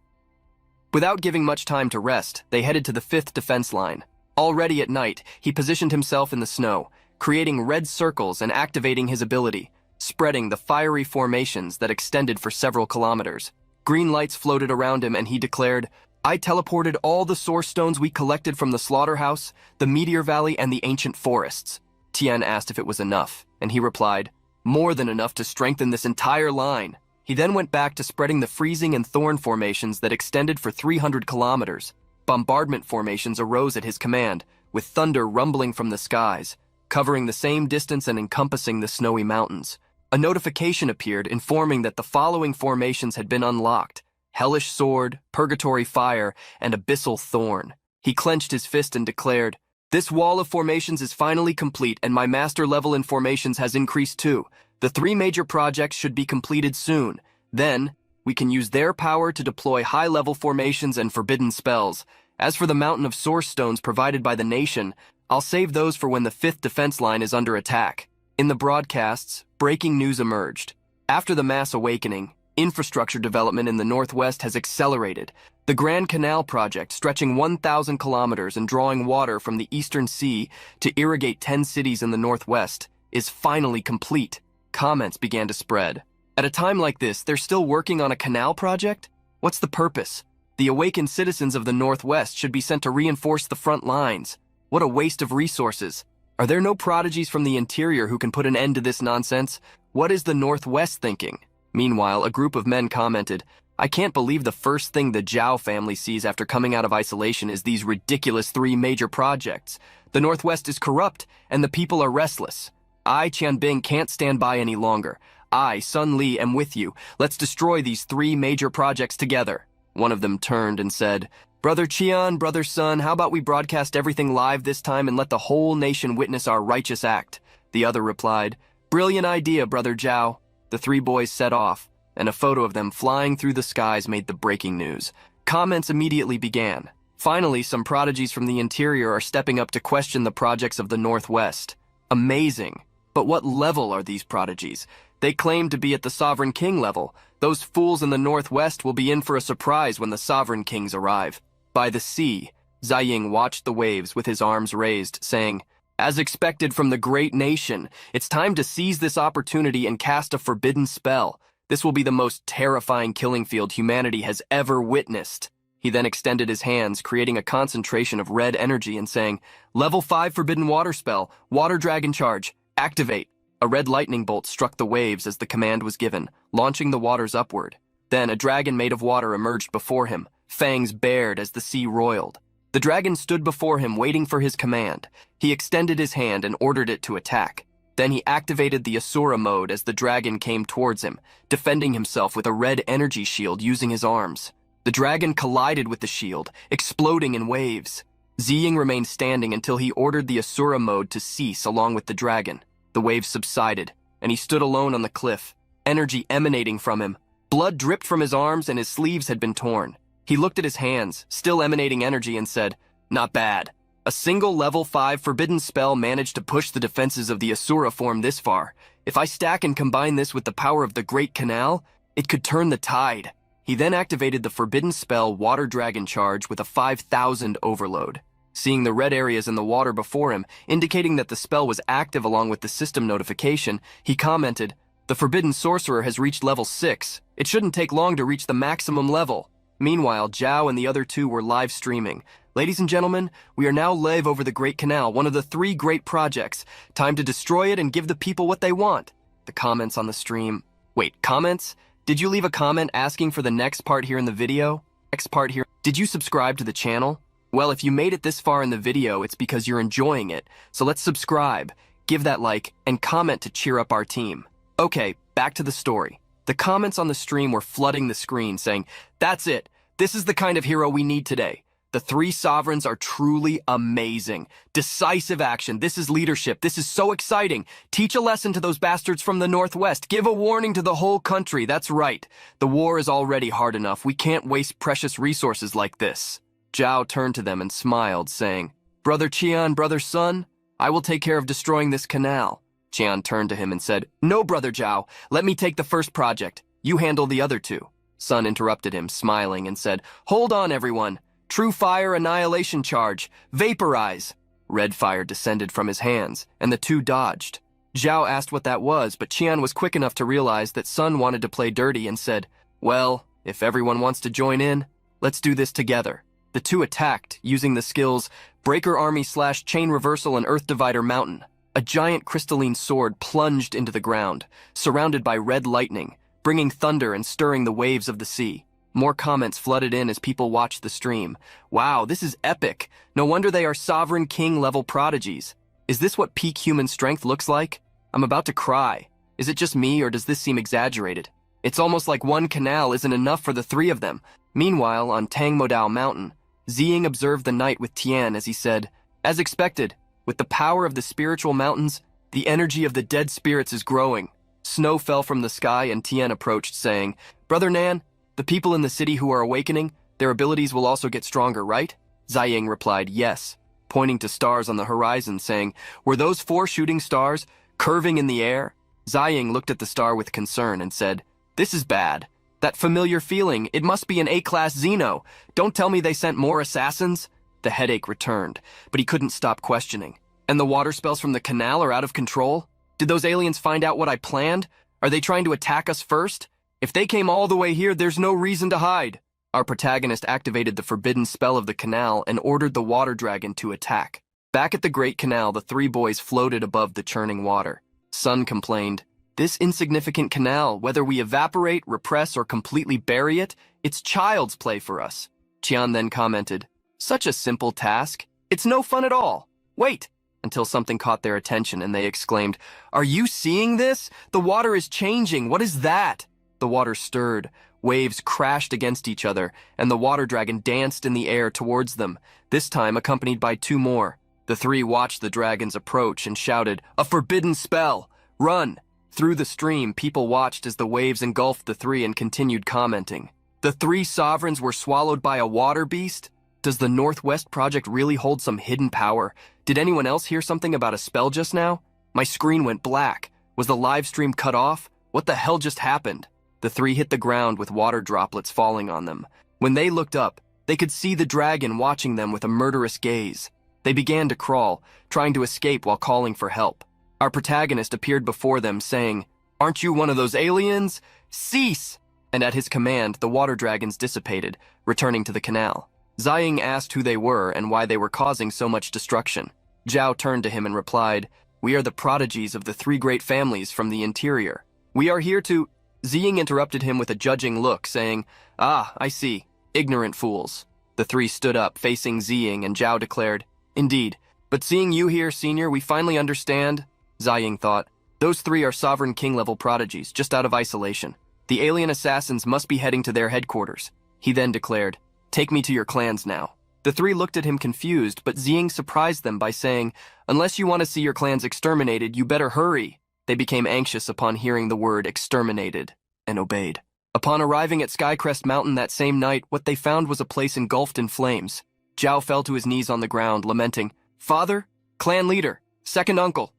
Without giving much time to rest, they headed to the 5th defense line. Already at night, he positioned himself in the snow, creating red circles and activating his ability, spreading the fiery formations that extended for several kilometers. Green lights floated around him and he declared, "I teleported all the source stones we collected from the slaughterhouse, the meteor valley, and the ancient forests." Tian asked if it was enough, and he replied, "More than enough to strengthen this entire line." He then went back to spreading the freezing and thorn formations that extended for 300 kilometers. Bombardment formations arose at his command, with thunder rumbling from the skies, covering the same distance and encompassing the snowy mountains. A notification appeared informing that the following formations had been unlocked: Hellish Sword, Purgatory Fire, and Abyssal Thorn. He clenched his fist and declared, "This wall of formations is finally complete, and my master level in formations has increased too. The 3 major projects should be completed soon. Then, we can use their power to deploy high-level formations and forbidden spells. As for the mountain of source stones provided by the nation, I'll save those for when the 5th defense line is under attack." In the broadcasts, breaking news emerged. After the mass awakening, infrastructure development in the Northwest has accelerated. The Grand Canal project, stretching 1,000 kilometers and drawing water from the Eastern Sea to irrigate 10 cities in the Northwest, is finally complete. Comments began to spread. At a time like this, they're still working on a canal project? What's the purpose? The awakened citizens of the Northwest should be sent to reinforce the front lines. What a waste of resources. Are there no prodigies from the interior who can put an end to this nonsense? What is the Northwest thinking? Meanwhile, a group of men commented, "I can't believe the first thing the Zhao family sees after coming out of isolation is these ridiculous 3 major projects. The Northwest is corrupt, and the people are restless. I, Qianbing, can't stand by any longer. I, Sun Li, am with you. Let's destroy these 3 major projects together." One of them turned and said, "Brother Qian, Brother Sun, how about we broadcast everything live this time and let the whole nation witness our righteous act?" The other replied, "Brilliant idea, Brother Zhao." The 3 boys set off, and a photo of them flying through the skies made the breaking news. Comments immediately began. Finally, some prodigies from the interior are stepping up to question the projects of the Northwest. Amazing. But what level are these prodigies? They claim to be at the Sovereign King level. Those fools in the Northwest will be in for a surprise when the Sovereign Kings arrive. By the sea, Ziying watched the waves with his arms raised, saying, "As expected from the great nation, it's time to seize this opportunity and cast a forbidden spell. This will be the most terrifying killing field humanity has ever witnessed." He then extended his hands, creating a concentration of red energy and saying, "Level 5 forbidden water spell, Water Dragon Charge, activate." A red lightning bolt struck the waves as the command was given, launching the waters upward. Then a dragon made of water emerged before him, fangs bared as the sea roiled. The dragon stood before him waiting for his command. He extended his hand and ordered it to attack. Then he activated the Asura mode as the dragon came towards him, defending himself with a red energy shield using his arms. The dragon collided with the shield, exploding in waves. Ziying remained standing until he ordered the Asura mode to cease along with the dragon. The waves subsided, and he stood alone on the cliff, energy emanating from him. Blood dripped from his arms and his sleeves had been torn. He looked at his hands, still emanating energy, and said, "Not bad. A single level 5 forbidden spell managed to push the defenses of the Asura form this far. If I stack and combine this with the power of the Great Canal, it could turn the tide." He then activated the forbidden spell Water Dragon Charge with a 5,000 overload. Seeing the red areas in the water before him, indicating that the spell was active along with the system notification, he commented, "The Forbidden Sorcerer has reached level 6. It shouldn't take long to reach the maximum level." Meanwhile, Zhao and the other 2 were live streaming. "Ladies and gentlemen, we are now live over the Great Canal, one of the 3 great projects. Time to destroy it and give the people what they want." The comments on the stream. Wait, comments? Did you leave a comment asking for the next part here in the video? Next part here. Did you subscribe to the channel? Well, if you made it this far in the video, it's because you're enjoying it. So let's subscribe, give that like, and comment to cheer up our team. Okay, back to the story. The comments on the stream were flooding the screen saying, "That's it. This is the kind of hero we need today. The three sovereigns are truly amazing. Decisive action. This is leadership. This is so exciting. Teach a lesson to those bastards from the Northwest. Give a warning to the whole country. That's right. The war is already hard enough. We can't waste precious resources like this." Zhao turned to them and smiled, saying, "Brother Qian, brother Sun, I will take care of destroying this canal." Qian turned to him and said, "No, brother Zhao. Let me take the first project. You handle the other two." Sun interrupted him, smiling, and said, "Hold on, everyone. True fire annihilation charge. Vaporize." Red fire descended from his hands, and the two dodged. Zhao asked what that was, but Qian was quick enough to realize that Sun wanted to play dirty and said, "Well, if everyone wants to join in, let's do this together." The two attacked, using the skills Breaker Army / Chain Reversal and Earth Divider Mountain. A giant crystalline sword plunged into the ground, surrounded by red lightning, bringing thunder and stirring the waves of the sea. More comments flooded in as people watched the stream. "Wow, this is epic. No wonder they are Sovereign King level prodigies. Is this what peak human strength looks like? I'm about to cry. Is it just me or does this seem exaggerated? It's almost like one canal isn't enough for the three of them." Meanwhile, on Tangmodao Mountain, Ziying observed the night with Tian as he said, "As expected, with the power of the spiritual mountains, the energy of the dead spirits is growing." Snow fell from the sky and Tian approached, saying, "Brother Nan, the people in the city who are awakening, their abilities will also get stronger, right?" Ziying replied, "Yes," pointing to stars on the horizon, saying, "Were those 4 shooting stars curving in the air?" Ziying looked at the star with concern and said, "This is bad. That familiar feeling, it must be an A-class Xeno. Don't tell me they sent more assassins." The headache returned, but he couldn't stop questioning. "And the water spells from the canal are out of control? Did those aliens find out what I planned? Are they trying to attack us first? If they came all the way here, there's no reason to hide." Our protagonist activated the forbidden spell of the canal and ordered the water dragon to attack. Back at the Great Canal, the three boys floated above the churning water. Sun complained, "This insignificant canal, whether we evaporate, repress, or completely bury it, it's child's play for us." Qian then commented, "Such a simple task. It's no fun at all. Wait," until something caught their attention and they exclaimed, "Are you seeing this? The water is changing. What is that?" The water stirred, waves crashed against each other, and the water dragon danced in the air towards them, this time accompanied by 2 more. The 3 watched the dragons approach and shouted, "A forbidden spell! Run!" Through the stream, people watched as the waves engulfed the 3 and continued commenting. "The 3 sovereigns were swallowed by a water beast? Does the Northwest Project really hold some hidden power? Did anyone else hear something about a spell just now? My screen went black. Was the live stream cut off? What the hell just happened?" The 3 hit the ground with water droplets falling on them. When they looked up, they could see the dragon watching them with a murderous gaze. They began to crawl, trying to escape while calling for help. Our protagonist appeared before them, saying, "Aren't you one of those aliens? Cease!" And at his command, the water dragons dissipated, returning to the canal. Ziying asked who they were and why they were causing so much destruction. Zhao turned to him and replied, "We are the prodigies of the 3 great families from the interior. We are here to—" Ziying interrupted him with a judging look, saying, "Ah, I see. Ignorant fools." The 3 stood up, facing Ziying, and Zhao declared, "Indeed. But seeing you here, senior, we finally understand." Ziying thought, "Those 3 are Sovereign King-level prodigies, just out of isolation. The alien assassins must be heading to their headquarters." He then declared, "Take me to your clans now." The 3 looked at him confused, but Ziying surprised them by saying, "Unless you want to see your clans exterminated, you better hurry." They became anxious upon hearing the word exterminated, and obeyed. Upon arriving at Skycrest Mountain that same night, what they found was a place engulfed in flames. Zhao fell to his knees on the ground, lamenting, "Father, clan leader, second uncle."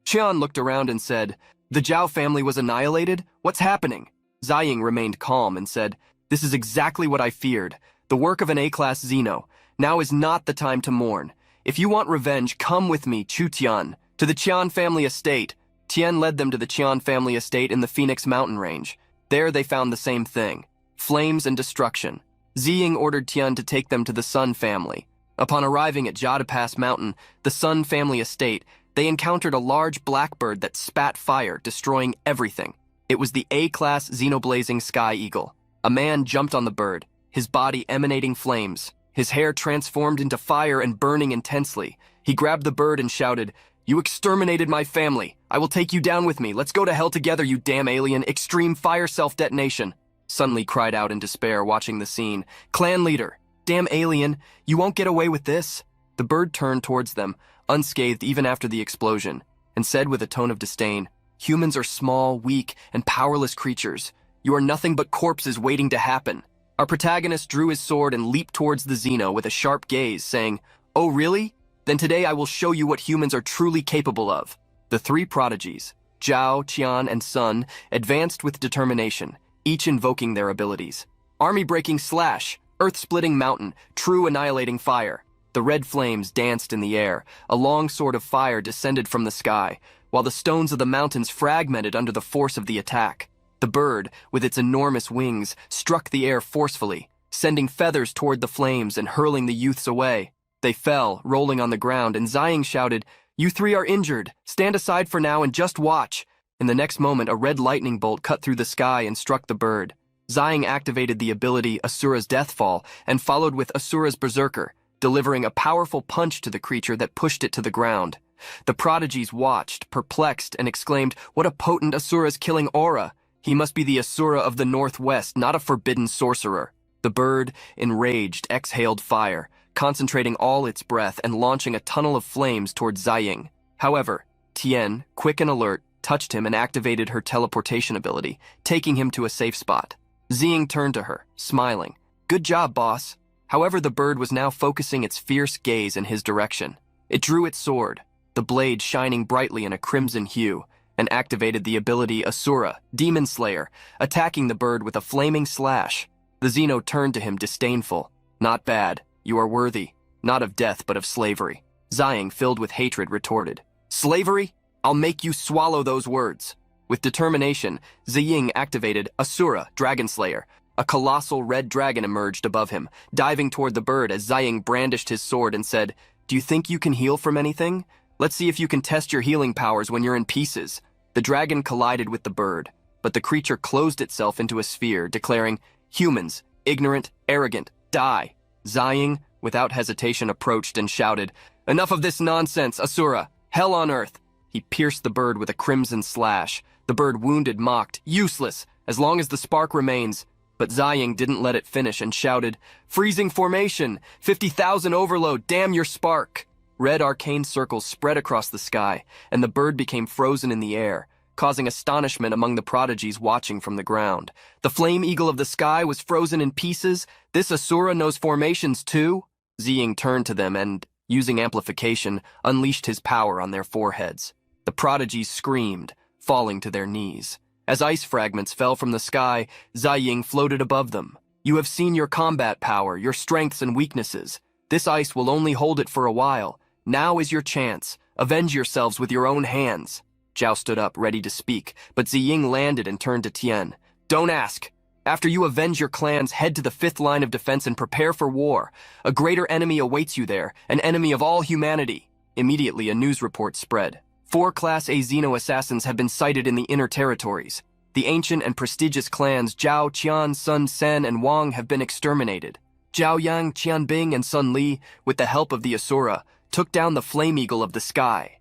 Qian looked around and said, "The Zhao family was annihilated? What's happening?" Ziying remained calm and said, "This is exactly what I feared. The work of an A-class Xeno. Now is not the time to mourn. If you want revenge, come with me, Chu Tian, to the Qian family estate." Tian led them to the Qian family estate in the Phoenix mountain range. There they found the same thing, flames and destruction. Ziying ordered Tian to take them to the Sun family. Upon arriving at Jadapass Mountain, the Sun family estate, they encountered a large blackbird that spat fire, destroying everything. It was the A-class Xenoblazing Sky Eagle. A man jumped on the bird. his body emanating flames. His hair transformed into fire and burning intensely. He grabbed the bird and shouted, "You exterminated my family. I will take you down with me. Let's go to hell together, you damn alien. Extreme fire self-detonation." Sun Li cried out in despair, watching the scene. "Clan leader, damn alien, you won't get away with this." The bird turned towards them, unscathed even after the explosion, and said with a tone of disdain, "Humans are small, weak, and powerless creatures. You are nothing but corpses waiting to happen." Our protagonist drew his sword and leaped towards the Xeno with a sharp gaze, saying, "Oh really? Then today I will show you what humans are truly capable of." The three prodigies, Zhao, Qian, and Sun, advanced with determination, each invoking their abilities. Army-breaking slash, earth-splitting mountain, true annihilating fire. The red flames danced in the air. A long sword of fire descended from the sky, while the stones of the mountains fragmented under the force of the attack. The bird, with its enormous wings, struck the air forcefully, sending feathers toward the flames and hurling the youths away. They fell, rolling on the ground, and Ziying shouted, "You three are injured. Stand aside for now and just watch." In the next moment, a red lightning bolt cut through the sky and struck the bird. Ziying activated the ability Asura's Deathfall and followed with Asura's Berserker, delivering a powerful punch to the creature that pushed it to the ground. The prodigies watched, perplexed, and exclaimed, "What a potent Asura's killing aura! He must be the Asura of the Northwest, not a forbidden sorcerer." The bird, enraged, exhaled fire, concentrating all its breath and launching a tunnel of flames towards Ziying. However, Tian, quick and alert, touched him and activated her teleportation ability, taking him to a safe spot. Ziying turned to her, smiling. "Good job, boss." However, the bird was now focusing its fierce gaze in his direction. It drew its sword, the blade shining brightly in a crimson hue, and activated the ability Asura, Demon Slayer, attacking the bird with a flaming slash. The Xeno turned to him disdainful. "Not bad. You are worthy, not of death but of slavery." Ziying, filled with hatred, retorted, "Slavery? I'll make you swallow those words." With determination, Ziying activated Asura, Dragon Slayer. A colossal red dragon emerged above him, diving toward the bird as Ziying brandished his sword and said, "Do you think you can heal from anything? Let's see if you can test your healing powers when you're in pieces." The dragon collided with the bird, but the creature closed itself into a sphere, declaring, "Humans, ignorant, arrogant, die." Ziying, without hesitation, approached and shouted, "Enough of this nonsense, Asura! Hell on earth!" He pierced the bird with a crimson slash. The bird, wounded, mocked, "Useless, as long as the spark remains." But Ziying didn't let it finish and shouted, "Freezing formation! 50,000 overload, damn your spark!" Red arcane circles spread across the sky, and the bird became frozen in the air, causing astonishment among the prodigies watching from the ground. The flame eagle of the sky was frozen in pieces. This Asura knows formations too? Ziying turned to them and, using amplification, unleashed his power on their foreheads. The prodigies screamed, falling to their knees. As ice fragments fell from the sky, Ziying floated above them. "You have seen your combat power, your strengths and weaknesses. This ice will only hold it for a while. Now is your chance. Avenge yourselves with your own hands." Zhao stood up, ready to speak, but Ziying landed and turned to Tian. "Don't ask. After you avenge your clans, head to the 5th line of defense and prepare for war. A greater enemy awaits you there, an enemy of all humanity." Immediately, a news report spread. 4 Class A Xeno assassins have been sighted in the inner territories. The ancient and prestigious clans Zhao, Qian, Sun Sen, and Wang have been exterminated. Zhao Yang, Qian Bing, and Sun Li, with the help of the Asura, took down the flame eagle of the sky.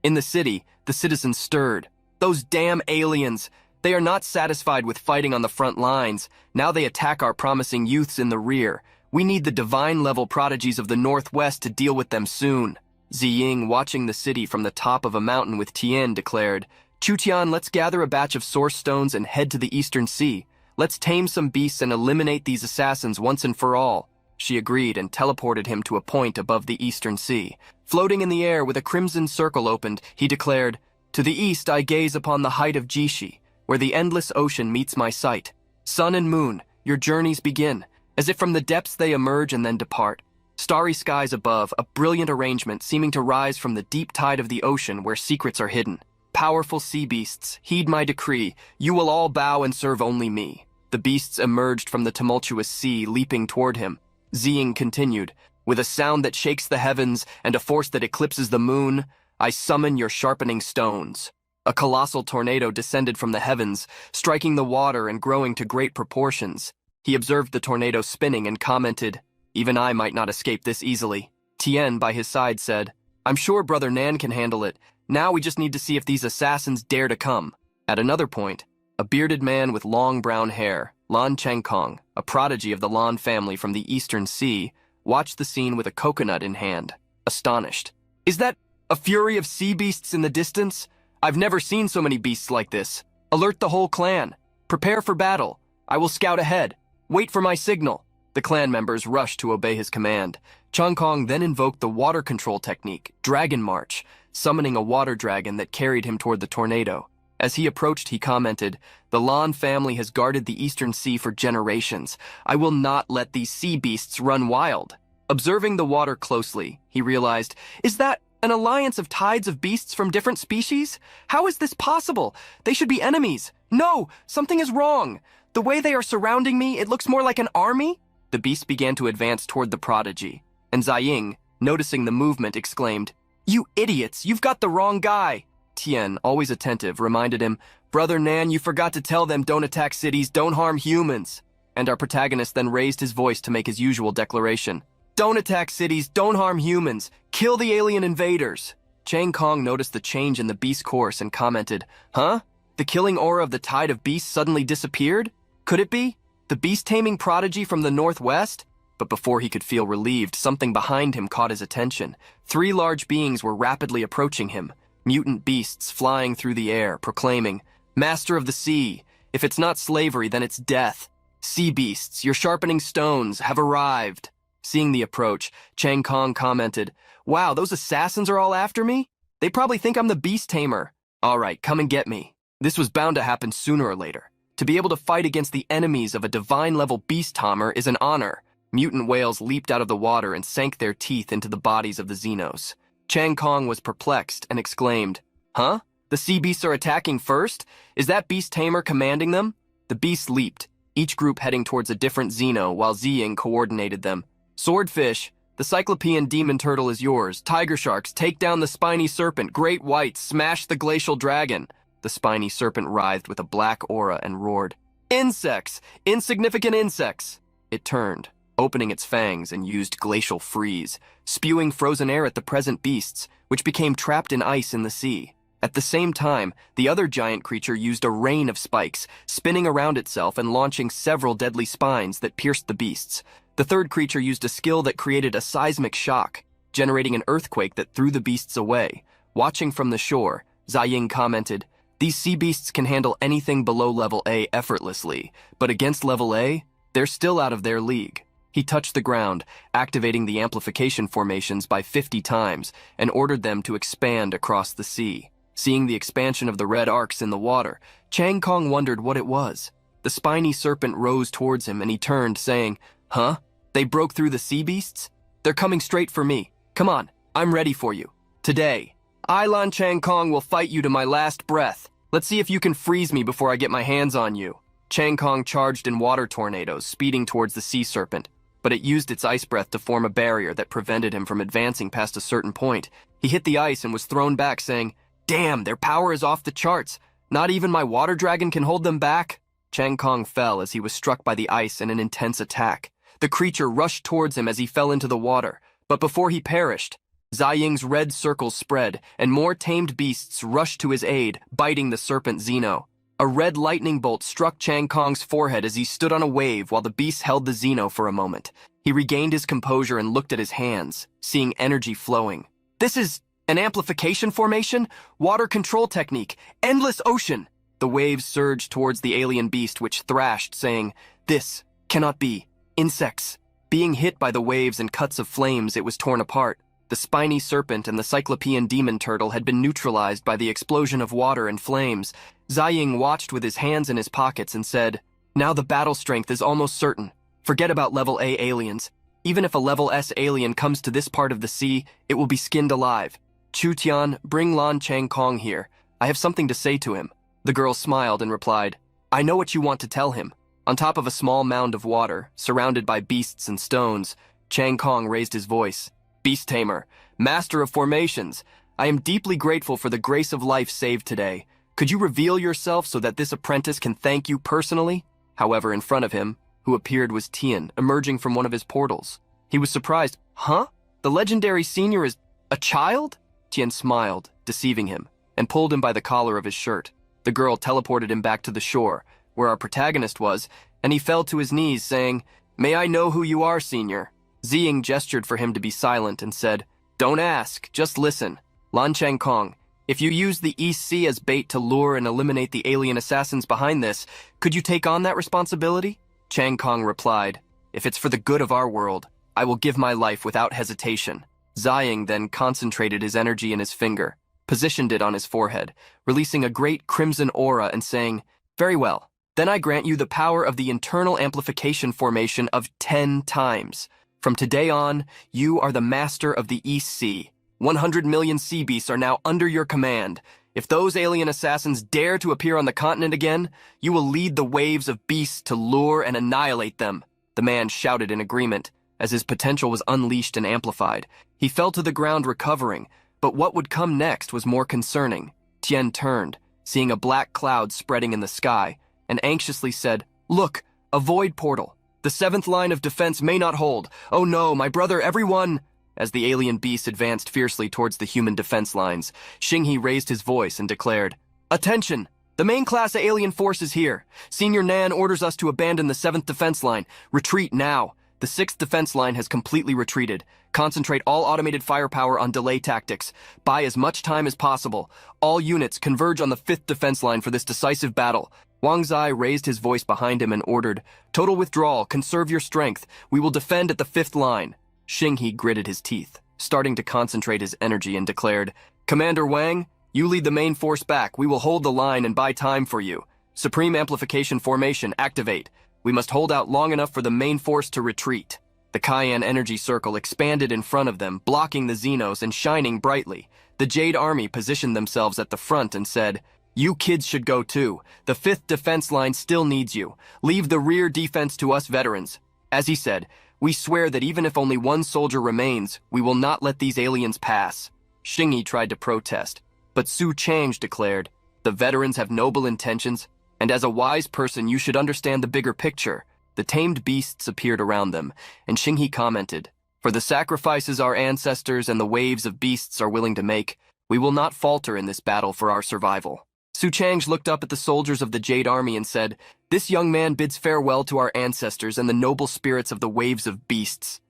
In the city, the citizens stirred. "Those damn aliens! They are not satisfied with fighting on the front lines. Now they attack our promising youths in the rear. We need the divine-level prodigies of the Northwest to deal with them soon." Ziying, watching the city from the top of a mountain with Tian, declared, "Chutian, let's gather a batch of source stones and head to the Eastern Sea. Let's tame some beasts and eliminate these assassins once and for all." She agreed and teleported him to a point above the Eastern Sea. Floating in the air with a crimson circle opened, he declared, "To the east I gaze upon the height of Jishi, where the endless ocean meets my sight. Sun and moon, your journeys begin. As if from the depths they emerge and then depart. Starry skies above, a brilliant arrangement seeming to rise from the deep tide of the ocean where secrets are hidden. Powerful sea beasts, heed my decree. You will all bow and serve only me." The beasts emerged from the tumultuous sea, leaping toward him. Ziying continued, "With a sound that shakes the heavens and a force that eclipses the moon, I summon your sharpening stones." A colossal tornado descended from the heavens, striking the water and growing to great proportions. He observed the tornado spinning and commented, "Even I might not escape this easily." Tien, by his side, said, "I'm sure Brother Nan can handle it. Now we just need to see if these assassins dare to come." At another point, a bearded man with long brown hair, Lan Chengkong, a prodigy of the Lan family from the Eastern Sea, watched the scene with a coconut in hand, astonished. "Is that a fury of sea beasts in the distance? I've never seen so many beasts like this. Alert the whole clan. Prepare for battle. I will scout ahead. Wait for my signal." The clan members rushed to obey his command. Chengkong then invoked the water control technique, Dragon March, summoning a water dragon that carried him toward the tornado. As he approached, he commented, "The Lan family has guarded the Eastern Sea for generations. I will not let these sea beasts run wild." Observing the water closely, he realized, "Is that an alliance of tides of beasts from different species? How is this possible? They should be enemies. No, something is wrong. The way they are surrounding me, it looks more like an army." The beast began to advance toward the prodigy, and Ziying, noticing the movement, exclaimed, "You idiots, you've got the wrong guy." Tien, always attentive, reminded him, "Brother Nan, you forgot to tell them don't attack cities, don't harm humans." And our protagonist then raised his voice to make his usual declaration. "Don't attack cities, don't harm humans, kill the alien invaders." Chengkong noticed the change in the beast's course and commented, "Huh? The killing aura of the tide of beasts suddenly disappeared? Could it be? The beast-taming prodigy from the northwest?" But before he could feel relieved, something behind him caught his attention. 3 large beings were rapidly approaching him, mutant beasts flying through the air, proclaiming, "Master of the sea, if it's not slavery, then it's death. Sea beasts, your sharpening stones have arrived." Seeing the approach, Chengkong commented, "Wow, those assassins are all after me? They probably think I'm the beast tamer. All right, come and get me." This was bound to happen sooner or later. To be able to fight against the enemies of a divine-level beast tamer is an honor. Mutant whales leaped out of the water and sank their teeth into the bodies of the Xenos. Chengkong was perplexed and exclaimed, "Huh? The sea beasts are attacking first? Is that beast tamer commanding them?" The beasts leaped, each group heading towards a different Xeno while Ziying coordinated them. "Swordfish, the Cyclopean demon turtle is yours. Tiger sharks, take down the spiny serpent. Great whites, smash the glacial dragon." The spiny serpent writhed with a black aura and roared, "Insects! Insignificant insects!" It turned, opening its fangs, and used glacial freeze, spewing frozen air at the present beasts, which became trapped in ice in the sea. At the same time, the other giant creature used a rain of spikes, spinning around itself and launching several deadly spines that pierced the beasts. The third creature used a skill that created a seismic shock, generating an earthquake that threw the beasts away. Watching from the shore, Ziying commented, "These sea beasts can handle anything below level A effortlessly, but against level A, they're still out of their league." He touched the ground, activating the amplification formations by 50 times, and ordered them to expand across the sea. Seeing the expansion of the red arcs in the water, Chengkong wondered what it was. The spiny serpent rose towards him, and he turned, saying, "Huh? They broke through the sea beasts? They're coming straight for me. Come on, I'm ready for you. Today, I, Lan Chengkong, will fight you to my last breath. Let's see if you can freeze me before I get my hands on you." Chengkong charged in water tornadoes, speeding towards the sea serpent, but it used its ice breath to form a barrier that prevented him from advancing past a certain point. He hit the ice and was thrown back, saying, "Damn, their power is off the charts. Not even my water dragon can hold them back." Chengkong fell as he was struck by the ice in an intense attack. The creature rushed towards him as he fell into the water, but before he perished, Ziying's red circles spread, and more tamed beasts rushed to his aid, biting the serpent Xeno. A red lightning bolt struck Chengkong's forehead as he stood on a wave while the beasts held the Xeno for a moment. He regained his composure and looked at his hands, seeing energy flowing. "This is an amplification formation? Water control technique? Endless ocean!" The waves surged towards the alien beast, which thrashed, saying, "This cannot be. Insects." Being hit by the waves and cuts of flames, it was torn apart. The spiny serpent and the Cyclopean demon turtle had been neutralized by the explosion of water and flames. Ziying watched with his hands in his pockets and said, "Now the battle strength is almost certain. Forget about level A aliens. Even if a level S alien comes to this part of the sea, it will be skinned alive. Chu Tian, bring Lan Chengkong here. I have something to say to him." The girl smiled and replied, "I know what you want to tell him." On top of a small mound of water, surrounded by beasts and stones, Chengkong raised his voice. "Beast Tamer, Master of Formations, I am deeply grateful for the grace of life saved today. Could you reveal yourself so that this apprentice can thank you personally?" However, in front of him, who appeared was Tian, emerging from one of his portals. He was surprised. Huh? The legendary senior is a child? Tian smiled, deceiving him, and pulled him by the collar of his shirt. The girl teleported him back to the shore, where our protagonist was, and he fell to his knees, saying, "May I know who you are, senior?" Ziying gestured for him to be silent and said, "Don't ask, just listen. Lan Changkong, if you use the East Sea as bait to lure and eliminate the alien assassins behind this, could you take on that responsibility?" Changkong replied, "If it's for the good of our world, I will give my life without hesitation." Ziying then concentrated his energy in his finger, positioned it on his forehead, releasing a great crimson aura and saying, "Very well, then I grant you the power of the internal amplification formation of 10 times. From today on, you are the master of the East Sea. 100 million sea beasts are now under your command. If those alien assassins dare to appear on the continent again, you will lead the waves of beasts to lure and annihilate them." The man shouted in agreement, as his potential was unleashed and amplified. He fell to the ground recovering, but what would come next was more concerning. Tian turned, seeing a black cloud spreading in the sky, and anxiously said, "Look, a void portal. The 7th line of defense may not hold. Oh no, my brother, everyone!" As the alien beast advanced fiercely towards the human defense lines, Xinghe raised his voice and declared, "Attention! The main class alien force is here. Senior Nan orders us to abandon the 7th defense line. Retreat now. The 6th defense line has completely retreated. Concentrate all automated firepower on delay tactics. Buy as much time as possible. All units converge on the 5th defense line for this decisive battle." Wang Zai raised his voice behind him and ordered, "Total withdrawal, conserve your strength. We will defend at the 5th line." Xinghe gritted his teeth, starting to concentrate his energy, and declared, "Commander Wang, you lead the main force back. We will hold the line and buy time for you. Supreme Amplification Formation, activate. We must hold out long enough for the main force to retreat." The Cayenne energy circle expanded in front of them, blocking the Xenos and shining brightly. The Jade Army positioned themselves at the front and said, "You kids should go too. The 5th defense line still needs you. Leave the rear defense to us veterans." As he said, "We swear that even if only one soldier remains, we will not let these aliens pass." Xinghe tried to protest, but Su Chang'e declared, "The veterans have noble intentions, and as a wise person you should understand the bigger picture." The tamed beasts appeared around them, and Xinghe commented, "For the sacrifices our ancestors and the waves of beasts are willing to make, we will not falter in this battle for our survival." Su Chang'e looked up at the soldiers of the Jade Army and said, "This young man bids farewell to our ancestors and the noble spirits of the waves of beasts."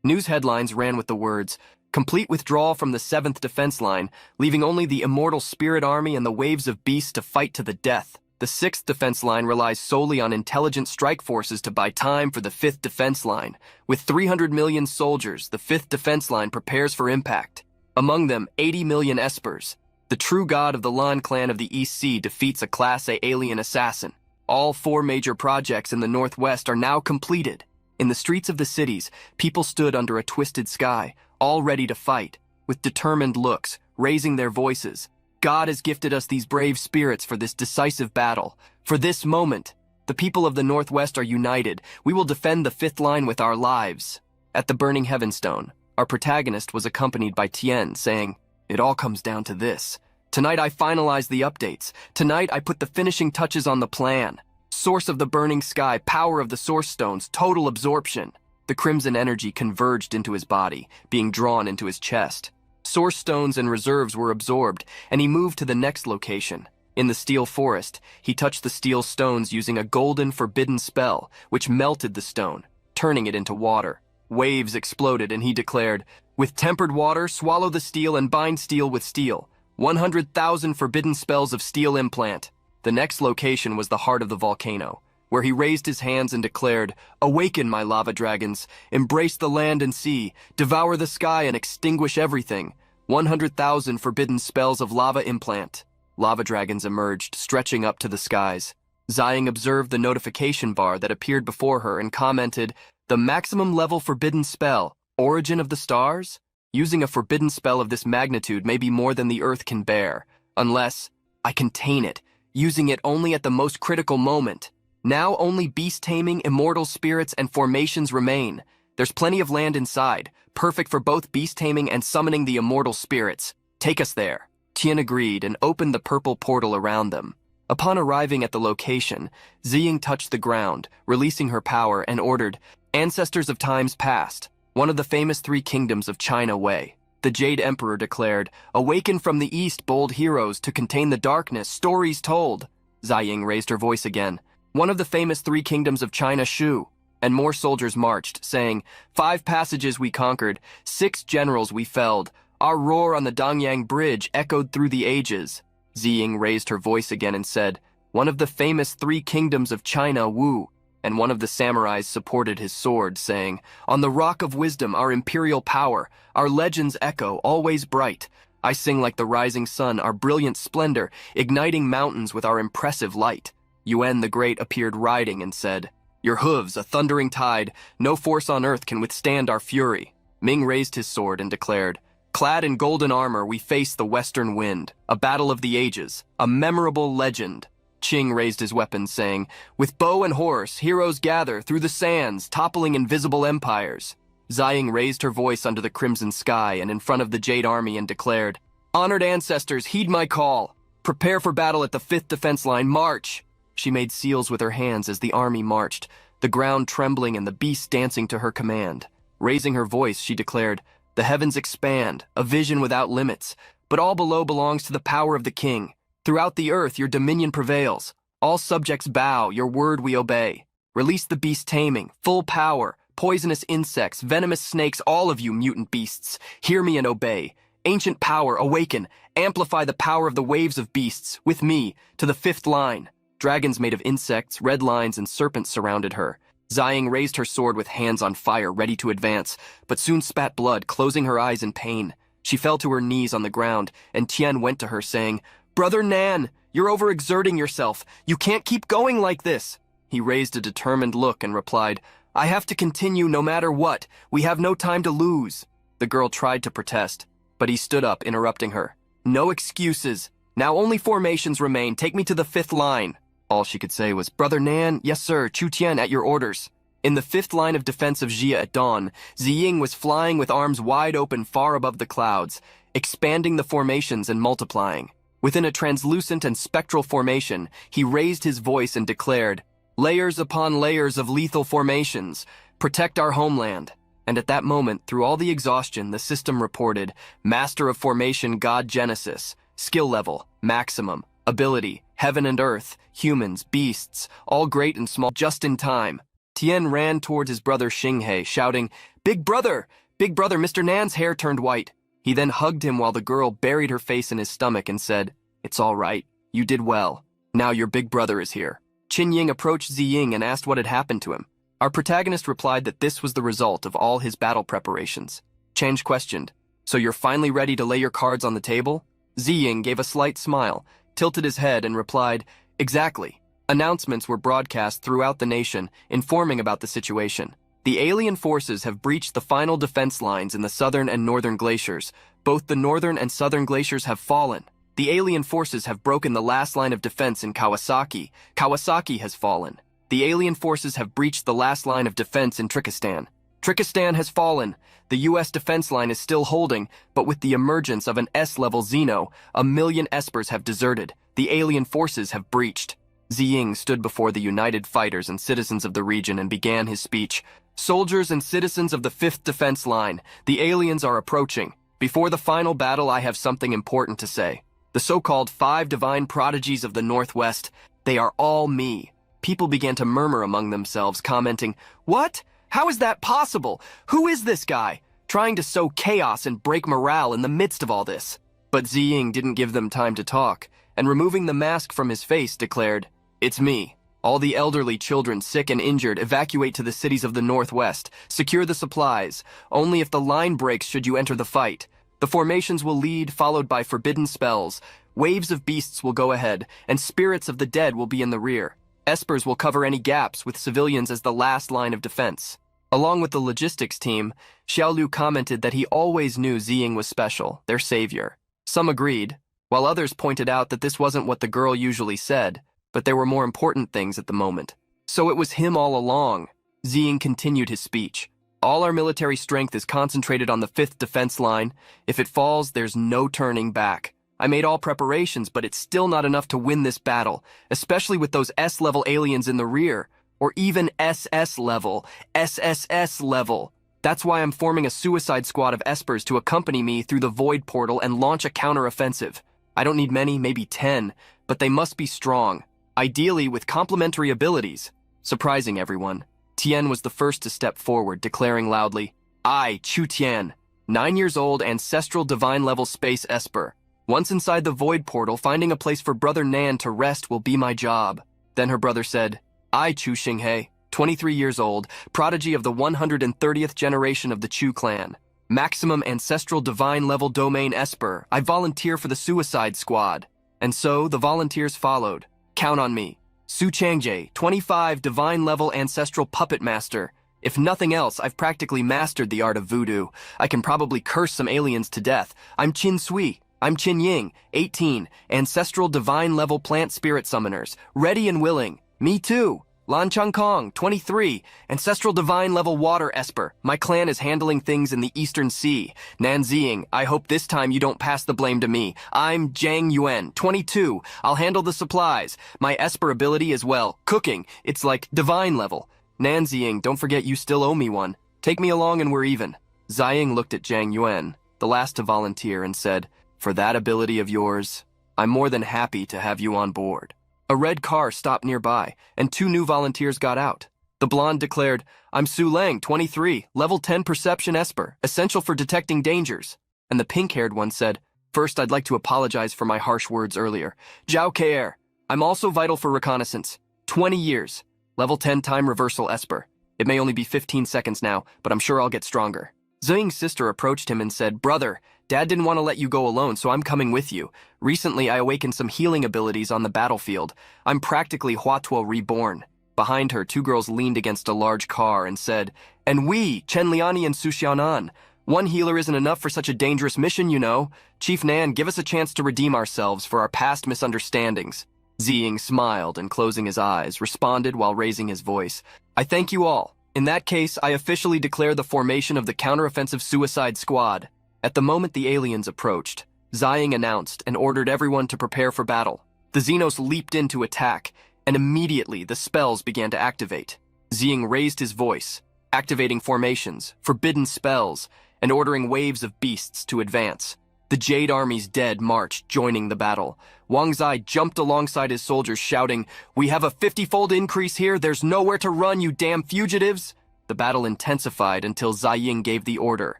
News headlines ran with the words, "Complete withdrawal from the 7th defense line, leaving only the immortal spirit army and the waves of beasts to fight to the death. The 6th defense line relies solely on intelligent strike forces to buy time for the 5th defense line. With 300 million soldiers, the 5th defense line prepares for impact. Among them, 80 million espers. The true god of the Lan clan of the East Sea defeats a Class A alien assassin. All 4 major projects in the Northwest are now completed." In the streets of the cities, people stood under a twisted sky, all ready to fight, with determined looks, raising their voices. "God has gifted us these brave spirits for this decisive battle. For this moment, the people of the Northwest are united. We will defend the 5th line with our lives." At the Burning Heavenstone, our protagonist was accompanied by Tian, saying, "It all comes down to this. Tonight I finalize the updates. Tonight I put the finishing touches on the plan. Source of the burning sky, power of the source stones, total absorption." The crimson energy converged into his body, being drawn into his chest. Source stones and reserves were absorbed, and he moved to the next location. In the steel forest, he touched the steel stones using a golden forbidden spell, which melted the stone, turning it into water. Waves exploded, and he declared, "With tempered water, swallow the steel and bind steel with steel. 100,000 forbidden spells of steel implant." The next location was the heart of the volcano, where he raised his hands and declared, "Awaken, my lava dragons. Embrace the land and sea. Devour the sky and extinguish everything. 100,000 forbidden spells of lava implant." Lava dragons emerged, stretching up to the skies. Ziying observed the notification bar that appeared before her and commented, "The maximum level forbidden spell, Origin of the Stars? Using a forbidden spell of this magnitude may be more than the Earth can bear, unless I contain it, using it only at the most critical moment. Now only beast-taming, immortal spirits, and formations remain. There's plenty of land inside, perfect for both beast-taming and summoning the immortal spirits. Take us there." Tian agreed and opened the purple portal around them. Upon arriving at the location, Ziying touched the ground, releasing her power, and ordered, "Ancestors of times past, one of the famous three kingdoms of China Wei." The Jade Emperor declared, "Awaken from the east, bold heroes, to contain the darkness, stories told." Ziying raised her voice again, "One of the famous three kingdoms of China Shu." And more soldiers marched, saying, "5 passages we conquered, 6 generals we felled. Our roar on the Dongyang Bridge echoed through the ages." Ziying raised her voice again and said, "One of the famous three kingdoms of China Wu." And one of the samurais supported his sword, saying, "On the rock of wisdom, our imperial power, our legends echo, always bright. I sing like the rising sun, our brilliant splendor, igniting mountains with our impressive light." Yuan the Great appeared riding and said, "Your hooves, a thundering tide, no force on earth can withstand our fury." Ming raised his sword and declared, "Clad in golden armor, we face the western wind, a battle of the ages, a memorable legend." Qing raised his weapon, saying, "With bow and horse, heroes gather through the sands, toppling invisible empires." Ziying raised her voice under the crimson sky and in front of the Jade Army and declared, "Honored ancestors, heed my call. Prepare for battle at the 5th defense line, march." She made seals with her hands as the army marched, the ground trembling and the beasts dancing to her command. Raising her voice, she declared, "The heavens expand, a vision without limits, but all below belongs to the power of the king. Throughout the earth your dominion prevails. All subjects bow, your word we obey. Release the beast taming, full power, poisonous insects, venomous snakes, all of you mutant beasts. Hear me and obey. Ancient power, awaken, amplify the power of the waves of beasts, with me, to the 5th line." Dragons made of insects, red lions, and serpents surrounded her. Ziying raised her sword with hands on fire, ready to advance, but soon spat blood, closing her eyes in pain. She fell to her knees on the ground, and Tian went to her, saying, "Brother Nan, you're overexerting yourself. You can't keep going like this." He raised a determined look and replied, "I have to continue no matter what. We have no time to lose." The girl tried to protest, but he stood up, interrupting her. "No excuses. Now only formations remain. Take me to the 5th line." All she could say was, "Brother Nan, yes sir, Chu Tian at your orders." In the 5th line of defense of Jia at dawn, Ziying was flying with arms wide open far above the clouds, expanding the formations and multiplying. Within a translucent and spectral formation, he raised his voice and declared, "Layers upon layers of lethal formations, protect our homeland." And at that moment, through all the exhaustion, the system reported, "Master of Formation God Genesis, skill level, maximum, ability, heaven and earth, humans, beasts, all great and small, just in time." Tian ran towards his brother Xinghe, shouting, Big brother! Mr. Nan's hair turned white." He then hugged him while the girl buried her face in his stomach and said, "It's all right. You did well. Now your big brother is here." Qin Ying approached Ziying and asked what had happened to him. Our protagonist replied that this was the result of all his battle preparations. Change questioned, "So you're finally ready to lay your cards on the table?" Ziying gave a slight smile, tilted his head, and replied, "Exactly." Announcements were broadcast throughout the nation, informing about the situation. The alien forces have breached the final defense lines in the southern and northern glaciers. Both the northern and southern glaciers have fallen. The alien forces have broken the last line of defense in Kawasaki. Kawasaki has fallen. The alien forces have breached the last line of defense in Trikistan. Trikistan has fallen. The U.S. defense line is still holding, but with the emergence of an S-level Xeno, 1,000,000 Espers have deserted. The alien forces have breached. Ziying stood before the united fighters and citizens of the region and began his speech. "Soldiers and citizens of the 5th defense line, the aliens are approaching. Before the final battle, I have something important to say. The so-called 5 divine prodigies of the Northwest, they are all me." People began to murmur among themselves, commenting, "What? How is that possible? Who is this guy?" Trying to sow chaos and break morale in the midst of all this. But Ziying didn't give them time to talk, and removing the mask from his face, declared, "It's me. All the elderly, children, sick and injured, evacuate to the cities of the Northwest. Secure the supplies. Only if the line breaks should you enter the fight. The formations will lead, followed by forbidden spells. Waves of beasts will go ahead, and spirits of the dead will be in the rear. Espers will cover any gaps, with civilians as the last line of defense." Along with the logistics team, Xiaolu commented that he always knew Ziying was special, their savior. Some agreed, while others pointed out that this wasn't what the girl usually said, but there were more important things at the moment. "So it was him all along." Ziying continued his speech. "All our military strength is concentrated on the 5th defense line. If it falls, there's no turning back. I made all preparations, but it's still not enough to win this battle, especially with those S-level aliens in the rear, or even SS level, SSS level. That's why I'm forming a suicide squad of espers to accompany me through the void portal and launch a counteroffensive. I don't need many, maybe 10, but they must be strong, ideally with complementary abilities. Surprising everyone, Tian was the first to step forward, declaring loudly, I, Chu Tian, 9 years old, ancestral divine-level space esper. Once inside the void portal, finding a place for Brother Nan to rest will be my job. Then her brother said, I, Chu Xinghe, 23 years old, prodigy of the 130th generation of the Chu clan. Maximum ancestral divine-level domain esper, I volunteer for the suicide squad. And so, the volunteers followed. Count on me. Su Changjae, 25 divine-level ancestral puppet master. If nothing else, I've practically mastered the art of voodoo. I can probably curse some aliens to death. I'm Qin Sui. I'm Qin Ying, 18, ancestral divine-level plant spirit summoners. Ready and willing. Me too. Lan Changkong, 23, ancestral divine-level water esper. My clan is handling things in the Eastern Sea. Nan Ziying, I hope this time you don't pass the blame to me. I'm Zhang Yuan, 22. I'll handle the supplies. My esper ability is, well, cooking. It's like divine level. Nan Ziying, don't forget you still owe me one. Take me along and we're even. Ziying looked at Zhang Yuan, the last to volunteer, and said, for that ability of yours, I'm more than happy to have you on board. A red car stopped nearby, and 2 new volunteers got out. The blonde declared, I'm Su Lang, 23, level 10 perception esper, essential for detecting dangers. And the pink-haired one said, first I'd like to apologize for my harsh words earlier. Zhao Keir, I'm also vital for reconnaissance. 20 years, level 10 time reversal esper. It may only be 15 seconds now, but I'm sure I'll get stronger. Ziying's sister approached him and said, brother, Dad didn't want to let you go alone, so I'm coming with you. Recently, I awakened some healing abilities on the battlefield. I'm practically Huatuo reborn. Behind her, 2 girls leaned against a large car and said, and we, Chen Liani and Su Xiaonan. One healer isn't enough for such a dangerous mission, you know. Chief Nan, give us a chance to redeem ourselves for our past misunderstandings. Ziying smiled and, closing his eyes, responded while raising his voice. I thank you all. In that case, I officially declare the formation of the counteroffensive suicide squad. At the moment the aliens approached, Ziying announced and ordered everyone to prepare for battle. The Xenos leaped in to attack, and immediately the spells began to activate. Ziying raised his voice, activating formations, forbidden spells, and ordering waves of beasts to advance. The Jade Army's dead marched, joining the battle. Wang Zai jumped alongside his soldiers, shouting, we have a 50-fold increase here, there's nowhere to run, you damn fugitives! The battle intensified until Ziying gave the order.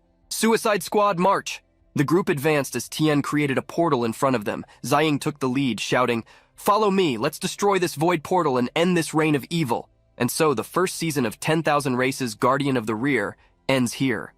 Suicide Squad, march! The group advanced as Tian created a portal in front of them. Ziying took the lead, shouting, follow me, let's destroy this void portal and end this reign of evil. And so the first season of 10,000 Races Guardian of the Rear ends here.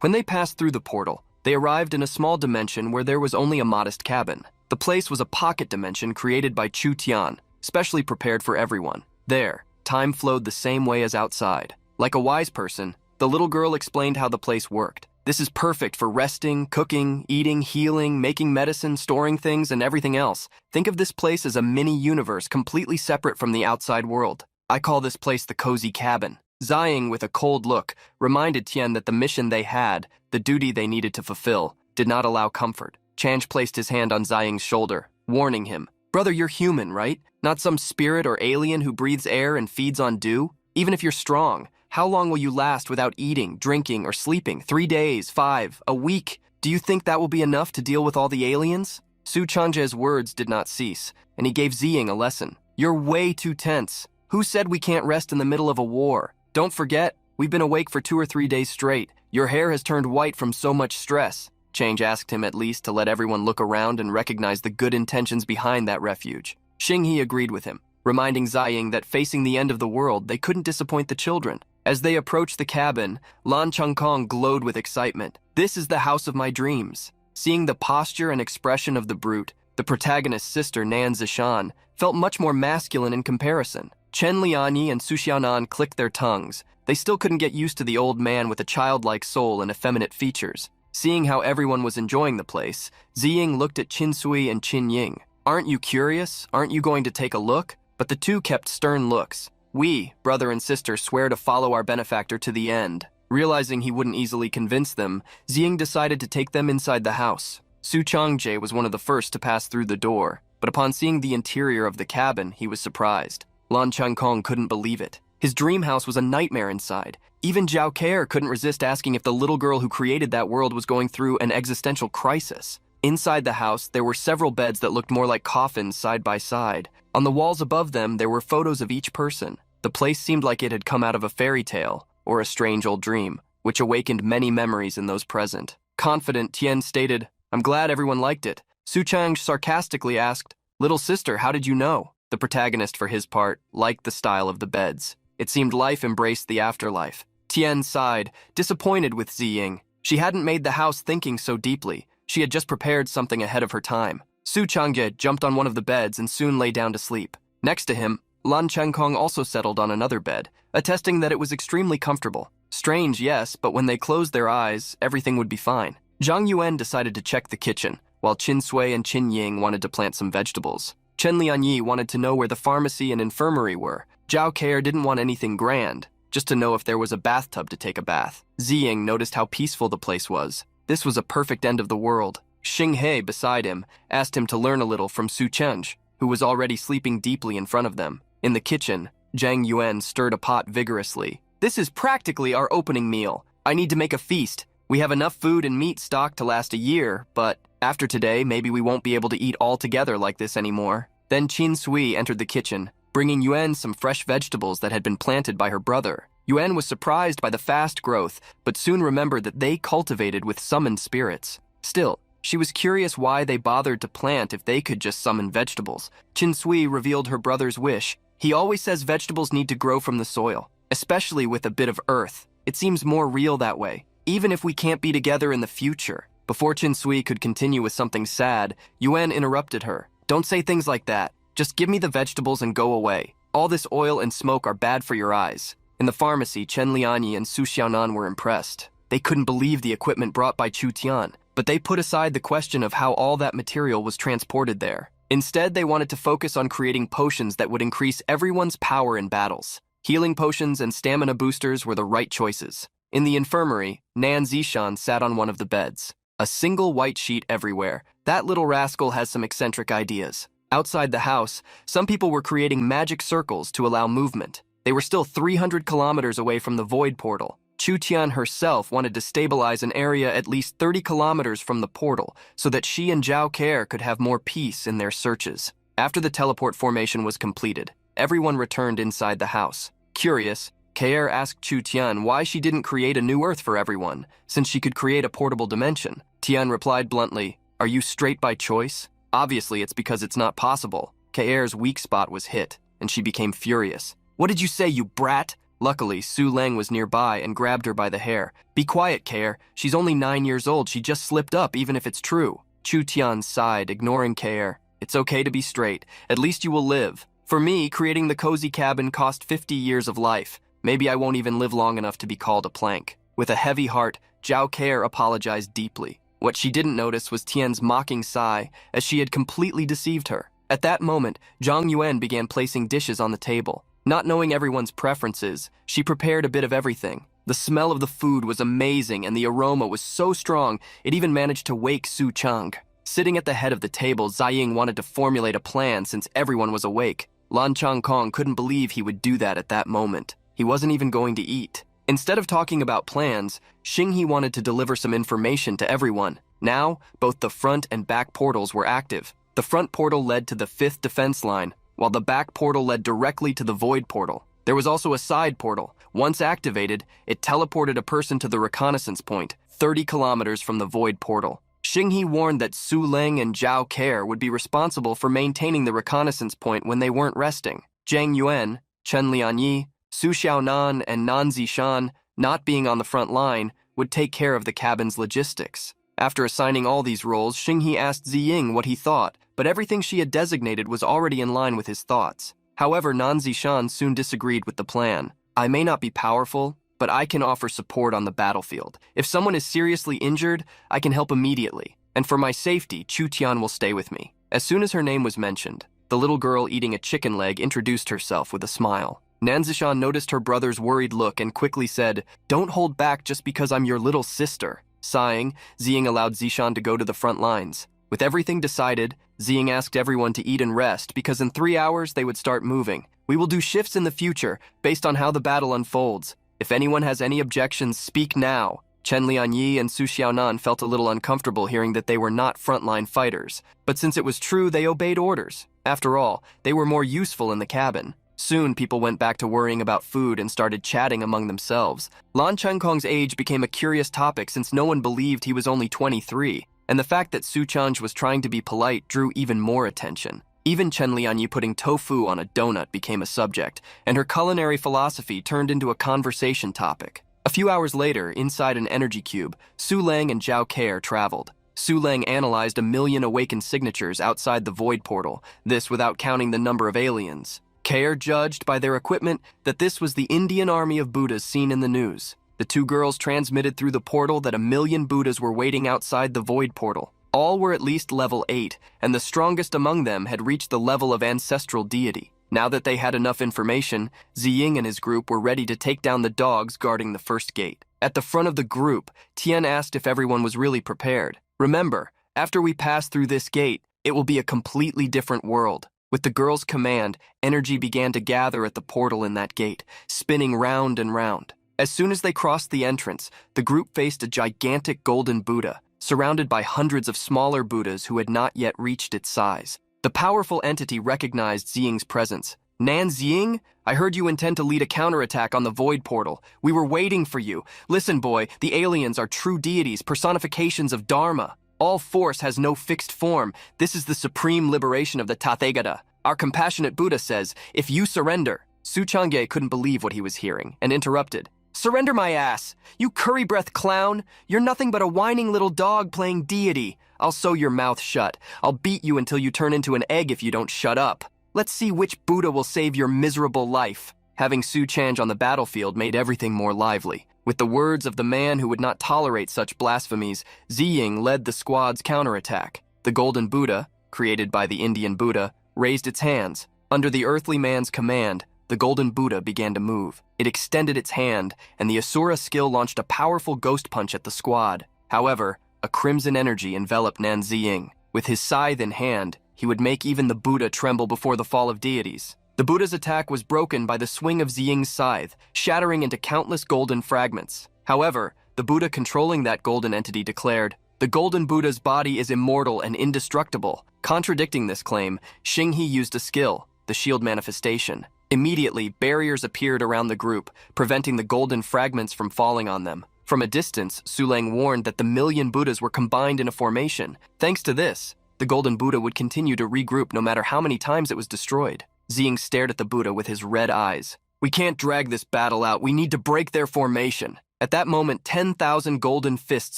When they passed through the portal, they arrived in a small dimension where there was only a modest cabin. The place was a pocket dimension created by Chu Tian, specially prepared for everyone. There, time flowed the same way as outside. Like a wise person, the little girl explained how the place worked. This is perfect for resting, cooking, eating, healing, making medicine, storing things, and everything else. Think of this place as a mini-universe completely separate from the outside world. I call this place the cozy cabin. Ziying, with a cold look, reminded Tian that the mission they had, the duty they needed to fulfill, did not allow comfort. Change placed his hand on Ziying's shoulder, warning him, brother, you're human, right? Not some spirit or alien who breathes air and feeds on dew? Even if you're strong, how long will you last without eating, drinking, or sleeping? 3 days, 5, a week? Do you think that will be enough to deal with all the aliens? Su Changjae's words did not cease, and he gave Ziying a lesson. You're way too tense. Who said we can't rest in the middle of a war? Don't forget, we've been awake for 2 or 3 days straight. Your hair has turned white from so much stress. Change asked him at least to let everyone look around and recognize the good intentions behind that refuge. Xinghe agreed with him, reminding Ziying that facing the end of the world, they couldn't disappoint the children. As they approached the cabin, Lan Changkong glowed with excitement. This is the house of my dreams. Seeing the posture and expression of the brute, the protagonist's sister, Nan Ziying, felt much more masculine in comparison. Chen Liani and Su Xiaonan clicked their tongues. They still couldn't get used to the old man with a childlike soul and effeminate features. Seeing how everyone was enjoying the place, Ziying looked at Qin Sui and Qin Ying. Aren't you curious? Aren't you going to take a look? But the two kept stern looks. We, brother and sister, swear to follow our benefactor to the end. Realizing he wouldn't easily convince them, Ziying decided to take them inside the house. Su Changjae was one of the first to pass through the door, but upon seeing the interior of the cabin, he was surprised. Lan Changkong couldn't believe it. His dream house was a nightmare inside. Even Zhao Keir couldn't resist asking if the little girl who created that world was going through an existential crisis. Inside the house, there were several beds that looked more like coffins side by side. On the walls above them, there were photos of each person. The place seemed like it had come out of a fairy tale or a strange old dream, which awakened many memories in those present. Confident, Tian stated, "I'm glad everyone liked it." Su Chang sarcastically asked, "Little sister, how did you know?" The protagonist, for his part, liked the style of the beds. It seemed life embraced the afterlife. Tian sighed, disappointed with Ziying. She hadn't made the house thinking so deeply. She had just prepared something ahead of her time. Su Changjae jumped on one of the beds and soon lay down to sleep. Next to him, Lan Changkong also settled on another bed, attesting that it was extremely comfortable. Strange, yes, but when they closed their eyes, everything would be fine. Zhang Yuan decided to check the kitchen, while Qin Sui and Qin Ying wanted to plant some vegetables. Chen Lianyi wanted to know where the pharmacy and infirmary were. Zhao Keir didn't want anything grand, just to know if there was a bathtub to take a bath. Ziying noticed how peaceful the place was. This was a perfect end of the world. Xing He, beside him, asked him to learn a little from Su Cheng, who was already sleeping deeply in front of them. In the kitchen, Zhang Yuan stirred a pot vigorously. "This is practically our opening meal. I need to make a feast. We have enough food and meat stocked to last a year, but after today, maybe we won't be able to eat all together like this anymore." Then Qin Sui entered the kitchen, bringing Yuan some fresh vegetables that had been planted by her brother. Yuan was surprised by the fast growth, but soon remembered that they cultivated with summoned spirits. Still, she was curious why they bothered to plant if they could just summon vegetables. Qin Sui revealed her brother's wish. "He always says vegetables need to grow from the soil, especially with a bit of earth. It seems more real that way, even if we can't be together in the future." Before Qin Sui could continue with something sad, Yuan interrupted her. "Don't say things like that. Just give me the vegetables and go away. All this oil and smoke are bad for your eyes." In the pharmacy, Chen Lianyi and Su Xiaonan were impressed. They couldn't believe the equipment brought by Chu Tian, but they put aside the question of how all that material was transported there. Instead, they wanted to focus on creating potions that would increase everyone's power in battles. Healing potions and stamina boosters were the right choices. In the infirmary, Nan Ziying sat on one of the beds. A single white sheet everywhere. That little rascal has some eccentric ideas. Outside the house, some people were creating magic circles to allow movement. They were still 300 kilometers away from the void portal. Chu Tian herself wanted to stabilize an area at least 30 kilometers from the portal so that she and Zhao Keir could have more peace in their searches. After the teleport formation was completed, everyone returned inside the house. Curious, Keir asked Chu Tian why she didn't create a new Earth for everyone, since she could create a portable dimension. Tian replied bluntly, "Are you straight by choice? Obviously, it's because it's not possible." Keir's weak spot was hit, and she became furious. "What did you say, you brat?" Luckily, Su Leng was nearby and grabbed her by the hair. "Be quiet, Keir. She's only 9 years old. She just slipped up, even if it's true." Chu Tian sighed, ignoring Keir. "It's okay to be straight. At least you will live. For me, creating the cozy cabin cost 50 years of life. Maybe I won't even live long enough to be called a plank." With a heavy heart, Zhao Keir apologized deeply. What she didn't notice was Tian's mocking sigh, as she had completely deceived her. At that moment, Zhang Yuan began placing dishes on the table. Not knowing everyone's preferences, she prepared a bit of everything. The smell of the food was amazing, and the aroma was so strong, it even managed to wake Su Chang. Sitting at the head of the table, Ziying wanted to formulate a plan since everyone was awake. Lan Changkong couldn't believe he would do that at that moment. He wasn't even going to eat. Instead of talking about plans, Xing He wanted to deliver some information to everyone. Now, both the front and back portals were active. The front portal led to the 5th defense line, while the back portal led directly to the void portal. There was also a side portal. Once activated, it teleported a person to the reconnaissance point, 30 kilometers from the void portal. Xing He warned that Su Leng and Zhao Keir would be responsible for maintaining the reconnaissance point when they weren't resting. Zhang Yuan, Chen Lianyi, Su Xiaonan, and Nan Ziying, not being on the front line, would take care of the cabin's logistics. After assigning all these roles, Xing He asked Ziying what he thought, but everything she had designated was already in line with his thoughts. However, Nan Ziying soon disagreed with the plan. "I may not be powerful, but I can offer support on the battlefield. If someone is seriously injured, I can help immediately. And for my safety, Chu Tian will stay with me." As soon as her name was mentioned, the little girl eating a chicken leg introduced herself with a smile. Nan Ziying noticed her brother's worried look and quickly said, "Don't hold back just because I'm your little sister." Sighing, Ziying allowed Zishan to go to the front lines. With everything decided, Ziying asked everyone to eat and rest because in 3 hours they would start moving. We will do shifts in the future based on how the battle unfolds. If anyone has any objections, speak now. Chen Lianyi and Su Xiaonan felt a little uncomfortable hearing that they were not frontline fighters, but since it was true, they obeyed orders. After all, they were more useful in the cabin. Soon, people went back to worrying about food and started chatting among themselves. Lan Chengkong's age became a curious topic since no one believed he was only 23, and the fact that Su Change was trying to be polite drew even more attention. Even Chen Lianyi putting tofu on a donut became a subject, and her culinary philosophy turned into a conversation topic. A few hours later, inside an energy cube, Su Lang and Zhao Keir traveled. Su Lang analyzed 1 million awakened signatures outside the void portal, this without counting the number of aliens. Keir judged by their equipment that this was the Indian army of Buddhas seen in the news. The two girls transmitted through the portal that 1 million Buddhas were waiting outside the void portal. All were at least level 8, and the strongest among them had reached the level of ancestral deity. Now that they had enough information, Ziying and his group were ready to take down the dogs guarding the first gate. At the front of the group, Tian asked if everyone was really prepared. Remember, after we pass through this gate, it will be a completely different world. With the girl's command, energy began to gather at the portal in that gate, spinning round and round. As soon as they crossed the entrance, the group faced a gigantic golden Buddha, surrounded by hundreds of smaller Buddhas who had not yet reached its size. The powerful entity recognized Ziying's presence. Nan Ziying, I heard you intend to lead a counterattack on the void portal. We were waiting for you. Listen, boy, the aliens are true deities, personifications of Dharma. All force has no fixed form. This is the supreme liberation of the Tathagata. Our compassionate Buddha says, if you surrender. Su Changye couldn't believe what he was hearing and interrupted. Surrender my ass! You curry-breath clown! You're nothing but a whining little dog playing deity. I'll sew your mouth shut. I'll beat you until you turn into an egg if you don't shut up. Let's see which Buddha will save your miserable life. Having Su Change on the battlefield made everything more lively. With the words of the man who would not tolerate such blasphemies, Ziying led the squad's counterattack. The golden Buddha, created by the Indian Buddha, raised its hands. Under the earthly man's command, the golden Buddha began to move. It extended its hand, and the Asura skill launched a powerful ghost punch at the squad. However, a crimson energy enveloped Nan Ziying. With his scythe in hand, he would make even the Buddha tremble before the fall of deities. The Buddha's attack was broken by the swing of Ziying's scythe, shattering into countless golden fragments. However, the Buddha controlling that golden entity declared, "The golden Buddha's body is immortal and indestructible." Contradicting this claim, Xinghe used a skill, the shield manifestation. Immediately, barriers appeared around the group, preventing the golden fragments from falling on them. From a distance, Su Lang warned that the 1 million Buddhas were combined in a formation. Thanks to this, the golden Buddha would continue to regroup no matter how many times it was destroyed. Ziying stared at the Buddha with his red eyes. We can't drag this battle out. We need to break their formation. At that moment, 10,000 golden fists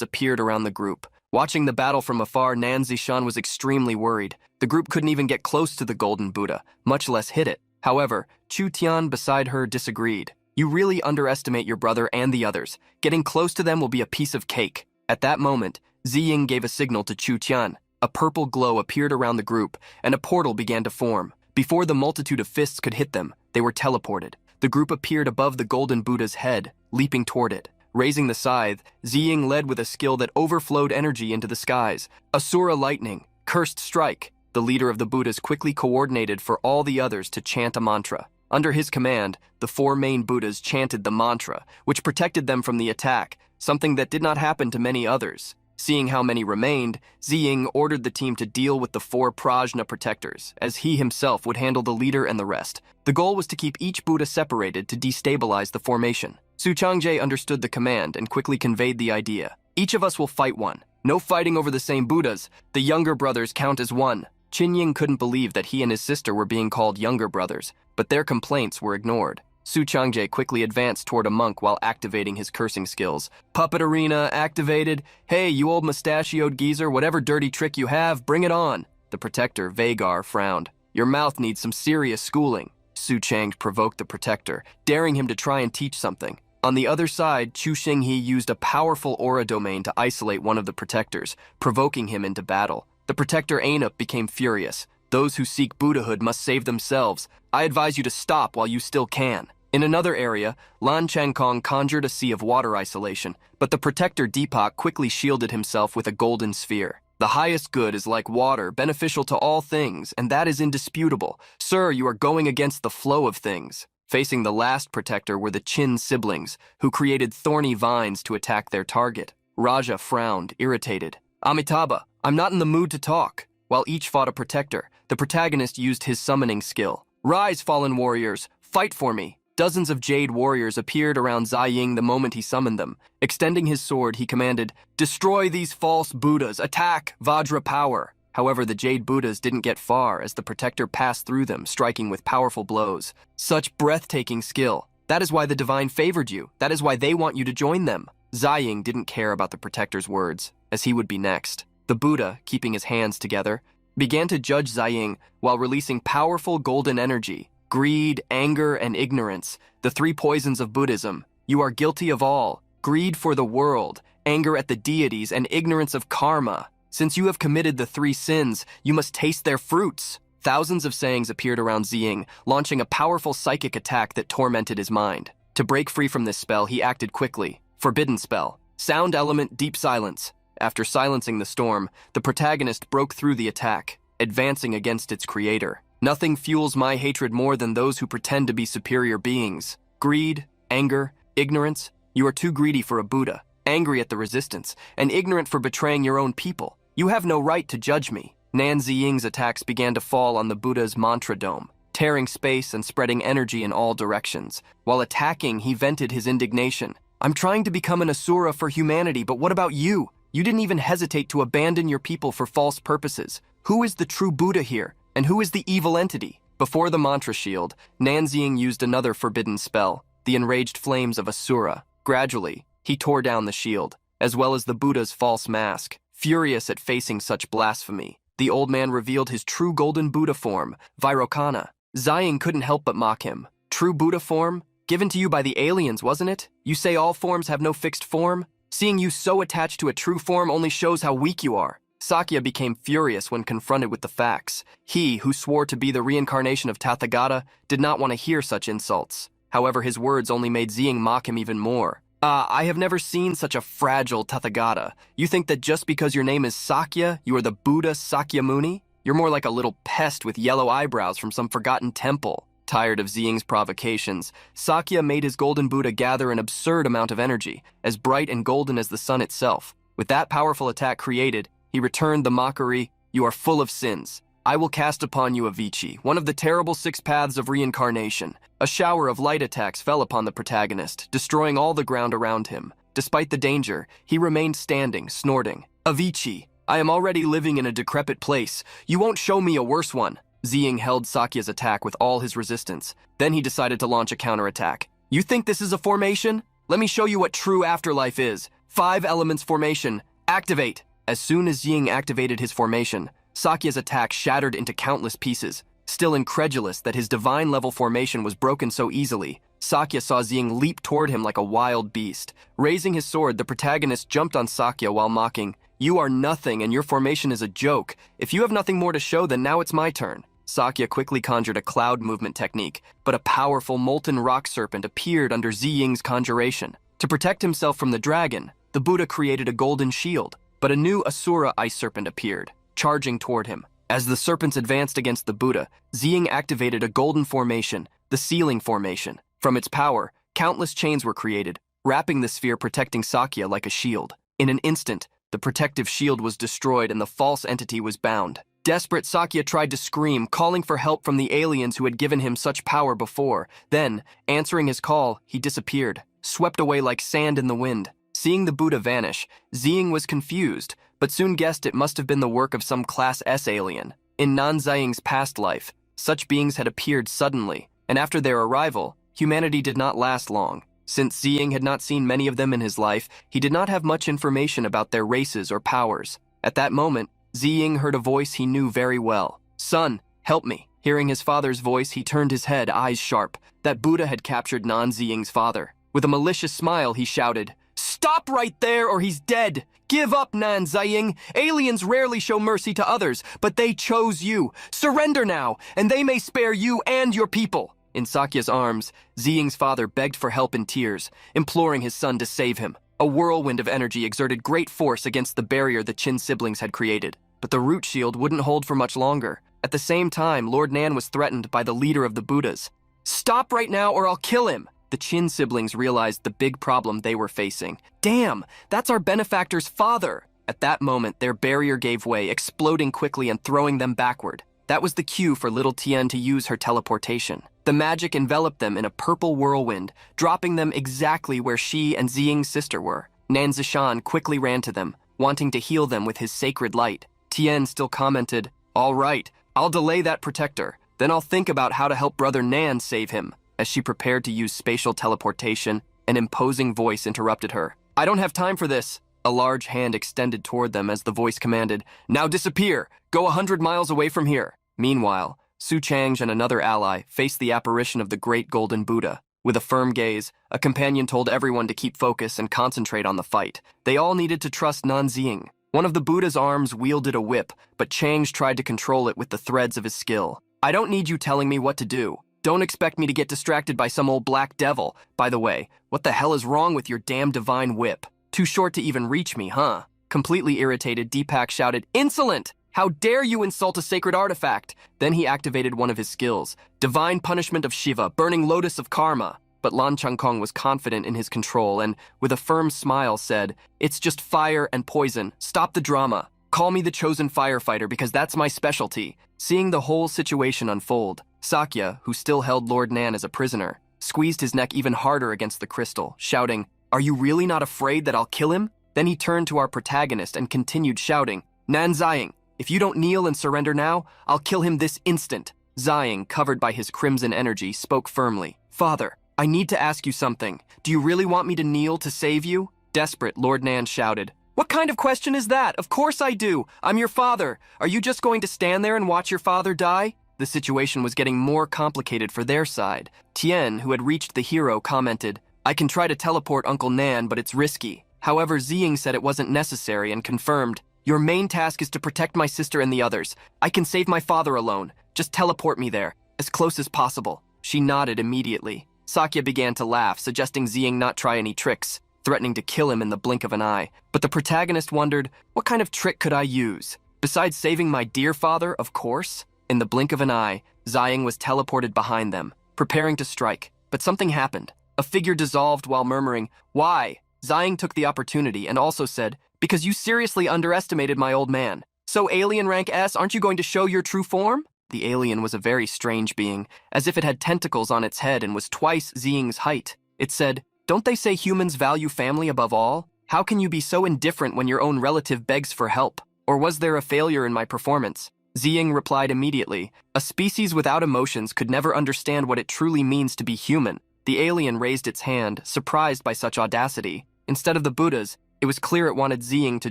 appeared around the group. Watching the battle from afar, Nan Zishan was extremely worried. The group couldn't even get close to the golden Buddha, much less hit it. However, Chu Tian beside her disagreed. You really underestimate your brother and the others. Getting close to them will be a piece of cake. At that moment, Ziying gave a signal to Chu Tian. A purple glow appeared around the group, and a portal began to form. Before the multitude of fists could hit them, they were teleported. The group appeared above the golden Buddha's head, leaping toward it. Raising the scythe, Ziying led with a skill that overflowed energy into the skies. Asura lightning, cursed strike. The leader of the Buddhas quickly coordinated for all the others to chant a mantra. Under his command, the 4 main Buddhas chanted the mantra, which protected them from the attack, something that did not happen to many others. Seeing how many remained, Ziying ordered the team to deal with the 4 Prajna protectors, as he himself would handle the leader and the rest. The goal was to keep each Buddha separated to destabilize the formation. Su Changje understood the command and quickly conveyed the idea. Each of us will fight one. No fighting over the same Buddhas. The younger brothers count as one. Qinying couldn't believe that he and his sister were being called younger brothers, but their complaints were ignored. Su Changje quickly advanced toward a monk while activating his cursing skills. Puppet arena activated. Hey, you old mustachioed geezer, whatever dirty trick you have, bring it on. The protector, Vagar, frowned. Your mouth needs some serious schooling. Su Chang provoked the protector, daring him to try and teach something. On the other side, Chu Xinghe used a powerful aura domain to isolate one of the protectors, provoking him into battle. The protector Anup became furious. Those who seek Buddhahood must save themselves. I advise you to stop while you still can. In another area, Lan Changkong conjured a sea of water isolation, but the protector Deepak quickly shielded himself with a golden sphere. The highest good is like water, beneficial to all things, and that is indisputable. Sir, you are going against the flow of things. Facing the last protector were the Chin siblings, who created thorny vines to attack their target. Raja frowned, irritated. Amitabha, I'm not in the mood to talk. While each fought a protector, the protagonist used his summoning skill. Rise, fallen warriors, fight for me. Dozens of jade warriors appeared around Ziying the moment he summoned them. Extending his sword, he commanded, "Destroy these false Buddhas! Attack! Vajra power!" However, the jade Buddhas didn't get far as the protector passed through them, striking with powerful blows. Such breathtaking skill. That is why the divine favored you. That is why they want you to join them. Ziying didn't care about the protector's words, as he would be next. The Buddha, keeping his hands together, began to judge Ziying while releasing powerful golden energy. Greed, anger, and ignorance, the three poisons of Buddhism. You are guilty of all. Greed for the world, anger at the deities, and ignorance of karma. Since you have committed the three sins, you must taste their fruits. Thousands of sayings appeared around Ziying, launching a powerful psychic attack that tormented his mind. To break free from this spell, he acted quickly. Forbidden spell. Sound element, deep silence. After silencing the storm, the protagonist broke through the attack, advancing against its creator. Nothing fuels my hatred more than those who pretend to be superior beings. Greed, anger, ignorance. You are too greedy for a Buddha, angry at the resistance, and ignorant for betraying your own people. You have no right to judge me. Nan Ziying's attacks began to fall on the Buddha's mantra dome, tearing space and spreading energy in all directions. While attacking, he vented his indignation. I'm trying to become an asura for humanity, but what about you? You didn't even hesitate to abandon your people for false purposes. Who is the true Buddha here? And who is the evil entity? Before the mantra shield, Nan Ziying used another forbidden spell, the enraged flames of Asura. Gradually, he tore down the shield, as well as the Buddha's false mask. Furious at facing such blasphemy, the old man revealed his true golden Buddha form, Vairocana. Ziying couldn't help but mock him. True Buddha form? Given to you by the aliens, wasn't it? You say all forms have no fixed form? Seeing you so attached to a true form only shows how weak you are. Sakya became furious when confronted with the facts. He, who swore to be the reincarnation of Tathagata, did not want to hear such insults. However, his words only made Ziying mock him even more. I have never seen such a fragile Tathagata. You think that just because your name is Sakya, you are the Buddha Sakyamuni? You're more like a little pest with yellow eyebrows from some forgotten temple. Tired of Ziying's provocations, Sakya made his golden Buddha gather an absurd amount of energy, as bright and golden as the sun itself. With that powerful attack created, he returned the mockery, "You are full of sins. I will cast upon you Avicii, one of the terrible 6 paths of reincarnation." A shower of light attacks fell upon the protagonist, destroying all the ground around him. Despite the danger, he remained standing, snorting. "Avicii, I am already living in a decrepit place. You won't show me a worse one." Ziying held Sakya's attack with all his resistance. Then he decided to launch a counterattack. "You think this is a formation? Let me show you what true afterlife is. 5 elements formation. Activate." As soon as Ziying activated his formation, Sakya's attack shattered into countless pieces. Still incredulous that his divine-level formation was broken so easily, Sakya saw Ziying leap toward him like a wild beast. Raising his sword, the protagonist jumped on Sakya while mocking, "You are nothing and your formation is a joke. If you have nothing more to show, then now it's my turn." Sakya quickly conjured a cloud movement technique, but a powerful molten rock serpent appeared under Ziying's conjuration. To protect himself from the dragon, the Buddha created a golden shield. But a new Asura ice serpent appeared, charging toward him. As the serpents advanced against the Buddha, Ziying activated a golden formation, the sealing formation. From its power, countless chains were created, wrapping the sphere, protecting Sakya like a shield. In an instant, the protective shield was destroyed and the false entity was bound. Desperate, Sakya tried to scream, calling for help from the aliens who had given him such power before. Then, answering his call, he disappeared, swept away like sand in the wind. Seeing the Buddha vanish, Ziying was confused, but soon guessed it must have been the work of some Class S alien. In Nan Ziying's past life, such beings had appeared suddenly, and after their arrival, humanity did not last long. Since Ziying had not seen many of them in his life, he did not have much information about their races or powers. At that moment, Ziying heard a voice he knew very well. "Son, help me." Hearing his father's voice, he turned his head, eyes sharp. That Buddha had captured Nan Ziying's father. With a malicious smile, he shouted, "Stop right there or he's dead! Give up, Nan Ziying! Aliens rarely show mercy to others, but they chose you. Surrender now, and they may spare you and your people." In Sakya's arms, Ziying's father begged for help in tears, imploring his son to save him. A whirlwind of energy exerted great force against the barrier the Qin siblings had created. But the root shield wouldn't hold for much longer. At the same time, Lord Nan was threatened by the leader of the Buddhas. "Stop right now or I'll kill him!" The Qin siblings realized the big problem they were facing. "Damn, that's our benefactor's father!" At that moment, their barrier gave way, exploding quickly and throwing them backward. That was the cue for little Tian to use her teleportation. The magic enveloped them in a purple whirlwind, dropping them exactly where she and Ziying's sister were. Nan Ziying quickly ran to them, wanting to heal them with his sacred light. Tian still commented, "All right, I'll delay that protector. Then I'll think about how to help Brother Nan save him." As she prepared to use spatial teleportation, an imposing voice interrupted her. "I don't have time for this." A large hand extended toward them as the voice commanded, "Now disappear! Go 100 miles away from here." Meanwhile, Su Chang's and another ally faced the apparition of the great golden Buddha. With a firm gaze, a companion told everyone to keep focus and concentrate on the fight. They all needed to trust Nan Ziying. One of the Buddha's arms wielded a whip, but Chang's tried to control it with the threads of his skill. "I don't need you telling me what to do. Don't expect me to get distracted by some old black devil. By the way, what the hell is wrong with your damn divine whip? Too short to even reach me, huh?" Completely irritated, Deepak shouted, "Insolent! How dare you insult a sacred artifact?" Then he activated one of his skills, Divine Punishment of Shiva, Burning Lotus of Karma. But Lan Changkong was confident in his control and, with a firm smile, said, "It's just fire and poison. Stop the drama. Call me the chosen firefighter because that's my specialty." Seeing the whole situation unfold, Sakya, who still held Lord Nan as a prisoner, squeezed his neck even harder against the crystal, shouting, "Are you really not afraid that I'll kill him?" Then he turned to our protagonist and continued shouting, "Nan Ziying, if you don't kneel and surrender now, I'll kill him this instant." Ziying, covered by his crimson energy, spoke firmly, "Father, I need to ask you something. Do you really want me to kneel to save you?" Desperate, Lord Nan shouted, "What kind of question is that? Of course I do. I'm your father. Are you just going to stand there and watch your father die?" The situation was getting more complicated for their side. Tian, who had reached the hero, commented, "I can try to teleport Uncle Nan, but it's risky." However, Ziying said it wasn't necessary and confirmed, "Your main task is to protect my sister and the others. I can save my father alone. Just teleport me there, as close as possible." She nodded immediately. Sakya began to laugh, suggesting Ziying not try any tricks, threatening to kill him in the blink of an eye. But the protagonist wondered, what kind of trick could I use? Besides saving my dear father, of course? In the blink of an eye, Ziying was teleported behind them, preparing to strike. But something happened. A figure dissolved while murmuring, "Why?" Ziying took the opportunity and also said, "Because you seriously underestimated my old man. So alien rank S, aren't you going to show your true form?" The alien was a very strange being, as if it had tentacles on its head and was twice Ziying's height. It said, "Don't they say humans value family above all? How can you be so indifferent when your own relative begs for help? Or was there a failure in my performance?" Ziying replied immediately, "A species without emotions could never understand what it truly means to be human." The alien raised its hand, surprised by such audacity. Instead of the Buddhas, it was clear it wanted Ziying to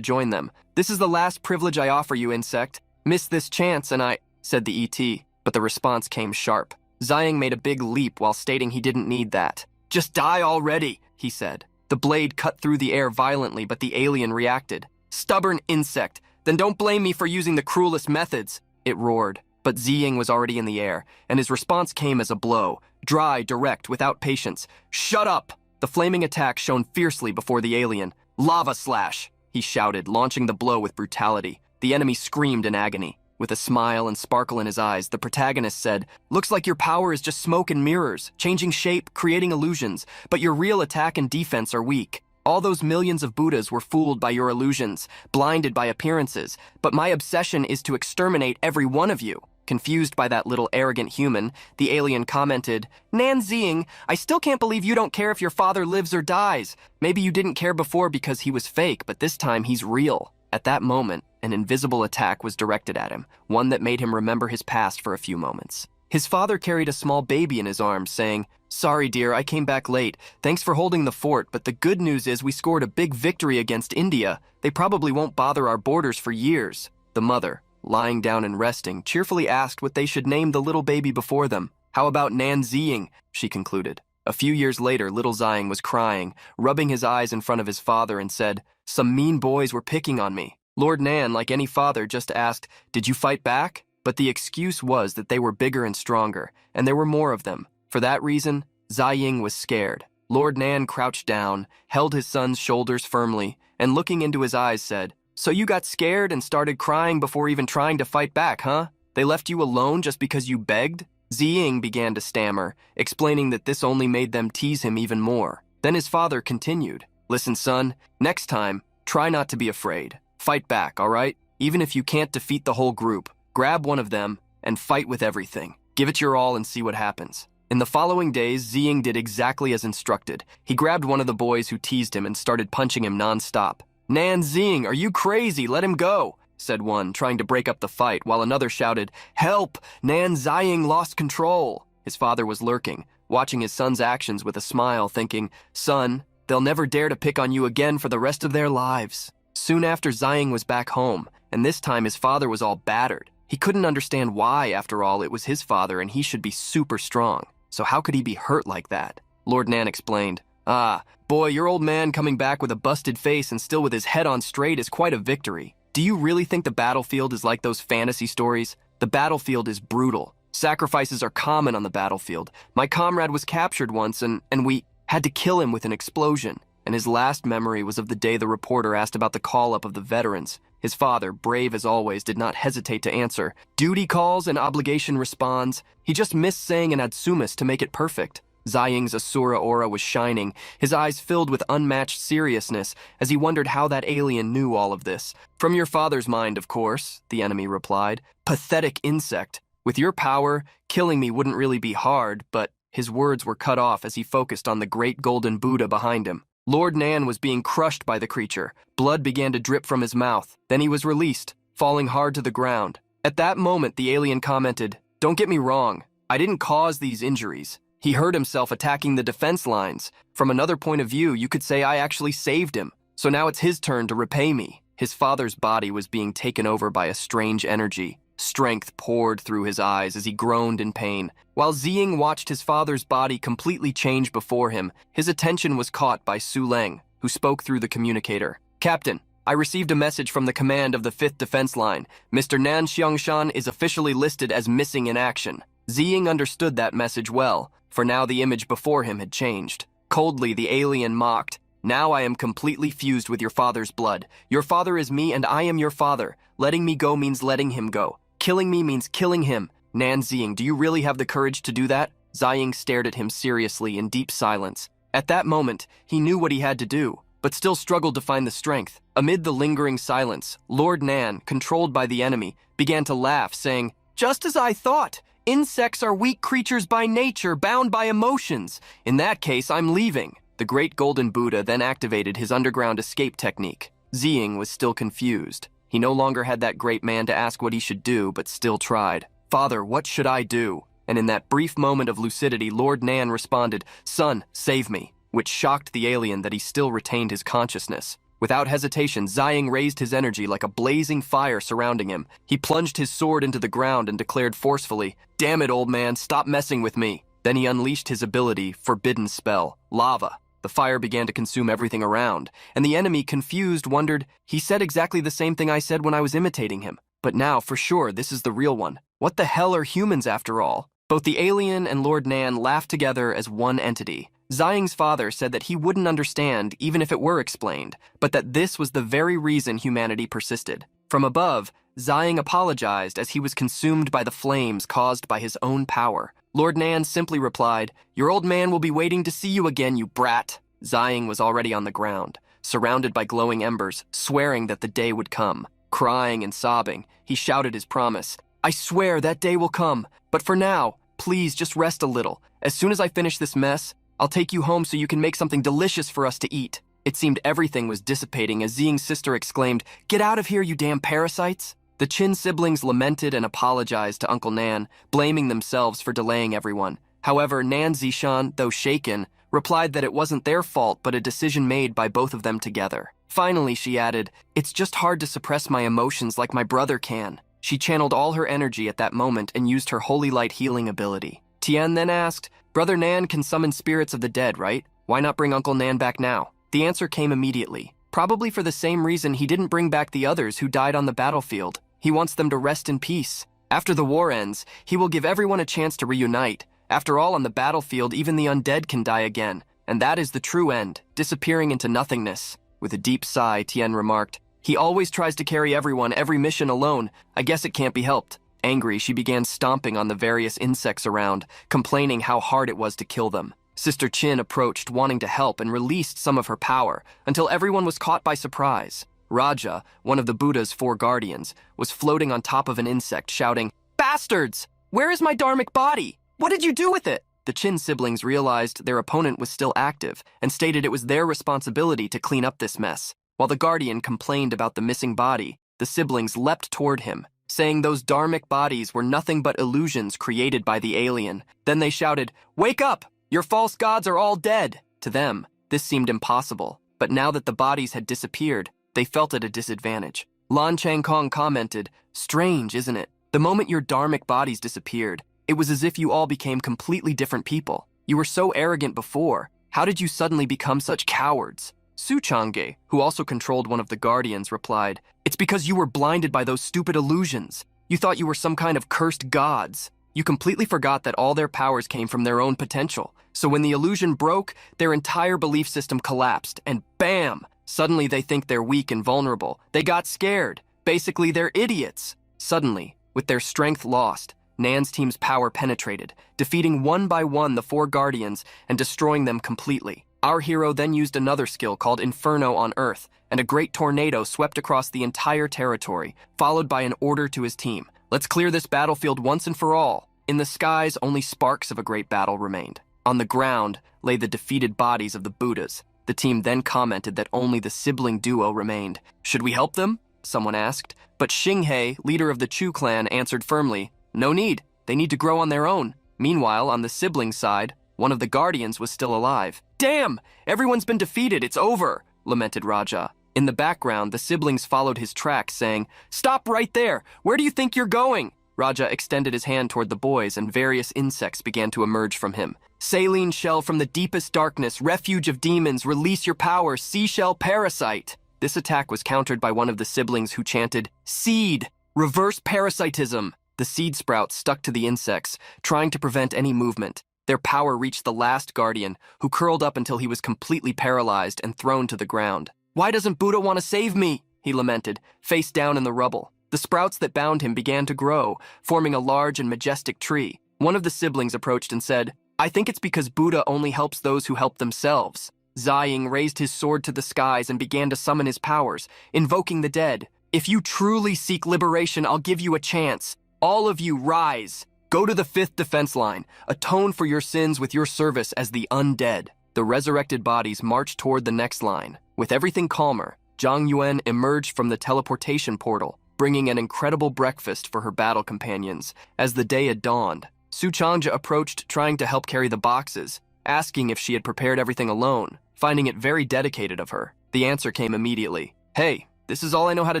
join them. "This is the last privilege I offer you, insect. Miss this chance and I," said the ET, but the response came sharp. Ziying made a big leap while stating he didn't need that. "Just die already," he said. The blade cut through the air violently, but the alien reacted. "Stubborn insect, then don't blame me for using the cruelest methods," it roared. But Ziying was already in the air, and his response came as a blow. Dry, direct, without patience. "Shut up!" The flaming attack shone fiercely before the alien. "Lava slash!" he shouted, launching the blow with brutality. The enemy screamed in agony. With a smile and sparkle in his eyes, the protagonist said, "Looks like your power is just smoke and mirrors, changing shape, creating illusions, but your real attack and defense are weak. All those millions of Buddhas were fooled by your illusions, blinded by appearances, but my obsession is to exterminate every one of you." Confused by that little arrogant human, the alien commented, "Nan Ziying, I still can't believe you don't care if your father lives or dies. Maybe you didn't care before because he was fake, but this time he's real." At that moment, an invisible attack was directed at him, one that made him remember his past for a few moments. His father carried a small baby in his arms, saying, "Sorry, dear, I came back late. Thanks for holding the fort, but the good news is we scored a big victory against India. They probably won't bother our borders for years." The mother, lying down and resting, cheerfully asked what they should name the little baby before them. "How about Nan Ziying?" she concluded. A few years later, little Ziying was crying, rubbing his eyes in front of his father and said, "Some mean boys were picking on me." Lord Nan, like any father, just asked, "Did you fight back?" But the excuse was that they were bigger and stronger, and there were more of them. For that reason, Ziying was scared. Lord Nan crouched down, held his son's shoulders firmly, and looking into his eyes said, "So you got scared and started crying before even trying to fight back, huh? They left you alone just because you begged?" Ziying began to stammer, explaining that this only made them tease him even more. Then his father continued, "Listen, son, next time, try not to be afraid. Fight back, all right? Even if you can't defeat the whole group, grab one of them and fight with everything. Give it your all and see what happens." In the following days, Ziying did exactly as instructed. He grabbed one of the boys who teased him and started punching him non-stop. "Nan Ziying, are you crazy? Let him go," said one, trying to break up the fight, while another shouted, "Help! Nan Ziying lost control." His father was lurking, watching his son's actions with a smile, thinking, "Son, they'll never dare to pick on you again for the rest of their lives." Soon after, Ziying was back home, and this time his father was all battered. He couldn't understand why, after all, it was his father and he should be super strong. So how could he be hurt like that? Lord Nan explained, "Ah, boy, your old man coming back with a busted face and still with his head on straight is quite a victory. Do you really think the battlefield is like those fantasy stories? The battlefield is brutal. Sacrifices are common on the battlefield. My comrade was captured once and we had to kill him with an explosion." And his last memory was of the day the reporter asked about the call-up of the veterans. His father, brave as always, did not hesitate to answer. "Duty calls and obligation responds." He just missed saying an adsumus to make it perfect. Ziying's Asura aura was shining, his eyes filled with unmatched seriousness as he wondered how that alien knew all of this. "From your father's mind, of course," the enemy replied. "Pathetic insect. With your power, killing me wouldn't really be hard," but his words were cut off as he focused on the great golden Buddha behind him. Lord Nan was being crushed by the creature. Blood began to drip from his mouth. Then he was released, falling hard to the ground. At that moment, the alien commented, "Don't get me wrong, I didn't cause these injuries. He hurt himself attacking the defense lines. From another point of view, you could say I actually saved him. So now it's his turn to repay me." His father's body was being taken over by a strange energy. Strength poured through his eyes as he groaned in pain. While Ziying watched his father's body completely change before him, his attention was caught by Su Leng, who spoke through the communicator. "Captain, I received a message from the command of the 5th Defense Line. Mr. Nan Xiangshan is officially listed as missing in action." Ziying understood that message well, for now the image before him had changed. Coldly, the alien mocked, "Now I am completely fused with your father's blood. Your father is me and I am your father. Letting me go means letting him go. Killing me means killing him. Nan Ziying, do you really have the courage to do that?" Ziying stared at him seriously in deep silence. At that moment, he knew what he had to do, but still struggled to find the strength. Amid the lingering silence, Lord Nan, controlled by the enemy, began to laugh, saying, "Just as I thought. Insects are weak creatures by nature, bound by emotions. In that case, I'm leaving." The great golden Buddha then activated his underground escape technique. Ziying was still confused. He no longer had that great man to ask what he should do, but still tried. "Father, what should I do?" And in that brief moment of lucidity, Lord Nan responded, "Son, save me," which shocked the alien that he still retained his consciousness. Without hesitation, Ziying raised his energy like a blazing fire surrounding him. He plunged his sword into the ground and declared forcefully, "Damn it, old man, stop messing with me." Then he unleashed his ability, Forbidden Spell, Lava. The fire began to consume everything around, and the enemy, confused, wondered, "He said exactly the same thing I said when I was imitating him. But now, for sure, this is the real one. What the hell are humans after all?" Both the alien and Lord Nan laughed together as one entity. Ziying's father said that he wouldn't understand even if it were explained, but that this was the very reason humanity persisted. From above, Ziying apologized as he was consumed by the flames caused by his own power. Lord Nan simply replied, "Your old man will be waiting to see you again, you brat." Ziying was already on the ground, surrounded by glowing embers, swearing that the day would come. Crying and sobbing, he shouted his promise, "I swear that day will come, but for now, please just rest a little. As soon as I finish this mess, I'll take you home so you can make something delicious for us to eat." It seemed everything was dissipating as Ziying's sister exclaimed, "Get out of here, you damn parasites!" The Qin siblings lamented and apologized to Uncle Nan, blaming themselves for delaying everyone. However, Nan Ziying, though shaken, replied that it wasn't their fault but a decision made by both of them together. Finally, she added, "It's just hard to suppress my emotions like my brother can." She channeled all her energy at that moment and used her holy light healing ability. Tian then asked, "Brother Nan can summon spirits of the dead, right? Why not bring Uncle Nan back now?" The answer came immediately. Probably for the same reason he didn't bring back the others who died on the battlefield. He wants them to rest in peace. After the war ends, he will give everyone a chance to reunite. After all, on the battlefield, even the undead can die again, and that is the true end, disappearing into nothingness. With a deep sigh, Tian remarked, "He always tries to carry everyone, every mission alone. I guess it can't be helped." Angry, she began stomping on the various insects around, complaining how hard it was to kill them. Sister Chin approached, wanting to help, and released some of her power, until everyone was caught by surprise. Raja, one of the Buddha's 4 guardians, was floating on top of an insect, shouting, "Bastards! Where is my dharmic body? What did you do with it?" The Chin siblings realized their opponent was still active and stated it was their responsibility to clean up this mess. While the guardian complained about the missing body, the siblings leapt toward him, saying those dharmic bodies were nothing but illusions created by the alien. Then they shouted, "Wake up! Your false gods are all dead!" To them, this seemed impossible, but now that the bodies had disappeared, they felt at a disadvantage. Lan Changkong commented, "Strange, isn't it? The moment your dharmic bodies disappeared, it was as if you all became completely different people. You were so arrogant before. How did you suddenly become such cowards?" Su Changge, who also controlled one of the guardians, replied, "It's because you were blinded by those stupid illusions. You thought you were some kind of cursed gods. You completely forgot that all their powers came from their own potential. So when the illusion broke, their entire belief system collapsed, and bam! Suddenly they think they're weak and vulnerable. They got scared. Basically, they're idiots." Suddenly, with their strength lost, Nan's team's power penetrated, defeating one by one the 4 guardians and destroying them completely. Our hero then used another skill called Inferno on Earth, and a great tornado swept across the entire territory, followed by an order to his team. "Let's clear this battlefield once and for all." In the skies, only sparks of a great battle remained. On the ground lay the defeated bodies of the Buddhas. The team then commented that only the sibling duo remained. "Should we help them?" someone asked. But Xinghei, leader of the Chu clan, answered firmly, "No need. They need to grow on their own." Meanwhile, on the sibling side, one of the guardians was still alive. "Damn! Everyone's been defeated. It's over," lamented Raja. In the background, the siblings followed his tracks, saying, "Stop right there! Where do you think you're going?" Raja extended his hand toward the boys, and various insects began to emerge from him. "Saline shell from the deepest darkness, refuge of demons, release your power, seashell parasite." This attack was countered by one of the siblings who chanted, "Seed! Reverse parasitism!" The seed sprouts stuck to the insects, trying to prevent any movement. Their power reached the last guardian, who curled up until he was completely paralyzed and thrown to the ground. "Why doesn't Buddha want to save me?" he lamented, face down in the rubble. The sprouts that bound him began to grow, forming a large and majestic tree. One of the siblings approached and said, "I think it's because Buddha only helps those who help themselves." Ziying raised his sword to the skies and began to summon his powers, invoking the dead. "If you truly seek liberation, I'll give you a chance. All of you, rise. Go to the 5th defense line. Atone for your sins with your service as the undead." The resurrected bodies marched toward the next line. With everything calmer, Zhang Yuan emerged from the teleportation portal, bringing an incredible breakfast for her battle companions. As the day had dawned, Su Changja approached, trying to help carry the boxes, asking if she had prepared everything alone, finding it very dedicated of her. The answer came immediately. "Hey, this is all I know how to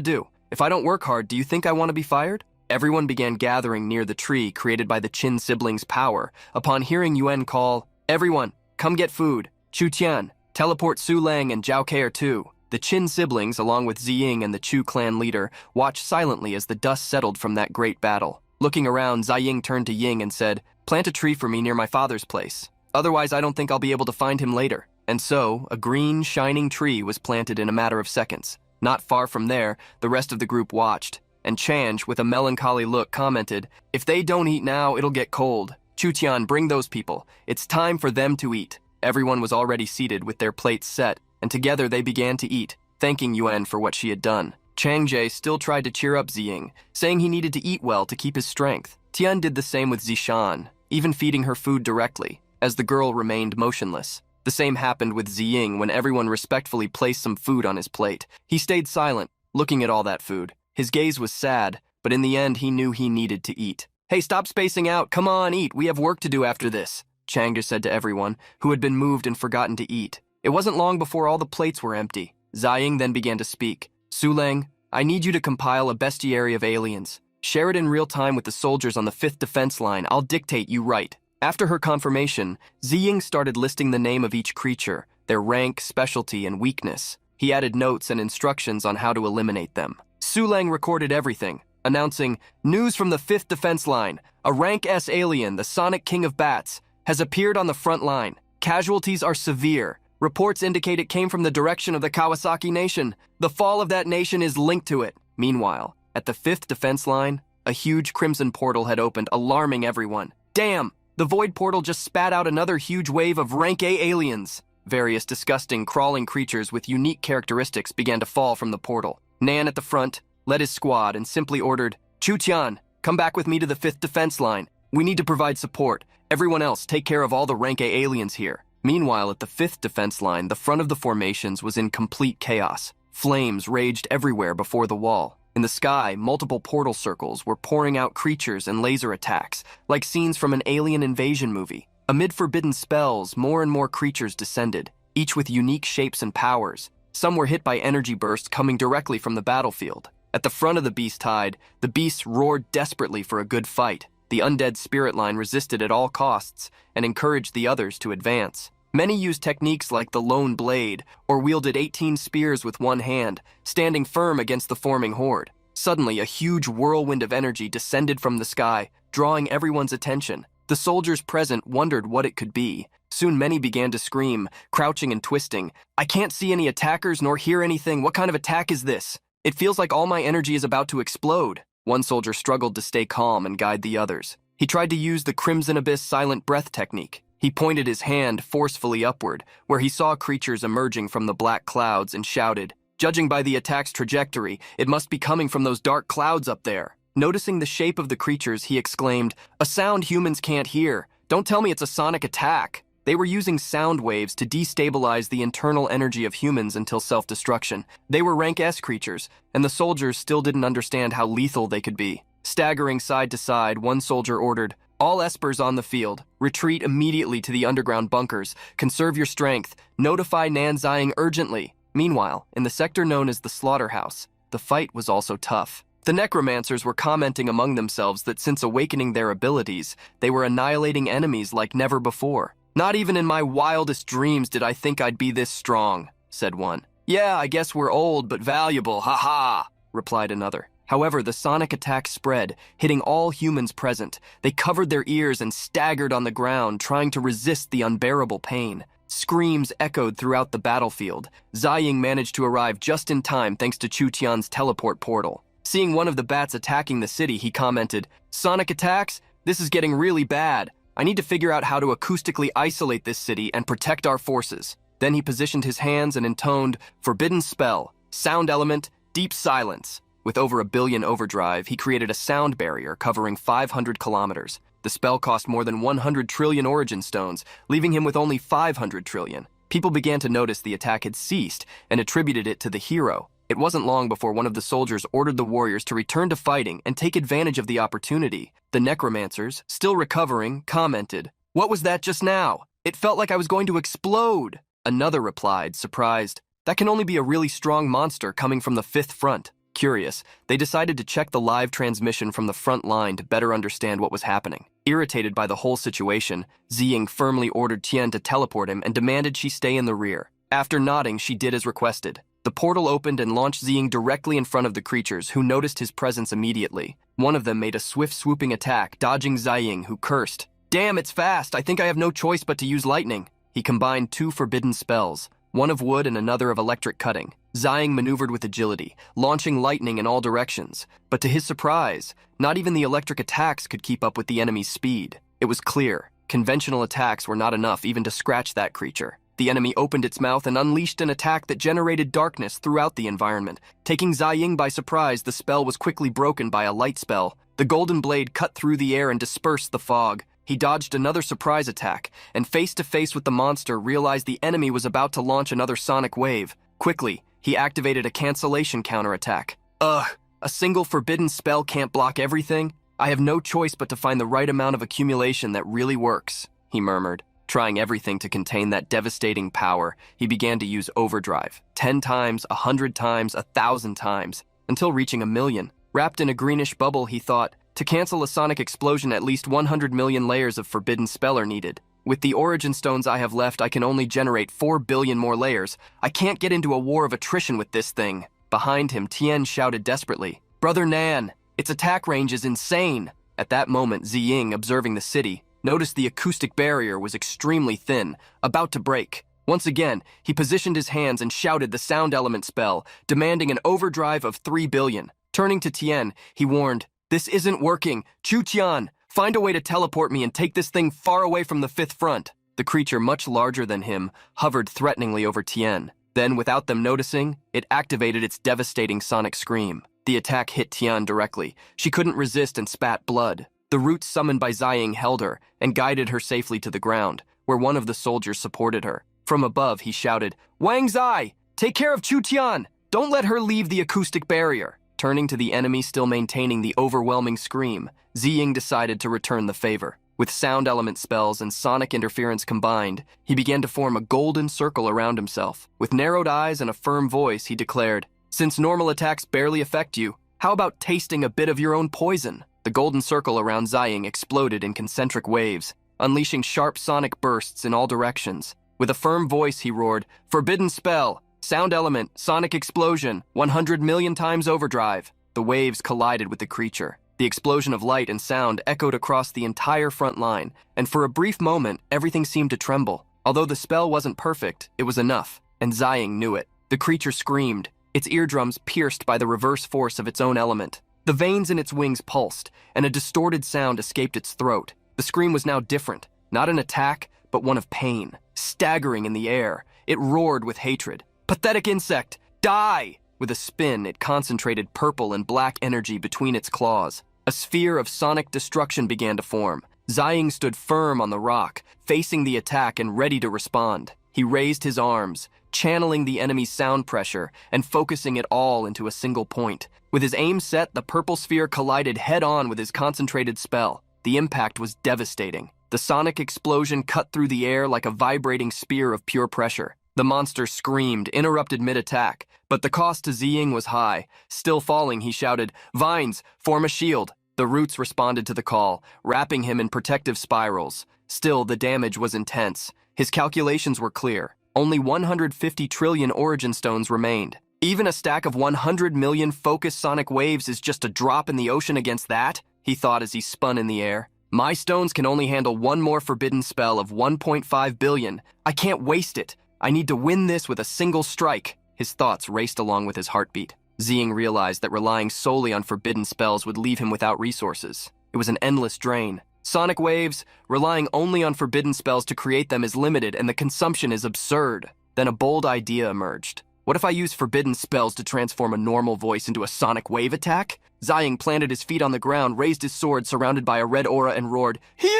do. If I don't work hard, do you think I want to be fired?" Everyone began gathering near the tree created by the Qin siblings' power. Upon hearing Yuan call, "Everyone, come get food. Chu Tian, teleport Su Lang and Zhao Keir too." The Qin siblings, along with Ziying and the Chu clan leader, watched silently as the dust settled from that great battle. Looking around, Ziying turned to Ying and said, "Plant a tree for me near my father's place. Otherwise, I don't think I'll be able to find him later." And so, a green, shining tree was planted in a matter of seconds. Not far from there, the rest of the group watched, and Change, with a melancholy look, commented, "If they don't eat now, it'll get cold. Chu Tian, bring those people. It's time for them to eat." Everyone was already seated with their plates set, and together they began to eat, thanking Yuan for what she had done. Changje still tried to cheer up Ziying, saying he needed to eat well to keep his strength. Tian did the same with Zishan, even feeding her food directly, as the girl remained motionless. The same happened with Ziying when everyone respectfully placed some food on his plate. He stayed silent, looking at all that food. His gaze was sad, but in the end he knew he needed to eat. "Hey, stop spacing out. Come on, eat. We have work to do after this," Changja said to everyone, who had been moved and forgotten to eat. It wasn't long before all the plates were empty. Ziying then began to speak. "Su Lang, I need you to compile a bestiary of aliens. Share it in real time with the soldiers on the 5th defense line. I'll dictate, you write." After her confirmation, Ziying started listing the name of each creature, their rank, specialty, and weakness. He added notes and instructions on how to eliminate them. Su Lang recorded everything, announcing, "News from the 5th Defense Line. A Rank S alien, the Sonic King of Bats, has appeared on the front line. Casualties are severe. Reports indicate it came from the direction of the Kawasaki Nation. The fall of that nation is linked to it." Meanwhile, at the 5th Defense Line, a huge crimson portal had opened, alarming everyone. Damn! The void portal just spat out another huge wave of Rank A aliens. Various disgusting, crawling creatures with unique characteristics began to fall from the portal. Nan at the front led his squad and simply ordered, "Chu Tian, come back with me to the 5th Defense Line. We need to provide support. Everyone else, take care of all the Rank A aliens here." Meanwhile, at the 5th Defense Line, the front of the formations was in complete chaos. Flames raged everywhere before the wall. In the sky, multiple portal circles were pouring out creatures and laser attacks, like scenes from an alien invasion movie. Amid forbidden spells, more and more creatures descended, each with unique shapes and powers. Some were hit by energy bursts coming directly from the battlefield. At the front of the beast tide, the beasts roared desperately for a good fight. The undead spirit line resisted at all costs and encouraged the others to advance. Many used techniques like the lone blade or wielded 18 spears with one hand, standing firm against the forming horde. Suddenly, a huge whirlwind of energy descended from the sky, drawing everyone's attention. The soldiers present wondered what it could be. Soon many began to scream, crouching and twisting. "I can't see any attackers nor hear anything. What kind of attack is this? It feels like all my energy is about to explode." One soldier struggled to stay calm and guide the others. He tried to use the Crimson Abyss silent breath technique. He pointed his hand forcefully upward, where he saw creatures emerging from the black clouds, and shouted, "Judging by the attack's trajectory, it must be coming from those dark clouds up there." Noticing the shape of the creatures, he exclaimed, "A sound humans can't hear. Don't tell me it's a sonic attack." They were using sound waves to destabilize the internal energy of humans until self-destruction. They were Rank S creatures, and the soldiers still didn't understand how lethal they could be. Staggering side to side, one soldier ordered, "All espers on the field. Retreat immediately to the underground bunkers. Conserve your strength. Notify Nan Ziying urgently." Meanwhile, in the sector known as the Slaughterhouse, the fight was also tough. The necromancers were commenting among themselves that since awakening their abilities, they were annihilating enemies like never before. "Not even in my wildest dreams did I think I'd be this strong," said one. "Yeah, I guess we're old but valuable, ha-ha," replied another. However, the sonic attack spread, hitting all humans present. They covered their ears and staggered on the ground, trying to resist the unbearable pain. Screams echoed throughout the battlefield. Ziying managed to arrive just in time thanks to Chu Tian's teleport portal. Seeing one of the bats attacking the city, he commented, "Sonic attacks? This is getting really bad. I need to figure out how to acoustically isolate this city and protect our forces." Then he positioned his hands and intoned, "Forbidden spell, sound element, deep silence." With over 1 billion overdrive, he created a sound barrier covering 500 kilometers. The spell cost more than 100 trillion origin stones, leaving him with only 500 trillion. People began to notice the attack had ceased and attributed it to the hero. It wasn't long before one of the soldiers ordered the warriors to return to fighting and take advantage of the opportunity. The necromancers, still recovering, commented, "What was that just now? It felt like I was going to explode." Another replied, surprised, "That can only be a really strong monster coming from the 5th front." Curious, they decided to check the live transmission from the front line to better understand what was happening. Irritated by the whole situation, Ziying firmly ordered Tian to teleport him and demanded she stay in the rear. After nodding, she did as requested. The portal opened and launched Ziying directly in front of the creatures, who noticed his presence immediately. One of them made a swift swooping attack, dodging Ziying, who cursed, "Damn, it's fast. I think I have no choice but to use lightning." He combined 2 forbidden spells, one of wood and another of electric cutting. Ziying maneuvered with agility, launching lightning in all directions. But to his surprise, not even the electric attacks could keep up with the enemy's speed. It was clear, conventional attacks were not enough even to scratch that creature. The enemy opened its mouth and unleashed an attack that generated darkness throughout the environment. Taking Ziying by surprise, the spell was quickly broken by a light spell. The golden blade cut through the air and dispersed the fog. He dodged another surprise attack, and face to face with the monster, realized the enemy was about to launch another sonic wave. Quickly, he activated a cancellation counterattack. "Ugh, a single forbidden spell can't block everything? I have no choice but to find the right amount of accumulation that really works," he murmured. Trying everything to contain that devastating power, he began to use overdrive, 10 times, 100 times, 1,000 times, until reaching 1,000,000. Wrapped in a greenish bubble, he thought, to cancel a sonic explosion, at least 100 million layers of forbidden spell are needed. With the origin stones I have left, I can only generate 4 billion more layers. I can't get into a war of attrition with this thing. Behind him, Tian shouted desperately, "Brother Nan, Its attack range is insane. At that moment, Ziying, observing the city, noticed the acoustic barrier was extremely thin, about to break. Once again, he positioned his hands and shouted the sound element spell, demanding an overdrive of 3 billion. Turning to Tian, he warned, "This isn't working. Chu Tian, find a way to teleport me and take this thing far away from the fifth front." The creature, much larger than him, hovered threateningly over Tian. Then, without them noticing, it activated its devastating sonic scream. The attack hit Tian directly. She couldn't resist and spat blood. The roots summoned by Ziying held her and guided her safely to the ground, where one of the soldiers supported her. From above, he shouted, "Wang Zai, take care of Chu Tian! Don't let her leave the acoustic barrier!" Turning to the enemy still maintaining the overwhelming scream, Ziying decided to return the favor. With sound element spells and sonic interference combined, he began to form a golden circle around himself. With narrowed eyes and a firm voice, he declared, "Since normal attacks barely affect you, how about tasting a bit of your own poison?" The golden circle around Ziying exploded in concentric waves, unleashing sharp sonic bursts in all directions. With a firm voice, he roared, "Forbidden spell! Sound element, sonic explosion, 100 million times overdrive." The waves collided with the creature. The explosion of light and sound echoed across the entire front line, and for a brief moment, everything seemed to tremble. Although the spell wasn't perfect, it was enough, and Ziying knew it. The creature screamed, its eardrums pierced by the reverse force of its own element. The veins in its wings pulsed, and a distorted sound escaped its throat. The scream was now different, not an attack, but one of pain. Staggering in the air, it roared with hatred. "Pathetic insect, die!" With a spin, it concentrated purple and black energy between its claws. A sphere of sonic destruction began to form. Ziying stood firm on the rock, facing the attack and ready to respond. He raised his arms, channeling the enemy's sound pressure and focusing it all into a single point. With his aim set, the purple sphere collided head-on with his concentrated spell. The impact was devastating. The sonic explosion cut through the air like a vibrating spear of pure pressure. The monster screamed, interrupted mid-attack, but the cost to Ziying was high. Still falling, he shouted, "Vines, form a shield." The roots responded to the call, wrapping him in protective spirals. Still, the damage was intense. His calculations were clear. Only 150 trillion origin stones remained. Even a stack of 100 million focused sonic waves is just a drop in the ocean against that, he thought as he spun in the air. My stones can only handle one more forbidden spell of 1.5 billion. I can't waste it. I need to win this with a single strike. His thoughts raced along with his heartbeat. Ziying realized that relying solely on forbidden spells would leave him without resources. It was an endless drain. Sonic waves, relying only on forbidden spells to create them is limited and the consumption is absurd. Then a bold idea emerged. What if I use forbidden spells to transform a normal voice into a sonic wave attack? Ziying planted his feet on the ground, raised his sword surrounded by a red aura and roared, "Yeah!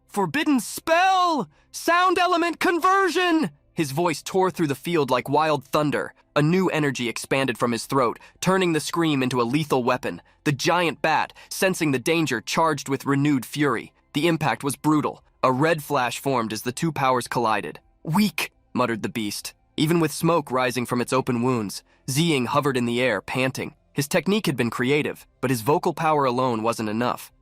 Forbidden spell! Sound element conversion!" His voice tore through the field like wild thunder. A new energy expanded from his throat, turning the scream into a lethal weapon. The giant bat, sensing the danger, charged with renewed fury. The impact was brutal. A red flash formed as the two powers collided. "Weak," muttered the beast. Even with smoke rising from its open wounds, Ziying hovered in the air, panting. His technique had been creative, but his vocal power alone wasn't enough.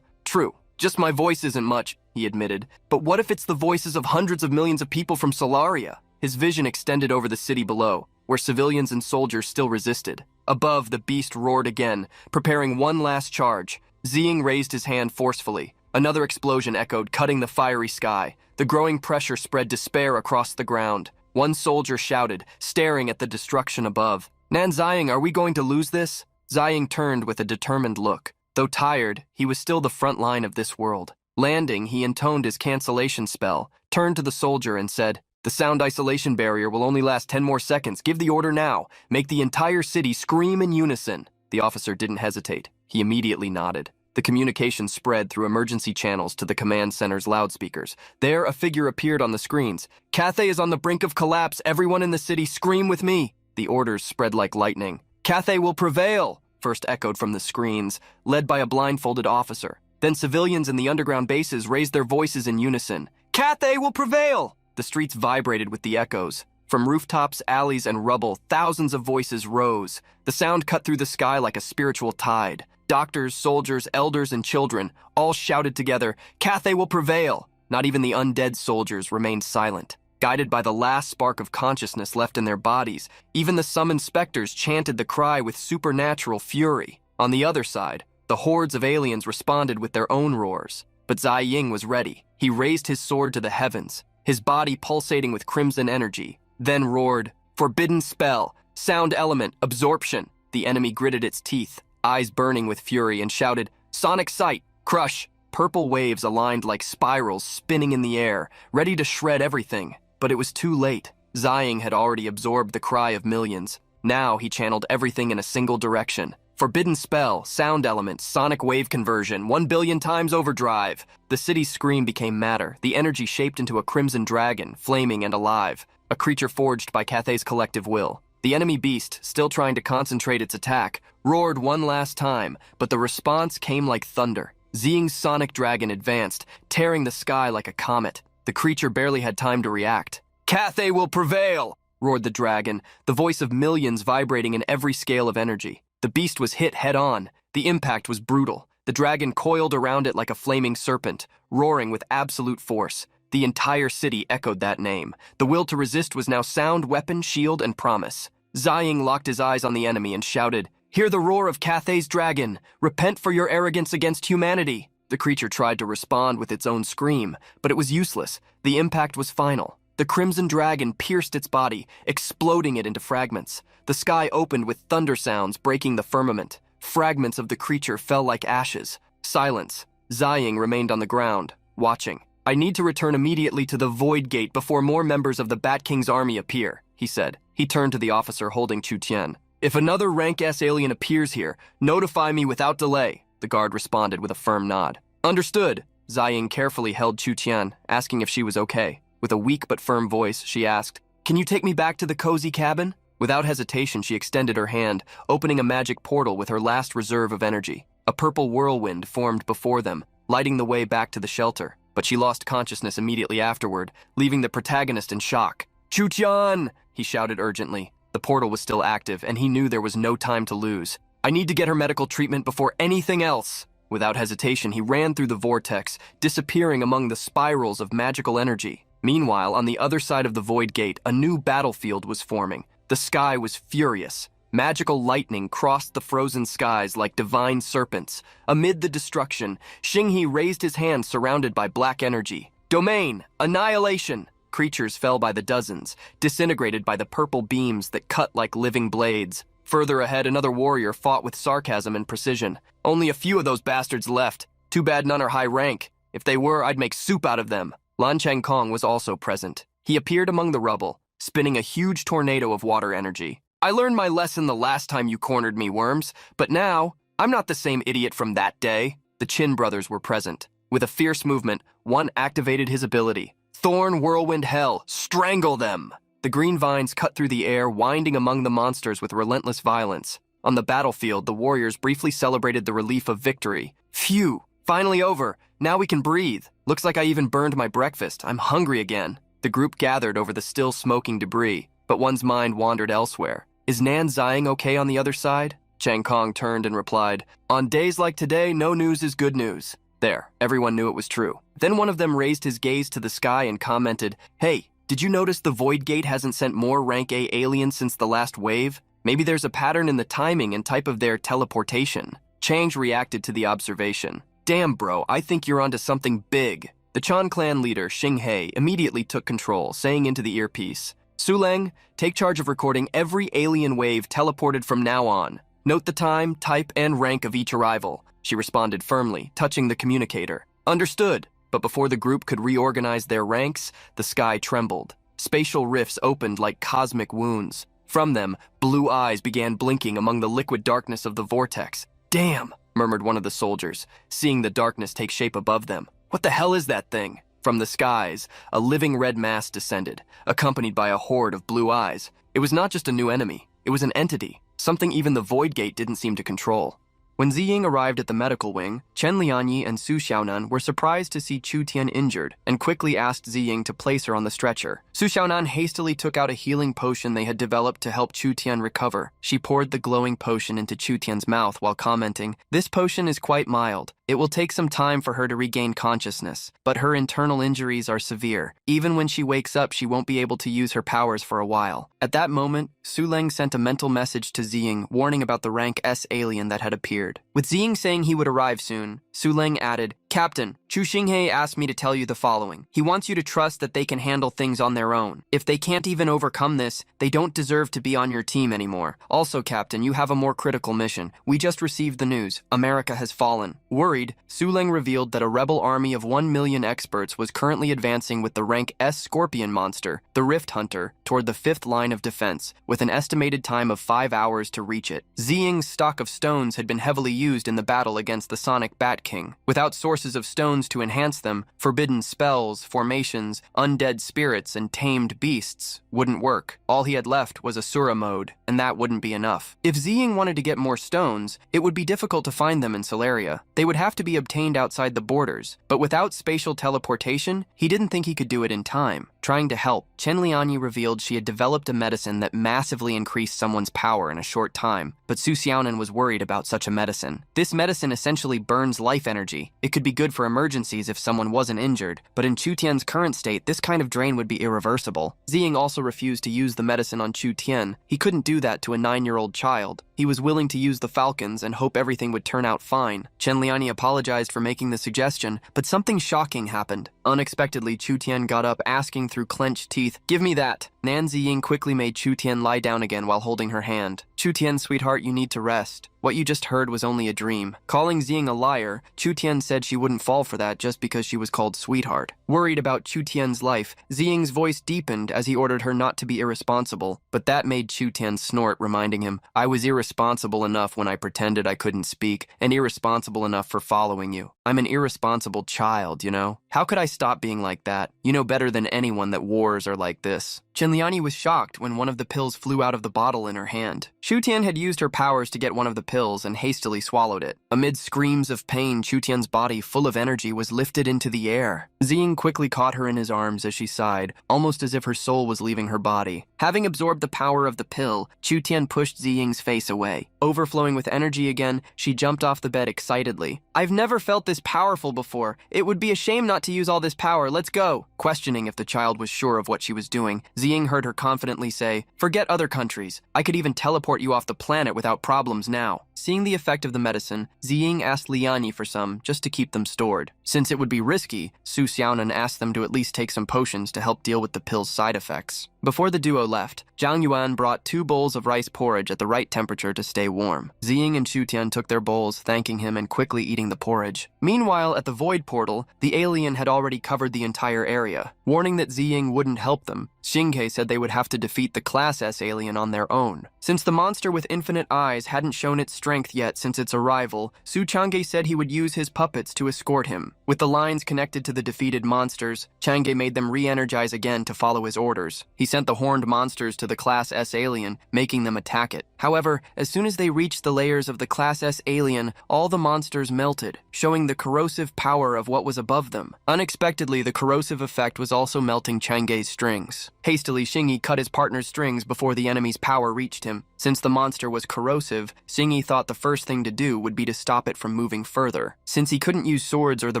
True. Just my voice isn't much, he admitted. But what if it's the voices of hundreds of millions of people from Solaria? His vision extended over the city below, where civilians and soldiers still resisted. Above, the beast roared again, preparing one last charge. Ziying raised his hand forcefully. Another explosion echoed, cutting the fiery sky. The growing pressure spread despair across the ground. One soldier shouted, staring at the destruction above. "Nan Ziying, are we going to lose this?" Ziying turned with a determined look. Though tired, he was still the front line of this world. Landing, he intoned his cancellation spell, turned to the soldier and said, "The sound isolation barrier will only last 10 more seconds. Give the order now. Make the entire city scream in unison." The officer didn't hesitate. He immediately nodded. The communication spread through emergency channels to the command center's loudspeakers. There, a figure appeared on the screens. "Cathay is on the brink of collapse. Everyone in the city scream with me." The orders spread like lightning. "Cathay will prevail," first echoed from the screens, led by a blindfolded officer. Then civilians in the underground bases raised their voices in unison. "Cathay will prevail!" The streets vibrated with the echoes. From rooftops, alleys, and rubble, thousands of voices rose. The sound cut through the sky like a spiritual tide. Doctors, soldiers, elders, and children all shouted together, "Cathay will prevail!" Not even the undead soldiers remained silent. Guided by the last spark of consciousness left in their bodies, even the summoned specters chanted the cry with supernatural fury. On the other side, the hordes of aliens responded with their own roars. But Ziying was ready. He raised his sword to the heavens, his body pulsating with crimson energy, then roared, "Forbidden spell, sound element, absorption." The enemy gritted its teeth, eyes burning with fury, and shouted, "Sonic sight, crush." Purple waves aligned like spirals spinning in the air, ready to shred everything. But it was too late. Ziying had already absorbed the cry of millions. Now he channeled everything in a single direction. Forbidden spell, sound element, sonic wave conversion, 1 billion times overdrive. The city's scream became matter, the energy shaped into a crimson dragon, flaming and alive, a creature forged by Cathay's collective will. The enemy beast, still trying to concentrate its attack, roared one last time, but the response came like thunder. Ziying's sonic dragon advanced, tearing the sky like a comet. The creature barely had time to react. "Cathay will prevail!" roared the dragon, the voice of millions vibrating in every scale of energy. The beast was hit head-on. The impact was brutal. The dragon coiled around it like a flaming serpent, roaring with absolute force. The entire city echoed that name. The will to resist was now sound, weapon, shield, and promise. Ziying locked his eyes on the enemy and shouted, "Hear the roar of Cathay's dragon! Repent for your arrogance against humanity!" The creature tried to respond with its own scream, but it was useless. The impact was final. The crimson dragon pierced its body, exploding it into fragments. The sky opened with thunder sounds breaking the firmament. Fragments of the creature fell like ashes. Silence. Ziying remained on the ground, watching. "I need to return immediately to the Void Gate before more members of the Bat King's army appear," he said. He turned to the officer holding Chu Tian. "If another Rank S alien appears here, notify me without delay." The guard responded with a firm nod. "Understood." Ziying carefully held Chu Tian, asking if she was okay. With a weak but firm voice, she asked, "Can you take me back to the cozy cabin?" Without hesitation, she extended her hand, opening a magic portal with her last reserve of energy. A purple whirlwind formed before them, lighting the way back to the shelter. But she lost consciousness immediately afterward, leaving the protagonist in shock. "Chu Tian!" he shouted urgently. The portal was still active, and he knew there was no time to lose. "I need to get her medical treatment before anything else." Without hesitation, he ran through the vortex, disappearing among the spirals of magical energy. Meanwhile, on the other side of the Void Gate, a new battlefield was forming. The sky was furious. Magical lightning crossed the frozen skies like divine serpents. Amid the destruction, Xinghe raised his hand surrounded by black energy. "Domain! Annihilation!" Creatures fell by the dozens, disintegrated by the purple beams that cut like living blades. Further ahead, another warrior fought with sarcasm and precision. "Only a few of those bastards left. Too bad none are high rank. If they were, I'd make soup out of them." Lan Changkong was also present. He appeared among the rubble, spinning a huge tornado of water energy. "I learned my lesson the last time you cornered me, worms, but now, I'm not the same idiot from that day." The Qin brothers were present. With a fierce movement, one activated his ability. "Thorn, whirlwind, hell, strangle them!" The green vines cut through the air, winding among the monsters with relentless violence. On the battlefield, the warriors briefly celebrated the relief of victory. "Phew, finally over. Now we can breathe. Looks like I even burned my breakfast. I'm hungry again." The group gathered over the still smoking debris, but one's mind wandered elsewhere. "Is Nan Ziying okay on the other side?" Chang Kong turned and replied, "On days like today, no news is good news." There, everyone knew it was true. Then one of them raised his gaze to the sky and commented, "Hey, did you notice the Void Gate hasn't sent more Rank A aliens since the last wave? Maybe there's a pattern in the timing and type of their teleportation." Chang reacted to the observation. "Damn, bro, I think you're onto something big." The Chan clan leader, Xinghe, immediately took control, saying into the earpiece, "Suleng, take charge of recording every alien wave teleported from now on. Note the time, type, and rank of each arrival." She responded firmly, touching the communicator. "Understood." But before the group could reorganize their ranks, the sky trembled. Spatial rifts opened like cosmic wounds. From them, blue eyes began blinking among the liquid darkness of the vortex. "Damn," murmured one of the soldiers, seeing the darkness take shape above them. "What the hell is that thing?" From the skies, a living red mass descended, accompanied by a horde of blue eyes. It was not just a new enemy, it was an entity, something even the Void Gate didn't seem to control. When Ziying arrived at the medical wing, Chen Lianyi and Su Xiaonan were surprised to see Chu Tian injured and quickly asked Ziying to place her on the stretcher. Su Xiaonan hastily took out a healing potion they had developed to help Chu Tian recover. She poured the glowing potion into Chu Tian's mouth while commenting, "This potion is quite mild. It will take some time for her to regain consciousness, but her internal injuries are severe. Even when she wakes up, she won't be able to use her powers for a while. At that moment, Su Leng sent a mental message to Ziying warning about the rank S alien that had appeared. With Ziying saying he would arrive soon, Su Leng added, "Captain, Chu Xinghe asked me to tell you the following. He wants you to trust that they can handle things on their own. If they can't even overcome this, they don't deserve to be on your team anymore. Also, Captain, you have a more critical mission. We just received the news. America has fallen." Worried, Su Leng revealed that a rebel army of 1 million experts was currently advancing with the rank S scorpion monster, the Rift Hunter, toward the 5th line of defense, with an estimated time of 5 hours to reach it. Ziying's stock of stones had been heavily used in the battle against the Sonic Bat King. Without sources of stones to enhance them, forbidden spells, formations, undead spirits, and tamed beasts wouldn't work. All he had left was Asura mode, and that wouldn't be enough. If Ziying wanted to get more stones, it would be difficult to find them in Solaria. They would have to be obtained outside the borders, but without spatial teleportation, he didn't think he could do it in time. Trying to help, Chen Lianyi revealed she had developed a medicine that massively increased someone's power in a short time, but Su Xiaonan was worried about such a medicine. This medicine essentially burns life energy. It could be good for emergencies if someone wasn't injured, but in Chu Tian's current state, this kind of drain would be irreversible. Ziying also refused to use the medicine on Chu Tian. He couldn't do that to a 9-year-old child. He was willing to use the falcons and hope everything would turn out fine. Chen Lianyi apologized for making the suggestion, but something shocking happened. Unexpectedly, Chu Tian got up, asking through clenched teeth, "Give me that." Nan Ziying quickly made Chu Tian lie down again while holding her hand. "Chu Tian, sweetheart, you need to rest. What you just heard was only a dream." Calling Ziying a liar, Chu Tian said she wouldn't fall for that just because she was called sweetheart. Worried about Chu Tian's life, Ziying's voice deepened as he ordered her not to be irresponsible, but that made Chu Tian snort, reminding him, "I was irresponsible enough when I pretended I couldn't speak, and irresponsible enough for following you. I'm an irresponsible child, you know? How could I stop being like that? You know better than anyone that wars are like this." Chen Lianyi was shocked when one of the pills flew out of the bottle in her hand. Chu Tian had used her powers to get one of the pills and hastily swallowed it. Amid screams of pain, Chu Tian's body, full of energy, was lifted into the air. Ziying quickly caught her in his arms as she sighed, almost as if her soul was leaving her body. Having absorbed the power of the pill, Chu Tian pushed Ziying's face away. Overflowing with energy again, she jumped off the bed excitedly. "I've never felt this powerful before. It would be a shame not to use all this power. Let's go." Questioning if the child was sure of what she was doing, Ziying heard her confidently say, "Forget other countries. I could even teleport you off the planet without problems now." Seeing the effect of the medicine, Ziying asked Lianyi for some, just to keep them stored. Since it would be risky, Su Xiaonan asked them to at least take some potions to help deal with the pill's side effects. Before the duo left, Zhang Yuan brought 2 bowls of rice porridge at the right temperature to stay warm. Ziying and Chu Tian took their bowls, thanking him and quickly eating the porridge. Meanwhile, at the Void Portal, the alien had already covered the entire area. Warning that Ziying wouldn't help them, Xinghe said they would have to defeat the Class S alien on their own. Since the monster with infinite eyes hadn't shown its strength yet since its arrival, Su Chang'e said he would use his puppets to escort him. With the lines connected to the defeated monsters, Chang'e made them re-energize again to follow his orders. He sent the horned monsters to the Class S alien, making them attack it. However, as soon as they reached the layers of the Class S alien, all the monsters melted, showing the corrosive power of what was above them. Unexpectedly, the corrosive effect was also melting Chang'e's strings. Hastily, Xingyi cut his partner's strings before the enemy's power reached him. Since the monster was corrosive, Xingyi thought the first thing to do would be to stop it from moving further. Since he couldn't use swords or the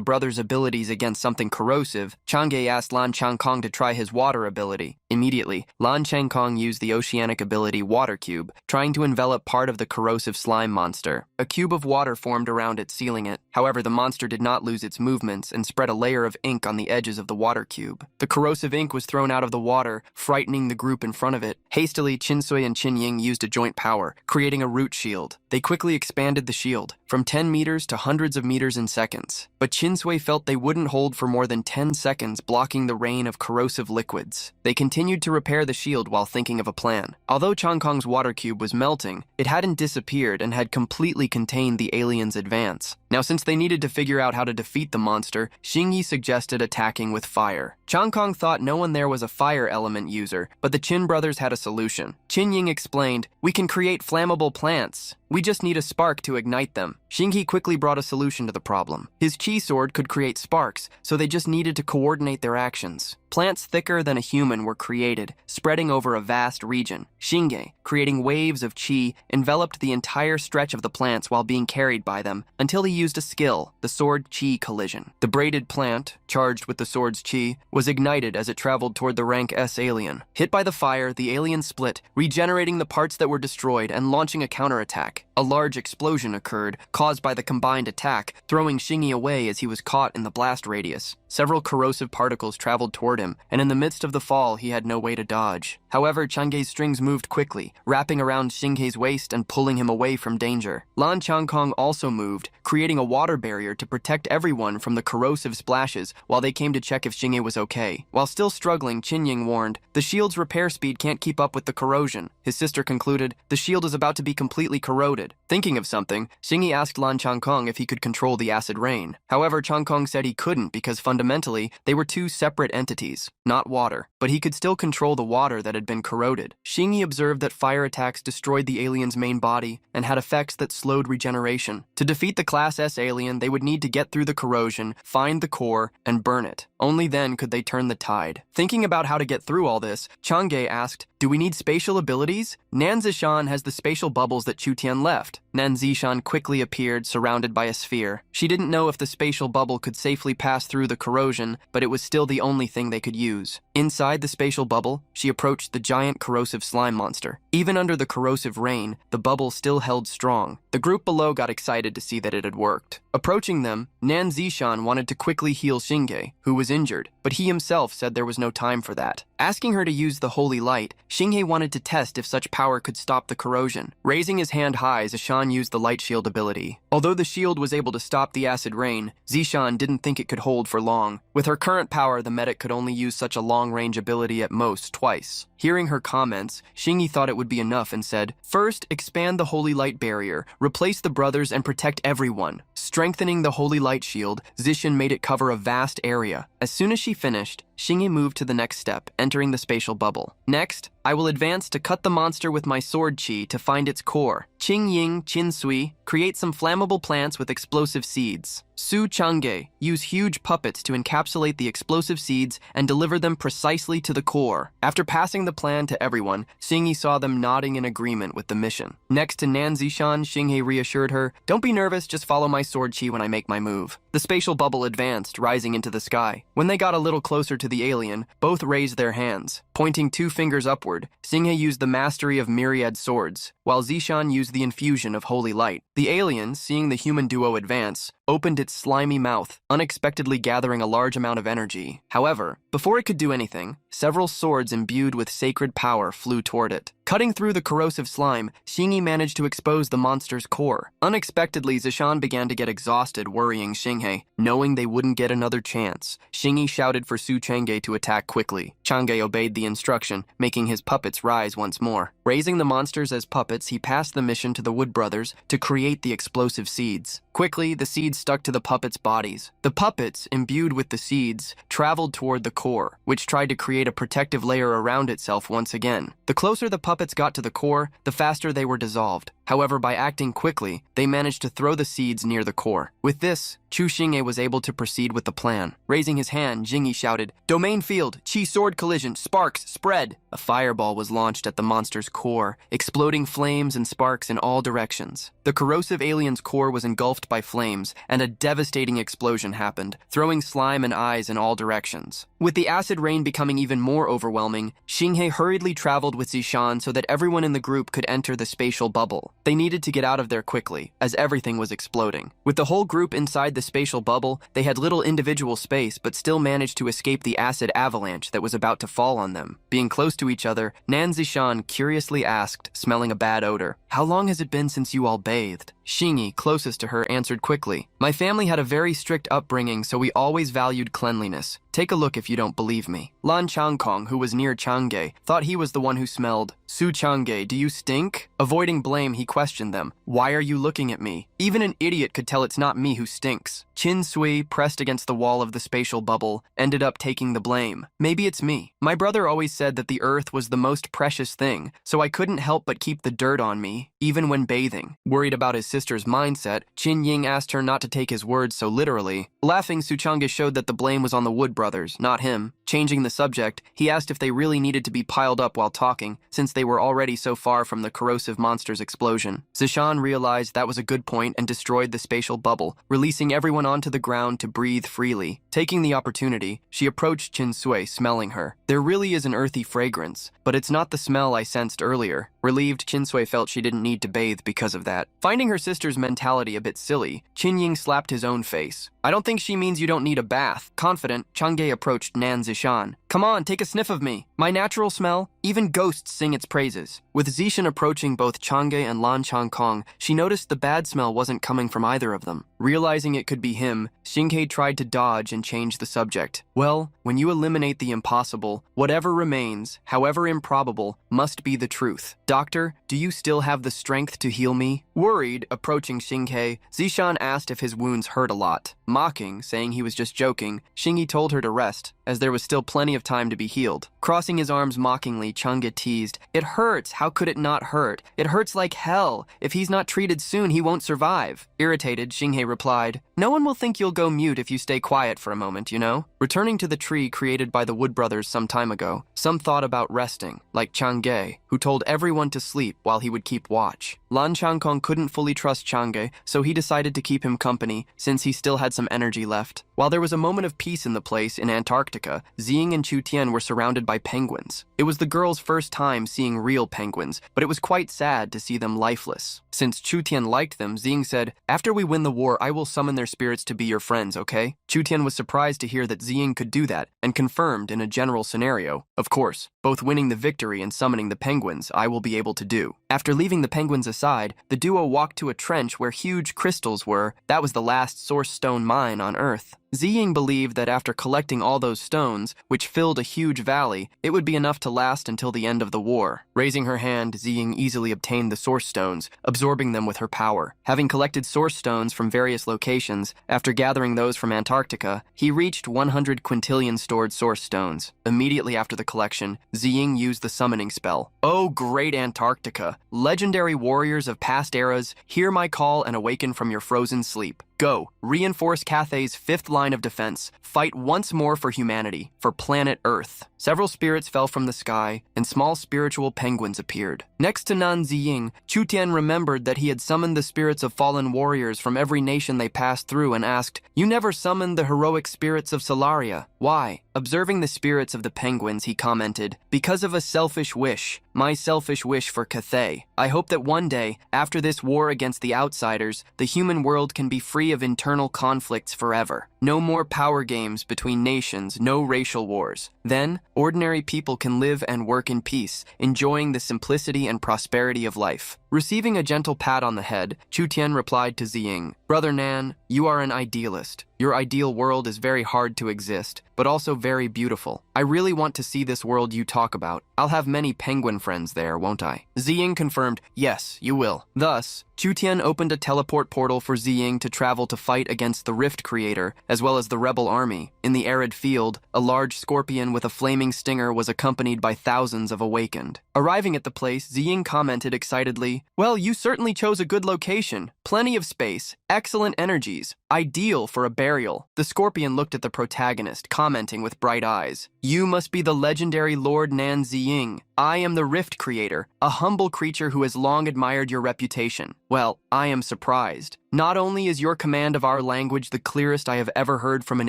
brothers' abilities against something corrosive, Chang'e asked Lan Changkong to try his water ability. Immediately, Lan Changkong used the oceanic ability Water Cube, trying to envelop part of the corrosive slime monster. A cube of water formed around it, sealing it. However, the monster did not lose its movements and spread a layer of ink on the edges of the water cube. The corrosive ink was thrown out of the water, frightening the group in front of it. Hastily, Qinsui and Qinying used a joint power, creating a root shield. They quickly expanded the shield, from 10 meters to hundreds of meters in seconds. But Qinsui felt they wouldn't hold for more than 10 seconds, blocking the rain of corrosive liquids. They continued to repair the shield while thinking of a plan. Although Changkong's water cube was melting, it hadn't disappeared and had completely contained the alien's advance. Now, since they needed to figure out how to defeat the monster, Xingyi suggested attacking with fire. Changkong thought no one there was a fire element user, but the Qin brothers had a solution. Qinying explained, "We can create flammable plants. We just need a spark to ignite them." Xinghe quickly brought a solution to the problem. His chi sword could create sparks, so they just needed to coordinate their actions. Plants thicker than a human were created, spreading over a vast region. Xinghe, creating waves of chi, enveloped the entire stretch of the plants while being carried by them, until he used a skill, the sword chi collision. The braided plant, charged with the sword's chi, was ignited as it traveled toward the rank S alien. Hit by the fire, the alien split, regenerating the parts that were destroyed and launching a counterattack. A large explosion occurred, caused by the combined attack, throwing Xinghe away as he was caught in the blast radius. Several corrosive particles traveled toward him, and in the midst of the fall, he had no way to dodge. However, Chang'e's strings moved quickly, wrapping around Xinghe's waist and pulling him away from danger. Lan Changkong also moved, creating a water barrier to protect everyone from the corrosive splashes while they came to check if Xinghe was okay. While still struggling, Qinying warned, "The shield's repair speed can't keep up with the corrosion." His sister concluded, "The shield is about to be completely corroded." Thinking of something, Xinghe asked Lan Changkong if he could control the acid rain. However, Changkong said he couldn't because fundamentally, they were two separate entities, not water, but he could still control the water that had been corroded. Xinghe observed that fire attacks destroyed the alien's main body and had effects that slowed regeneration. To defeat the Class S alien, they would need to get through the corrosion, find the core, and burn it. Only then could they turn the tide. Thinking about how to get through all this, Chang'e asked, "Do we need spatial abilities?" Nan Ziying has the spatial bubbles that Chu Tian left. Nan Ziying quickly appeared, surrounded by a sphere. She didn't know if the spatial bubble could safely pass through the corrosion, but it was still the only thing they could use. Inside the spatial bubble, she approached the giant corrosive slime monster. Even under the corrosive rain, the bubble still held strong. The group below got excited to see that it had worked. Approaching them, Nan Ziying wanted to quickly heal Xinghe, who was injured, but he himself said there was no time for that. Asking her to use the holy light, Xinghe wanted to test if such power could stop the corrosion. Raising his hand high, Zishan used the light shield ability. Although the shield was able to stop the acid rain, Zishan didn't think it could hold for long. With her current power, the medic could only use such a long-range ability at most twice. Hearing her comments, Xinghe thought it would be enough and said, "First, expand the holy light barrier, replace the brothers, and protect everyone." Strengthening the holy light shield, Zishan made it cover a vast area. As soon as she finished, Xinghe moved to the next step, entering the spatial bubble. Next, I will advance to cut the monster with my sword chi to find its core. Qing Ying, Qin Sui, create some flammable plants with explosive seeds. Su Chang'e, use huge puppets to encapsulate the explosive seeds and deliver them precisely to the core. After passing the plan to everyone, Xinghe saw them nodding in agreement with the mission. Next to Nan Ziying, Xinghe reassured her, "Don't be nervous, just follow my sword chi when I make my move." The spatial bubble advanced, rising into the sky. When they got a little closer to the alien, both raised their hands. Pointing 2 fingers upward, Xinghe used the mastery of myriad swords, while Zishan used the infusion of holy light. The alien, seeing the human duo advance, opened its slimy mouth, unexpectedly gathering a large amount of energy. However, before it could do anything, several swords imbued with sacred power flew toward it. Cutting through the corrosive slime, Xinghe managed to expose the monster's core. Unexpectedly, Zishan began to get exhausted, worrying Xinghe. Knowing they wouldn't get another chance, Xinghe shouted for Su Chang'e to attack quickly. Chang'e obeyed the instruction, making his puppets rise once more. Raising the monsters as puppets, he passed the mission to the Wood Brothers to create the explosive seeds. Quickly, the seeds stuck to the puppets' bodies. The puppets, imbued with the seeds, traveled toward the core, which tried to create a protective layer around itself once again. The closer the puppets got to the core, the faster they were dissolved. However, by acting quickly, they managed to throw the seeds near the core. With this, Chu Xinghe was able to proceed with the plan. Raising his hand, Xinghe shouted, "Domain field, chi sword collision, sparks, spread!" A fireball was launched at the monster's core, exploding flames and sparks in all directions. The corrosive alien's core was engulfed by flames, and a devastating explosion happened, throwing slime and eyes in all directions. With the acid rain becoming even more overwhelming, Xinghe hurriedly traveled with Zishan so that everyone in the group could enter the spatial bubble. They needed to get out of there quickly, as everything was exploding. With the whole group inside the spatial bubble, they had little individual space but still managed to escape the acid avalanche that was about to fall on them. Being close to each other, Nan Ziying curiously asked, smelling a bad odor, "How long has it been since you all bathed?" Xinghe, closest to her, answered quickly, "My family had a very strict upbringing, so we always valued cleanliness. Take a look if you don't believe me." Lan Changkong, who was near Chang'e, thought he was the one who smelled. "Su Chang'e, do you stink?" Avoiding blame, he questioned them. "Why are you looking at me? Even an idiot could tell it's not me who stinks." Chin Sui, pressed against the wall of the spatial bubble, ended up taking the blame. Maybe it's me. My brother always said that the earth was the most precious thing, so I couldn't help but keep the dirt on me, even when bathing. Worried about his sister's mindset, Qin Ying asked her not to take his words so literally. Laughing, Suchanga showed that the blame was on the Wood brothers, not him. Changing the subject, he asked if they really needed to be piled up while talking, since they were already so far from the corrosive monster's explosion. Zishan realized that was a good point and destroyed the spatial bubble, releasing everyone onto the ground to breathe freely. Taking the opportunity, she approached Chin Sui, smelling her. There really is an earthy fragrance, but it's not the smell I sensed earlier. Relieved, Chin Sui felt she didn't need to bathe because of that. Finding her sister's mentality a bit silly, Qin Ying slapped his own face. I don't think she means you don't need a bath. Confident, Chang'e approached Nan Zishan. Come on, take a sniff of me. My natural smell? Even ghosts sing its praises. With Zishan approaching both Chang'e and Lan Changkong, she noticed the bad smell wasn't coming from either of them. Realizing it could be him, Xinghe tried to dodge and change the subject. Well, when you eliminate the impossible, whatever remains, however improbable, must be the truth. Doctor, do you still have the strength to heal me? Worried, approaching Xinghe, Zishan asked if his wounds hurt a lot. Mocking, saying he was just joking, Xinghe told her to rest, as there was still plenty of time to be healed. Crossing his arms mockingly, Chang'e teased, It hurts, how could it not hurt? It hurts like hell. If he's not treated soon, he won't survive. Irritated, Xinghe replied, No one will think you'll go mute if you stay quiet for a moment, you know? Returning to the tree created by the Wood brothers some time ago, some thought about resting, like Chang'e, who told everyone to sleep while he would keep watch. Lan Changkong couldn't fully trust Chang'e, so he decided to keep him company, since he still had some energy left. While there was a moment of peace in the place in Antarctica, Ziying and Chu Tian were surrounded by penguins. It was the girls' first time seeing real penguins, but it was quite sad to see them lifeless. Since Chu Tian liked them, Ziying said, After we win the war, I will summon their spirits to be your friends, okay? Chu Tian was surprised to hear that Ziying could do that, and confirmed in a general scenario. Of course, both winning the victory and summoning the penguins, I will be able to do. After leaving the penguins aside, the duo walked to a trench where huge crystals were. That was the last source stone mine on Earth. Ziying believed that after collecting all those stones, which filled a huge valley, it would be enough to last until the end of the war. Raising her hand, Ziying easily obtained the source stones, absorbing them with her power. Having collected source stones from various locations, after gathering those from Antarctica, he reached 100 quintillion stored source stones. Immediately after the collection, Ziying used the summoning spell. Oh, great Antarctica! Legendary warriors of past eras, hear my call and awaken from your frozen sleep. Go, reinforce Cathay's fifth line of defense. Fight once more for humanity, for planet Earth. Several spirits fell from the sky, and small spiritual penguins appeared. Next to Nan Ziying, Chu Tian remembered that he had summoned the spirits of fallen warriors from every nation they passed through and asked, You never summoned the heroic spirits of Solaria. Why? Observing the spirits of the penguins, he commented, Because of a selfish wish. My selfish wish for Cathay. I hope that one day, after this war against the outsiders, the human world can be free of internal conflicts forever. No more power games between nations, no racial wars. Then, ordinary people can live and work in peace, enjoying the simplicity and prosperity of life. Receiving a gentle pat on the head, Chu Tian replied to Ziying, Brother Nan, you are an idealist. Your ideal world is very hard to exist, but also very beautiful. I really want to see this world you talk about. I'll have many penguin friends there, won't I? Ziying confirmed, yes, you will. Thus, Chu Tian opened a teleport portal for Ziying to travel to fight against the Rift Creator, as well as the rebel army. In the arid field, a large scorpion with a flaming stinger was accompanied by thousands of awakened. Arriving at the place, Ziying commented excitedly, Well, you certainly chose a good location. Plenty of space, excellent energies, ideal for a burial. The scorpion looked at the protagonist, commenting with bright eyes, You must be the legendary Lord Nan Ziying. I am the Rift Creator, a humble creature who has long admired your reputation. Well, I am surprised. Not only is your command of our language the clearest I have ever heard from an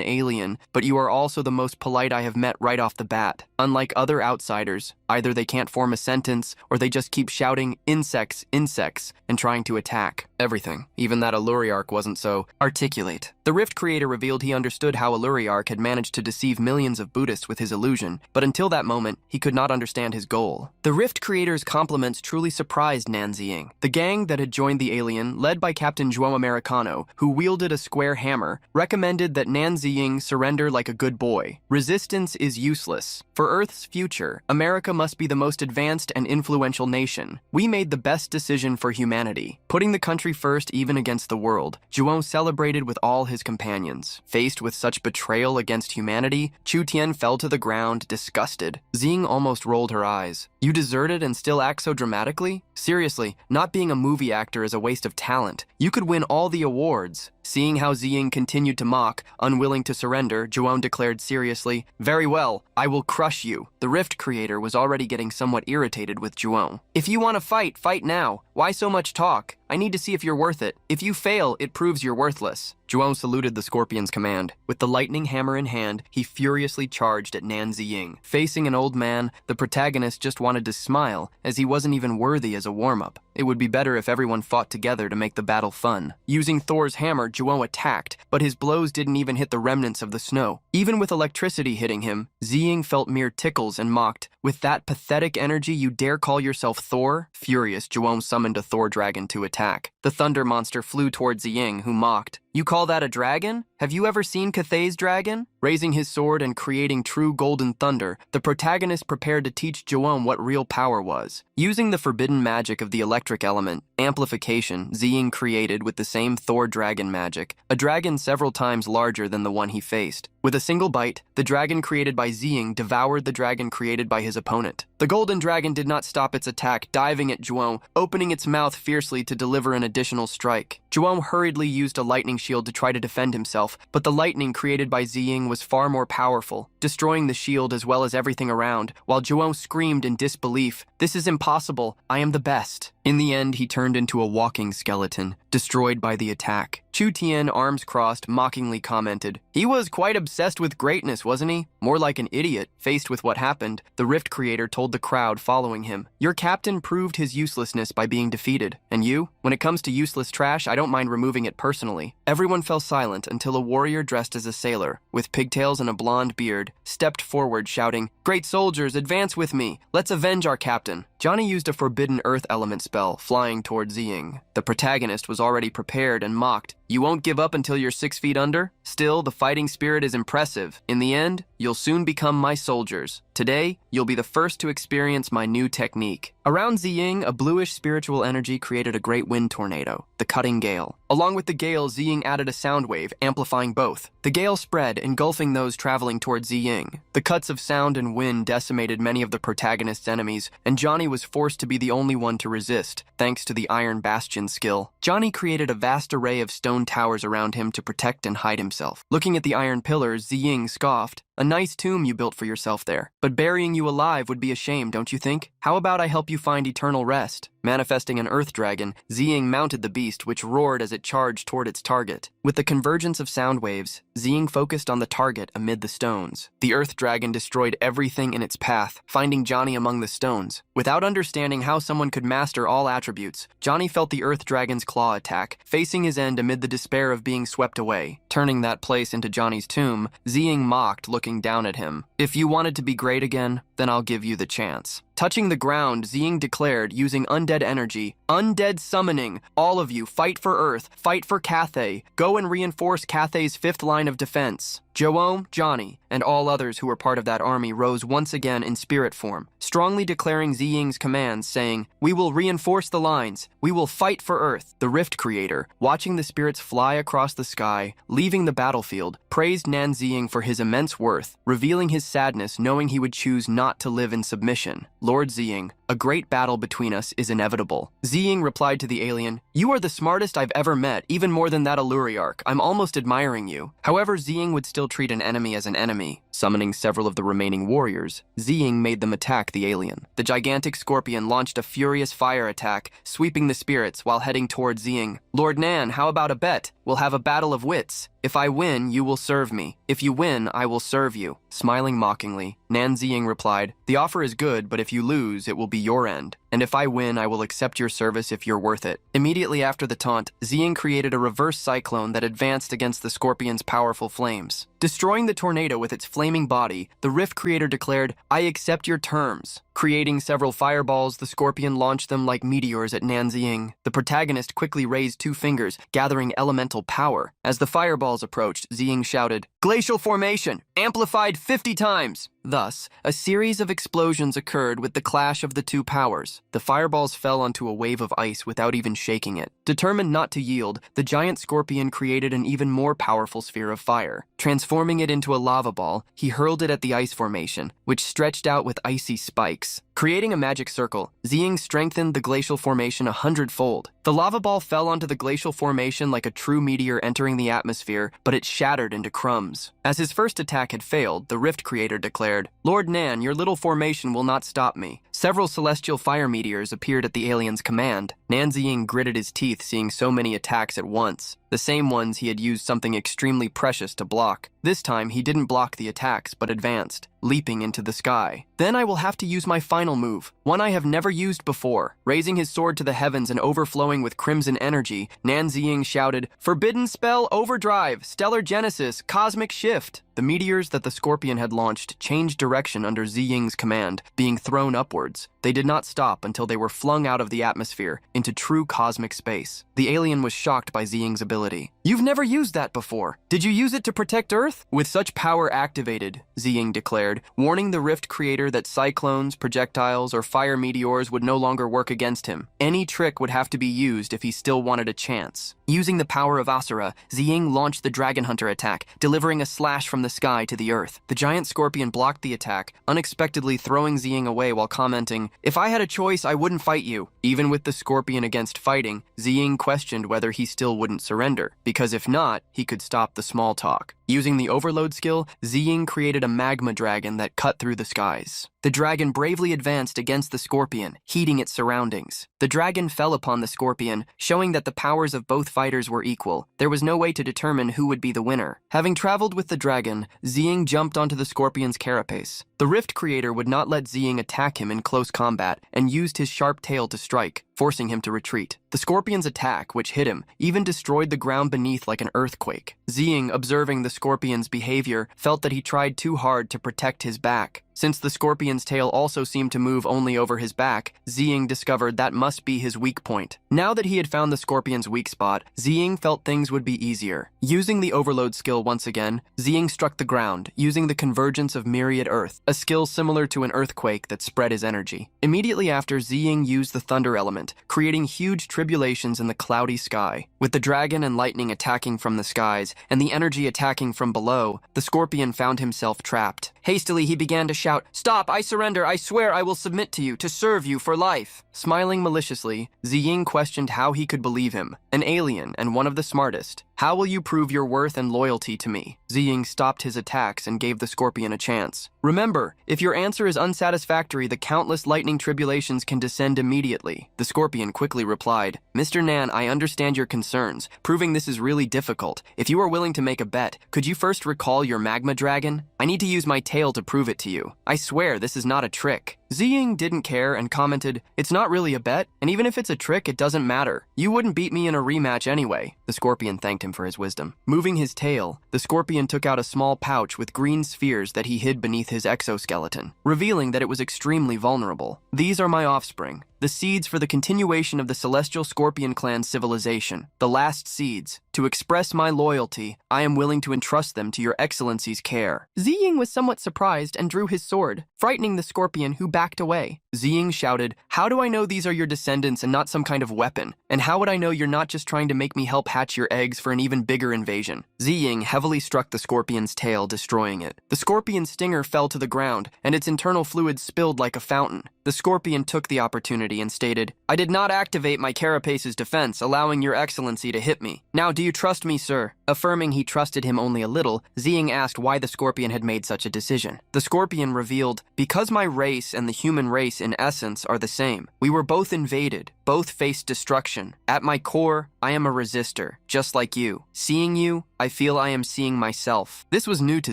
alien, but you are also the most polite I have met right off the bat. Unlike other outsiders, either they can't form a sentence, or they just keep shouting, insects, insects, and trying to attack. Everything. Even that Alluriarch wasn't so articulate. The Rift Creator revealed he understood how Alluriarch had managed to deceive millions of Buddhists with his illusion, but until that moment, he could not understand his goal. The Rift Creator's compliments truly surprised Nan Ziying. The gang that had joined the alien, led by Captain João Americano, who wielded a square hammer, recommended that Nan Ziying surrender like a good boy. Resistance is useless. For Earth's future, America must be the most advanced and influential nation. We made the best decision for humanity. Putting the country country first even against the world, Zhuo celebrated with all his companions. Faced with such betrayal against humanity, Chu Tian fell to the ground, disgusted. Ziying almost rolled her eyes. You deserted and still act so dramatically? Seriously, not being a movie actor is a waste of talent. You could win all the awards. Seeing how Ziying continued to mock, unwilling to surrender, Zhuo declared seriously, "Very well, I will crush you." The Rift creator was already getting somewhat irritated with Zhuo. "If you want to fight, fight now. Why so much talk? I need to see if you're worth it. If you fail, it proves you're worthless." Zhuo saluted the scorpion's command. With the lightning hammer in hand, he furiously charged at Nan Ziying. Facing an old man, the protagonist just wanted to smile, as he wasn't even worthy as a warm-up. It would be better if everyone fought together to make the battle fun. Using Thor's hammer, Zhuo attacked, but his blows didn't even hit the remnants of the snow. Even with electricity hitting him, Ziying felt mere tickles and mocked, "With that pathetic energy, you dare call yourself Thor?" Furious, Zhuo summoned a Thor dragon to attack. The thunder monster flew toward Ziying, who mocked. "You call that a dragon? Have you ever seen Cathay's dragon?" Raising his sword and creating true golden thunder, the protagonist prepared to teach Zhuo what real power was. Using the forbidden magic of the electric element, amplification, Ziying created with the same Thor dragon magic, a dragon several times larger than the one he faced. With a single bite, the dragon created by Ziying devoured the dragon created by his opponent. The golden dragon did not stop its attack, diving at Zhuo, opening its mouth fiercely to deliver an additional strike. Zhuo hurriedly used a lightning shield to try to defend himself, but the lightning created by Ziying was far more powerful, destroying the shield as well as everything around, while Zhuo screamed in disbelief, "This is impossible, I am the best." In the end, he turned into a walking skeleton, destroyed by the attack. Chu Tian, arms crossed, mockingly commented, "He was quite obsessed with greatness, wasn't he? More like an idiot." Faced with what happened, the Rift creator told the crowd following him, "Your captain proved his uselessness by being defeated. And you? When it comes to useless trash, I don't mind removing it personally." Everyone fell silent until a warrior dressed as a sailor, with pigtails and a blonde beard, stepped forward shouting, "Great soldiers, advance with me. Let's avenge our captain." Johnny used a forbidden earth element spell, flying toward Ziying. The protagonist was already prepared and mocked, "You won't give up until you're 6 feet under? Still, the fighting spirit is impressive. In the end, you'll soon become my soldiers. Today, you'll be the first to experience my new technique." Around Ziying, a bluish spiritual energy created a great wind tornado, the cutting gale. Along with the gale, Ziying added a sound wave, amplifying both. The gale spread, engulfing those traveling toward Ziying. The cuts of sound and wind decimated many of the protagonist's enemies, and Johnny was forced to be the only one to resist, thanks to the Iron Bastion skill. Johnny created a vast array of stone towers around him to protect and hide himself. Looking at the iron pillars, Ziying scoffed, "A nice tomb you built for yourself there. But burying you alive would be a shame, don't you think? How about I help you find eternal rest?" Manifesting an earth dragon, Ziying mounted the beast, which roared as it charged toward its target. With the convergence of sound waves, Ziying focused on the target amid the stones. The earth dragon destroyed everything in its path, finding Johnny among the stones. Without understanding how someone could master all attributes, Johnny felt the earth dragon's claw attack, facing his end amid the despair of being swept away. Turning that place into Johnny's tomb, Ziying mocked, looking down at him. "If you wanted to be great again, then I'll give you the chance." Touching the ground, Ziying declared, using undead energy, "Undead summoning! All of you, fight for Earth, fight for Cathay. Go and reinforce Cathay's 5th line of defense." Zhuo, Johnny, and all others who were part of that army rose once again in spirit form, strongly declaring Ziying's commands, saying, "We will reinforce the lines. We will fight for Earth." The Rift creator, watching the spirits fly across the sky, leaving the battlefield, praised Nan Ziying for his immense worth, revealing his sadness knowing he would choose not to live in submission. "Lord Ziying, a great battle between us is inevitable." Ziying replied to the alien, "You are the smartest I've ever met, even more than that Alluriarch. I'm almost admiring you." However, Ziying would still treat an enemy as an enemy. Summoning several of the remaining warriors, Ziying made them attack the alien. The gigantic scorpion launched a furious fire attack, sweeping the spirits while heading toward Ziying. "Lord Nan, how about a bet? We'll have a battle of wits. If I win, you will serve me. If you win, I will serve you." Smiling mockingly, Nan Ziying replied, "The offer is good, but if you lose, it will be your end. And if I win, I will accept your service if you're worth it." Immediately after the taunt, Ziying created a reverse cyclone that advanced against the scorpion's powerful flames. Destroying the tornado with its flaming body, the Rift creator declared, "I accept your terms." Creating several fireballs, the scorpion launched them like meteors at Nan Ziying. The protagonist quickly raised 2 fingers, gathering elemental power. As the fireballs approached, Ziying shouted, Glacial formation, amplified 50 times. Thus, a series of explosions occurred with the clash of the two powers. The fireballs fell onto a wave of ice without even shaking it. Determined not to yield, the giant scorpion created an even more powerful sphere of fire. Transforming it into a lava ball, he hurled it at the ice formation, which stretched out with icy spikes. Creating a magic circle, Ziying strengthened the glacial formation 100-fold. The lava ball fell onto the glacial formation like a true meteor entering the atmosphere, but it shattered into crumbs. As his first attack had failed, the Rift Creator declared, "Lord Nan, your little formation will not stop me." Several celestial fire meteors appeared at the alien's command. Nan Ziying gritted his teeth seeing so many attacks at once, the same ones he had used something extremely precious to block. This time, he didn't block the attacks, but advanced, leaping into the sky. Then I will have to use my final move, one I have never used before. Raising his sword to the heavens and overflowing with crimson energy, Nan Ziying shouted, "Forbidden spell, overdrive, stellar genesis, cosmic shift." The meteors that the scorpion had launched changed direction under Ziying's command, being thrown upwards. They did not stop until they were flung out of the atmosphere into true cosmic space. The alien was shocked by Ziying's ability. "You've never used that before. Did you use it to protect Earth?" "With such power activated," Ziying declared, warning the Rift Creator that cyclones, projectiles, or fire meteors would no longer work against him. Any trick would have to be used if he still wanted a chance. Using the power of Asura, Ziying launched the Dragon Hunter attack, delivering a slash from the sky to the earth. The giant scorpion blocked the attack, unexpectedly throwing Ziying away while commenting, "If I had a choice, I wouldn't fight you." Even with the scorpion against fighting, Ziying questioned whether he still wouldn't surrender, because if not, he could stop the small talk. Using the overload skill, Ziying created a magma dragon that cut through the skies. The dragon bravely advanced against the scorpion, heating its surroundings. The dragon fell upon the scorpion, showing that the powers of both fighters were equal. There was no way to determine who would be the winner. Having traveled with the dragon, Ziying jumped onto the scorpion's carapace. The Rift Creator would not let Ziying attack him in close combat and used his sharp tail to strike, forcing him to retreat. The scorpion's attack, which hit him, even destroyed the ground beneath like an earthquake. Ziying, observing the scorpion's behavior, felt that he tried too hard to protect his back. Since the scorpion's tail also seemed to move only over his back, Ziying discovered that must be his weak point. Now that he had found the scorpion's weak spot, Ziying felt things would be easier. Using the overload skill once again, Ziying struck the ground, using the convergence of myriad earth, a skill similar to an earthquake that spread his energy. Immediately after, Ziying used the thunder element, creating huge tribulations in the cloudy sky. With the dragon and lightning attacking from the skies, and the energy attacking from below, the scorpion found himself trapped. Hastily, he began to shout, "Stop, I surrender, I swear I will submit to you, to serve you for life." Smiling maliciously, Ziying questioned how he could believe him, an alien and one of the smartest. "How will you prove your worth and loyalty to me?" Ziying stopped his attacks and gave the scorpion a chance. "Remember, if your answer is unsatisfactory, the countless lightning tribulations can descend immediately." The scorpion quickly replied, "Mr. Nan, I understand your concerns. Proving this is really difficult. If you are willing to make a bet, could you first recall your magma dragon? I need to use my tail to prove it to you. I swear this is not a trick." Ziying didn't care and commented, "It's not really a bet, and even if it's a trick, it doesn't matter. You wouldn't beat me in a rematch anyway." The scorpion thanked him for his wisdom. Moving his tail, the scorpion took out a small pouch with green spheres that he hid beneath his exoskeleton, revealing that it was extremely vulnerable. "These are my offspring, the seeds for the continuation of the celestial scorpion clan civilization, the last seeds. To express my loyalty, I am willing to entrust them to your excellency's care." Ziying was somewhat surprised and drew his sword, frightening the scorpion, who backed away. Ziying shouted, "How do I know these are your descendants and not some kind of weapon? And how would I know you're not just trying to make me help hatch your eggs for an even bigger invasion?" Ziying heavily struck the scorpion's tail, destroying it. The scorpion's stinger fell to the ground, and its internal fluid spilled like a fountain. The scorpion took the opportunity and stated, "I did not activate my carapace's defense, allowing your excellency to hit me. Now do you trust me, sir?" Affirming he trusted him only a little, Ziying asked why the scorpion had made such a decision. The scorpion revealed, "Because my race and the human race in essence are the same. We were both invaded, both faced destruction. At my core, I am a resistor, just like you. Seeing you, I feel I am seeing myself." This was new to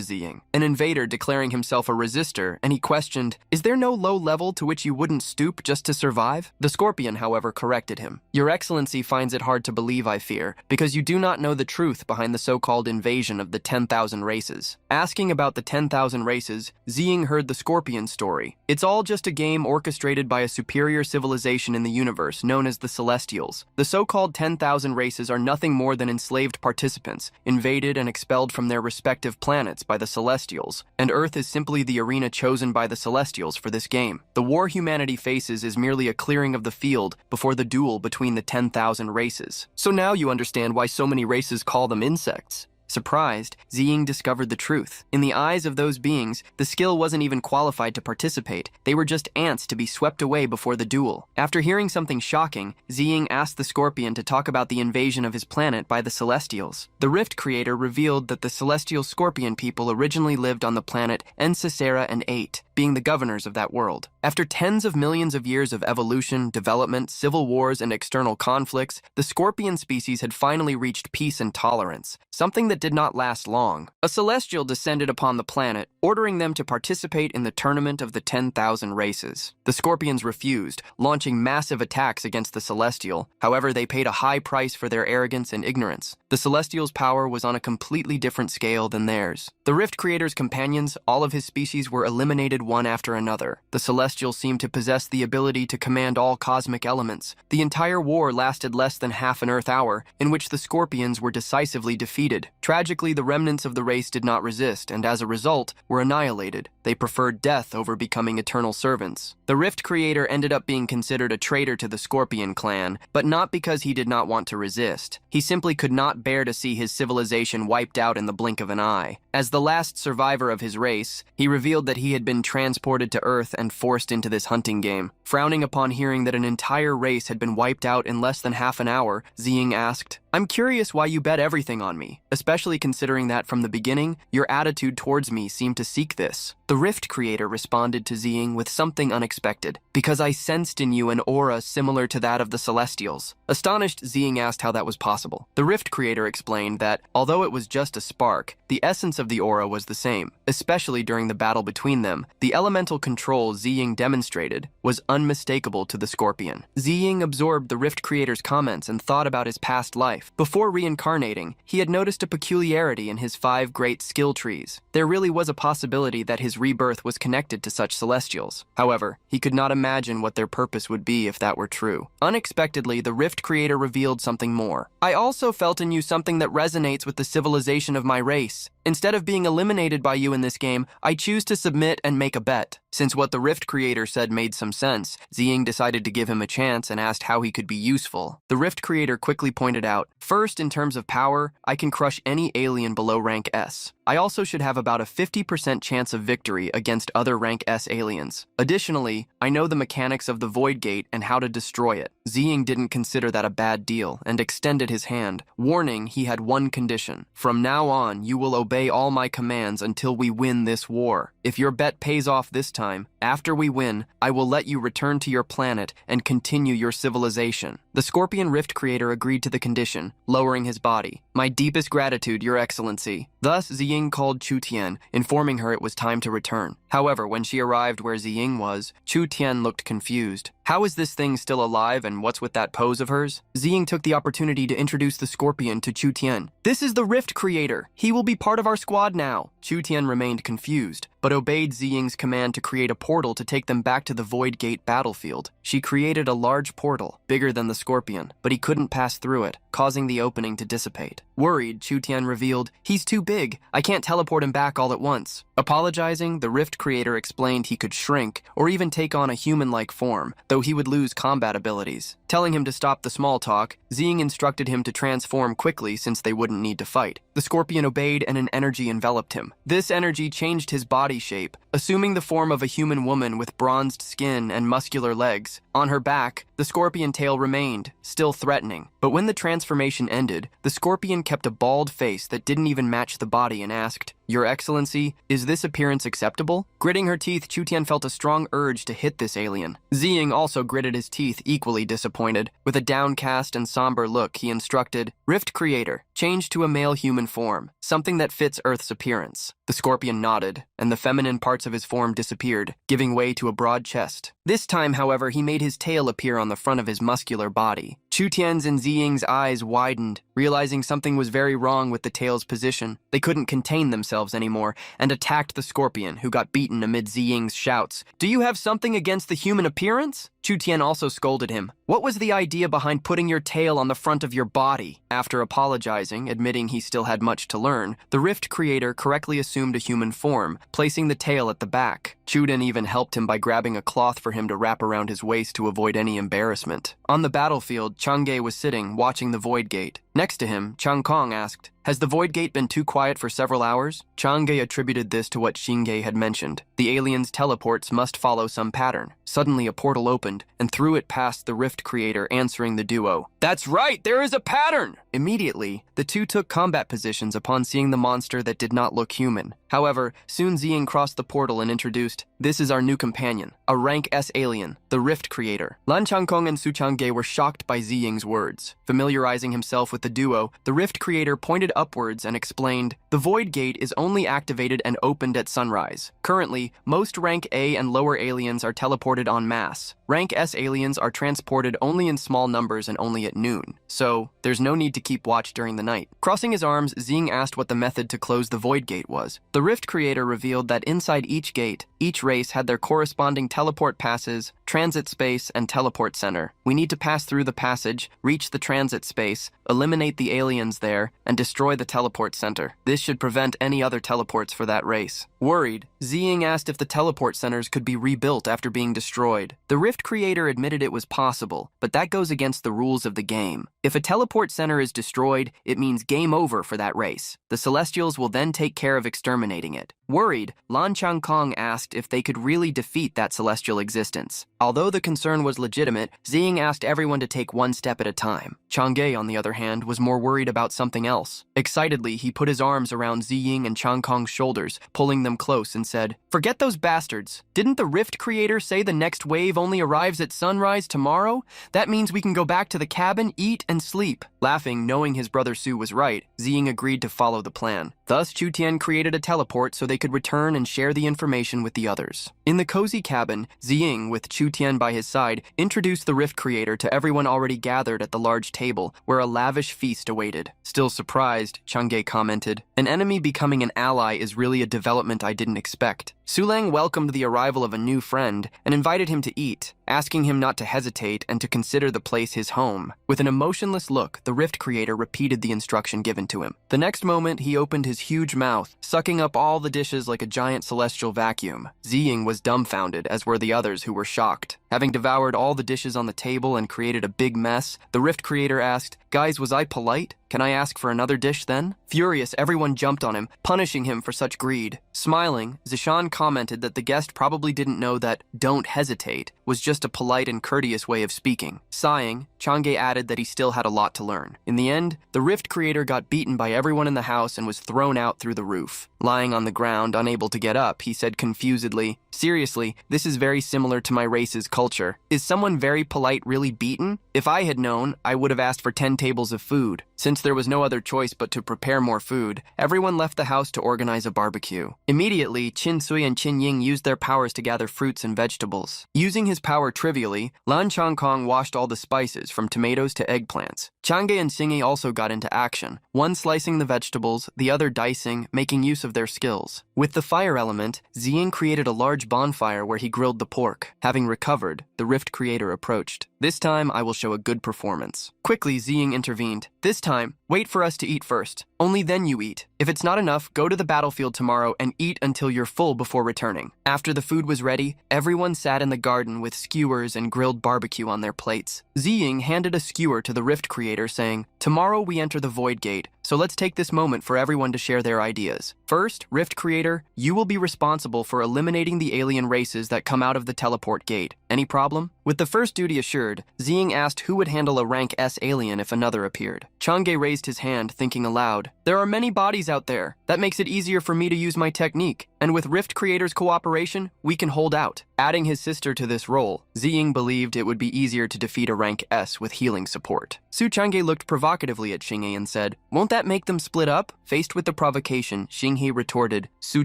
Ziying, an invader declaring himself a resistor, and he questioned, "Is there no low level to which you wouldn't stoop just to survive?" The scorpion, however, corrected him. "Your excellency finds it hard to believe, I fear, because you do not know the truth behind the so-called invasion of the 10,000 races." Asking about the 10,000 races, Ziying heard the scorpion story. "It's all just a game orchestrated by a superior civilization in the universe known as the Celestials. The so-called 10,000 races are nothing more than enslaved participants, invaded and expelled from their respective planets by the Celestials, and Earth is simply the arena chosen by the Celestials for this game. The war humanity faces is merely a clearing of the field before the duel between the 10,000 races. So now you understand why so many races call them insects. Surprised, Ziying discovered the truth. In the eyes of those beings, the skill wasn't even qualified to participate. They were just ants to be swept away before the duel. After hearing something shocking, Ziying asked the Scorpion to talk about the invasion of his planet by the Celestials. The Rift creator revealed that the Celestial Scorpion people originally lived on the planet Ensisera and 8, being the governors of that world. After tens of millions of years of evolution, development, civil wars, and external conflicts, the Scorpion species had finally reached peace and tolerance, something that did not last long. A Celestial descended upon the planet, ordering them to participate in the tournament of the 10,000 races. The Scorpions refused, launching massive attacks against the Celestial. However, they paid a high price for their arrogance and ignorance. The Celestial's power was on a completely different scale than theirs. The Rift creator's companions, all of his species, were eliminated one after another. The Celestials seemed to possess the ability to command all cosmic elements. The entire war lasted less than half an Earth hour, in which the Scorpions were decisively defeated. Tragically, the remnants of the race did not resist, and as a result, were annihilated. They preferred death over becoming eternal servants. The Rift creator ended up being considered a traitor to the Scorpion clan, but not because he did not want to resist. He simply could not bear to see his civilization wiped out in the blink of an eye. As the last survivor of his race, he revealed that he had been transported to Earth and forced into this hunting game. Frowning upon hearing that an entire race had been wiped out in less than half an hour, Ziying asked, "I'm curious why you bet everything on me, especially considering that from the beginning, your attitude towards me seemed to seek this." The Rift creator responded to Ziying with something unexpected, "Because I sensed in you an aura similar to that of the Celestials." Astonished, Ziying asked how that was possible. The Rift creator explained that, although it was just a spark, the essence of the aura was the same. Especially during the battle between them, the elemental control Ziying demonstrated was unmistakable to the Scorpion. Ziying absorbed the Rift creator's comments and thought about his past life. Before reincarnating, he had noticed a peculiarity in his 5 great skill trees. There really was a possibility that his rebirth was connected to such Celestials. However, he could not imagine what their purpose would be if that were true. Unexpectedly, the Rift creator revealed something more. "I also felt in you something that resonates with the civilization of my race. Instead of being eliminated by you in this game, I choose to submit and make a bet." Since what the Rift creator said made some sense, Ziying decided to give him a chance and asked how he could be useful. The Rift creator quickly pointed out, "First, in terms of power, I can crush any alien below rank S. I also should have about a 50% chance of victory against other rank S aliens. Additionally, I know the mechanics of the Void Gate and how to destroy it." Ziying didn't consider that a bad deal and extended his hand, warning he had one condition. "From now on, you will obey all my commands until we win this war. If your bet pays off this time, after we win, I will let you return to your planet and continue your civilization." The Scorpion Rift creator agreed to the condition, lowering his body. "My deepest gratitude, Your Excellency." Thus, Ziying called Chu Tian, informing her it was time to return. However, when she arrived where Ziying was, Chu Tian looked confused. "How is this thing still alive and what's with that pose of hers?" Ziying took the opportunity to introduce the Scorpion to Chu Tian. "This is the Rift creator. He will be part of our squad now." Chu Tian remained confused, but obeyed Ziying's command to create a portal to take them back to the Void Gate battlefield. She created a large portal, bigger than the Scorpion, but he couldn't pass through it, causing the opening to dissipate. Worried, Chu Tian revealed, "He's too big. I can't teleport him back all at once." Apologizing, the Rift creator explained he could shrink or even take on a human-like form, though he would lose combat abilities. Telling him to stop the small talk, Ziying instructed him to transform quickly since they wouldn't need to fight. The Scorpion obeyed and an energy enveloped him. This energy changed his body shape, assuming the form of a human woman with bronzed skin and muscular legs. On her back, the Scorpion tail remained, still threatening. But when the transformation ended, the Scorpion kept a bald face that didn't even match the body and asked, "Your Excellency, is this appearance acceptable?" Gritting her teeth, Chu Tian felt a strong urge to hit this alien. Ziying also gritted his teeth, equally disappointed. With a downcast and somber look, he instructed, "Rift Creator, change to a male human form, something that fits Earth's appearance." The Scorpion nodded, and the feminine parts of his form disappeared, giving way to a broad chest. This time, however, he made his tail appear on the front of his muscular body. Chu Tian's and Ziying's eyes widened, realizing something was very wrong with the tail's position. They couldn't contain themselves anymore and attacked the scorpion, who got beaten amid Ziying's shouts. "Do you have something against the human appearance?" Chu Tian also scolded him. "What was the idea behind putting your tail on the front of your body?" After apologizing, admitting he still had much to learn, the rift creator correctly assumed a human form, placing the tail at the back. Chu Tian even helped him by grabbing a cloth for him to wrap around his waist to avoid any embarrassment. On the battlefield, Chang'e was sitting, watching the Void Gate. Next to him, Chang Kong asked, "Has the Void Gate been too quiet for several hours?" Chang'e attributed this to what Xingye had mentioned. The aliens' teleports must follow some pattern. Suddenly, a portal opened, and through it passed the Rift Creator, answering the duo. "That's right, there is a pattern!" Immediately, the two took combat positions upon seeing the monster that did not look human. However, soon Ziying crossed the portal and introduced, "This is our new companion, a rank S alien, the Rift Creator." Lan Changkong and Su Chang'e were shocked by Ziying's words. Familiarizing himself with the duo, the Rift Creator pointed upwards and explained, "The Void Gate is only activated and opened at sunrise. Currently, most rank A and lower aliens are teleported en masse. Rank S aliens are transported only in small numbers and only at noon, so there's no need to keep watch during the night." Crossing his arms, Ziying asked what the method to close the Void Gate was. The Rift Creator revealed that inside each gate, each race had their corresponding teleport passes, transit space, and teleport center. We need to pass through the passage, reach the transit space, eliminate the aliens there, and destroy the teleport center. This should prevent any other teleports for that race. Worried, Ziying asked if the teleport centers could be rebuilt after being destroyed. The Rift Creator admitted it was possible, but that goes against the rules of the game. If a teleport center is destroyed, it means game over for that race. The Celestials will then take care of exterminating it. Worried, Lan Changkong asked if they could really defeat that celestial existence. Although the concern was legitimate, Ziying asked everyone to take one step at a time. Chang'e, on the other hand, was more worried about something else. Excitedly, he put his arms around Ziying and Changkong's shoulders, pulling them close, and said, "Forget those bastards. Didn't the Rift Creator say the next wave only arrives at sunrise tomorrow? That means we can go back to the cabin, eat, and sleep." Laughing, knowing his brother Su was right, Ziying agreed to follow the plan. Thus, Chu Tian created a teleport so they could return and share the information with the others. In the cozy cabin, Ziying, with Chu Tian by his side, introduced the Rift Creator to everyone already gathered at the large table, where a lavish feast awaited. Still surprised, Chang'e commented, "An enemy becoming an ally is really a development I didn't expect." Sulang welcomed the arrival of a new friend and invited him to eat, asking him not to hesitate and to consider the place his home. With an emotionless look, the Rift Creator repeated the instruction given to him. The next moment, he opened his huge mouth, sucking up all the dishes like a giant celestial vacuum. Ziying was dumbfounded, as were the others who were shocked. Having devoured all the dishes on the table and created a big mess, the Rift Creator asked, "Guys, was I polite? Can I ask for another dish then?" Furious, everyone jumped on him, punishing him for such greed. Smiling, Zishan commented that the guest probably didn't know that "don't hesitate" was just a polite and courteous way of speaking. Sighing, Chang'e added that he still had a lot to learn. In the end, the Rift Creator got beaten by everyone in the house and was thrown out through the roof. Lying on the ground, unable to get up, he said confusedly, "Seriously, this is very similar to my race's culture. Is someone very polite really beaten? If I had known, I would have asked for 10 tables of food." Since there was no other choice but to prepare more food, everyone left the house to organize a barbecue. Immediately, Qin Sui and Qin Ying used their powers to gather fruits and vegetables. Using his power trivially, Lan Changkong washed all the spices, from tomatoes to eggplants. Chang'e and Xingye also got into action, one slicing the vegetables, the other dicing, making use of their skills. With the fire element, Ziying created a large bonfire where he grilled the pork. Having recovered, the Rift Creator approached. "This time, I will show a good performance." Quickly, Ziying intervened. "This time, wait for us to eat first. Only then you eat. If it's not enough, go to the battlefield tomorrow and eat until you're full before returning." After the food was ready, everyone sat in the garden with skewers and grilled barbecue on their plates. Ziying handed a skewer to the Rift Creator, saying, "Tomorrow we enter the Void Gate, so let's take this moment for everyone to share their ideas. First, Rift Creator, you will be responsible for eliminating the alien races that come out of the teleport gate. Any problem?" With the first duty assured, Ziying asked who would handle a rank S alien if another appeared. Chang'e raised his hand, thinking aloud, "There are many bodies out there. That makes it easier for me to use my technique. And with Rift Creator's cooperation, we can hold out." Adding his sister to this role, Ziying believed it would be easier to defeat a rank S with healing support. Su Chang'e looked provocatively at Xingye and said, "Won't that that make them split up? Faced with the provocation, Xinghe retorted, Su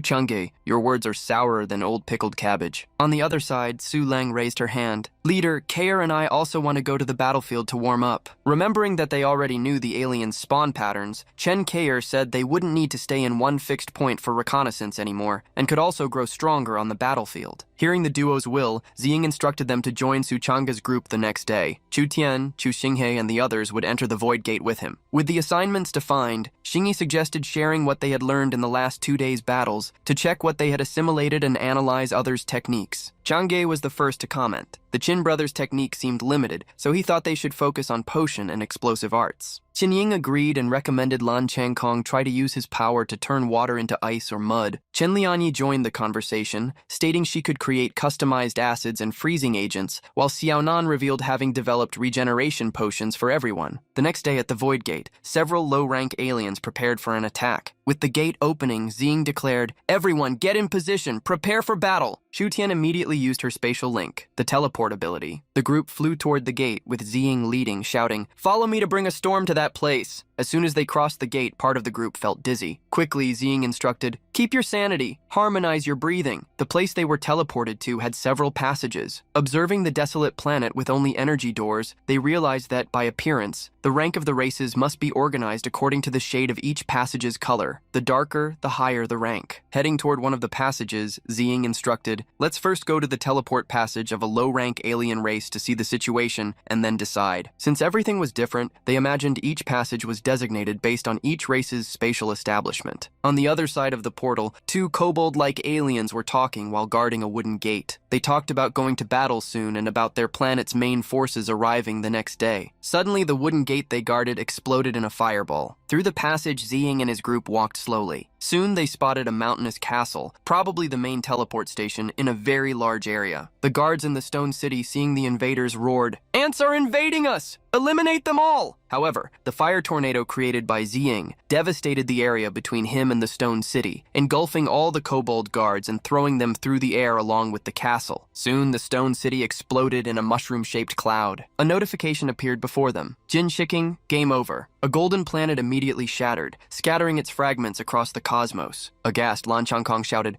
Changge, your words are sourer than old pickled cabbage. On the other side, Su Leng raised her hand. Leader, Kair and I also want to go to the battlefield to warm up. Remembering that they already knew the aliens' spawn patterns, Chen Kair said they wouldn't need to stay in one fixed point for reconnaissance anymore, and could also grow stronger on the battlefield. Hearing the duo's will, Ziying instructed them to join Su Changge's group the next day. Chu Tian, Chu Xinghe, and the others would enter the Void Gate with him. With the assignments defined, Xinghe suggested sharing what they had learned in the last 2 days' battles to check what they had assimilated and analyze others' techniques. Changge was the first to comment. The Qin brothers' technique seemed limited, so he thought they should focus on potion and explosive arts. Qin Ying agreed and recommended Lan Changkong try to use his power to turn water into ice or mud. Chen Lianyi joined the conversation, stating she could create customized acids and freezing agents, while Xiaonan revealed having developed regeneration potions for everyone. The next day at the Void Gate, several low-rank aliens prepared for an attack. With the gate opening, Ziying declared, "Everyone, get in position, prepare for battle!" Xu Tian immediately used her spatial link, the teleport ability. The group flew toward the gate, with Ziying leading, shouting, "Follow me to bring a storm to that place!" As soon as they crossed the gate, part of the group felt dizzy. Quickly, Ziying instructed, "Keep your sanity, harmonize your breathing." The place they were teleported to had several passages. Observing the desolate planet with only energy doors, they realized that, by appearance, the rank of the races must be organized according to the shade of each passage's color. The darker, the higher the rank. Heading toward one of the passages, Ziying instructed, "Let's first go to the teleport passage of a low-rank alien race to see the situation and then decide." Since everything was different, they imagined each passage was designated based on each race's spatial establishment. On the other side of the portal, 2 kobold-like aliens were talking while guarding a wooden gate. They talked about going to battle soon and about their planet's main forces arriving the next day. Suddenly, the wooden gate they guarded exploded in a fireball. Through the passage, Ziying and his group walked slowly. Soon they spotted a mountainous castle, probably the main teleport station, in a very large area. The guards in the stone city, seeing the invaders, roared, "Ants are invading us! Eliminate them all!" However, the fire tornado created by Ziying devastated the area between him and the stone city, engulfing all the kobold guards and throwing them through the air along with the castle. Soon, the stone city exploded in a mushroom-shaped cloud. A notification appeared before them. Jin Shiking, game over. A golden planet immediately shattered, scattering its fragments across the cosmos. Aghast, Lan Changkong shouted,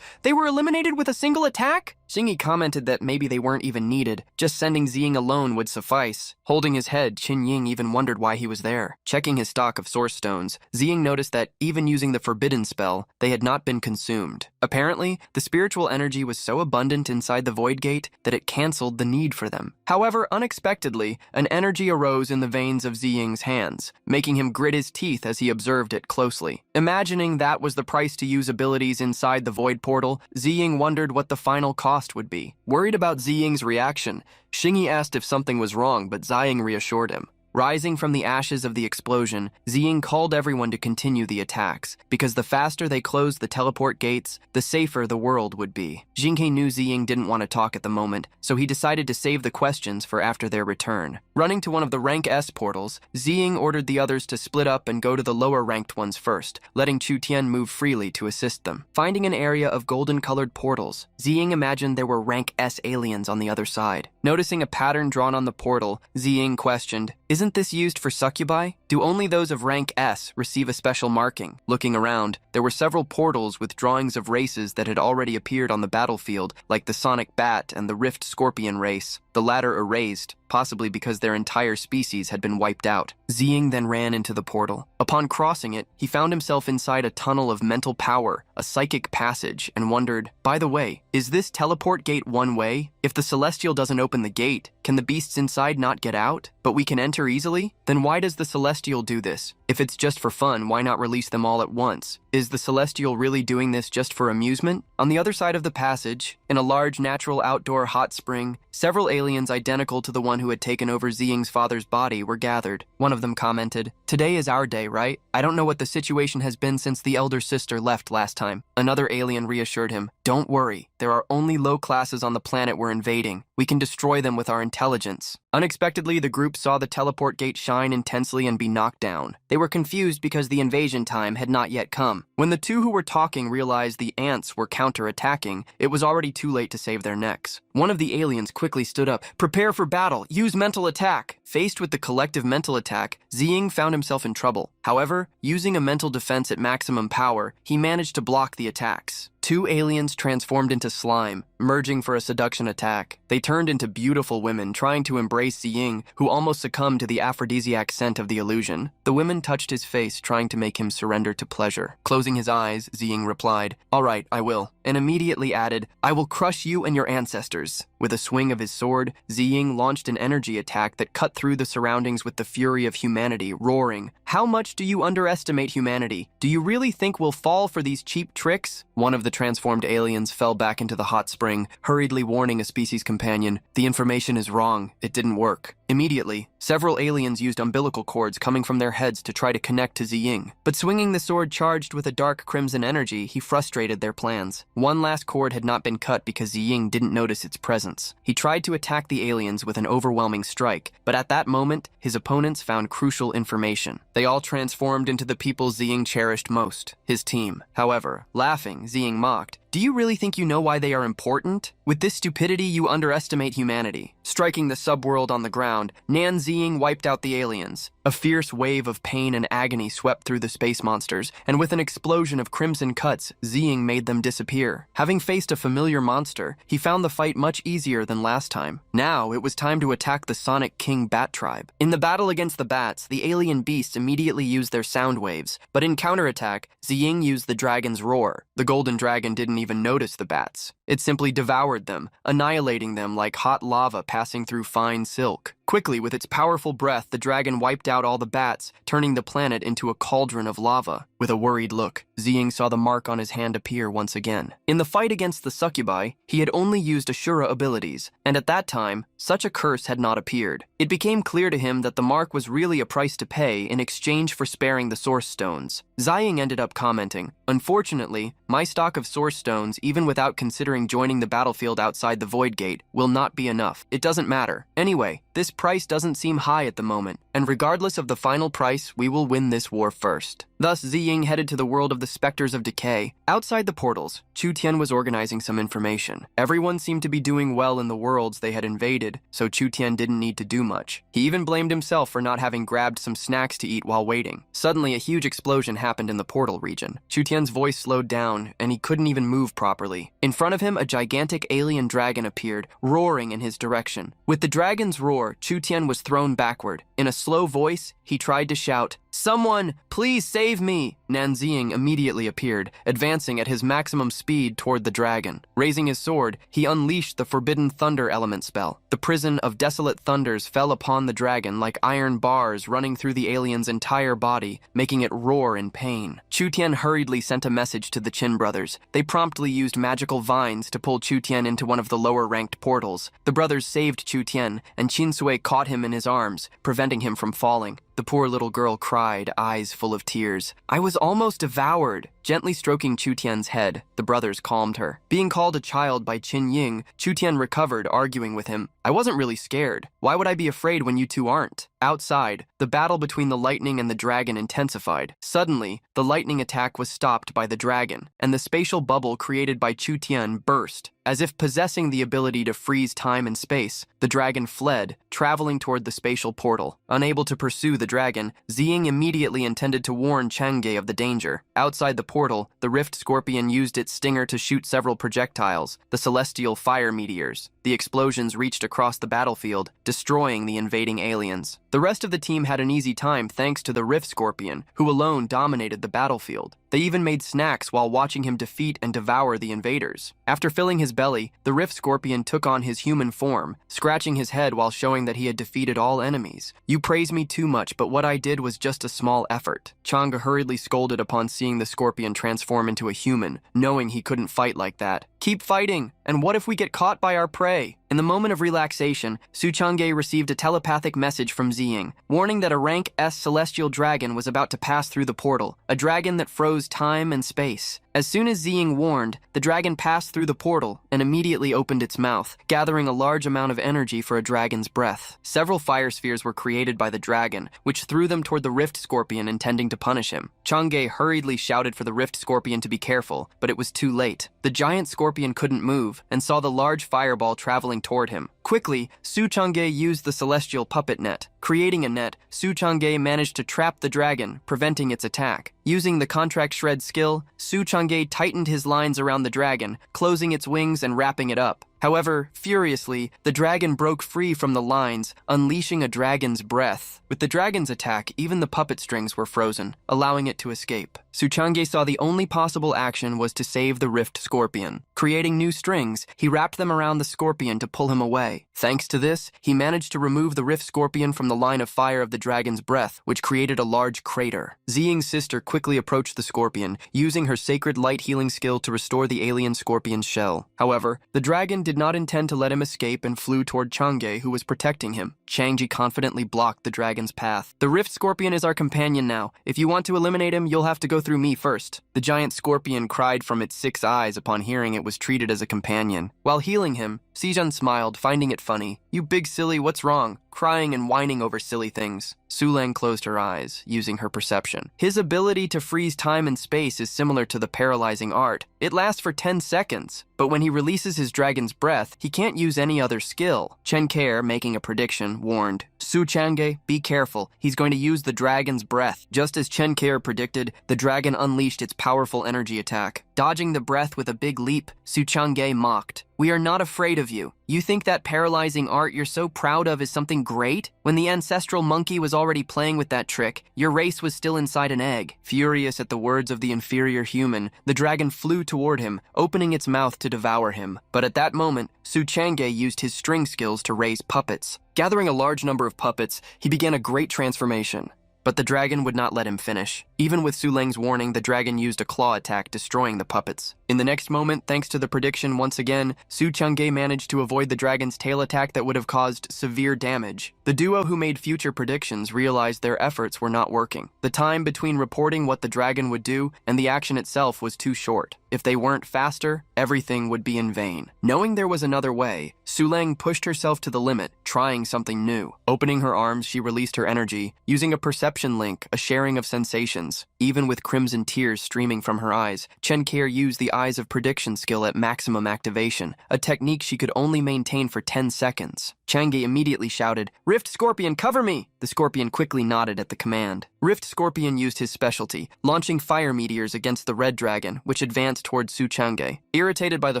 They were eliminated with a single attack?" Xinghe commented that maybe they weren't even needed, just sending Ziying alone would suffice. Holding his head, Qin Ying even wondered why he was there. Checking his stock of source stones, Ziying noticed that, even using the forbidden spell, they had not been consumed. Apparently, the spiritual energy was so abundant inside the Void Gate that it cancelled the need for them. However, unexpectedly, an energy arose in the veins of Ziying's hands, making him grit his teeth as he observed it closely. Imagining that was the price to use abilities inside the Void Portal, Ziying wondered what the final cost would be. Worried about Ziying's reaction, Xinghe asked if something was wrong, but Ziying reassured him. Rising from the ashes of the explosion, Ziying called everyone to continue the attacks, because the faster they closed the teleport gates, the safer the world would be. Xinghe knew Ziying didn't want to talk at the moment, so he decided to save the questions for after their return. Running to one of the rank S portals, Ziying ordered the others to split up and go to the lower-ranked ones first, letting Chu Tian move freely to assist them. Finding an area of golden-colored portals, Ziying imagined there were rank S aliens on the other side. Noticing a pattern drawn on the portal, Ziying questioned, "Isn't this used for succubi? Do only those of rank S receive a special marking?" Looking around, there were several portals with drawings of races that had already appeared on the battlefield, like the Sonic Bat and the Rift Scorpion race, the latter erased, possibly because their entire species had been wiped out. Ziying then ran into the portal. Upon crossing it, he found himself inside a tunnel of mental power, a psychic passage, and wondered, by the way, is this teleport gate one way? If the Celestial doesn't open the gate, can the beasts inside not get out? But we can enter easily? Then why does the Celestial do this? If it's just for fun, why not release them all at once? Is the Celestial really doing this just for amusement? On the other side of the passage, in a large natural outdoor hot spring, several aliens identical to the one who had taken over Ziying's father's body were gathered. One of them commented, "Today is our day, right? I don't know what the situation has been since the elder sister left last time." Another alien reassured him, "Don't worry, there are only low classes on the planet we're invading. We can destroy them with our intelligence." Unexpectedly, the group saw the teleport gate shine intensely and be knocked down. They were confused because the invasion time had not yet come. When the two who were talking realized the ants were counterattacking, it was already too late to save their necks. One of the aliens quickly stood up. "Prepare for battle. Use mental attack." Faced with the collective mental attack, Ziying found himself in trouble. However, using a mental defense at maximum power, he managed to block the attacks. Two aliens transformed into slime, merging for a seduction attack. They turned into beautiful women, trying to embrace Ziying, who almost succumbed to the aphrodisiac scent of the illusion. The women touched his face, trying to make him surrender to pleasure. Closing his eyes, Ziying replied, "All right, I will," and immediately added, "I will crush you and your ancestors." With a swing of his sword, Ziying launched an energy attack that cut through the surroundings with the fury of humanity, roaring, "How much do you underestimate humanity? Do you really think we'll fall for these cheap tricks?" One of the transformed aliens fell back into the hot spring, hurriedly warning a species companion, "The information is wrong. It didn't work." Immediately, several aliens used umbilical cords coming from their heads to try to connect to Ziying. But swinging the sword charged with a dark crimson energy, he frustrated their plans. One last cord had not been cut because Ziying didn't notice its presence. He tried to attack the aliens with an overwhelming strike, but at that moment, his opponents found crucial information. They all transformed into the people Ziying cherished most, his team. However, laughing, Ziying mocked, "Do you really think you know why they are important? With this stupidity, you underestimate humanity." Striking the subworld on the ground, Nan Ziying wiped out the aliens. A fierce wave of pain and agony swept through the space monsters, and with an explosion of crimson cuts, Ziying made them disappear. Having faced a familiar monster, he found the fight much easier than last time. Now, it was time to attack the Sonic King Bat Tribe. In the battle against the bats, the alien beasts immediately used their sound waves, but in counterattack, Ziying used the dragon's roar. The golden dragon didn't even notice the bats. It simply devoured them, annihilating them like hot lava passing through fine silk. Quickly, with its powerful breath, the dragon wiped out all the bats, turning the planet into a cauldron of lava. With a worried look, Ziying saw the mark on his hand appear once again. In the fight against the succubi, he had only used Ashura abilities, and at that time, such a curse had not appeared. It became clear to him that the mark was really a price to pay in exchange for sparing the source stones. Ziying ended up commenting, "Unfortunately, my stock of source stones, even without considering joining the battlefield outside the Void Gate, will not be enough. It doesn't matter. Anyway, this price doesn't seem high at the moment, and regardless of the final price, we will win this war first." Thus, Ziying headed to the world of the Specters of Decay. Outside the portals, Chu Tian was organizing some information. Everyone seemed to be doing well in the worlds they had invaded, so Chu Tian didn't need to do much. He even blamed himself for not having grabbed some snacks to eat while waiting. Suddenly, a huge explosion happened in the portal region. Chu Tian's voice slowed down, and he couldn't even move properly. In front of him, a gigantic alien dragon appeared, roaring in his direction. With the dragon's roar, Chu Tian was thrown backward. In a slow voice, he tried to shout, "Someone, please save me!" Nan Ziying immediately appeared, advancing at his maximum speed toward the dragon. Raising his sword, he unleashed the Forbidden Thunder element spell. The prison of desolate thunders fell upon the dragon like iron bars running through the alien's entire body, making it roar in pain. Chu Tian hurriedly sent a message to the Qin brothers. They promptly used magical vines to pull Chu Tian into one of the lower-ranked portals. The brothers saved Chu Tian, and Qin Sui caught him in his arms, preventing him from falling. The poor little girl cried, eyes full of tears. "I was almost devoured." Gently stroking Chu Tian's head, the brothers calmed her. Being called a child by Qin Ying, Chu Tian recovered, arguing with him, "I wasn't really scared. Why would I be afraid when you two aren't?" Outside, the battle between the lightning and the dragon intensified. Suddenly, the lightning attack was stopped by the dragon, and the spatial bubble created by Chu Tian burst. As if possessing the ability to freeze time and space, the dragon fled, traveling toward the spatial portal. Unable to pursue the dragon, Ziying immediately intended to warn Chang'e of the danger. Outside the portal, the Rift Scorpion used its stinger to shoot several projectiles, the celestial fire meteors. The explosions reached across the battlefield, destroying the invading aliens. The rest of the team had an easy time thanks to the Rift Scorpion, who alone dominated the battlefield. They even made snacks while watching him defeat and devour the invaders. After filling his belly, the Rift Scorpion took on his human form, scratching his head while showing that he had defeated all enemies. "You praise me too much, but what I did was just a small effort." Chang'e hurriedly scolded upon seeing the scorpion transform into a human, knowing he couldn't fight like that. "Keep fighting, and what if we get caught by our prey?" In the moment of relaxation, Su Chang'e received a telepathic message from Ziying, warning that a rank S celestial dragon was about to pass through the portal, a dragon that froze time and space. As soon as Ziying warned, the dragon passed through the portal and immediately opened its mouth, gathering a large amount of energy for a dragon's breath. Several fire spheres were created by the dragon, which threw them toward the Rift Scorpion, intending to punish him. Chang'e hurriedly shouted for the Rift Scorpion to be careful, but it was too late. The giant scorpion couldn't move and saw the large fireball traveling toward him. Quickly, Su Chang'e used the celestial puppet net. Creating a net, Su Chang'e managed to trap the dragon, preventing its attack. Using the contract shred skill, Su Chang'e tightened his lines around the dragon, closing its wings and wrapping it up. However, furiously, the dragon broke free from the lines, unleashing a dragon's breath. With the dragon's attack, even the puppet strings were frozen, allowing it to escape. Su Chang'e saw the only possible action was to save the Rift Scorpion. Creating new strings, he wrapped them around the scorpion to pull him away. Thanks to this, he managed to remove the Rift Scorpion from the line of fire of the dragon's breath, which created a large crater. Ziying's sister quickly approached the scorpion, using her sacred light healing skill to restore the alien scorpion's shell. However, the dragon did not intend to let him escape and flew toward Chang'e, who was protecting him. Chang'e confidently blocked the dragon's path. "The Rift Scorpion is our companion now. If you want to eliminate him, you'll have to go through me first." The giant scorpion cried from its 6 eyes upon hearing it was treated as a companion. While healing him, Sijun smiled, finding it funny. "You big silly, what's wrong? Crying and whining over silly things." Suleng closed her eyes, using her perception. His ability to freeze time and space is similar to the paralyzing art. It lasts for 10 seconds, but when he releases his dragon's breath, he can't use any other skill. Chen Care, making a prediction, warned, "Su Chang'e, be careful. He's going to use the dragon's breath." Just as Chen Care predicted, the dragon unleashed its powerful energy attack. Dodging the breath with a big leap, Su Chang'e mocked, "We are not afraid of you. You think that paralyzing art you're so proud of is something great? When the ancestral monkey was already playing with that trick, your race was still inside an egg." Furious at the words of the inferior human, the dragon flew toward him, opening its mouth to devour him. But at that moment, Su Chang'e used his string skills to raise puppets. Gathering a large number of puppets, he began a great transformation. But the dragon would not let him finish. Even with Suleng's warning, the dragon used a claw attack, destroying the puppets. In the next moment, thanks to the prediction once again, Su Chang'e managed to avoid the dragon's tail attack that would have caused severe damage. The duo who made future predictions realized their efforts were not working. The time between reporting what the dragon would do and the action itself was too short. If they weren't faster, everything would be in vain. Knowing there was another way, Suleng pushed herself to the limit, trying something new. Opening her arms, she released her energy, using a perception link, a sharing of sensations. Even with crimson tears streaming from her eyes, Chen Care used the Eyes of Prediction skill at maximum activation, a technique she could only maintain for 10 seconds. Chang'e immediately shouted, "Rift Scorpion, cover me!" The scorpion quickly nodded at the command. Rift Scorpion used his specialty, launching fire meteors against the red dragon, which advanced toward Su Chang'e. Irritated by the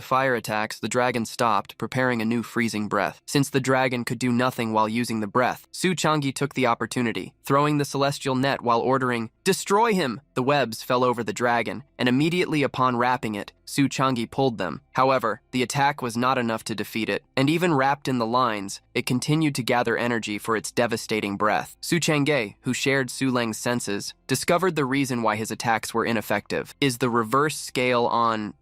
fire attacks, the dragon stopped, preparing a new freezing breath. Since the dragon could do nothing while using the breath, Su Chang'e took the opportunity, throwing the celestial net while ordering, "Destroy him!" The webs fell over the dragon, and immediately upon wrapping it, Su Chang'e pulled them. However, the attack was not enough to defeat it, and even wrapped in the lines, it continued to gather energy for its devastating breath. Su Chang'e, who shared Suleng's senses, discovered the reason why his attacks were ineffective. Is the reverse scale on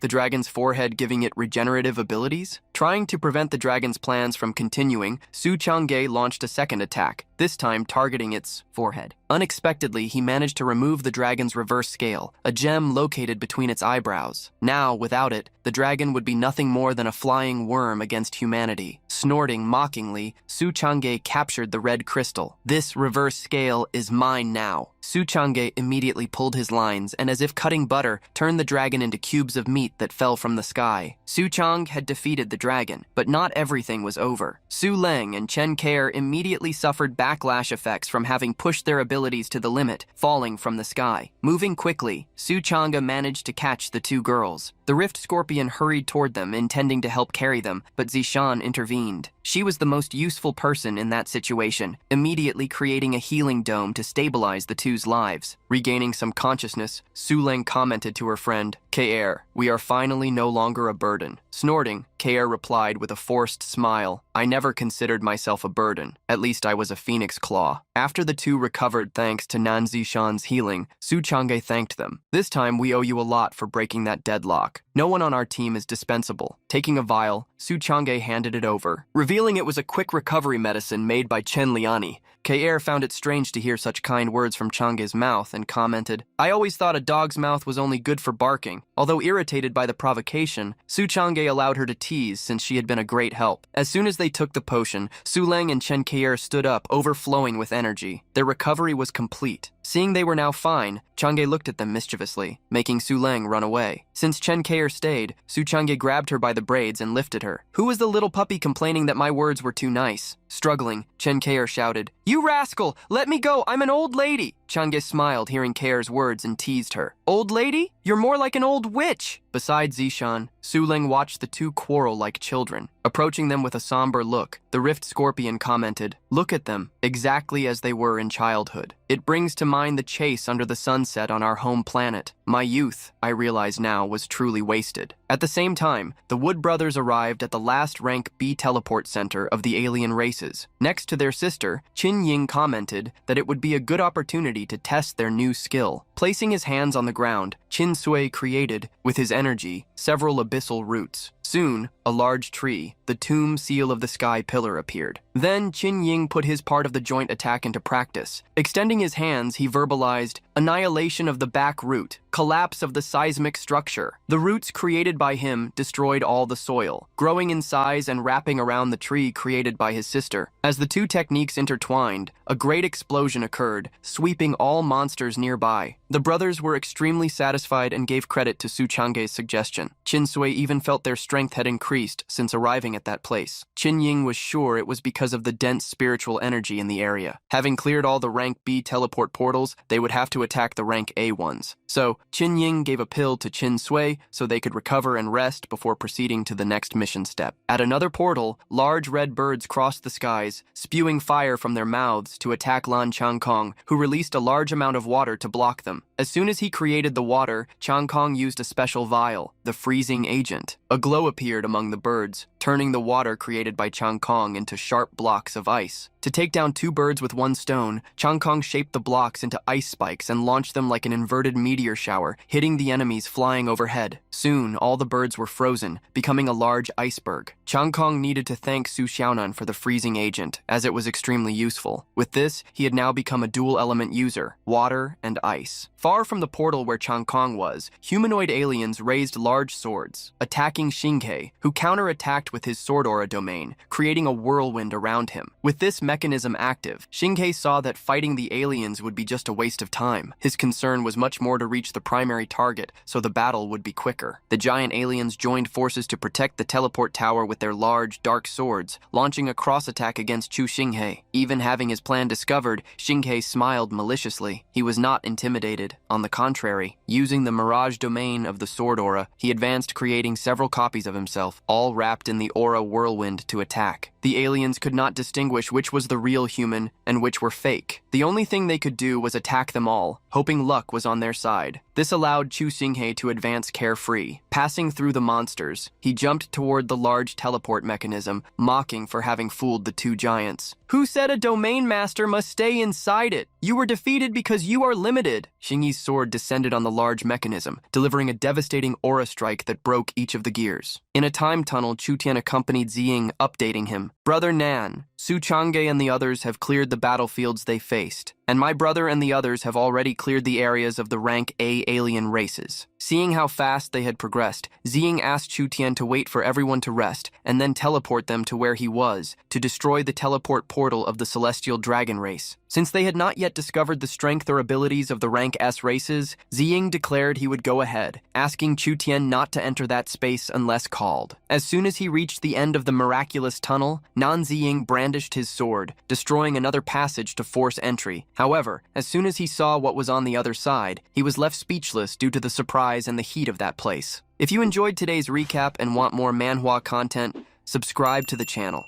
the dragon's forehead giving it regenerative abilities? Trying to prevent the dragon's plans from continuing, Su Chang'e launched a second attack, this time targeting its forehead. Unexpectedly, he managed to remove the dragon's reverse scale, a gem located between its eyebrows. Now, without it, the dragon would be nothing more than a flying worm against humanity. Snorting mockingly, Su Chang'e captured the red crystal. "This reverse scale is mine now." Su Chang'e immediately pulled his lines and, as if cutting butter, turned the dragon into cubes of meat that fell from the sky. Su Chang had defeated the dragon, but not everything was over. Su Leng and Chen Care immediately suffered backlash effects from having pushed their abilities to the limit, falling from the sky. Moving quickly, Su Chang'e managed to catch the two girls. The Rift Scorpion hurried toward them, intending to help carry them, but Zishan intervened. She was the most useful person in that situation, immediately creating a healing dome to stabilize the two's lives. Regaining some consciousness, Su Leng commented to her friend, K-Air, we are finally no longer a burden. Snorting, K-Air replied with a forced smile. I never considered myself a burden. At least I was a phoenix claw. After the two recovered thanks to Nan Ziying's healing, Su Chang'e thanked them. This time we owe you a lot for breaking that deadlock. No one on our team is dispensable. Taking a vial, Su Chang'e handed it over, revealing it was a quick recovery medicine made by Chen Liani. K-Air found it strange to hear such kind words from Chang'e's mouth and commented, I always thought a dog's mouth was only good for barking. Although irritated by the provocation, Su Chang'e allowed her to tease since she had been a great help. As soon as they took the potion, Su Leng and Chen K-Air stood up, overflowing with energy. Their recovery was complete. Seeing they were now fine, Chang'e looked at them mischievously, making Su Leng run away. Since Chen K-Air stayed, Su Chang'e grabbed her by the braids and lifted her. Who was the little puppy complaining that my words were too nice? Struggling, Chen K-Air shouted, You rascal! Let me go! I'm an old lady! Chang'e smiled hearing K-Air's words and teased her. Old lady? You're more like an old witch! Beside Zishan, Su Leng watched the two quarrel like children. Approaching them with a somber look, the Rift Scorpion commented, Look at them, exactly as they were in childhood. It brings to mind the chase under the sunset on our home planet. My youth, I realize now, was truly wasted. At the same time, the Wood brothers arrived at the last rank B teleport center of the alien races. Next to their sister, Qin Ying commented that it would be a good opportunity to test their new skill. Placing his hands on the ground, Qin Sui created, with his energy, several abyssal roots. Soon, a large tree, the tomb seal of the sky pillar, appeared. Then Qin Ying put his part of the joint attack into practice. Extending his hands, he verbalized, Annihilation of the back root, collapse of the seismic structure. The roots created by him destroyed all the soil, growing in size and wrapping around the tree created by his sister. As the two techniques intertwined, a great explosion occurred, sweeping all monsters nearby. The brothers were extremely satisfied and gave credit to Su Chang'e's suggestion. Qin Sui even felt their strength had increased since arriving at that place. Qin Ying was sure it was because of the dense spiritual energy in the area. Having cleared all the rank B teleport portals, they would have to attack the rank A ones. So, Qin Ying gave a pill to Qin Sui so they could recover and rest before proceeding to the next mission step. At another portal, large red birds crossed the skies, spewing fire from their mouths to attack Lan Changkong, who released a large amount of water to block them. As soon as he created the water, Changkong used a special vial, the freezing agent. A glow appeared among the birds, turning the water created by Changkong into sharp blocks of ice. To take down two birds with one stone, Changkong shaped the blocks into ice spikes and launched them like an inverted meteor shower, hitting the enemies flying overhead. Soon, all the birds were frozen, becoming a large iceberg. Changkong needed to thank Su Xiaonan for the freezing agent, as it was extremely useful. With this, he had now become a dual-element user, water and ice. Far from the portal where Changkong was, humanoid aliens raised large swords, attacking Xinghe, who counterattacked with his sword aura domain, creating a whirlwind around him. With this mechanism active, Xinghe saw that fighting the aliens would be just a waste of time. His concern was much more to reach the primary target, so the battle would be quicker. The giant aliens joined forces to protect the teleport tower with their large, dark swords, launching a cross-attack against Chu Xinghe. Even having his plan discovered, Xinghe smiled maliciously. He was not intimidated. On the contrary, using the mirage domain of the sword aura, he advanced, creating several copies of himself, all wrapped in the aura whirlwind to attack. The aliens could not distinguish which was the real human and which were fake. The only thing they could do was attack them all, hoping luck was on their side. This allowed Chu Xinghe to advance carefree. Passing through the monsters, he jumped toward the large teleport mechanism, mocking for having fooled the two giants. Who said a domain master must stay inside it? You were defeated because you are limited. Xingyi's sword descended on the large mechanism, delivering a devastating aura strike that broke each of the gears. In a time tunnel, Chu Tian accompanied Ziying, updating him. Brother Nan, Su Chang'e and the others have cleared the battlefields they faced, and my brother and the others have already cleared the areas of the rank A alien races. Seeing how fast they had progressed, Ziying asked Chu Tian to wait for everyone to rest, and then teleport them to where he was, to destroy the teleport portal of the celestial dragon race. Since they had not yet discovered the strength or abilities of the rank S races, Ziying declared he would go ahead, asking Chu Tian not to enter that space unless called. As soon as he reached the end of the miraculous tunnel, Nan Ziying brandished his sword, destroying another passage to force entry. However, as soon as he saw what was on the other side, he was left speechless due to the surprise and the heat of that place. If you enjoyed today's recap and want more manhwa content, subscribe to the channel.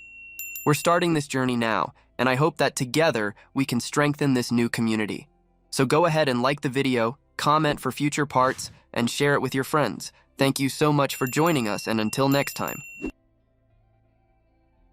We're starting this journey now, and I hope that together we can strengthen this new community. So go ahead and like the video, comment for future parts, and share it with your friends. Thank you so much for joining us, and until next time.